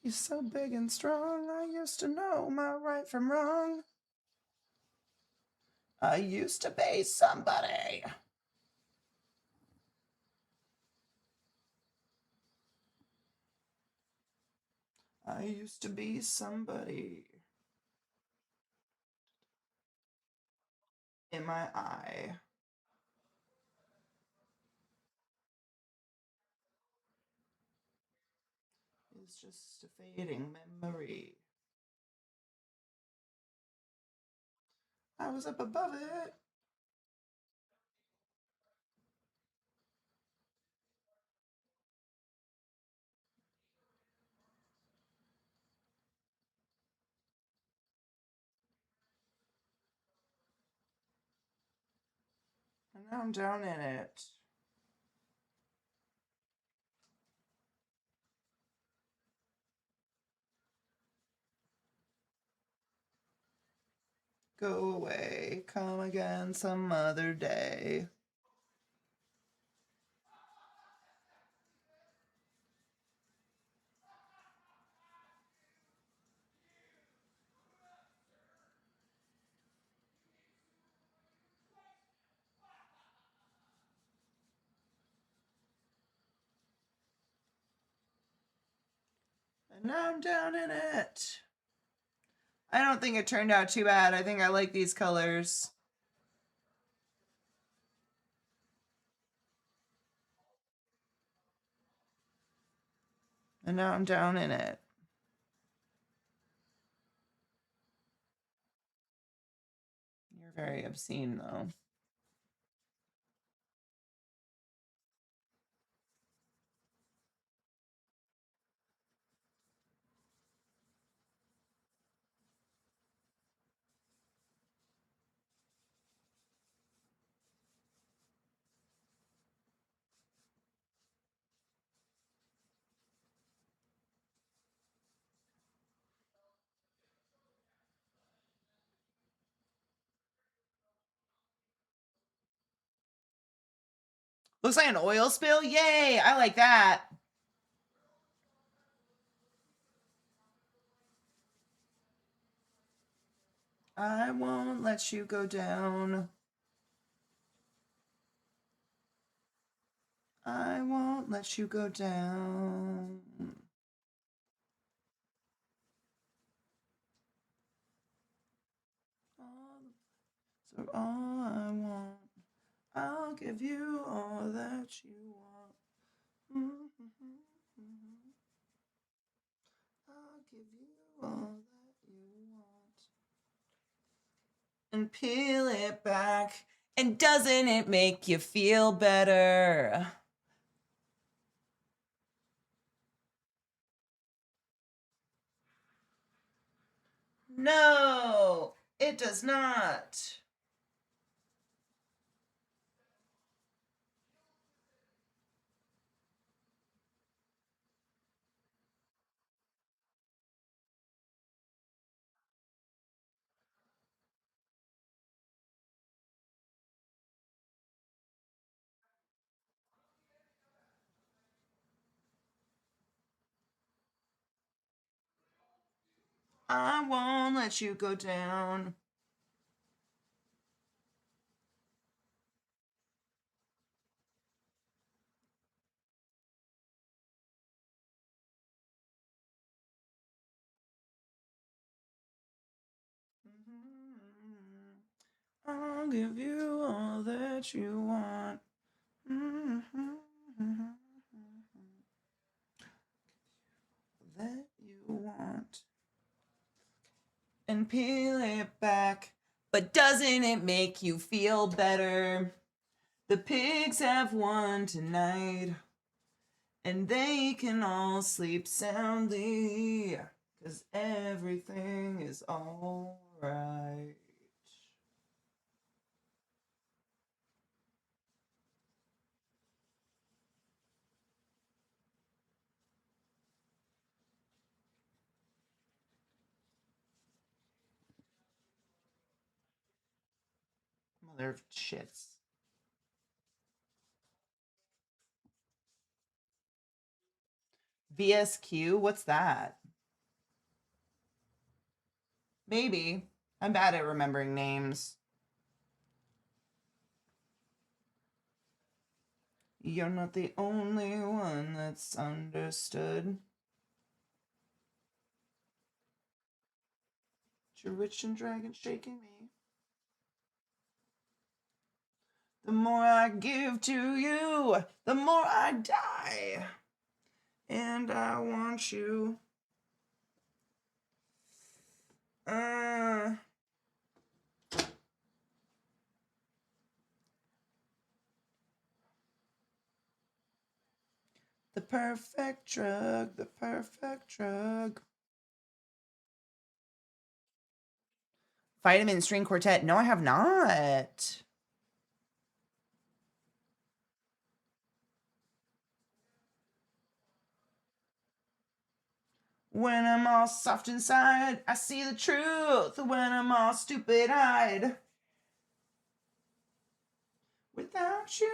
He's so big and strong, I used to know my right from wrong. I used to be somebody. I used to be somebody. In my eye. Is just a fading memory. I was up above it. And now I'm down in it. Go away, come again some other day. And now I'm down in it. I don't think it turned out too bad. I think I like these colors. And now I'm down in it. You're very obscene, though. Looks like an oil spill. Yay! I like that. I won't let you go down. I won't let you go down. So all I want, I'll give you all that you want. I'll give you all that you want. And peel it back. And doesn't it make you feel better? No, it does not. I won't let you go down. I'll give you all that you want. That you want. And peel it back. But doesn't it make you feel better? The pigs have won tonight. And they can all sleep soundly. 'Cause everything is alright. Mother of shits. VSQ? What's that? Maybe. I'm bad at remembering names. You're not the only one that's understood. You're rich and dragon shaking me. The more I give to you, the more I die. And I want you. The perfect drug, the perfect drug. Vitamin String Quartet. No, I have not. When I'm all soft inside, I see the truth. When I'm all stupid-eyed. Without you,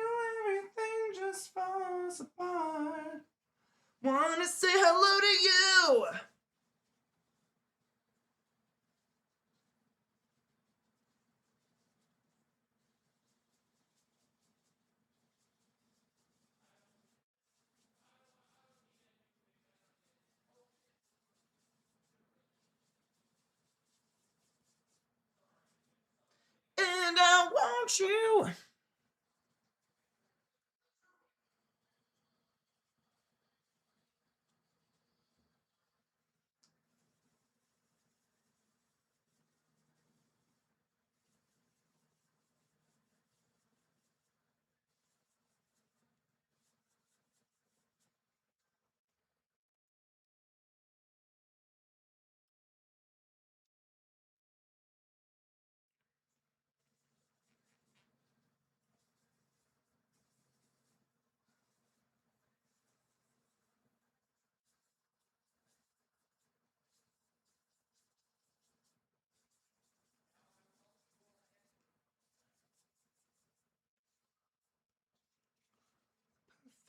everything just falls apart. Wanna say hello to you. And I want you.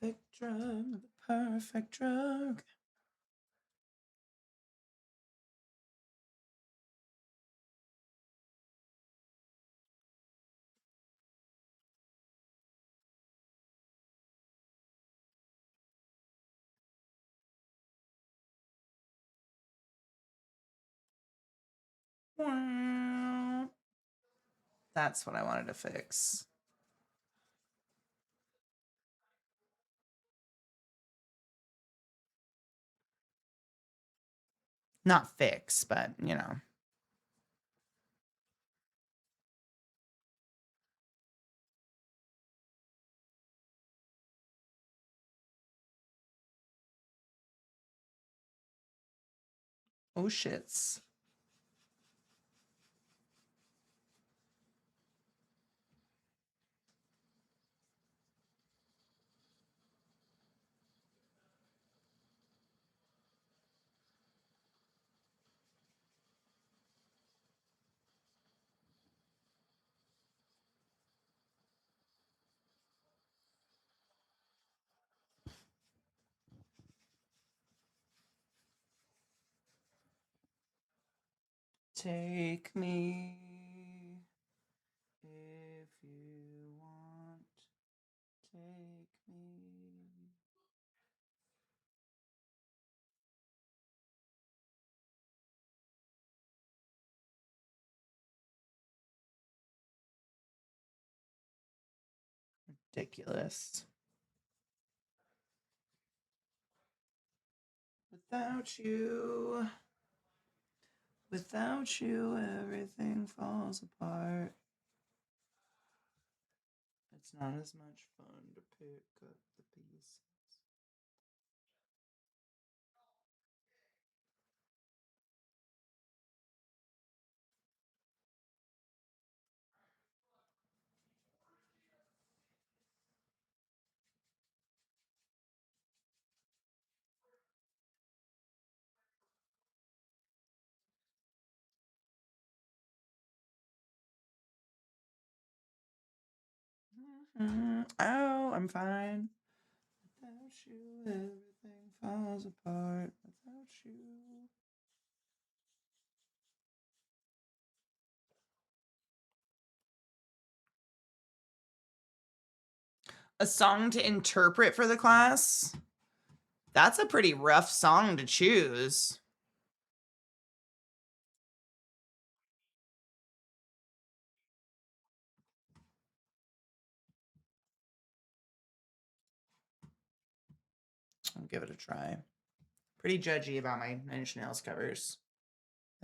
Perfect drug, the perfect drug. That's what I wanted to fix. Not fix, but you know. Oh shits. Take me if you want. Take me. Ridiculous. Without you, everything falls apart. It's not as much fun to pick up the pieces. Oh, I'm fine. Without you, everything falls apart. Without you. A song to interpret for the class? That's a pretty rough song to choose. I'll give it a try. Pretty judgy about my Nine Inch Nails covers.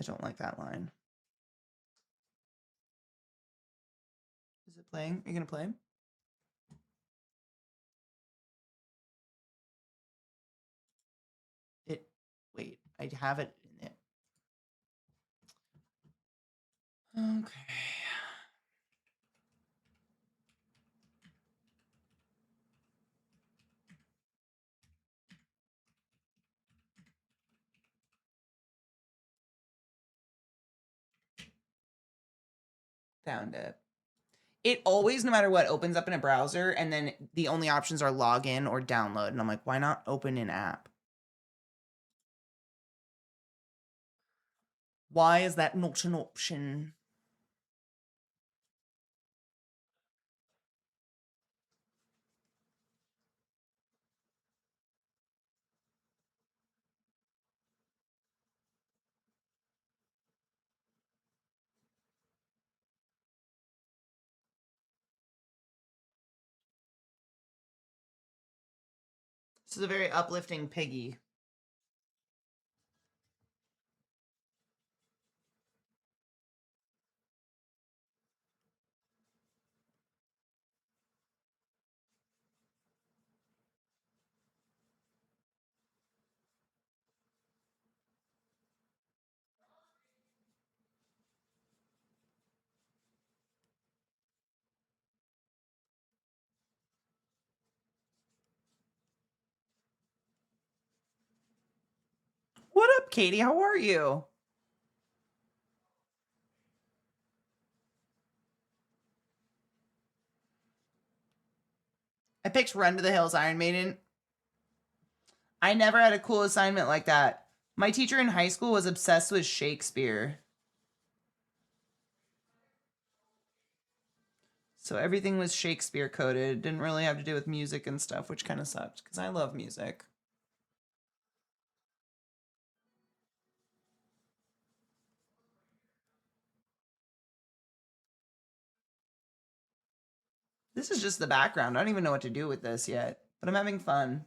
I don't like that line. Is it playing? Are you gonna play? Wait, I have it in it. Okay. Found it. It always, no matter what, opens up in a browser, and then the only options are login or download. And I'm like, why not open an app? Why is that not an option? This is a very uplifting piggy. What up, Katie? How are you? I picked Run to the Hills Iron Maiden. I never had a cool assignment like that. My teacher in high school was obsessed with Shakespeare. So everything was Shakespeare coded. Didn't really have to do with music and stuff, which kind of sucked because I love music. This is just the background. I don't even know what to do with this yet, but I'm having fun.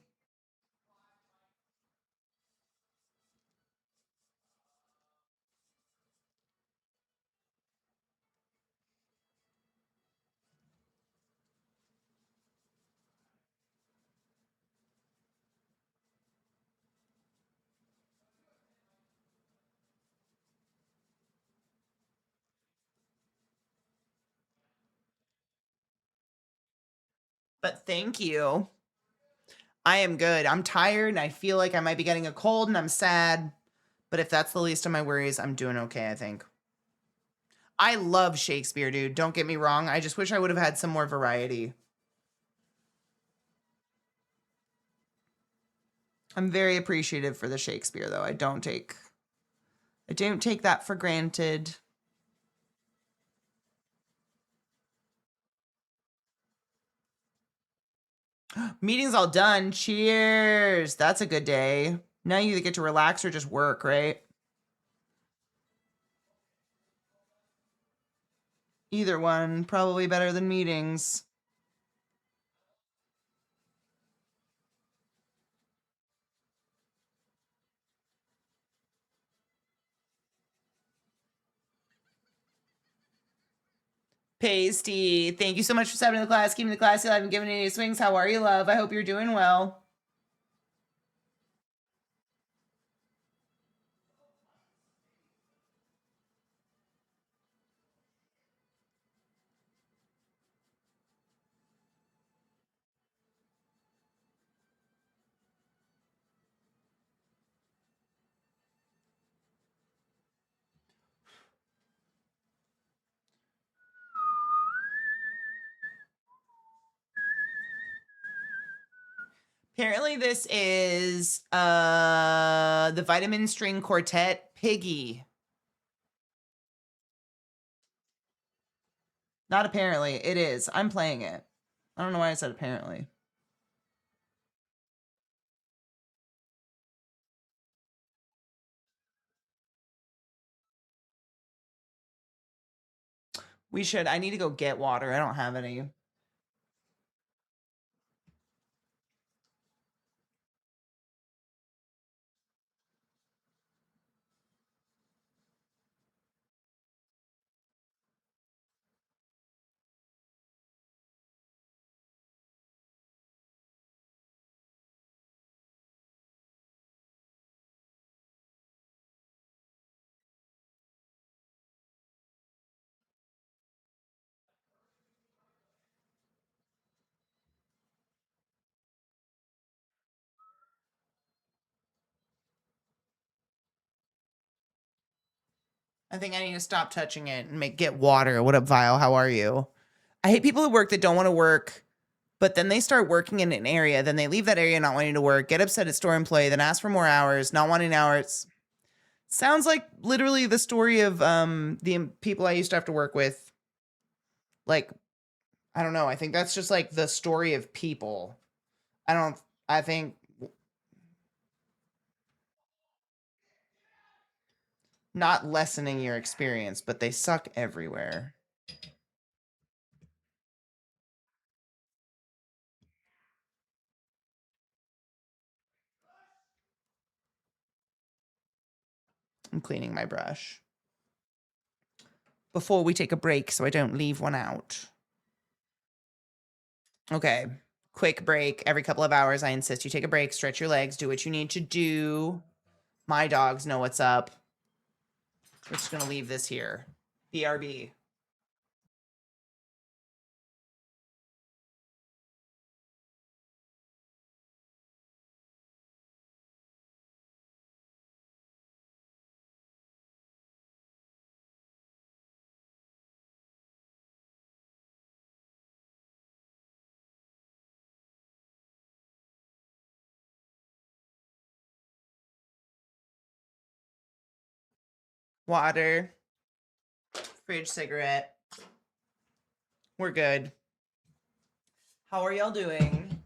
But thank you. I am good. I'm tired and I feel like I might be getting a cold and I'm sad. But if that's the least of my worries, I'm doing okay, I think. I love Shakespeare, dude. Don't get me wrong. I just wish I would have had some more variety. I'm very appreciative for the Shakespeare though. I don't take that for granted. Meeting's all done. Cheers. That's a good day. Now you either get to relax or just work, right? Either one, probably better than meetings. Pasty, thank you so much for stepping in the class, keeping the class alive, and giving it any swings. How are you, love? I hope you're doing well. Apparently this is the Vitamin String Quartet Piggy. Not apparently, it is. I'm playing it. I don't know why I said apparently. We should. I need to go get water. I don't have any. I think I need to stop touching it and get water. What up, Vile? How are you? I hate people at work that don't want to work, but then they start working in an area, then they leave that area not wanting to work, get upset at store employee, then ask for more hours, not wanting hours. Sounds like literally the story of the people I used to have to work with. Like, I don't know. I think that's just like the story of people. I think not lessening your experience, but they suck everywhere. I'm cleaning my brush before we take a break so I don't leave one out. Okay. Quick break every couple of hours. I insist you take a break, stretch your legs, do what you need to do. My dogs know what's up. We're just going to leave this here. BRB. Water. Fridge cigarette. We're good. How are y'all doing?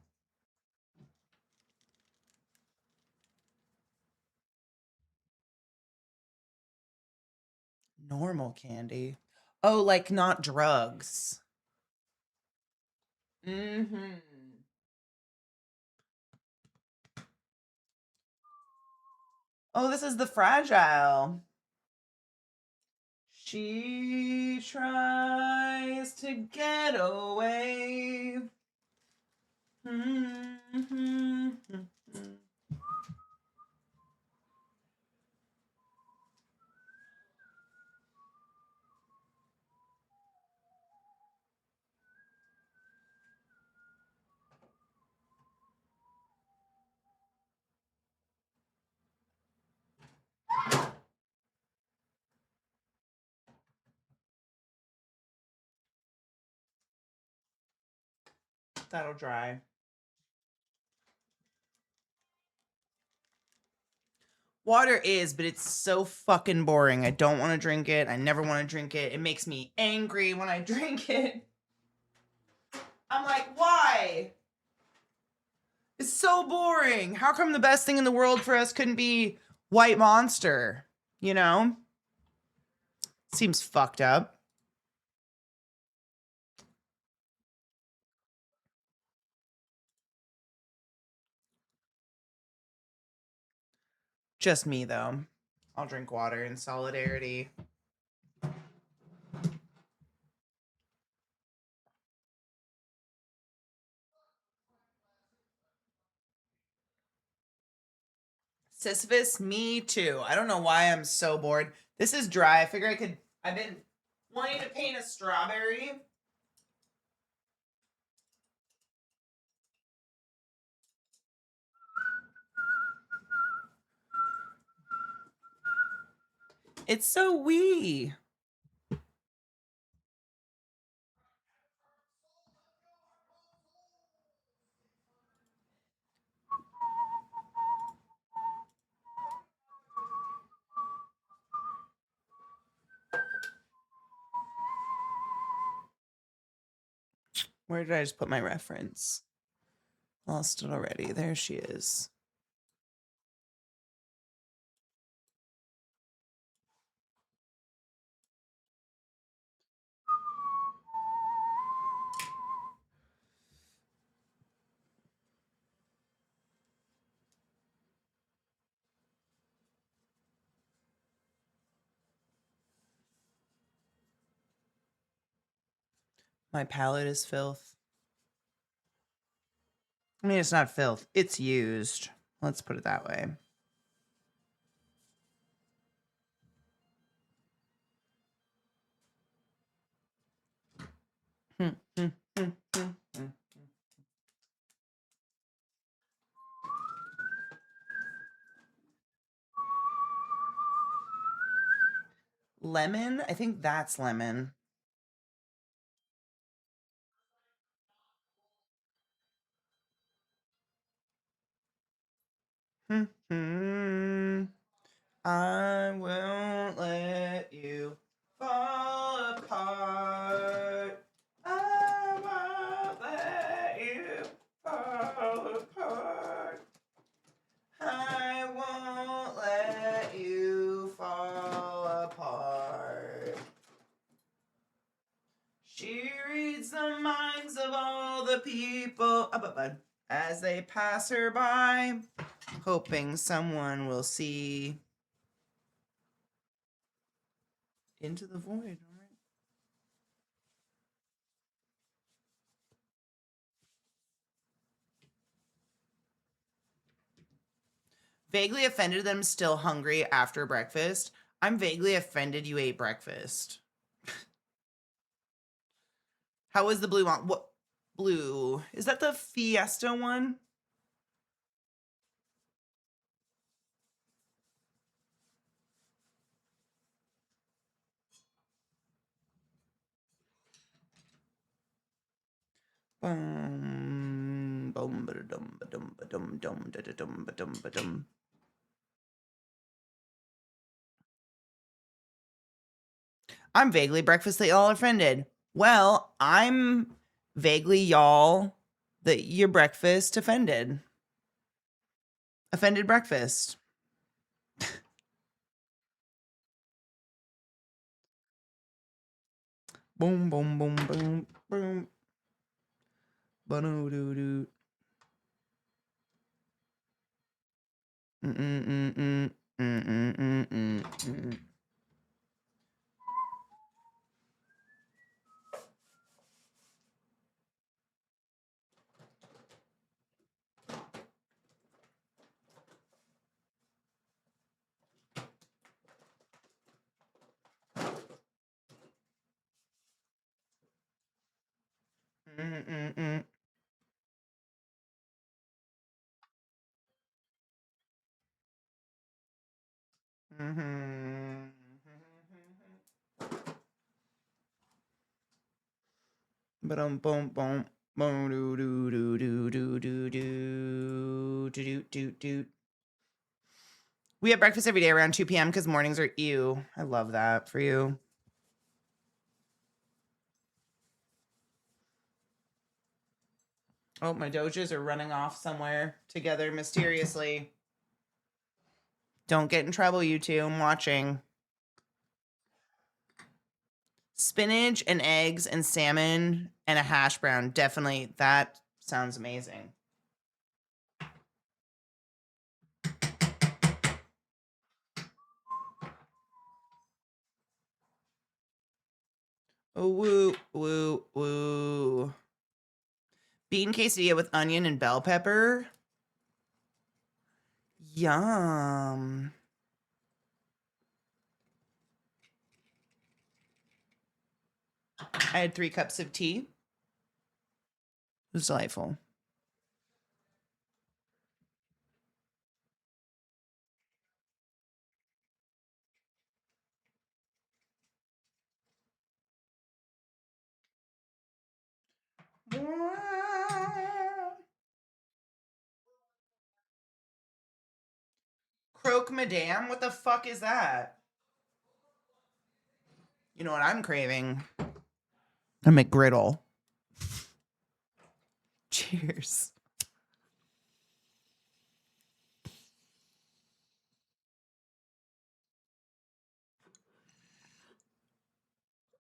Normal candy. Oh, like not drugs. Mm-hmm. Oh, this is the fragile. She tries to get away. Mm-hmm. That'll dry. Water is, but it's so fucking boring. I don't want to drink it. I never want to drink it. It makes me angry when I drink it. I'm like, why? It's so boring. How come the best thing in the world for us couldn't be White Monster? You know? Seems fucked up. Just me, though. I'll drink water in solidarity. Sisyphus, me too. I don't know why I'm so bored. This is dry. I figure I've been wanting to paint a strawberry. It's so wee. Where did I just put my reference? Lost it already. There she is. My palette is filth. I mean, it's not filth. It's used. Let's put it that way. Lemon? I think that's lemon. I won't let you fall apart. I won't let you fall apart. I won't let you fall apart. She reads the minds of all the people as they pass her by, hoping someone will see into the void. All right. Vaguely offended that I'm still hungry after breakfast. I'm vaguely offended you ate breakfast. How was the blue one? What blue? Is that the Fiesta one? Boom, boom, ba-da-dum, ba-dum, ba-dum, dum, da-da-dum, ba-dum, ba-dum. I'm vaguely breakfast that y'all are offended. Well, I'm vaguely y'all that your breakfast offended. Offended breakfast. Boom, boom, boom, boom, boom. Ba-doo-doo-doo. Mm-mm-mm-mm. Mm-mm-mm-mm. Mm-mm-mm. Mm-hmm. Ba-dum, boom, boom. Boom, doo, doo, doo, doo, doo, doo, doo, doo, doo, doo. We have breakfast every day around 2 p.m. because mornings are ew. I love that for you. Oh, my dojas are running off somewhere together mysteriously. Don't get in trouble, you two. I'm watching. Spinach and eggs and salmon and a hash brown. Definitely. That sounds amazing. Oh, woo, woo, woo. Bean quesadilla with onion and bell pepper. Yum. I had 3 cups of tea. It was delightful. Croque Madame? What the fuck is that? You know what I'm craving? A McGriddle. Cheers.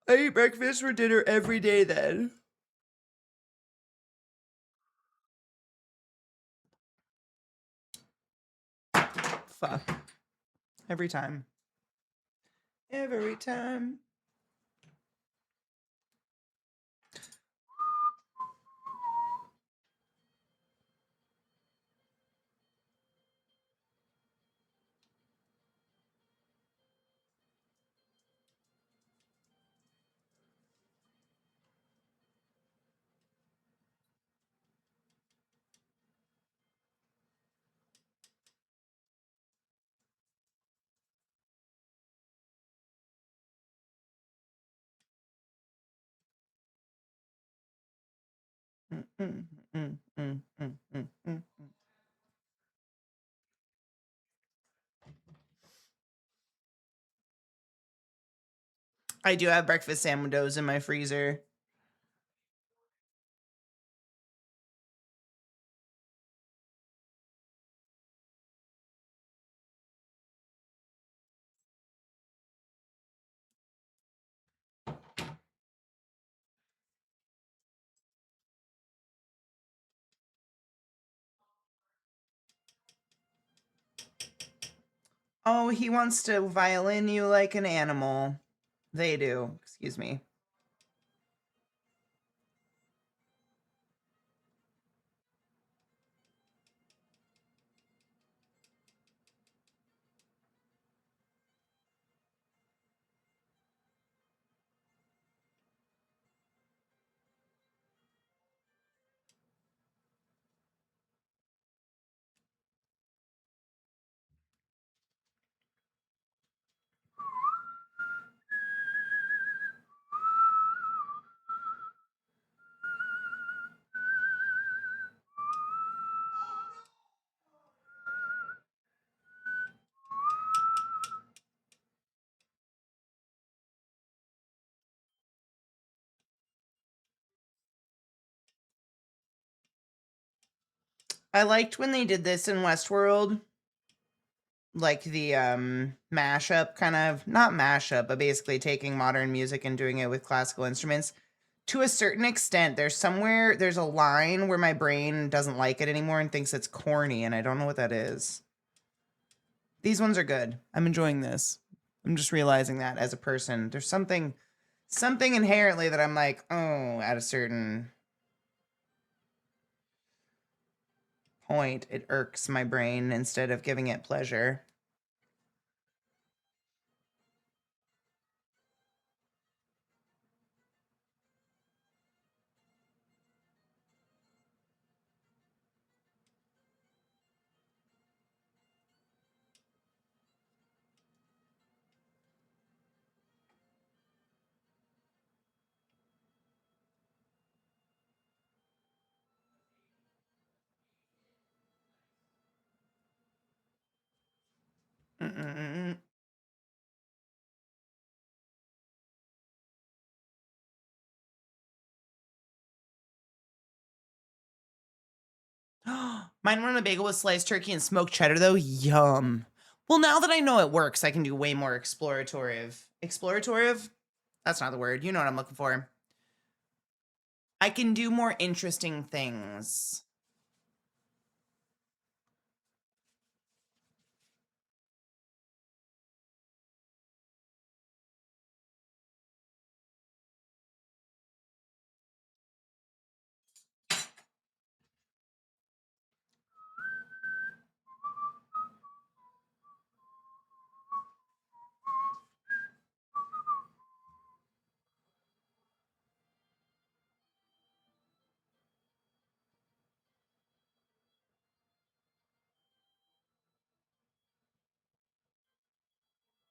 I eat breakfast for dinner every day then. Fuck. Every time. Every time. I do have breakfast sandwiches in my freezer. Oh, he wants to violin you like an animal. They do. Excuse me. I liked when they did this in Westworld. Like the mashup kind of, not mashup, but basically taking modern music and doing it with classical instruments. To a certain extent, there's a line where my brain doesn't like it anymore and thinks it's corny, and I don't know what that is. These ones are good. I'm enjoying this. I'm just realizing that as a person. There's something inherently that I'm like, oh, at a certain point, it irks my brain instead of giving it pleasure. Mm-mm-mm. Mine went on a bagel with sliced turkey and smoked cheddar, though. Yum. Well, now that I know it works, I can do way more explorative. Explorative? That's not the word. You know what I'm looking for. I can do more interesting things.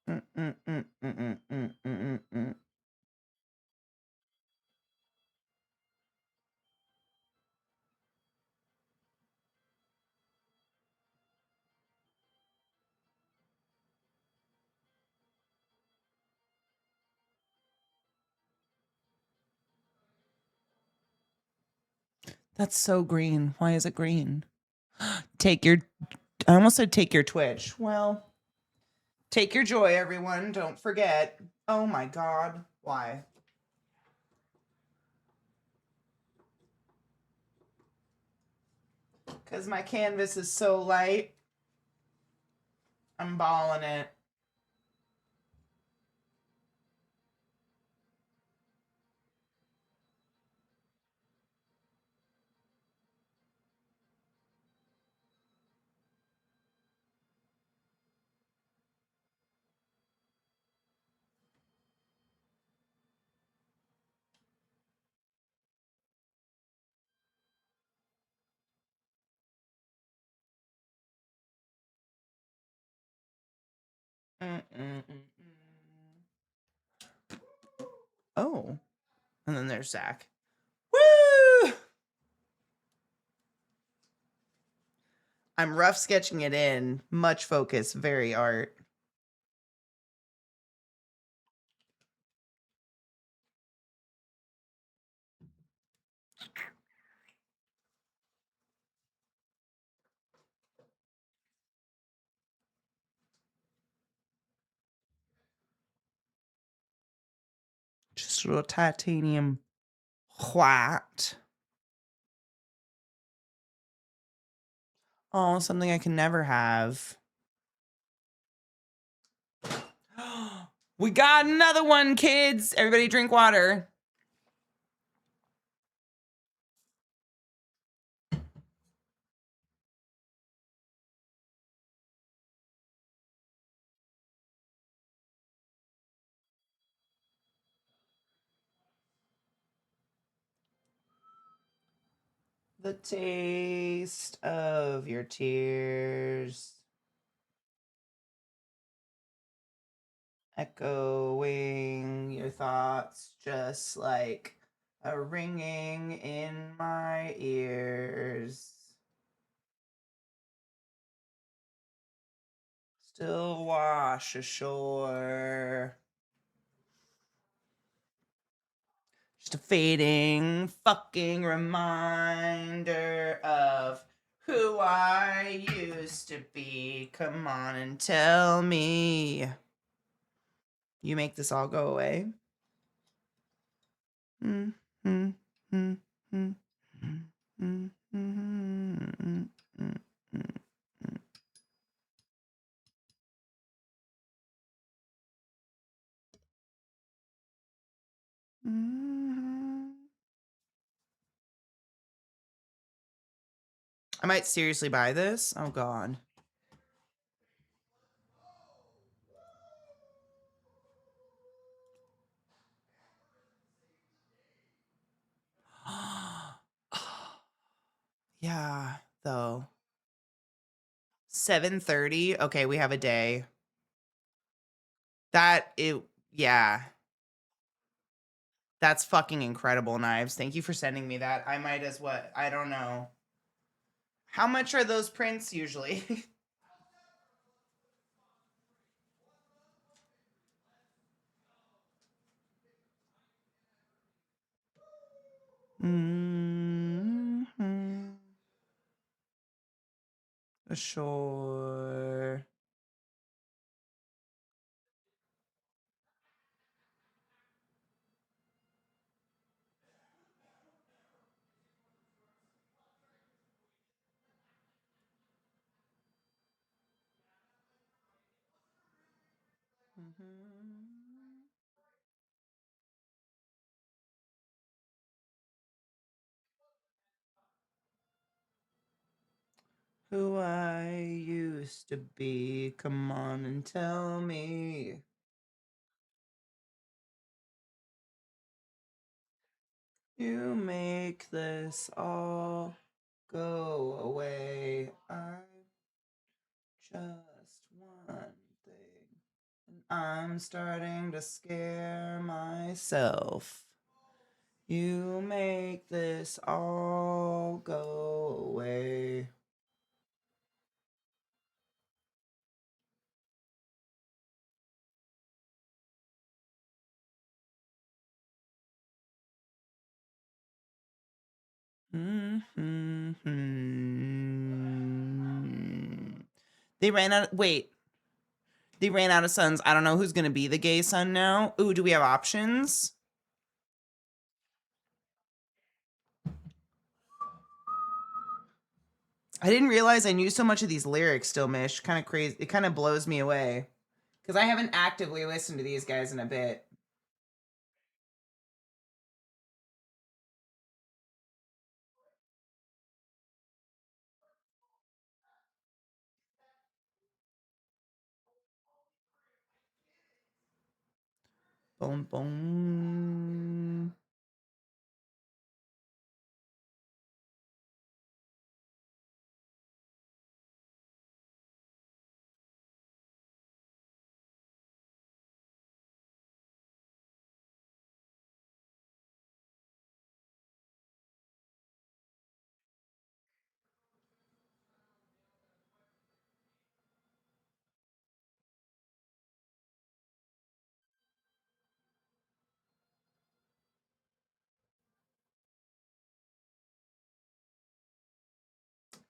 Mm-mm-mm-mm-mm-mm-mm-mm. That's so green. Why is it green? Take your, I almost said take your Twitch. Well, take your joy, everyone. Don't forget. Oh my God. Why? Because my canvas is so light. I'm balling it. Mm-mm-mm-mm. Oh. And then there's Zach. Woo! I'm rough sketching it in. Much focus, very art. Just a little titanium white. Oh, something I can never have. We got another one, kids. Everybody drink water. The taste of your tears. Echoing your thoughts just like a ringing in my ears. Still wash ashore. Just a fading fucking reminder of who I used to be. Come on and tell me. You make this all go away? Mm, mm, mm, mm, mm, mm, mm, mm, mm, mm. I might seriously buy this. Oh God. Yeah, though. 7:30. Okay, we have a day. Yeah. That's fucking incredible, Knives. Thank you for sending me that. I might as well. I don't know. How much are those prints usually? Mm-hmm. Sure. Mm-hmm. Who I used to be. Come on and tell me. You make this all go away. I'm just one thing. And I'm starting to scare myself. You make this all go away. They ran out. Wait, they ran out of sons. I don't know who's gonna be the gay son now. Ooh, do we have options? I didn't realize I knew so much of these lyrics still, Mish. Kind of crazy. It kind of blows me away. Because I haven't actively listened to these guys in a bit. Boom, boom.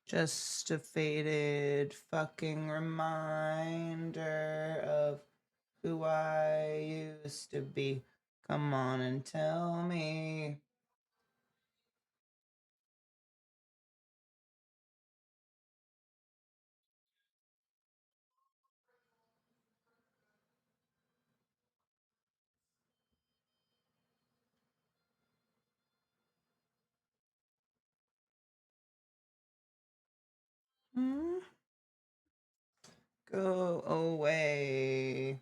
Just a faded fucking reminder of who I used to be. Come on and tell me. Hmm? Go away.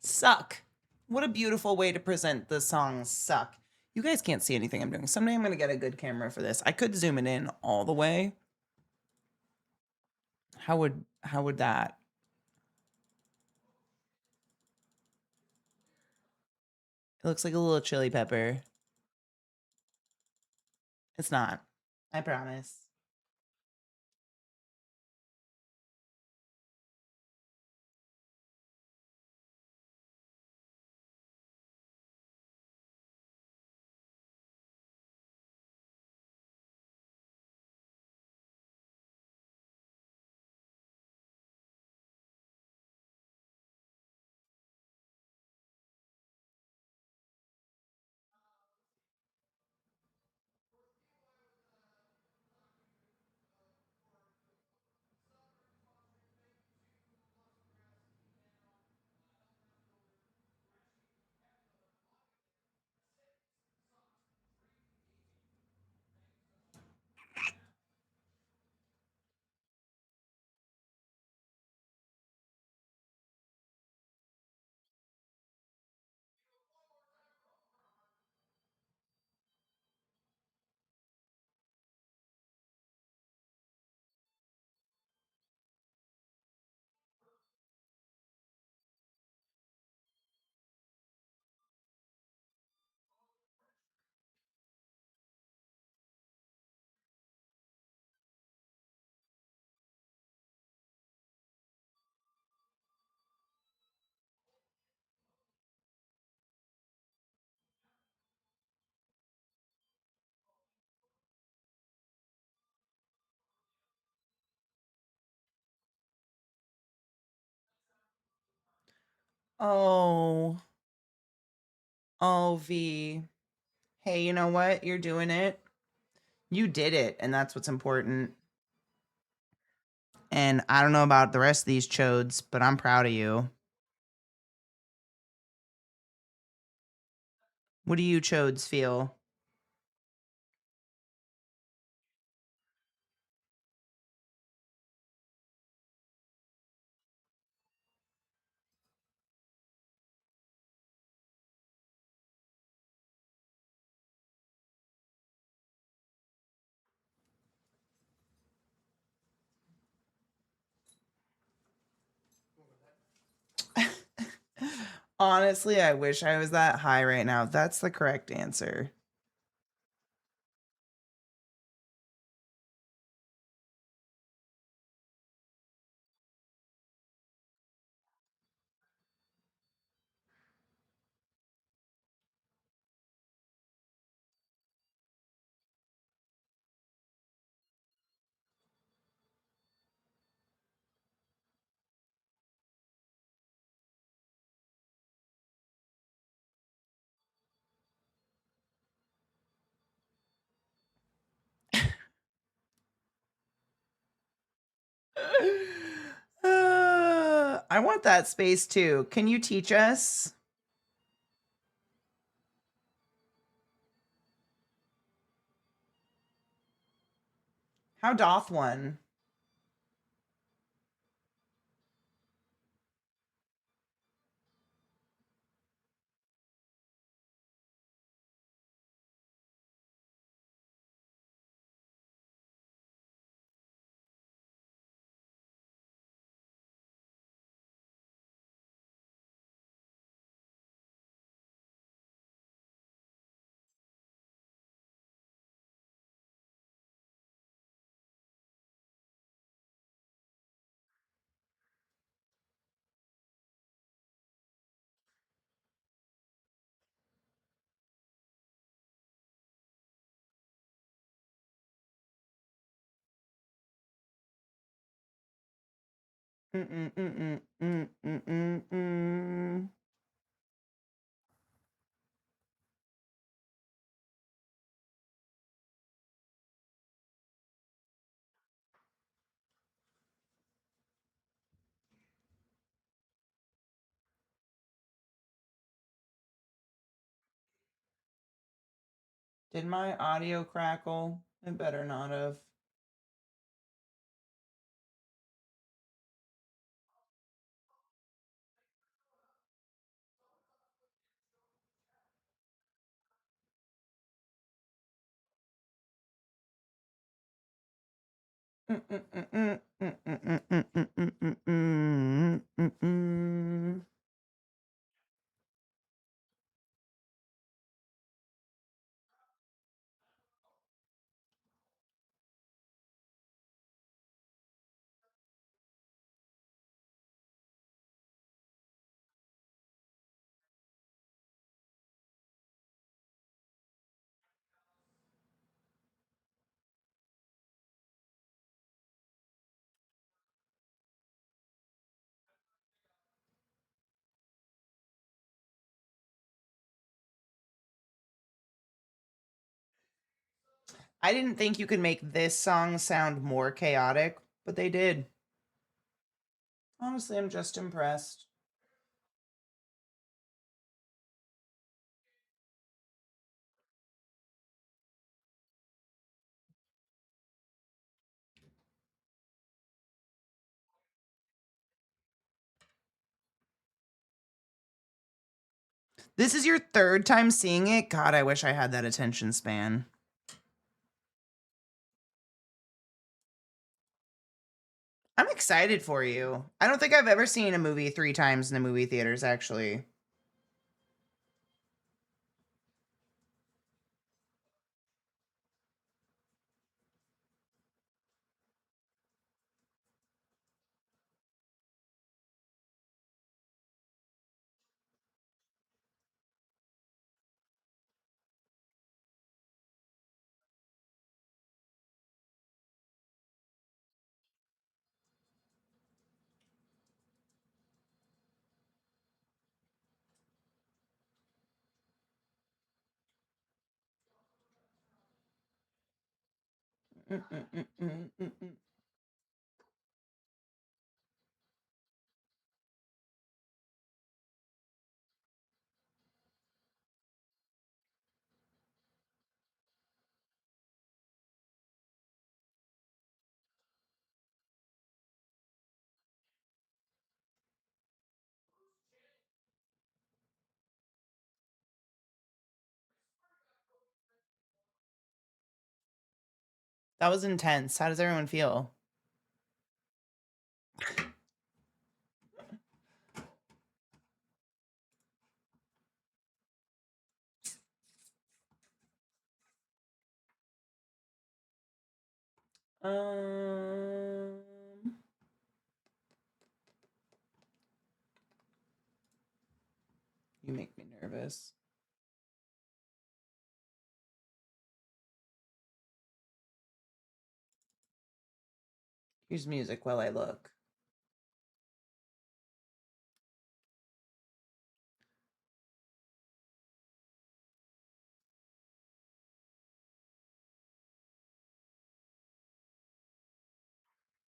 Suck. What a beautiful way to present the song Suck. You guys can't see anything I'm doing. Someday I'm going to get a good camera for this. I could zoom it in all the way. How would that? It looks like a little chili pepper. It's not. I promise. Oh. Oh, V. Hey, you know what? You're doing it. You did it, and that's what's important. And I don't know about the rest of these chodes, but I'm proud of you. What do you chodes feel? Honestly, I wish I was that high right now. That's the correct answer. I want that space too. Can you teach us? How doth one? Mm-mm-mm-mm-mm-mm-mm. Did my audio crackle? It better not have. Mm-mm-mm-mm-mm-mm-mm-mm-mm-mm. I didn't think you could make this song sound more chaotic, but they did. Honestly, I'm just impressed. This is your third time seeing it? God, I wish I had that attention span. I'm excited for you. I don't think I've ever seen a movie 3 times in the movie theaters, actually. Mm-mm-mm-mm-mm-mm. That was intense. How does everyone feel? Um, you make me nervous. Here's music while I look.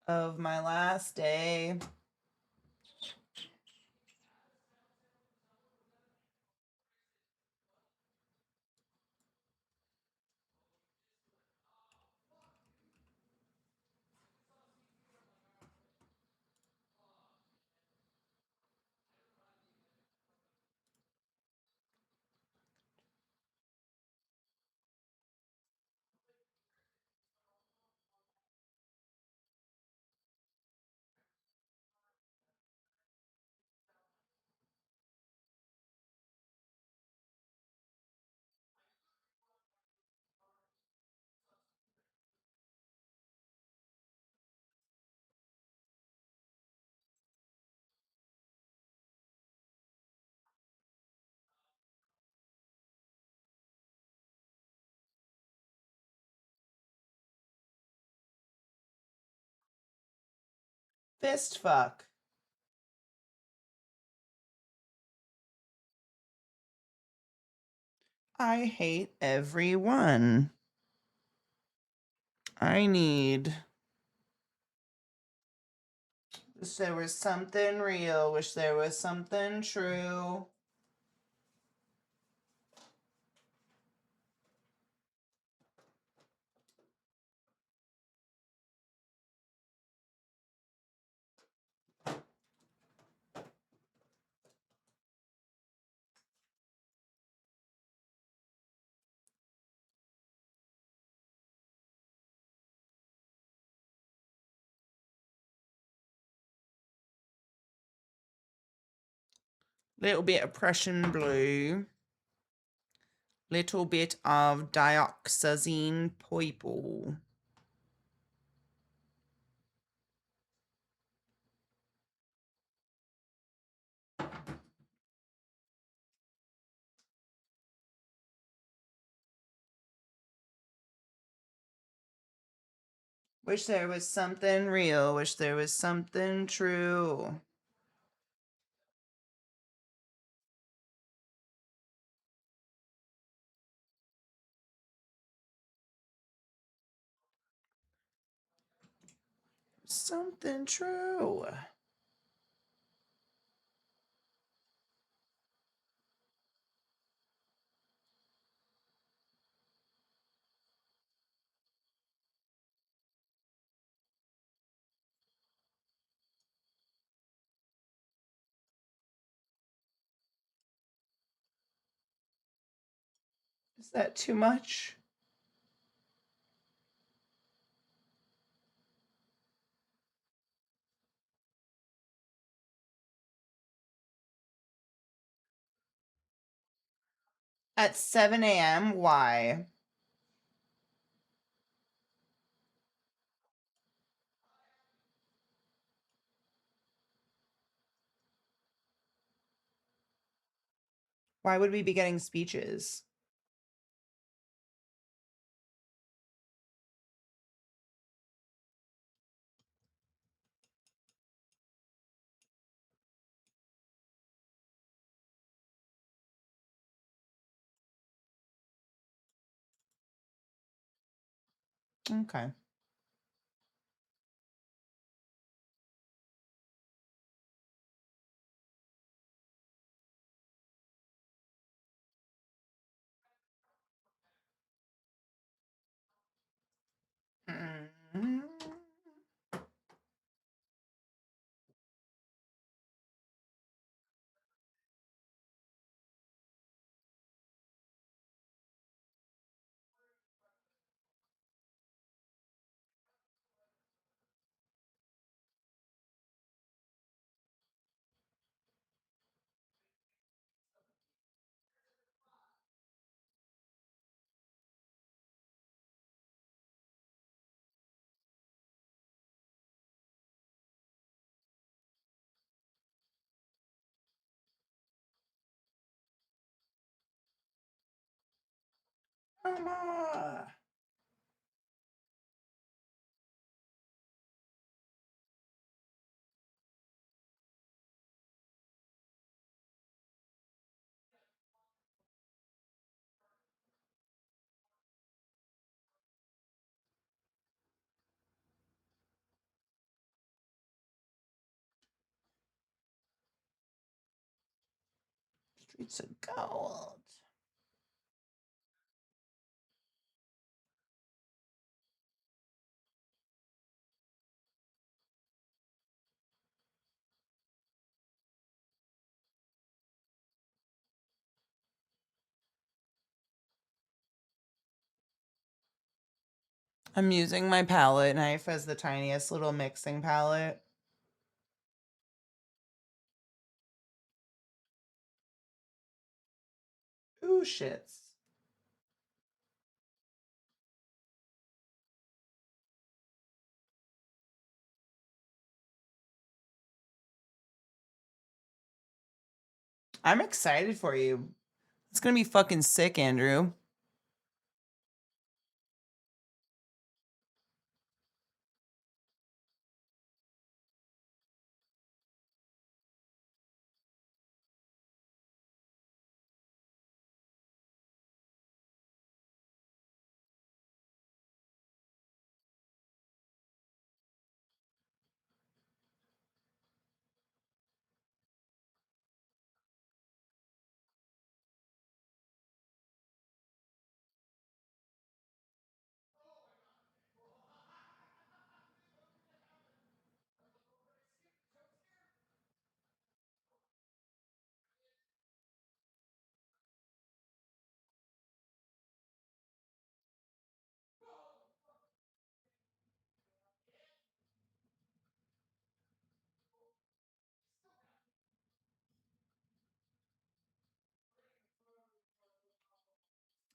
Of my last day. Fist fuck. I hate everyone. I need. Wish there was something real. Wish there was something true. Little bit of Prussian blue. Little bit of dioxazine purple. Wish there was something real. Wish there was something true. Something true. Is that too much? At 7 a.m.? Why? Why would we be getting speeches? Okay. Mm. Mama. Streets of gold. I'm using my palette knife as the tiniest little mixing palette. Ooh, shits. I'm excited for you. It's gonna be fucking sick, Andrew.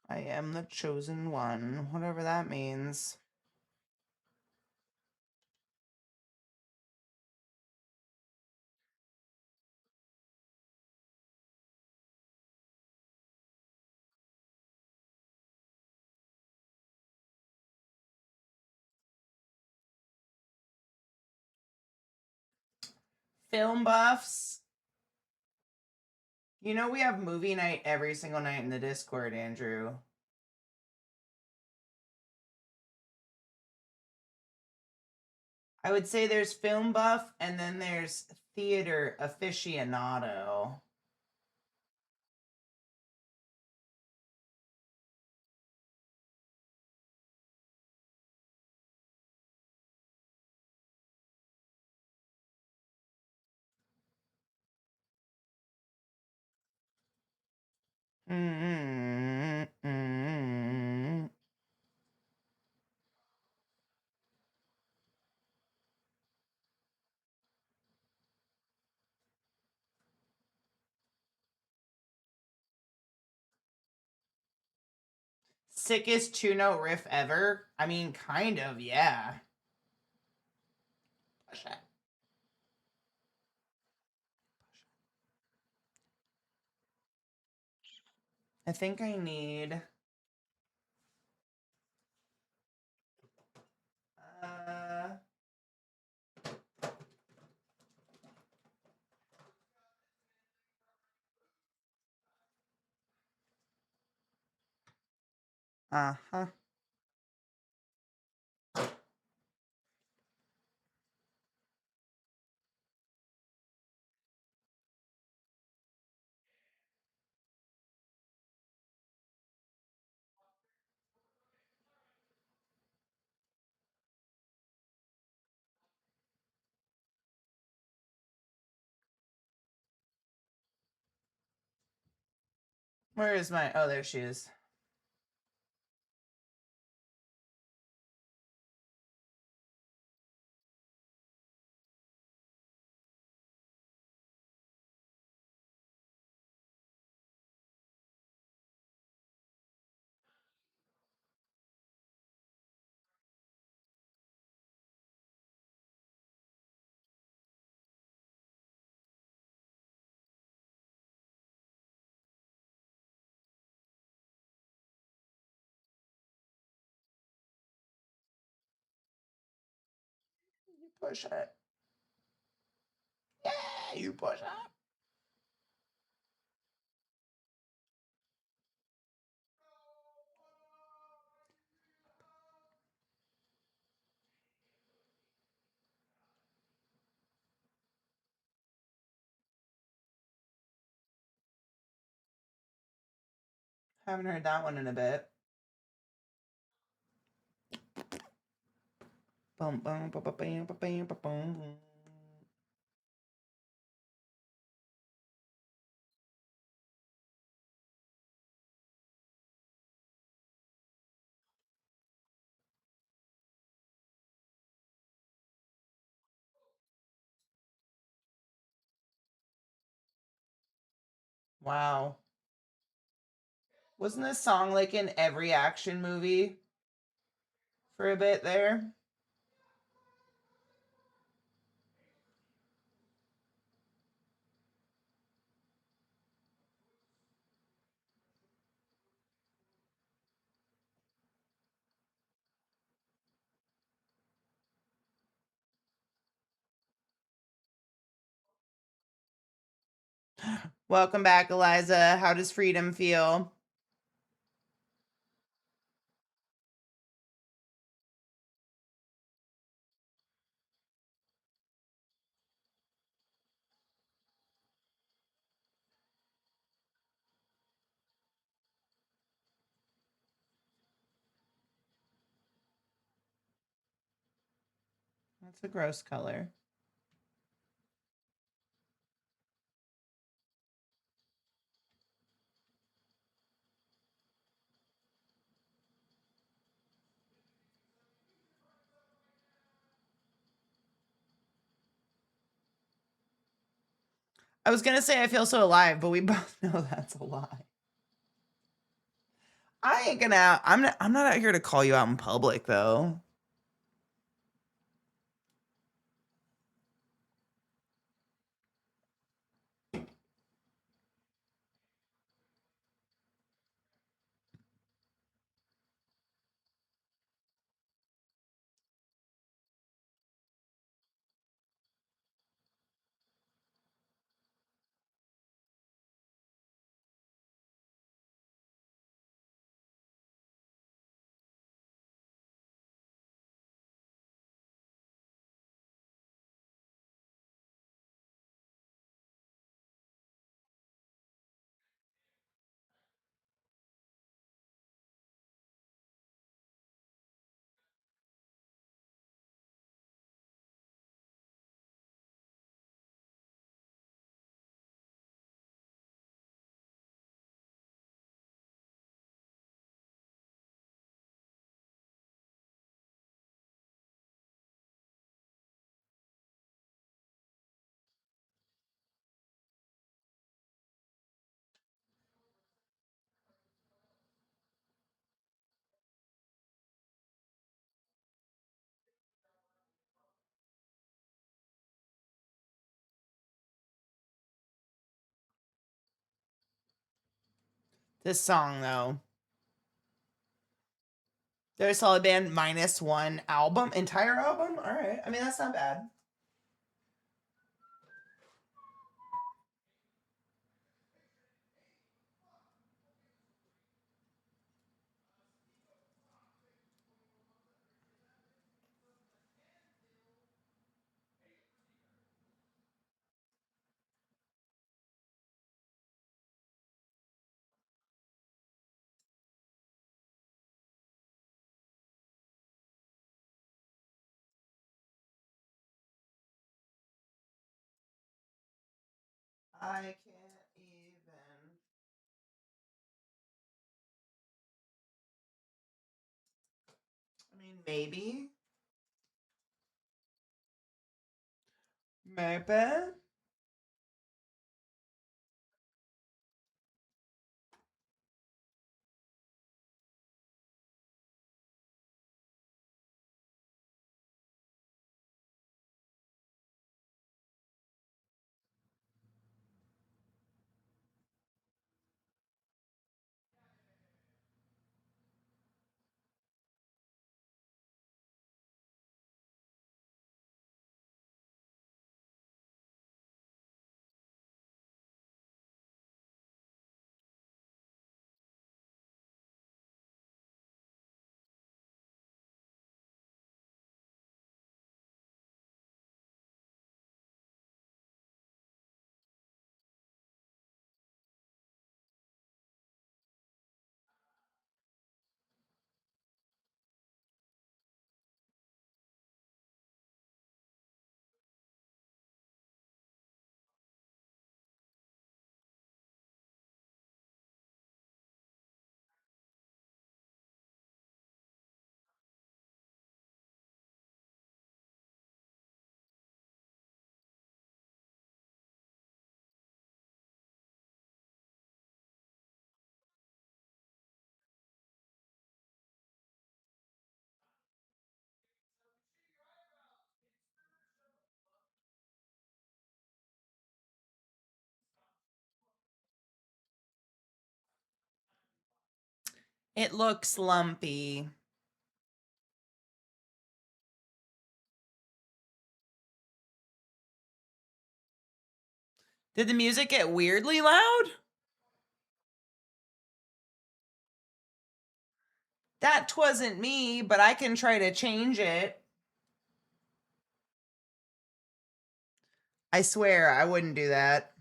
I am the chosen one, whatever that means. Film buffs. You know we have movie night every single night in the Discord, Andrew. I would say there's film buff and then there's theater aficionado. Mm-hmm. Sickest 2-note riff ever? I mean, kind of, yeah. I think I need... Uh... Uh-huh. Where is my... Oh, there she is. Push it. Yeah, you push it. Haven't heard that one in a bit. Bum, bum, bum, bum, bum, bum, bum, bum. Wow. Wasn't this song like in every action movie for a bit there? Welcome back, Eliza. How does freedom feel? That's a gross color. I was gonna say I feel so alive, but we both know that's a lie. I ain't gonna. I'm not out here to call you out in public, though. This song, though, they're a solid band minus one album, entire album. All right, I mean that's not bad. I can't even. I mean, maybe. Maybe. It looks lumpy. Did the music get weirdly loud? That wasn't me, but I can try to change it. I swear I wouldn't do that.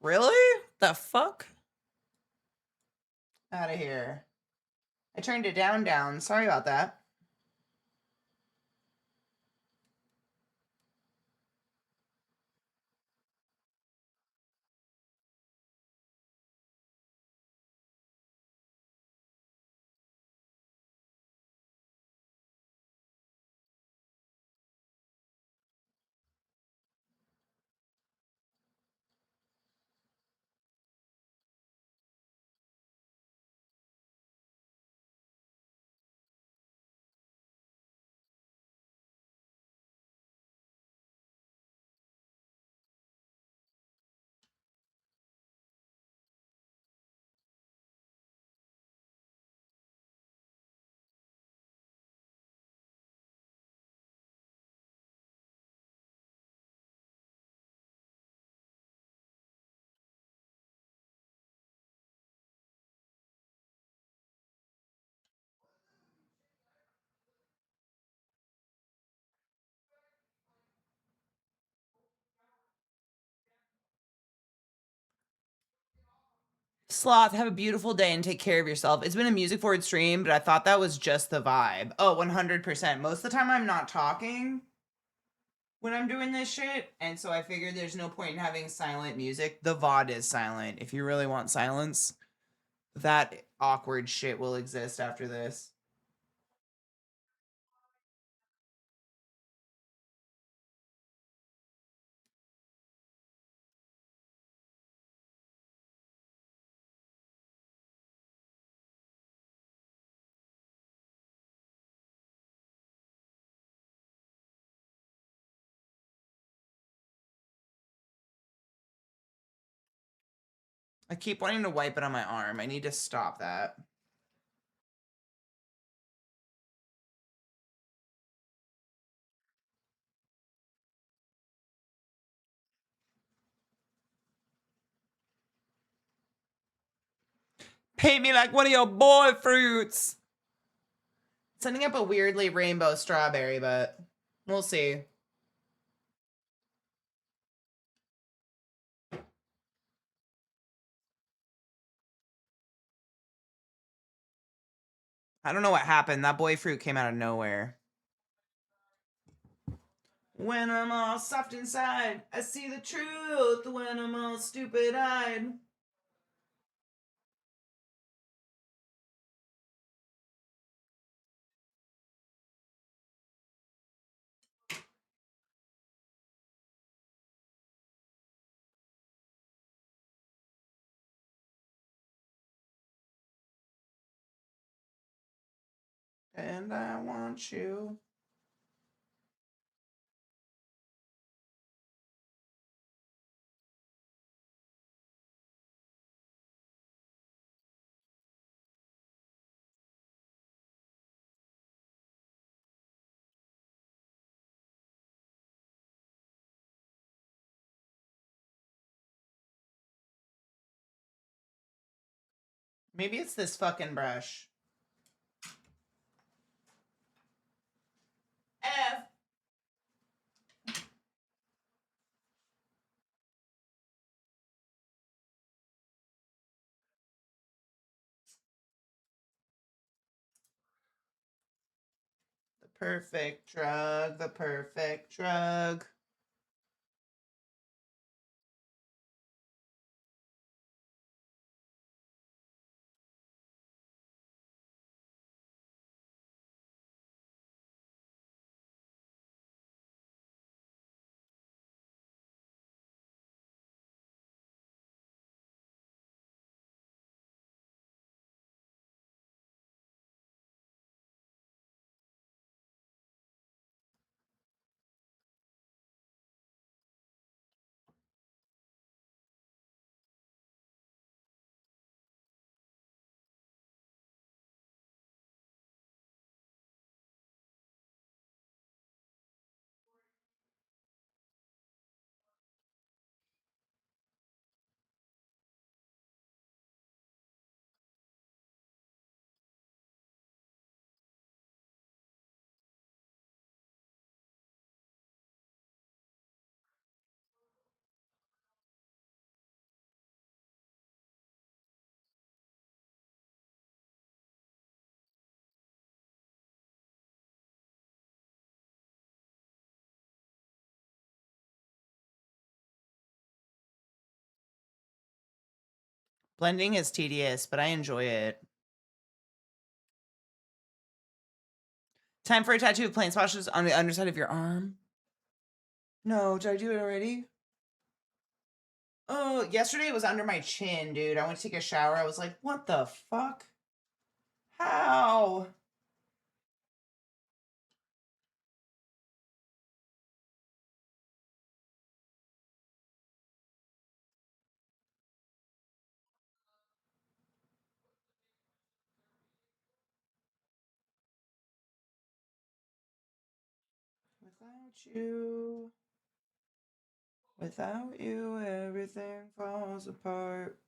Really? The fuck? Out of here. I turned it down. Sorry about that. Sloth, have a beautiful day and take care of yourself. It's been a music forward stream, but I thought that was just the vibe. Oh, 100%. Most of the time I'm not talking when I'm doing this shit, and so I figured there's no point in having silent music. The VOD is silent. If you really want silence, that awkward shit will exist after this. I keep wanting to wipe it on my arm. I need to stop that. Paint me like one of your boy fruits. Sending up a weirdly rainbow strawberry, but we'll see. I don't know what happened. That boy fruit came out of nowhere. When I'm all soft inside, I see the truth. When I'm all stupid eyed. And I want you. Maybe it's this fucking brush. F. The perfect drug. The perfect drug. Blending is tedious, but I enjoy it. Time for a tattoo of plain splashes on the underside of your arm. No, did I do it already? Oh, yesterday it was under my chin, dude. I went to take a shower. I was like, what the fuck? How? Without you, everything falls apart.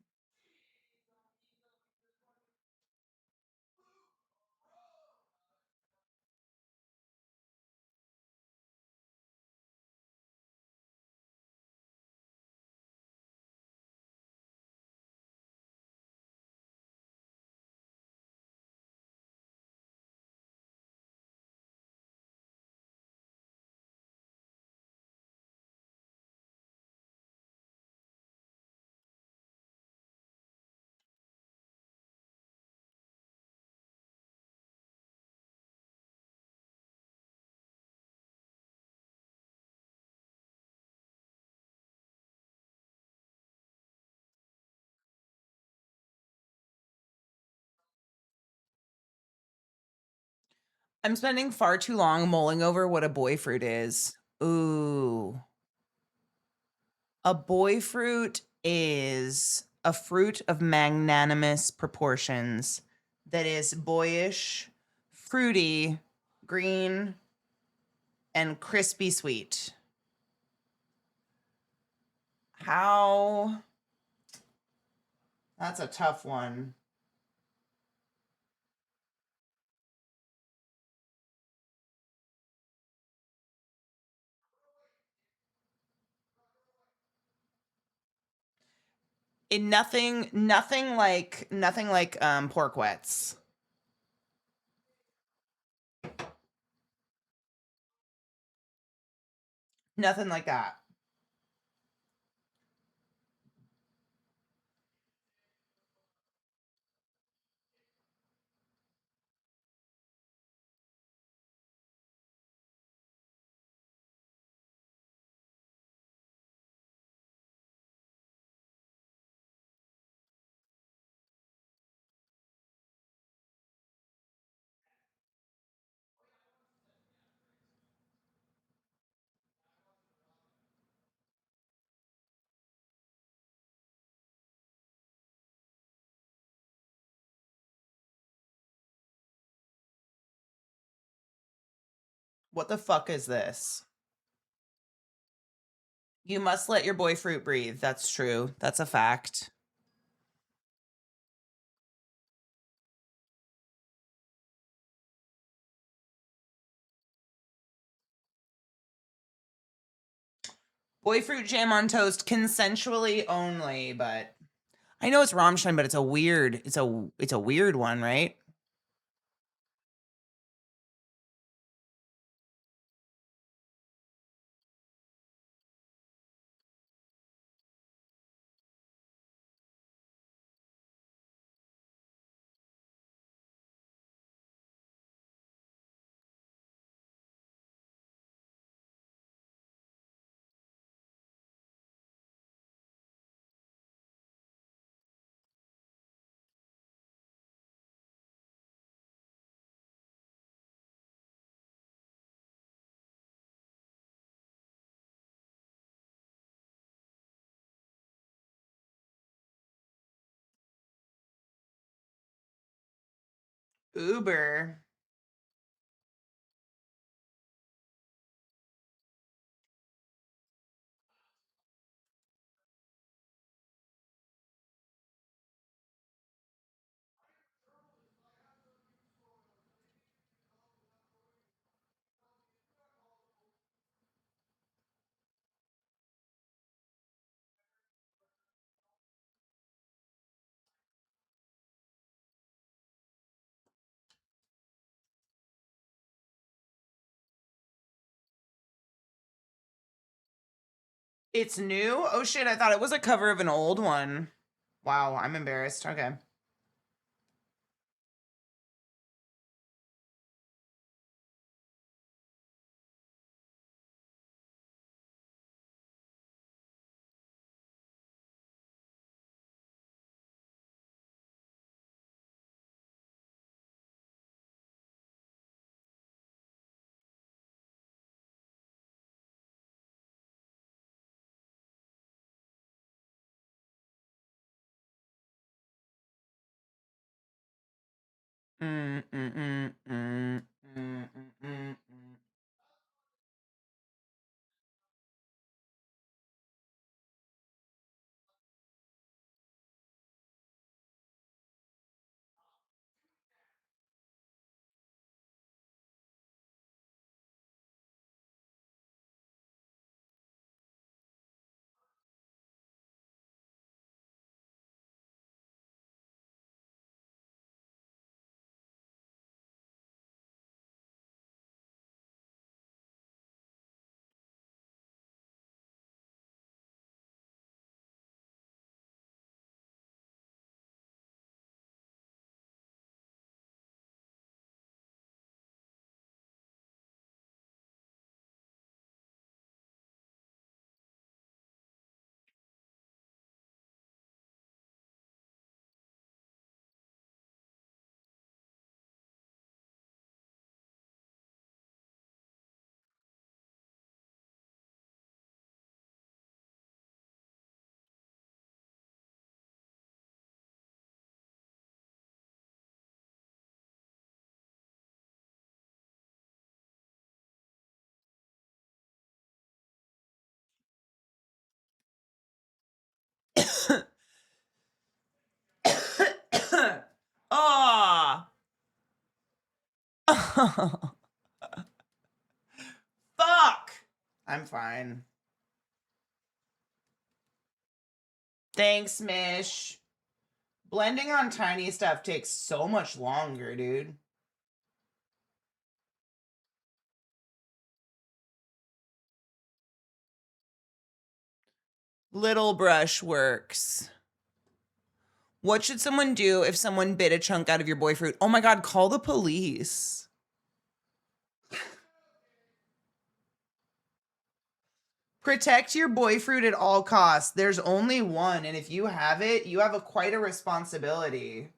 I'm spending far too long mulling over what a boy fruit is. Ooh. A boy fruit is a fruit of magnanimous proportions that is boyish, fruity, green, and crispy sweet. How? That's a tough one. Nothing like pork wets. Nothing like that. What the fuck is this? You must let your boy fruit breathe. That's true. That's a fact. Boy fruit jam on toast consensually only, but I know it's Rammstein, but it's a weird one, right? Uber. It's new? Oh shit, I thought it was a cover of an old one. Wow, I'm embarrassed. Okay. Mm, mm, mm, mm, mm, mm, mm, mm. Ah. Fuck. I'm fine. Thanks, Mish. Blending on tiny stuff takes so much longer, dude. Little brush works. What should someone do if someone bit a chunk out of your boy fruit? Oh my God, call the police. Protect your boy fruit at all costs. There's only one, and if you have it, you have quite a responsibility.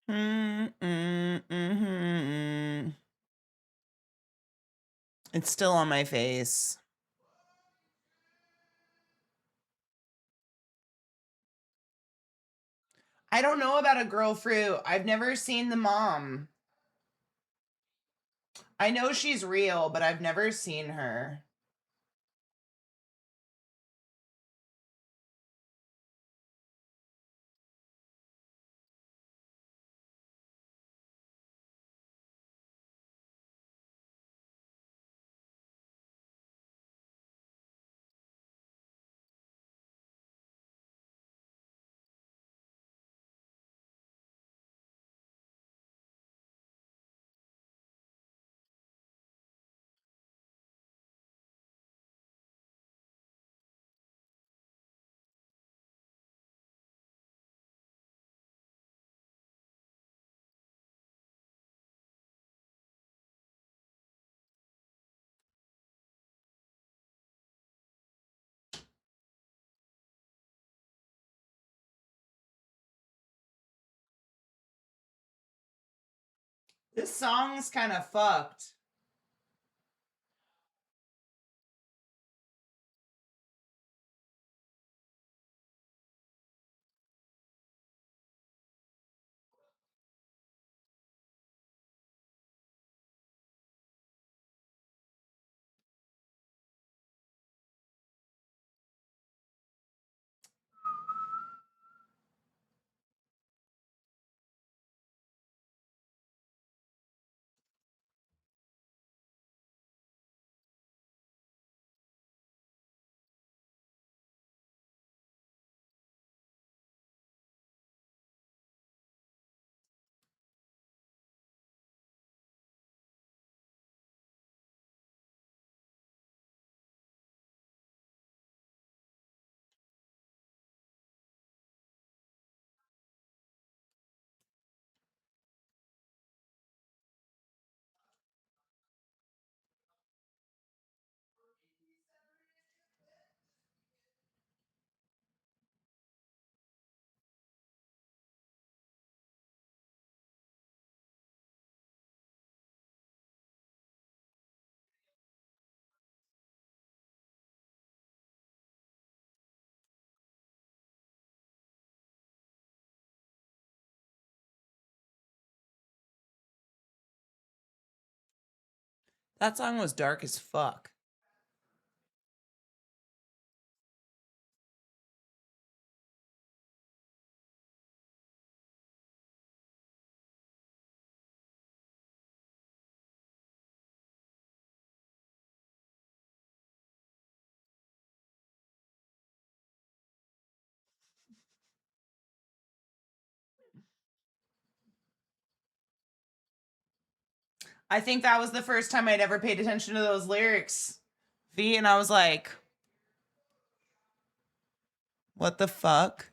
Mm. It's still on my face. I don't know about a girl fruit. I've never seen the mom. I know she's real, but I've never seen her. This song's kind of fucked. That song was dark as fuck. I think that was the first time I'd ever paid attention to those lyrics, V, and I was like, what the fuck?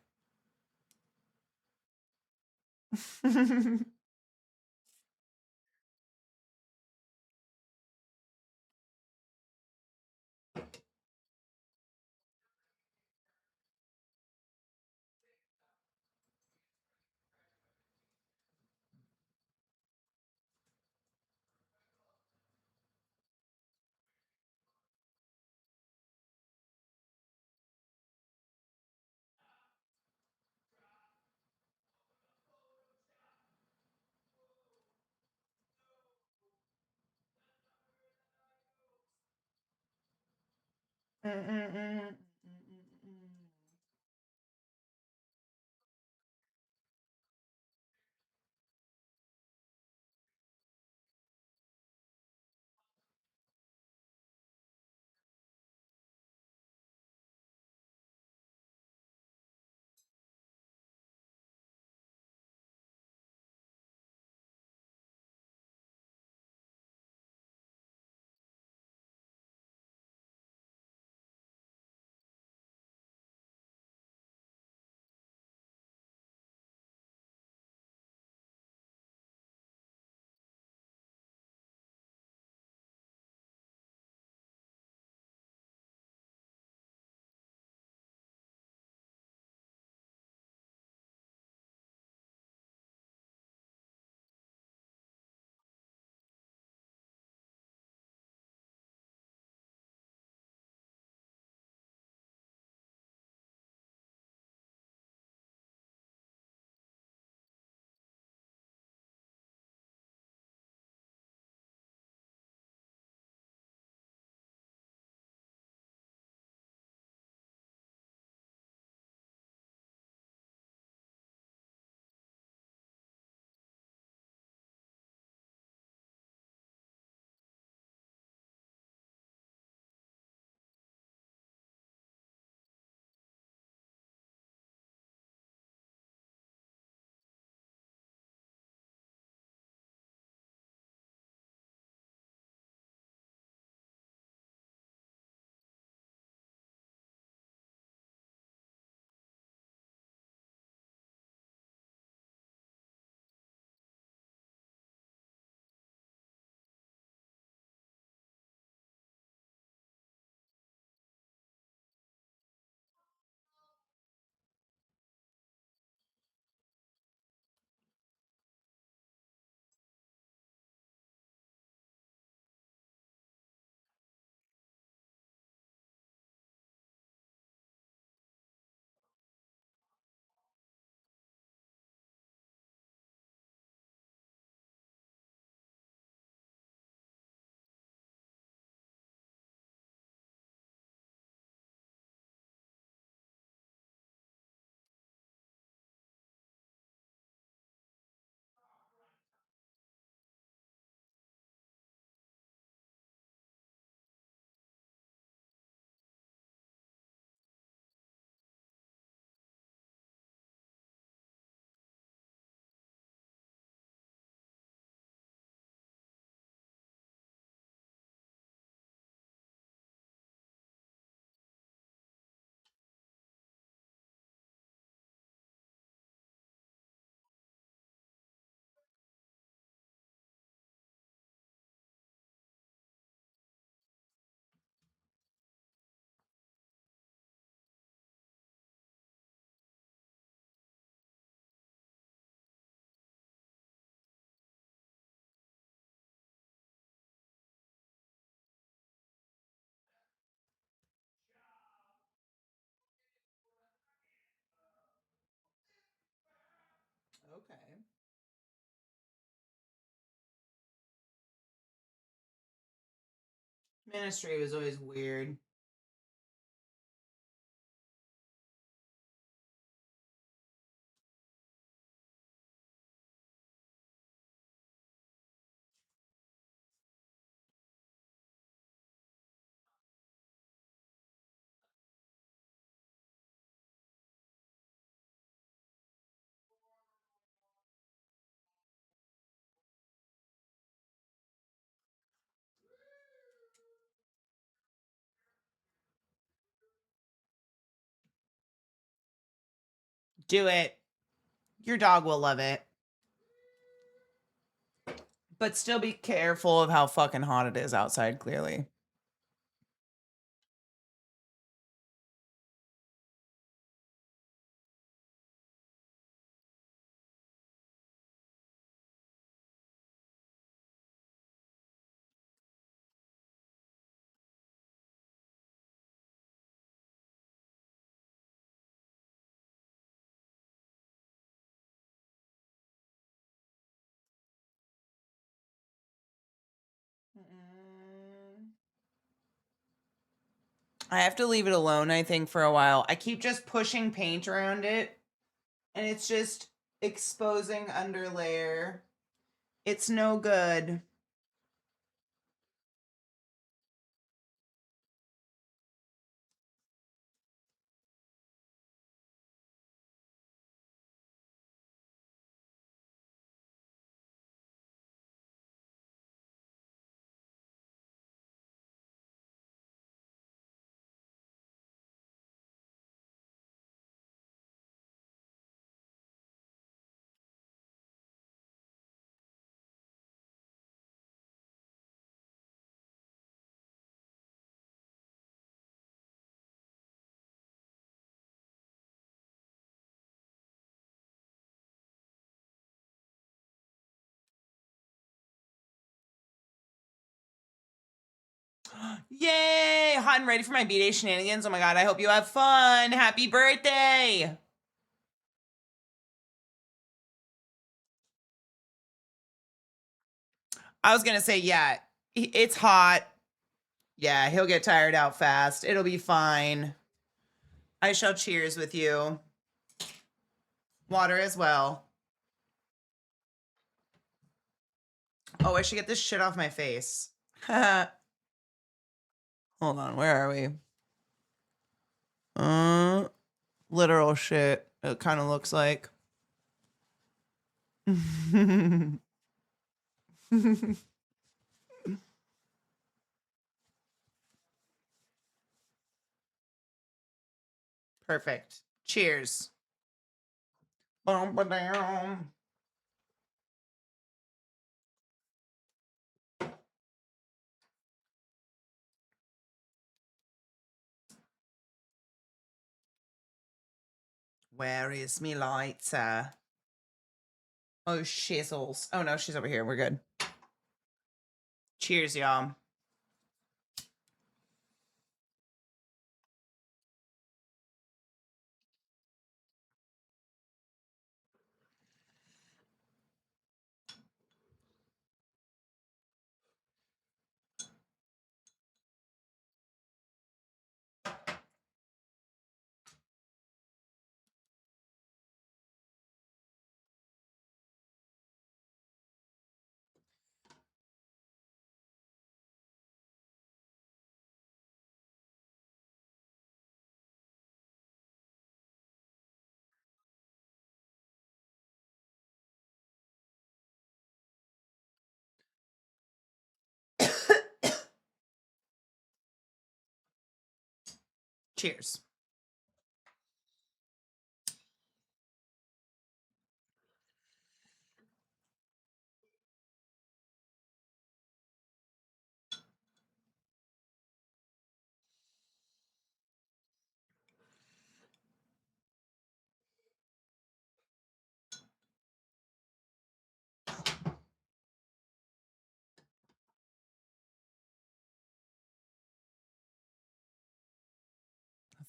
Okay. Ministry was always weird. Do it. Your dog will love it. But still be careful of how fucking hot it is outside, clearly. I have to leave it alone, I think, for a while. I keep just pushing paint around it, and it's just exposing underlayer. It's no good. Yay! Hot and ready for my B-Day shenanigans. Oh my god, I hope you have fun. Happy birthday! I was gonna say, yeah, it's hot. Yeah, he'll get tired out fast. It'll be fine. I shall cheers with you. Water as well. Oh, I should get this shit off my face. Hold on, where are we? Literal shit. It kind of looks like. Perfect. Cheers. Bum-ba-dum. Where is me lighter? Oh, shizzles. Oh no, she's over here. We're good. Cheers, y'all. Cheers.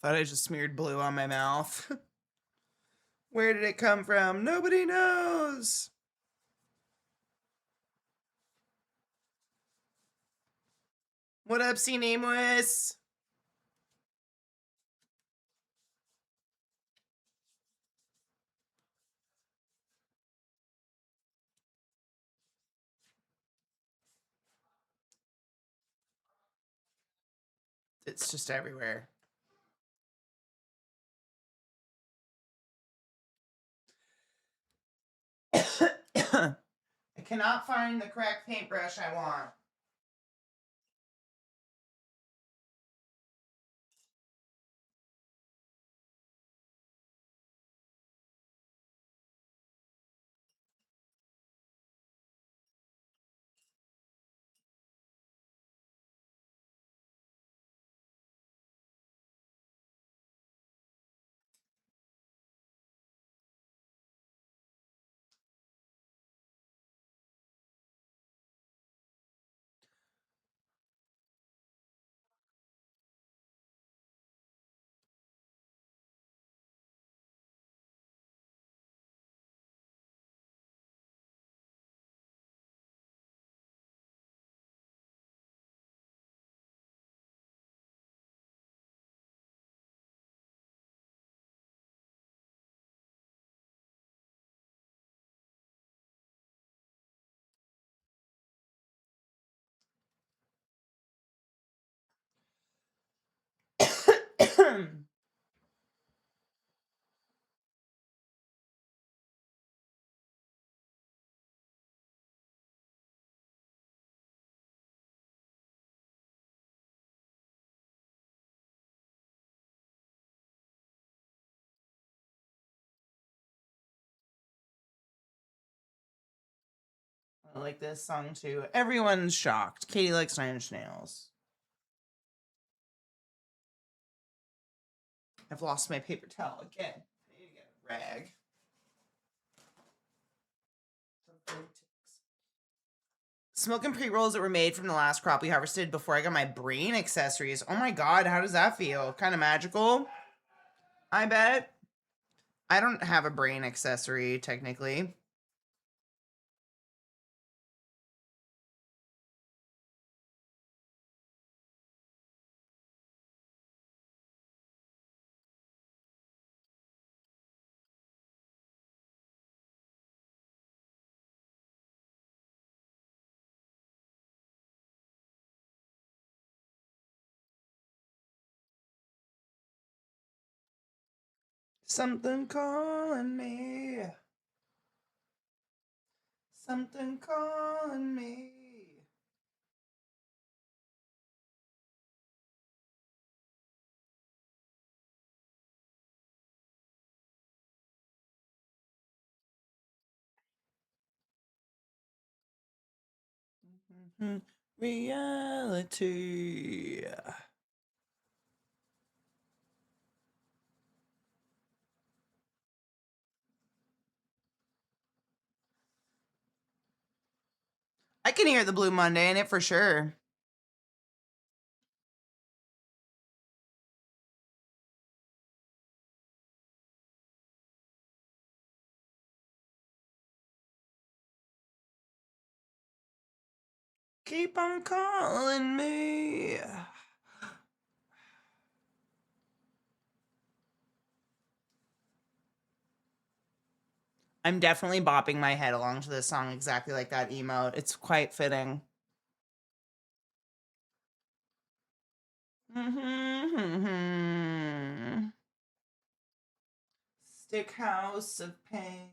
I thought I just smeared blue on my mouth. Where did it come from? Nobody knows. What up, C Nameless? It's just everywhere. I cannot find the cracked paintbrush I want. I like this song too. Everyone's shocked. Katie likes Nine Inch Nails. I've lost my paper towel again. I need to get a rag. Smoking pre-rolls that were made from the last crop we harvested before I got my brain accessories. Oh my god, how does that feel? Kind of magical, I bet. I don't have a brain accessory, technically. Something calling me. Something calling me. Reality. I can hear the Blue Monday in it for sure. Keep on calling me. I'm definitely bopping my head along to this song exactly like that emote. It's quite fitting. Stick house of pain.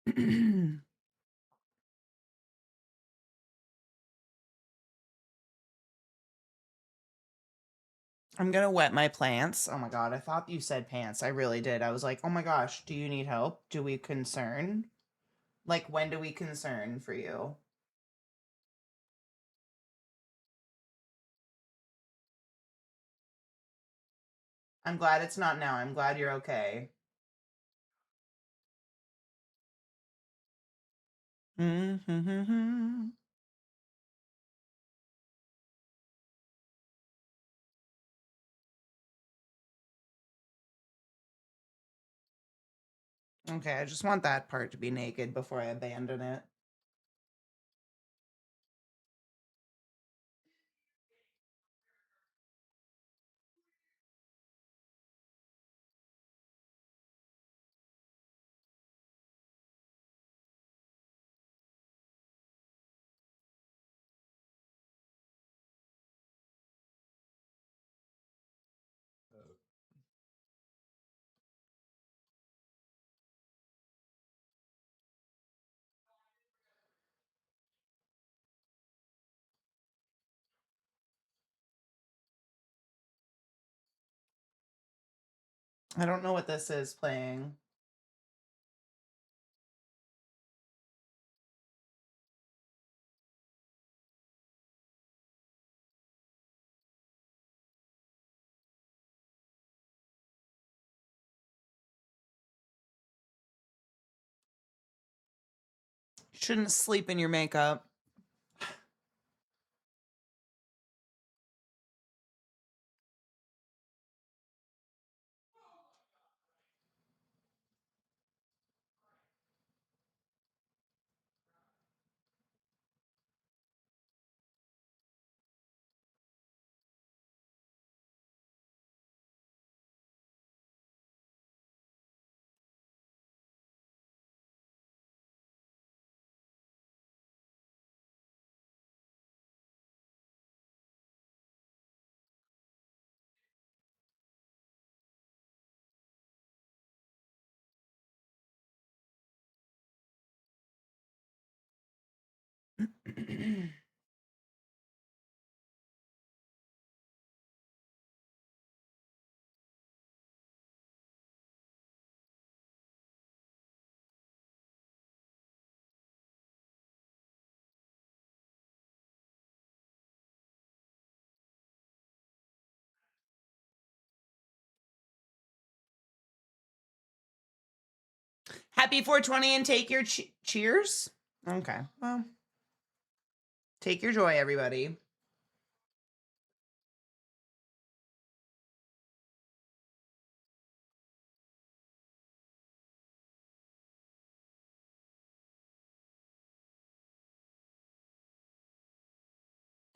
I'm gonna wet my plants. Oh my god, I thought you said pants. I really did. I was like, oh my gosh, do you need help? Do we concern? Like, when do we concern for you? I'm glad it's not now. I'm glad you're okay. Mm-hmm. Okay, I just want that part to be naked before I abandon it. I don't know what this is playing. You shouldn't sleep in your makeup. Happy 420 and take your cheers. Okay, well, take your joy, everybody.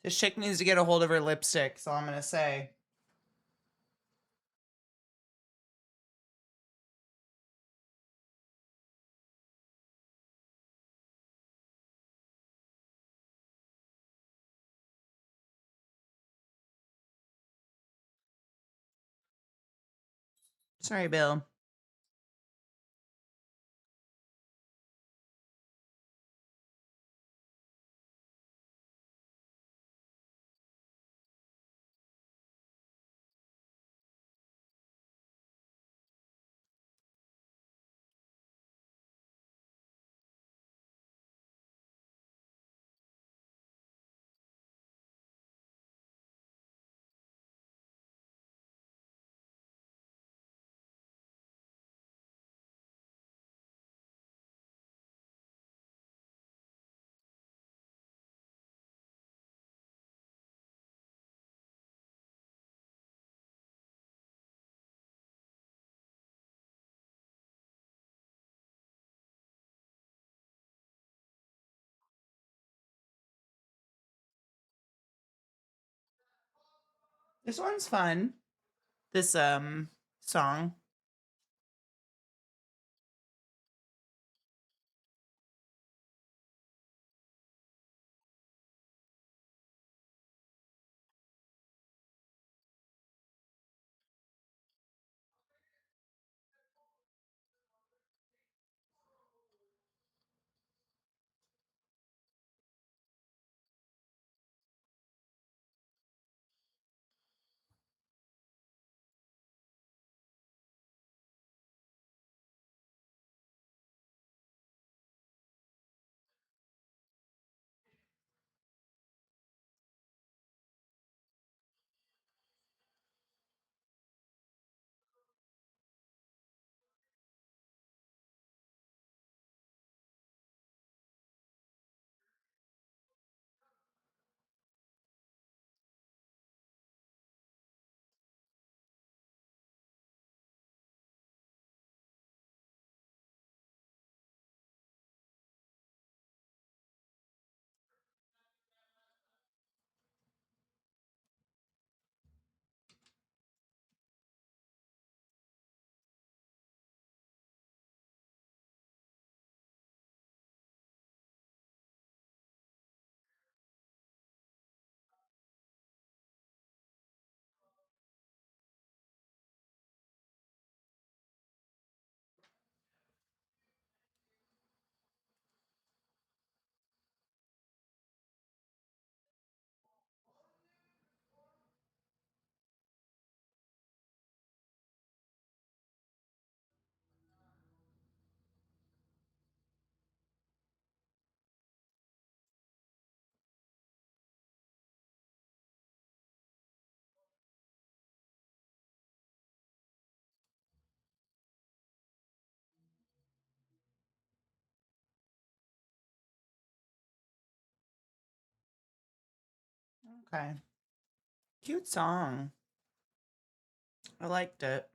This chick needs to get a hold of her lipstick, that's all I'm gonna say. Sorry, Bill. This one's fun. This song. Okay. Cute song. I liked it.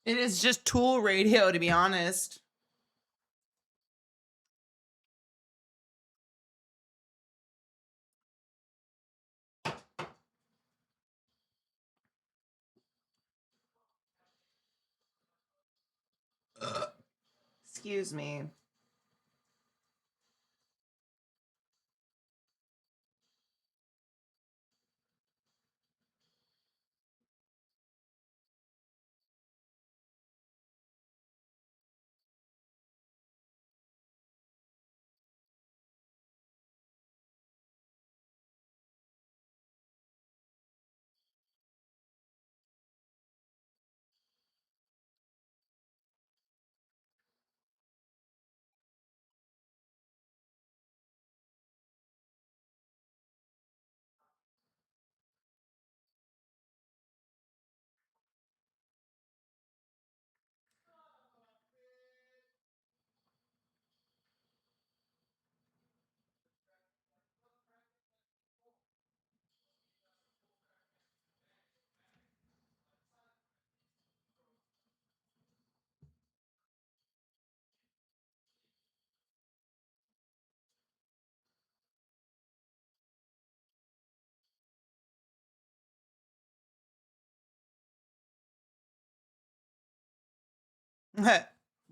It is just Tool radio, to be honest. Excuse me.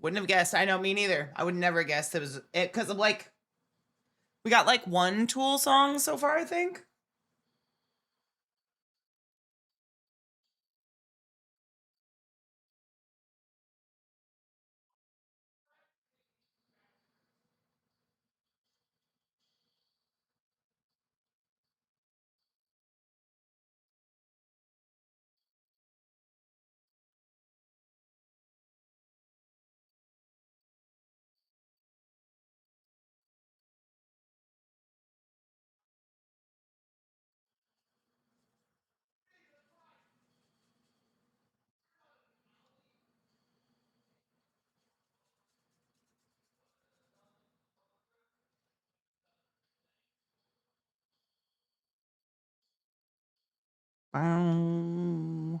Wouldn't have guessed. I know, me neither. I would never guess it was it because I'm like, we got like one Tool song so far, I think. Um,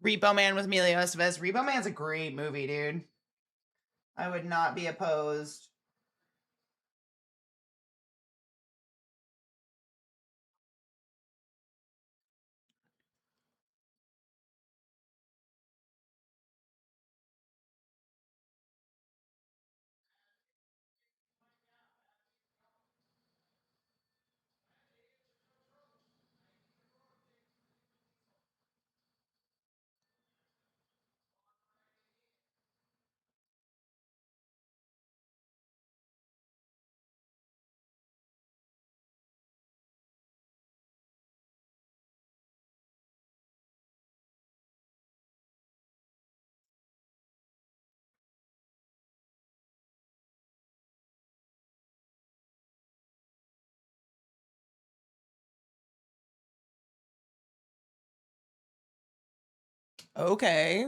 Repo Man with Emilio Estevez. Repo Man's a great movie, dude. I would not be opposed. Okay.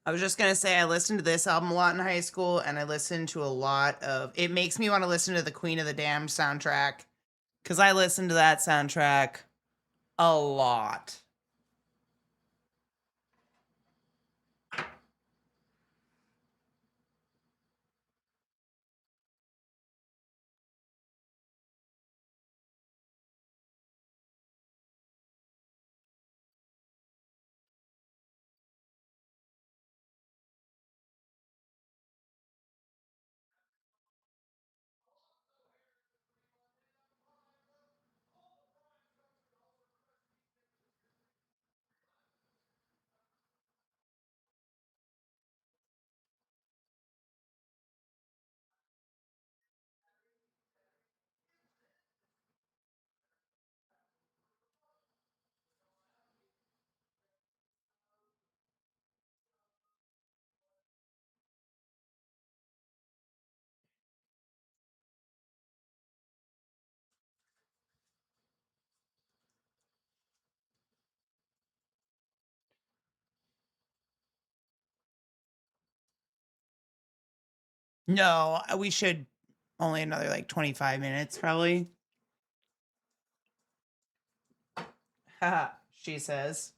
I was just gonna say I listened to this album a lot in high school, and I listened to a lot of. It makes me want to listen to the Queen of the Damned soundtrack because I listened to that soundtrack a lot. No, we should only another like 25 minutes probably. Haha, she says.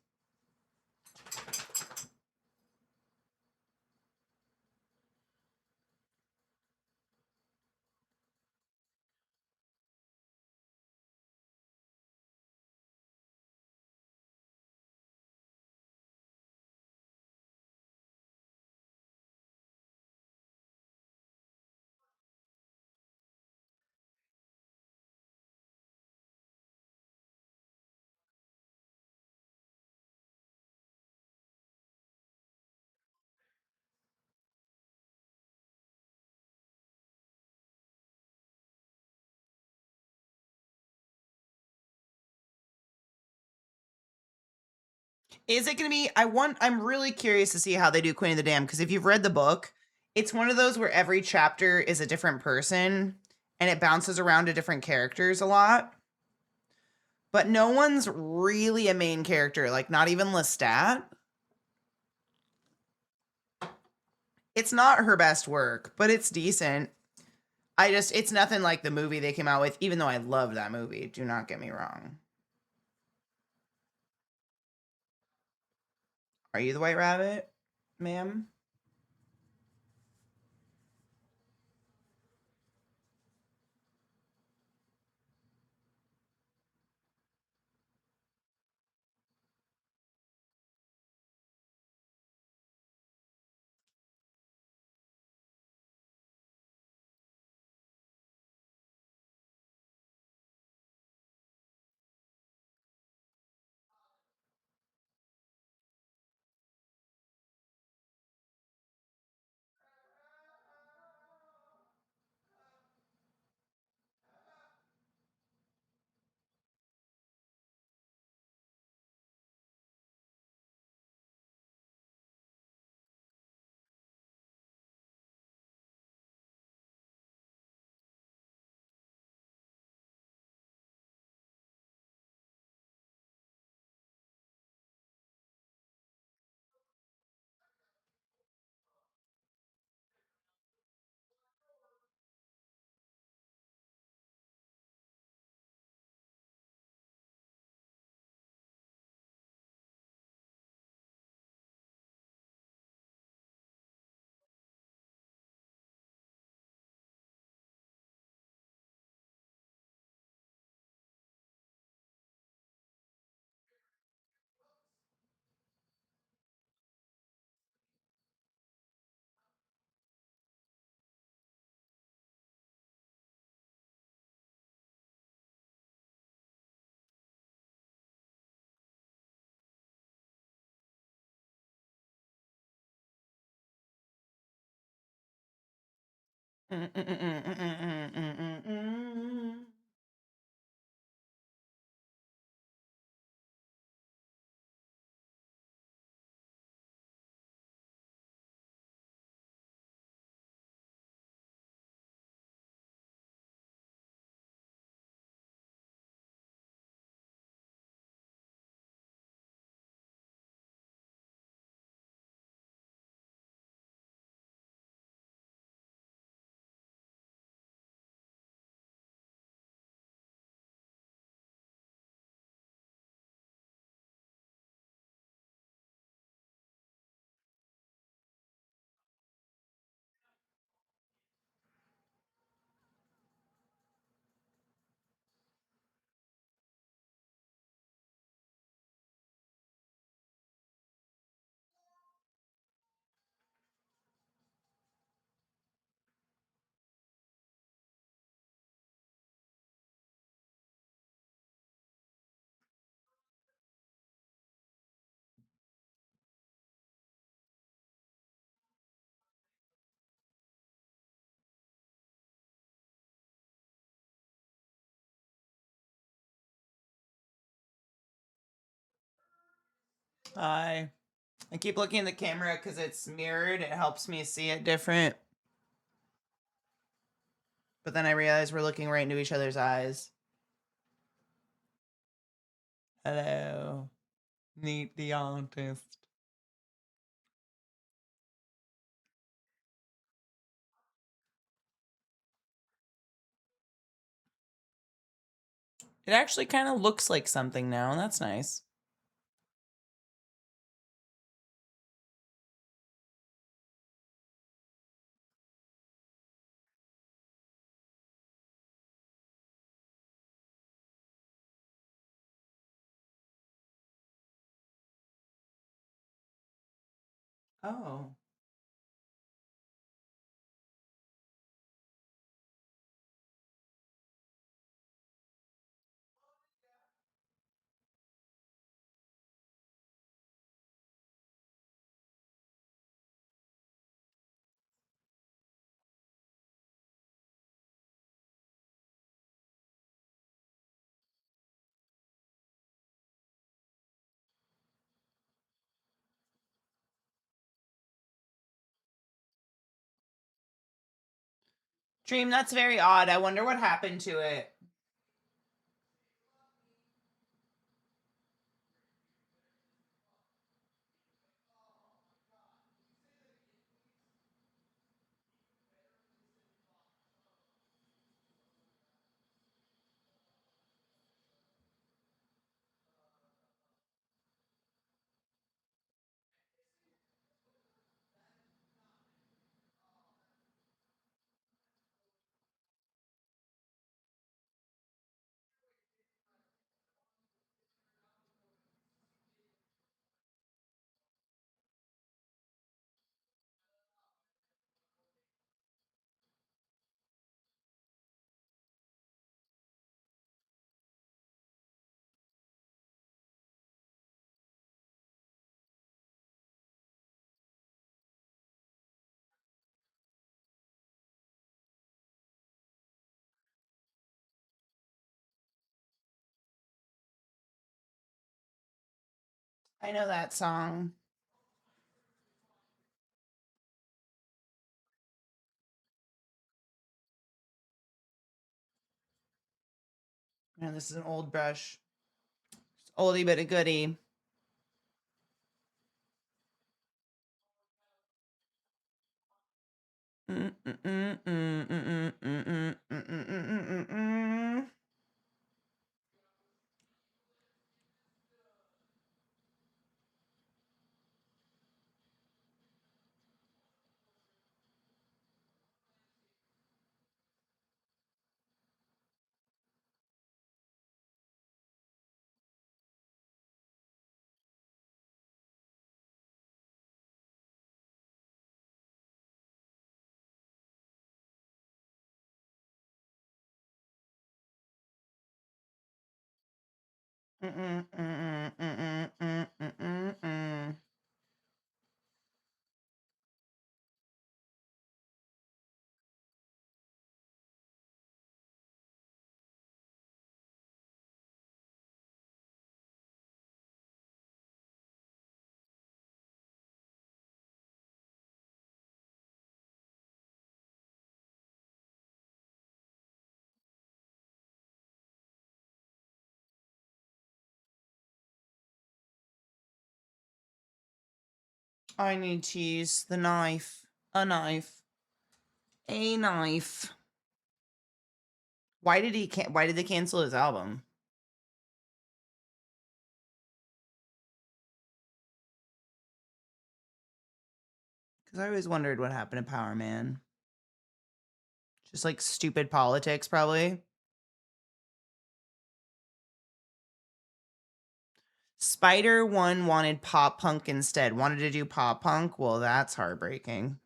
Is it going to be? I'm really curious to see how they do Queen of the Dam, because if you've read the book, it's one of those where every chapter is a different person and it bounces around to different characters a lot. But no one's really a main character, like not even Lestat. It's not her best work, but it's decent. It's nothing like the movie they came out with, even though I love that movie. Do not get me wrong. Are you the White Rabbit, ma'am? Hi. I keep looking at the camera because it's mirrored. It helps me see it different. But then I realize we're looking right into each other's eyes. Hello. Meet the artist. It actually kind of looks like something now, and that's nice. Oh. Dream, that's very odd. I wonder what happened to it. I know that song. Man, this is an old brush. It's oldie but a goodie. I need to use the knife. A knife. A knife. Why did they cancel his album? Because I always wondered what happened to Power Man. Just like stupid politics, probably. Spider One wanted pop punk instead. Wanted to do pop punk? Well, that's heartbreaking.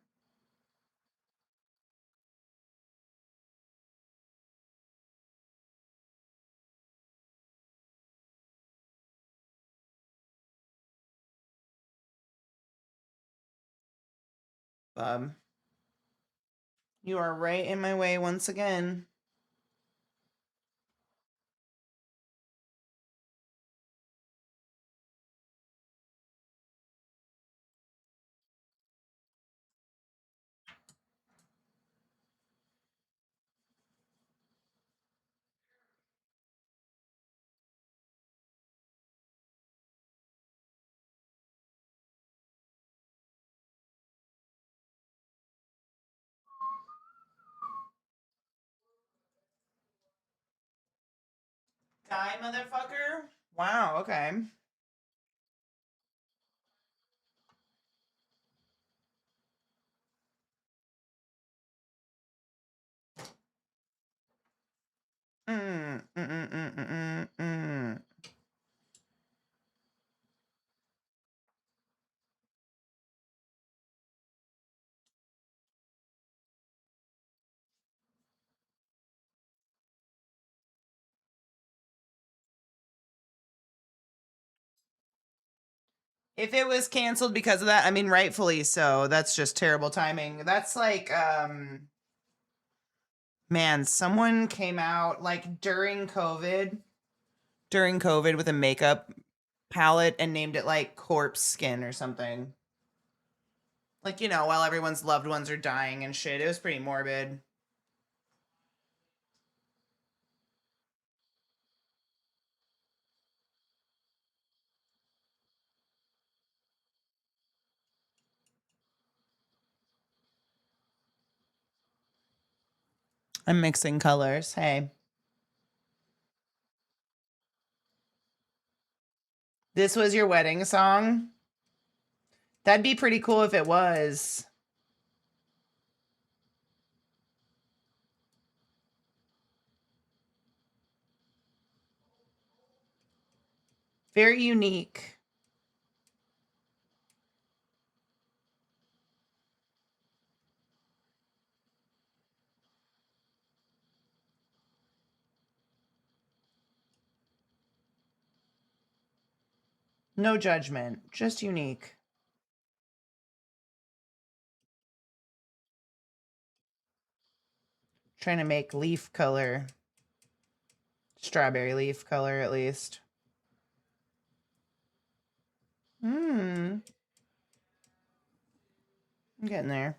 Bub. You are right in my way once again. Guy, motherfucker? Wow, okay. Mm, mm, mm, mm, mm, mm, mm. If it was canceled because of that, I mean, rightfully so. That's just terrible timing. That's like, man, someone came out like during COVID with a makeup palette and named it like corpse skin or something. Like, while everyone's loved ones are dying and shit. It was pretty morbid. I'm mixing colors. Hey. This was your wedding song? That'd be pretty cool if it was. Very unique. No judgment, just unique. Trying to make leaf color. Strawberry leaf color, at least. I'm getting there.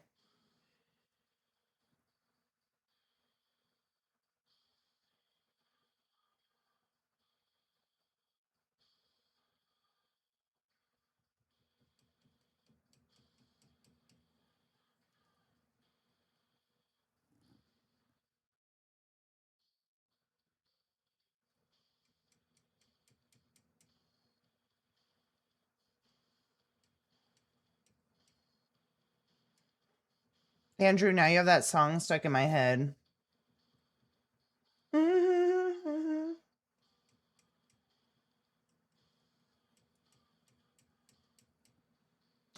Andrew, now you have that song stuck in my head.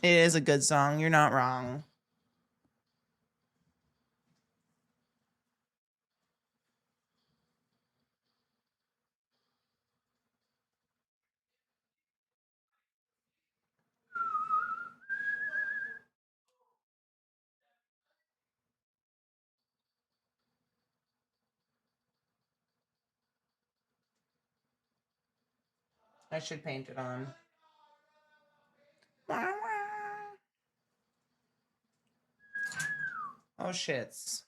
It is a good song. You're not wrong. I should paint it on. Oh, shits.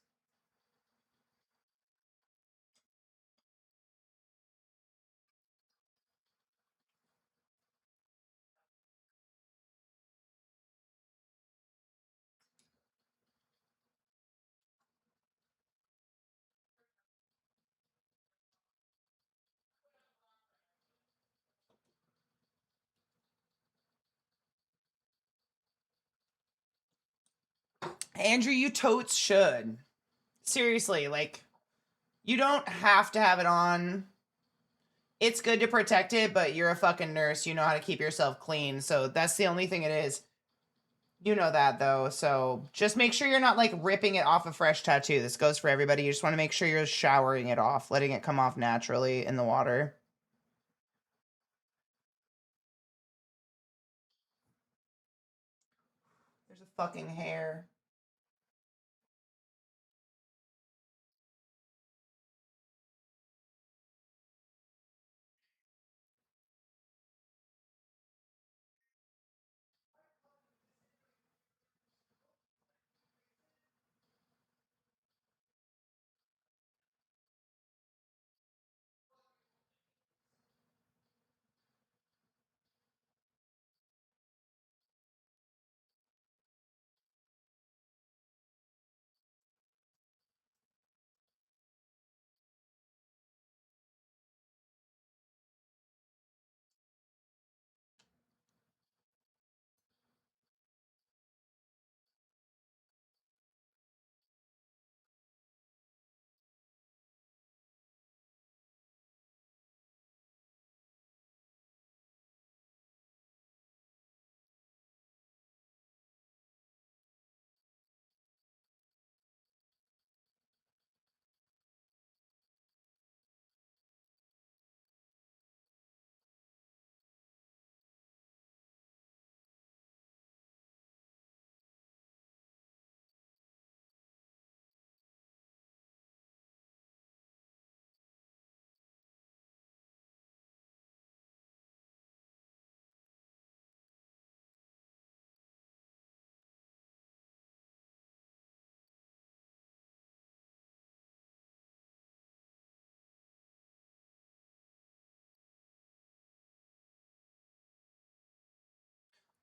Andrew, you totes should. Seriously, like, you don't have to have it on. It's good to protect it, but you're a fucking nurse. You know how to keep yourself clean. So that's the only thing it is. You know that, though. So just make sure you're not, like, ripping it off a fresh tattoo. This goes for everybody. You just want to make sure you're showering it off, letting it come off naturally in the water. There's a fucking hair.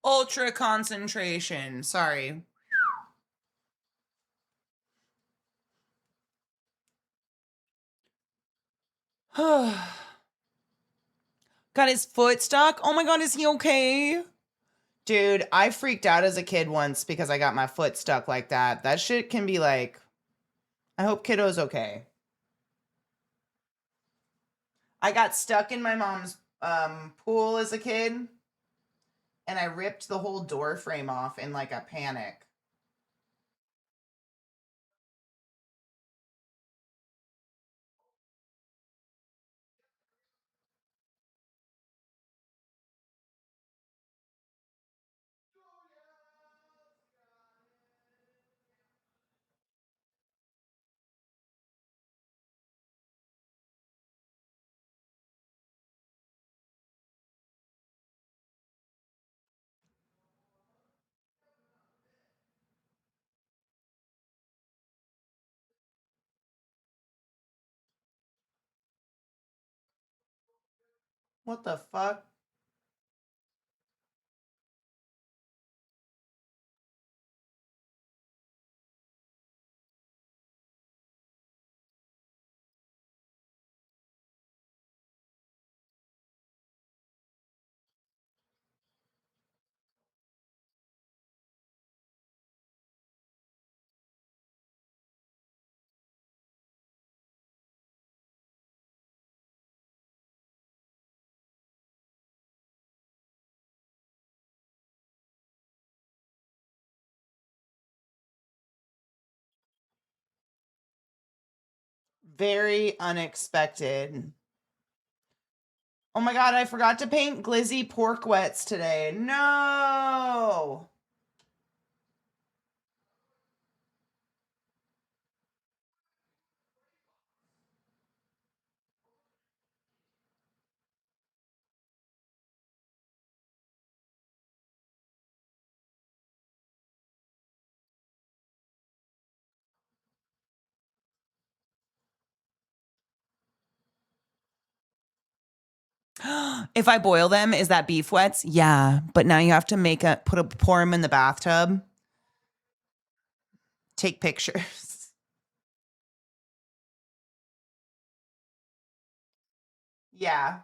Ultra concentration. Sorry. Got his foot stuck. Oh my God, is he okay? Dude, I freaked out as a kid once because I got my foot stuck like that. That shit can be like, I hope kiddo's okay. I got stuck in my mom's pool as a kid and I ripped the whole door frame off in like a panic. What the fuck? Very unexpected. Oh my God, I forgot to paint glizzy pork wets today. No. If I boil them, is that beef wets? Yeah, but now you have to pour them in the bathtub, take pictures. Yeah.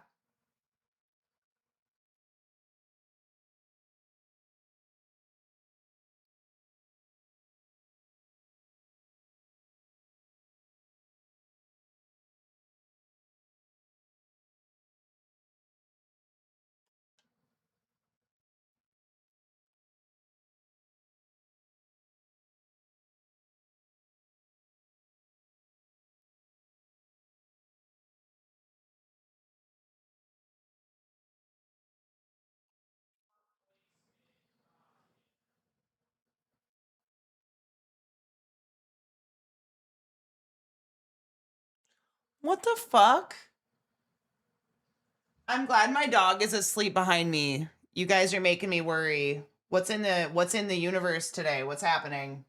What the fuck? I'm glad my dog is asleep behind me. You guys are making me worry. What's in the universe today? What's happening?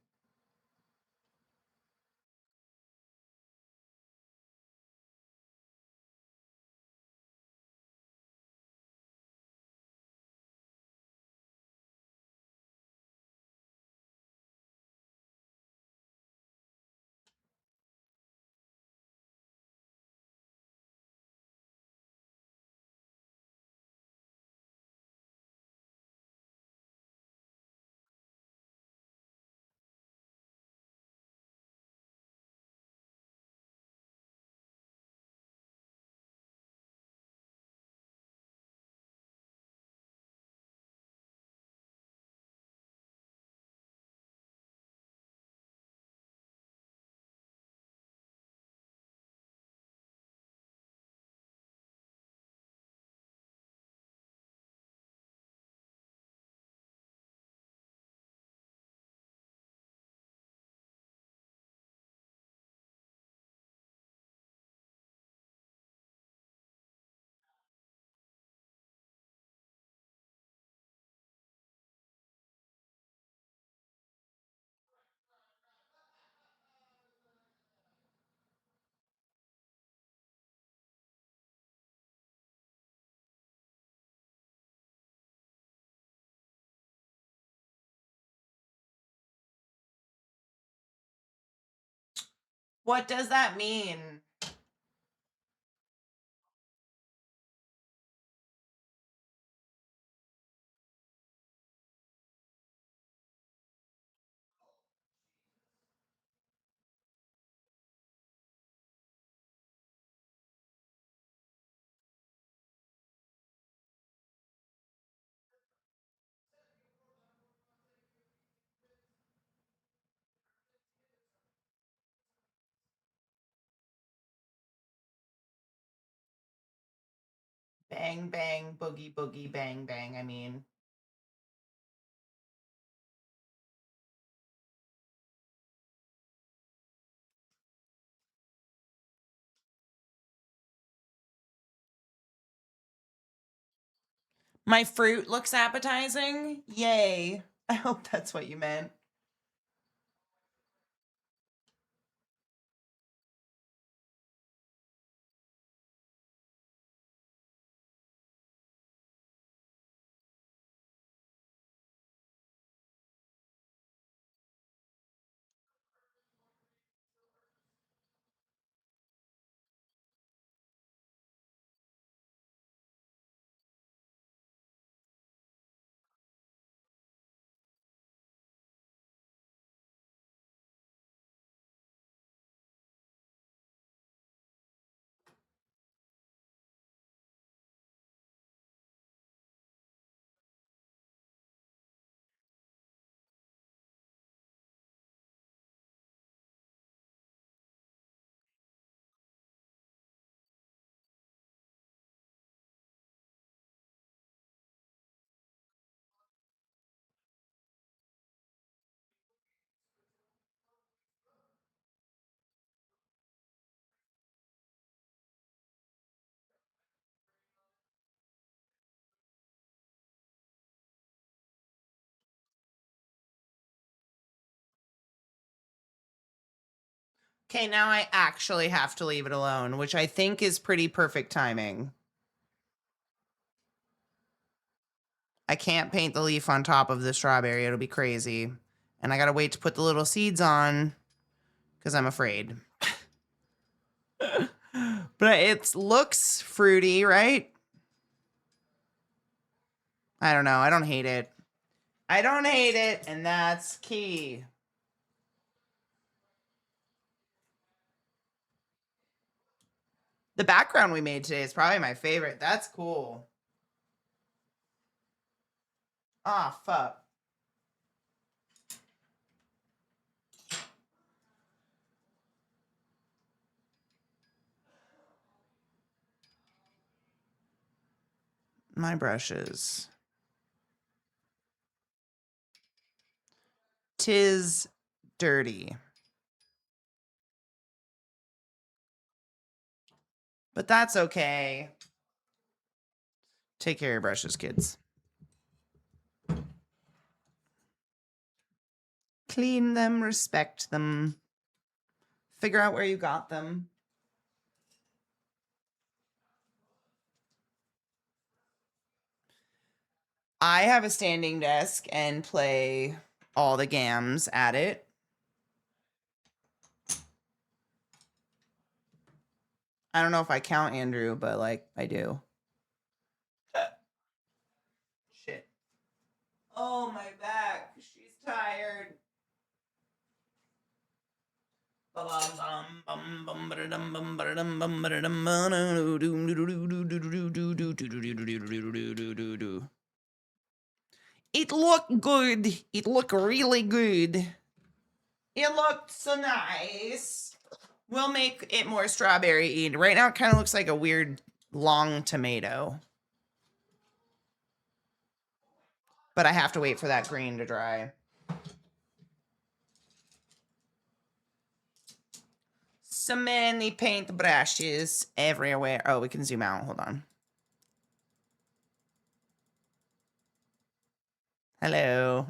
What does that mean? Bang, bang, boogie, boogie, bang, bang, I mean. My fruit looks appetizing. Yay. I hope that's what you meant. Okay, now I actually have to leave it alone, which I think is pretty perfect timing. I can't paint the leaf on top of the strawberry. It'll be crazy. And I gotta wait to put the little seeds on because I'm afraid. But it looks fruity, right? I don't know. I don't hate it. I don't hate it, and that's key. The background we made today is probably my favorite. That's cool. Ah, fuck. My brushes. 'Tis dirty. But that's okay. Take care of your brushes, kids. Clean them, respect them. Figure out where you got them. I have a standing desk and play all the games at it. I don't know if I count Andrew, but like I do. Shit. Oh, my back. She's tired. It looked good. It looked really good. It looked so nice. We'll make it more strawberry-y. Right now it kind of looks like a weird long tomato. But I have to wait for that green to dry. So many paint brushes everywhere. Oh, we can zoom out. Hold on. Hello.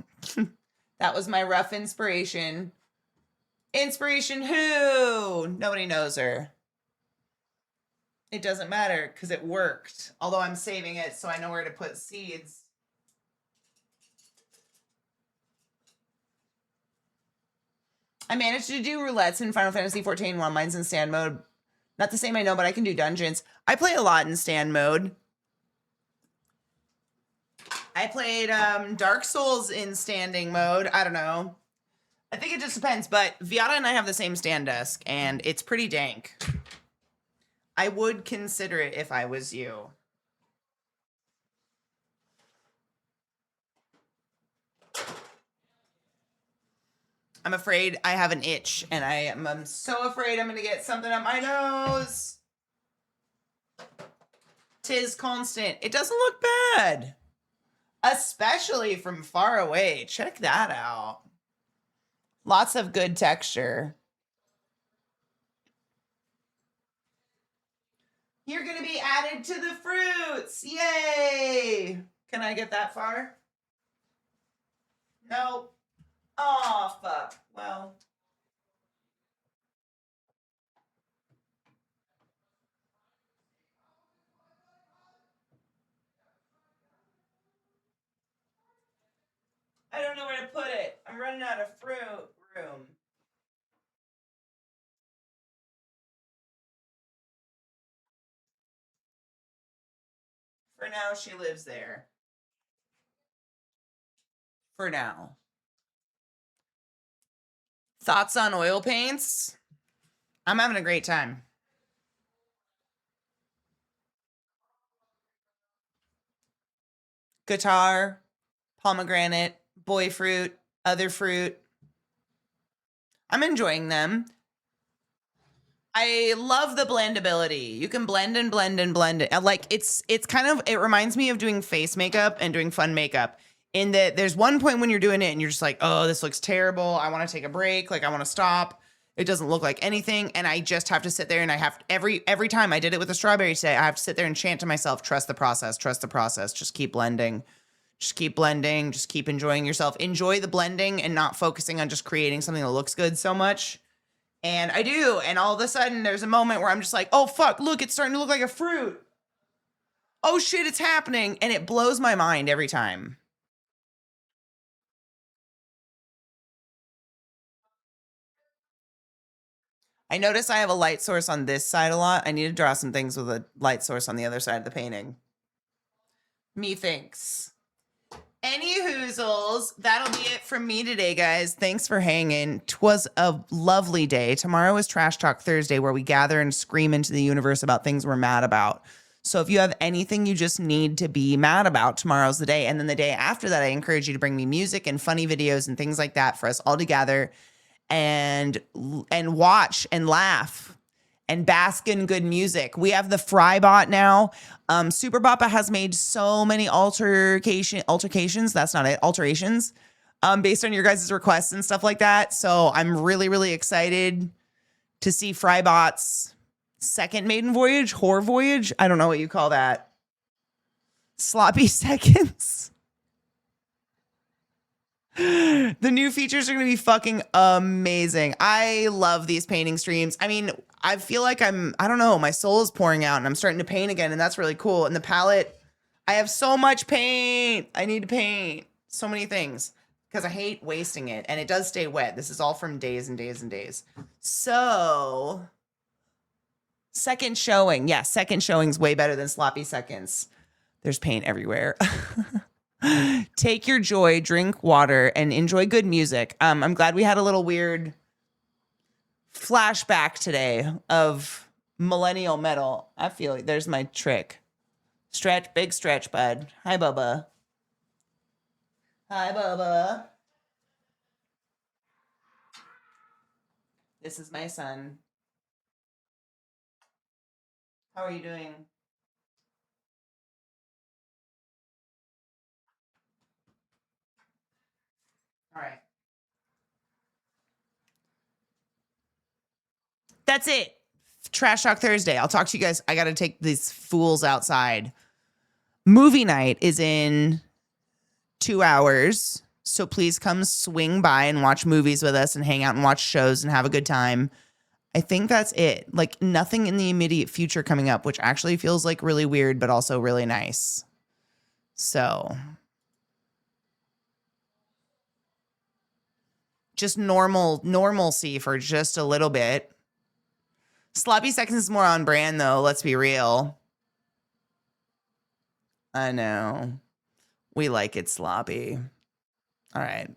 That was my rough inspiration. Inspiration who? Nobody knows her. It doesn't matter because it worked. Although I'm saving it so I know where to put seeds. I managed to do roulettes in Final Fantasy XIV while mine's in stand mode. Not the same, I know, but I can do dungeons. I play a lot in stand mode. I played Dark Souls in standing mode. I don't know. I think it just depends, but Viata and I have the same stand desk, and it's pretty dank. I would consider it if I was you. I'm afraid I have an itch, and I'm so afraid I'm going to get something up my nose. 'Tis constant. It doesn't look bad. Especially from far away. Check that out. Lots of good texture. You're going to be added to the fruits. Yay. Can I get that far? Nope. Oh, fuck. Well. I don't know where to put it. I'm running out of fruit room. For now, she lives there. For now. Thoughts on oil paints? I'm having a great time. Guitar, pomegranate, boy fruit, other fruit. I'm enjoying them. I love the blendability. You can blend and blend and blend it. Like it's kind of, it reminds me of doing face makeup and doing fun makeup in that there's one point when you're doing it and you're just like, oh, this looks terrible. I want to take a break. Like I want to stop. It doesn't look like anything. And I just have to sit there and I have every time I did it with the strawberry today, I have to sit there and chant to myself, trust the process, just keep blending. Just keep blending. Just keep enjoying yourself. Enjoy the blending and not focusing on just creating something that looks good so much. And I do. And all of a sudden, there's a moment where I'm just like, oh, fuck, look, it's starting to look like a fruit. Oh, shit, it's happening. And it blows my mind every time. I notice I have a light source on this side a lot. I need to draw some things with a light source on the other side of the painting. Methinks. Any hoozles, that'll be it from me today, guys. Thanks for hanging. 'Twas a lovely day. Tomorrow is Trash Talk Thursday, where we gather and scream into the universe about things we're mad about. So if you have anything you just need to be mad about, tomorrow's the day. And then the day after that, I encourage you to bring me music and funny videos and things like that for us all to gather and watch and laugh and bask in good music. We have the Frybot now. Super Boppa has made so many alterations. That's not it. Alterations. Based on your guys' requests and stuff like that. So I'm really, really excited to see Frybot's second maiden voyage, whore voyage. I don't know what you call that. Sloppy seconds. The new features are going to be fucking amazing. I love these painting streams. I mean, I feel like I don't know, my soul is pouring out and I'm starting to paint again, and that's really cool. And the palette, I have so much paint. I need to paint so many things because I hate wasting it, and it does stay wet. This is all from days and days and days. So, second showing. Yeah, second showing's way better than sloppy seconds. There's paint everywhere. Take your joy, drink water, and enjoy good music. I'm glad we had a little weird flashback today of millennial metal. I feel like there's my trick. Stretch, big stretch, bud. Hi, Bubba. Hi, Bubba. This is my son. How are you doing? All right. That's it. Trash Talk Thursday. I'll talk to you guys. I got to take these fools outside. Movie night is in 2 hours. So please come swing by and watch movies with us and hang out and watch shows and have a good time. I think that's it. Like nothing in the immediate future coming up, which actually feels like really weird, but also really nice. So just normalcy for just a little bit. Sloppy seconds is more on brand though. Let's be real. I know. We like it sloppy. All right.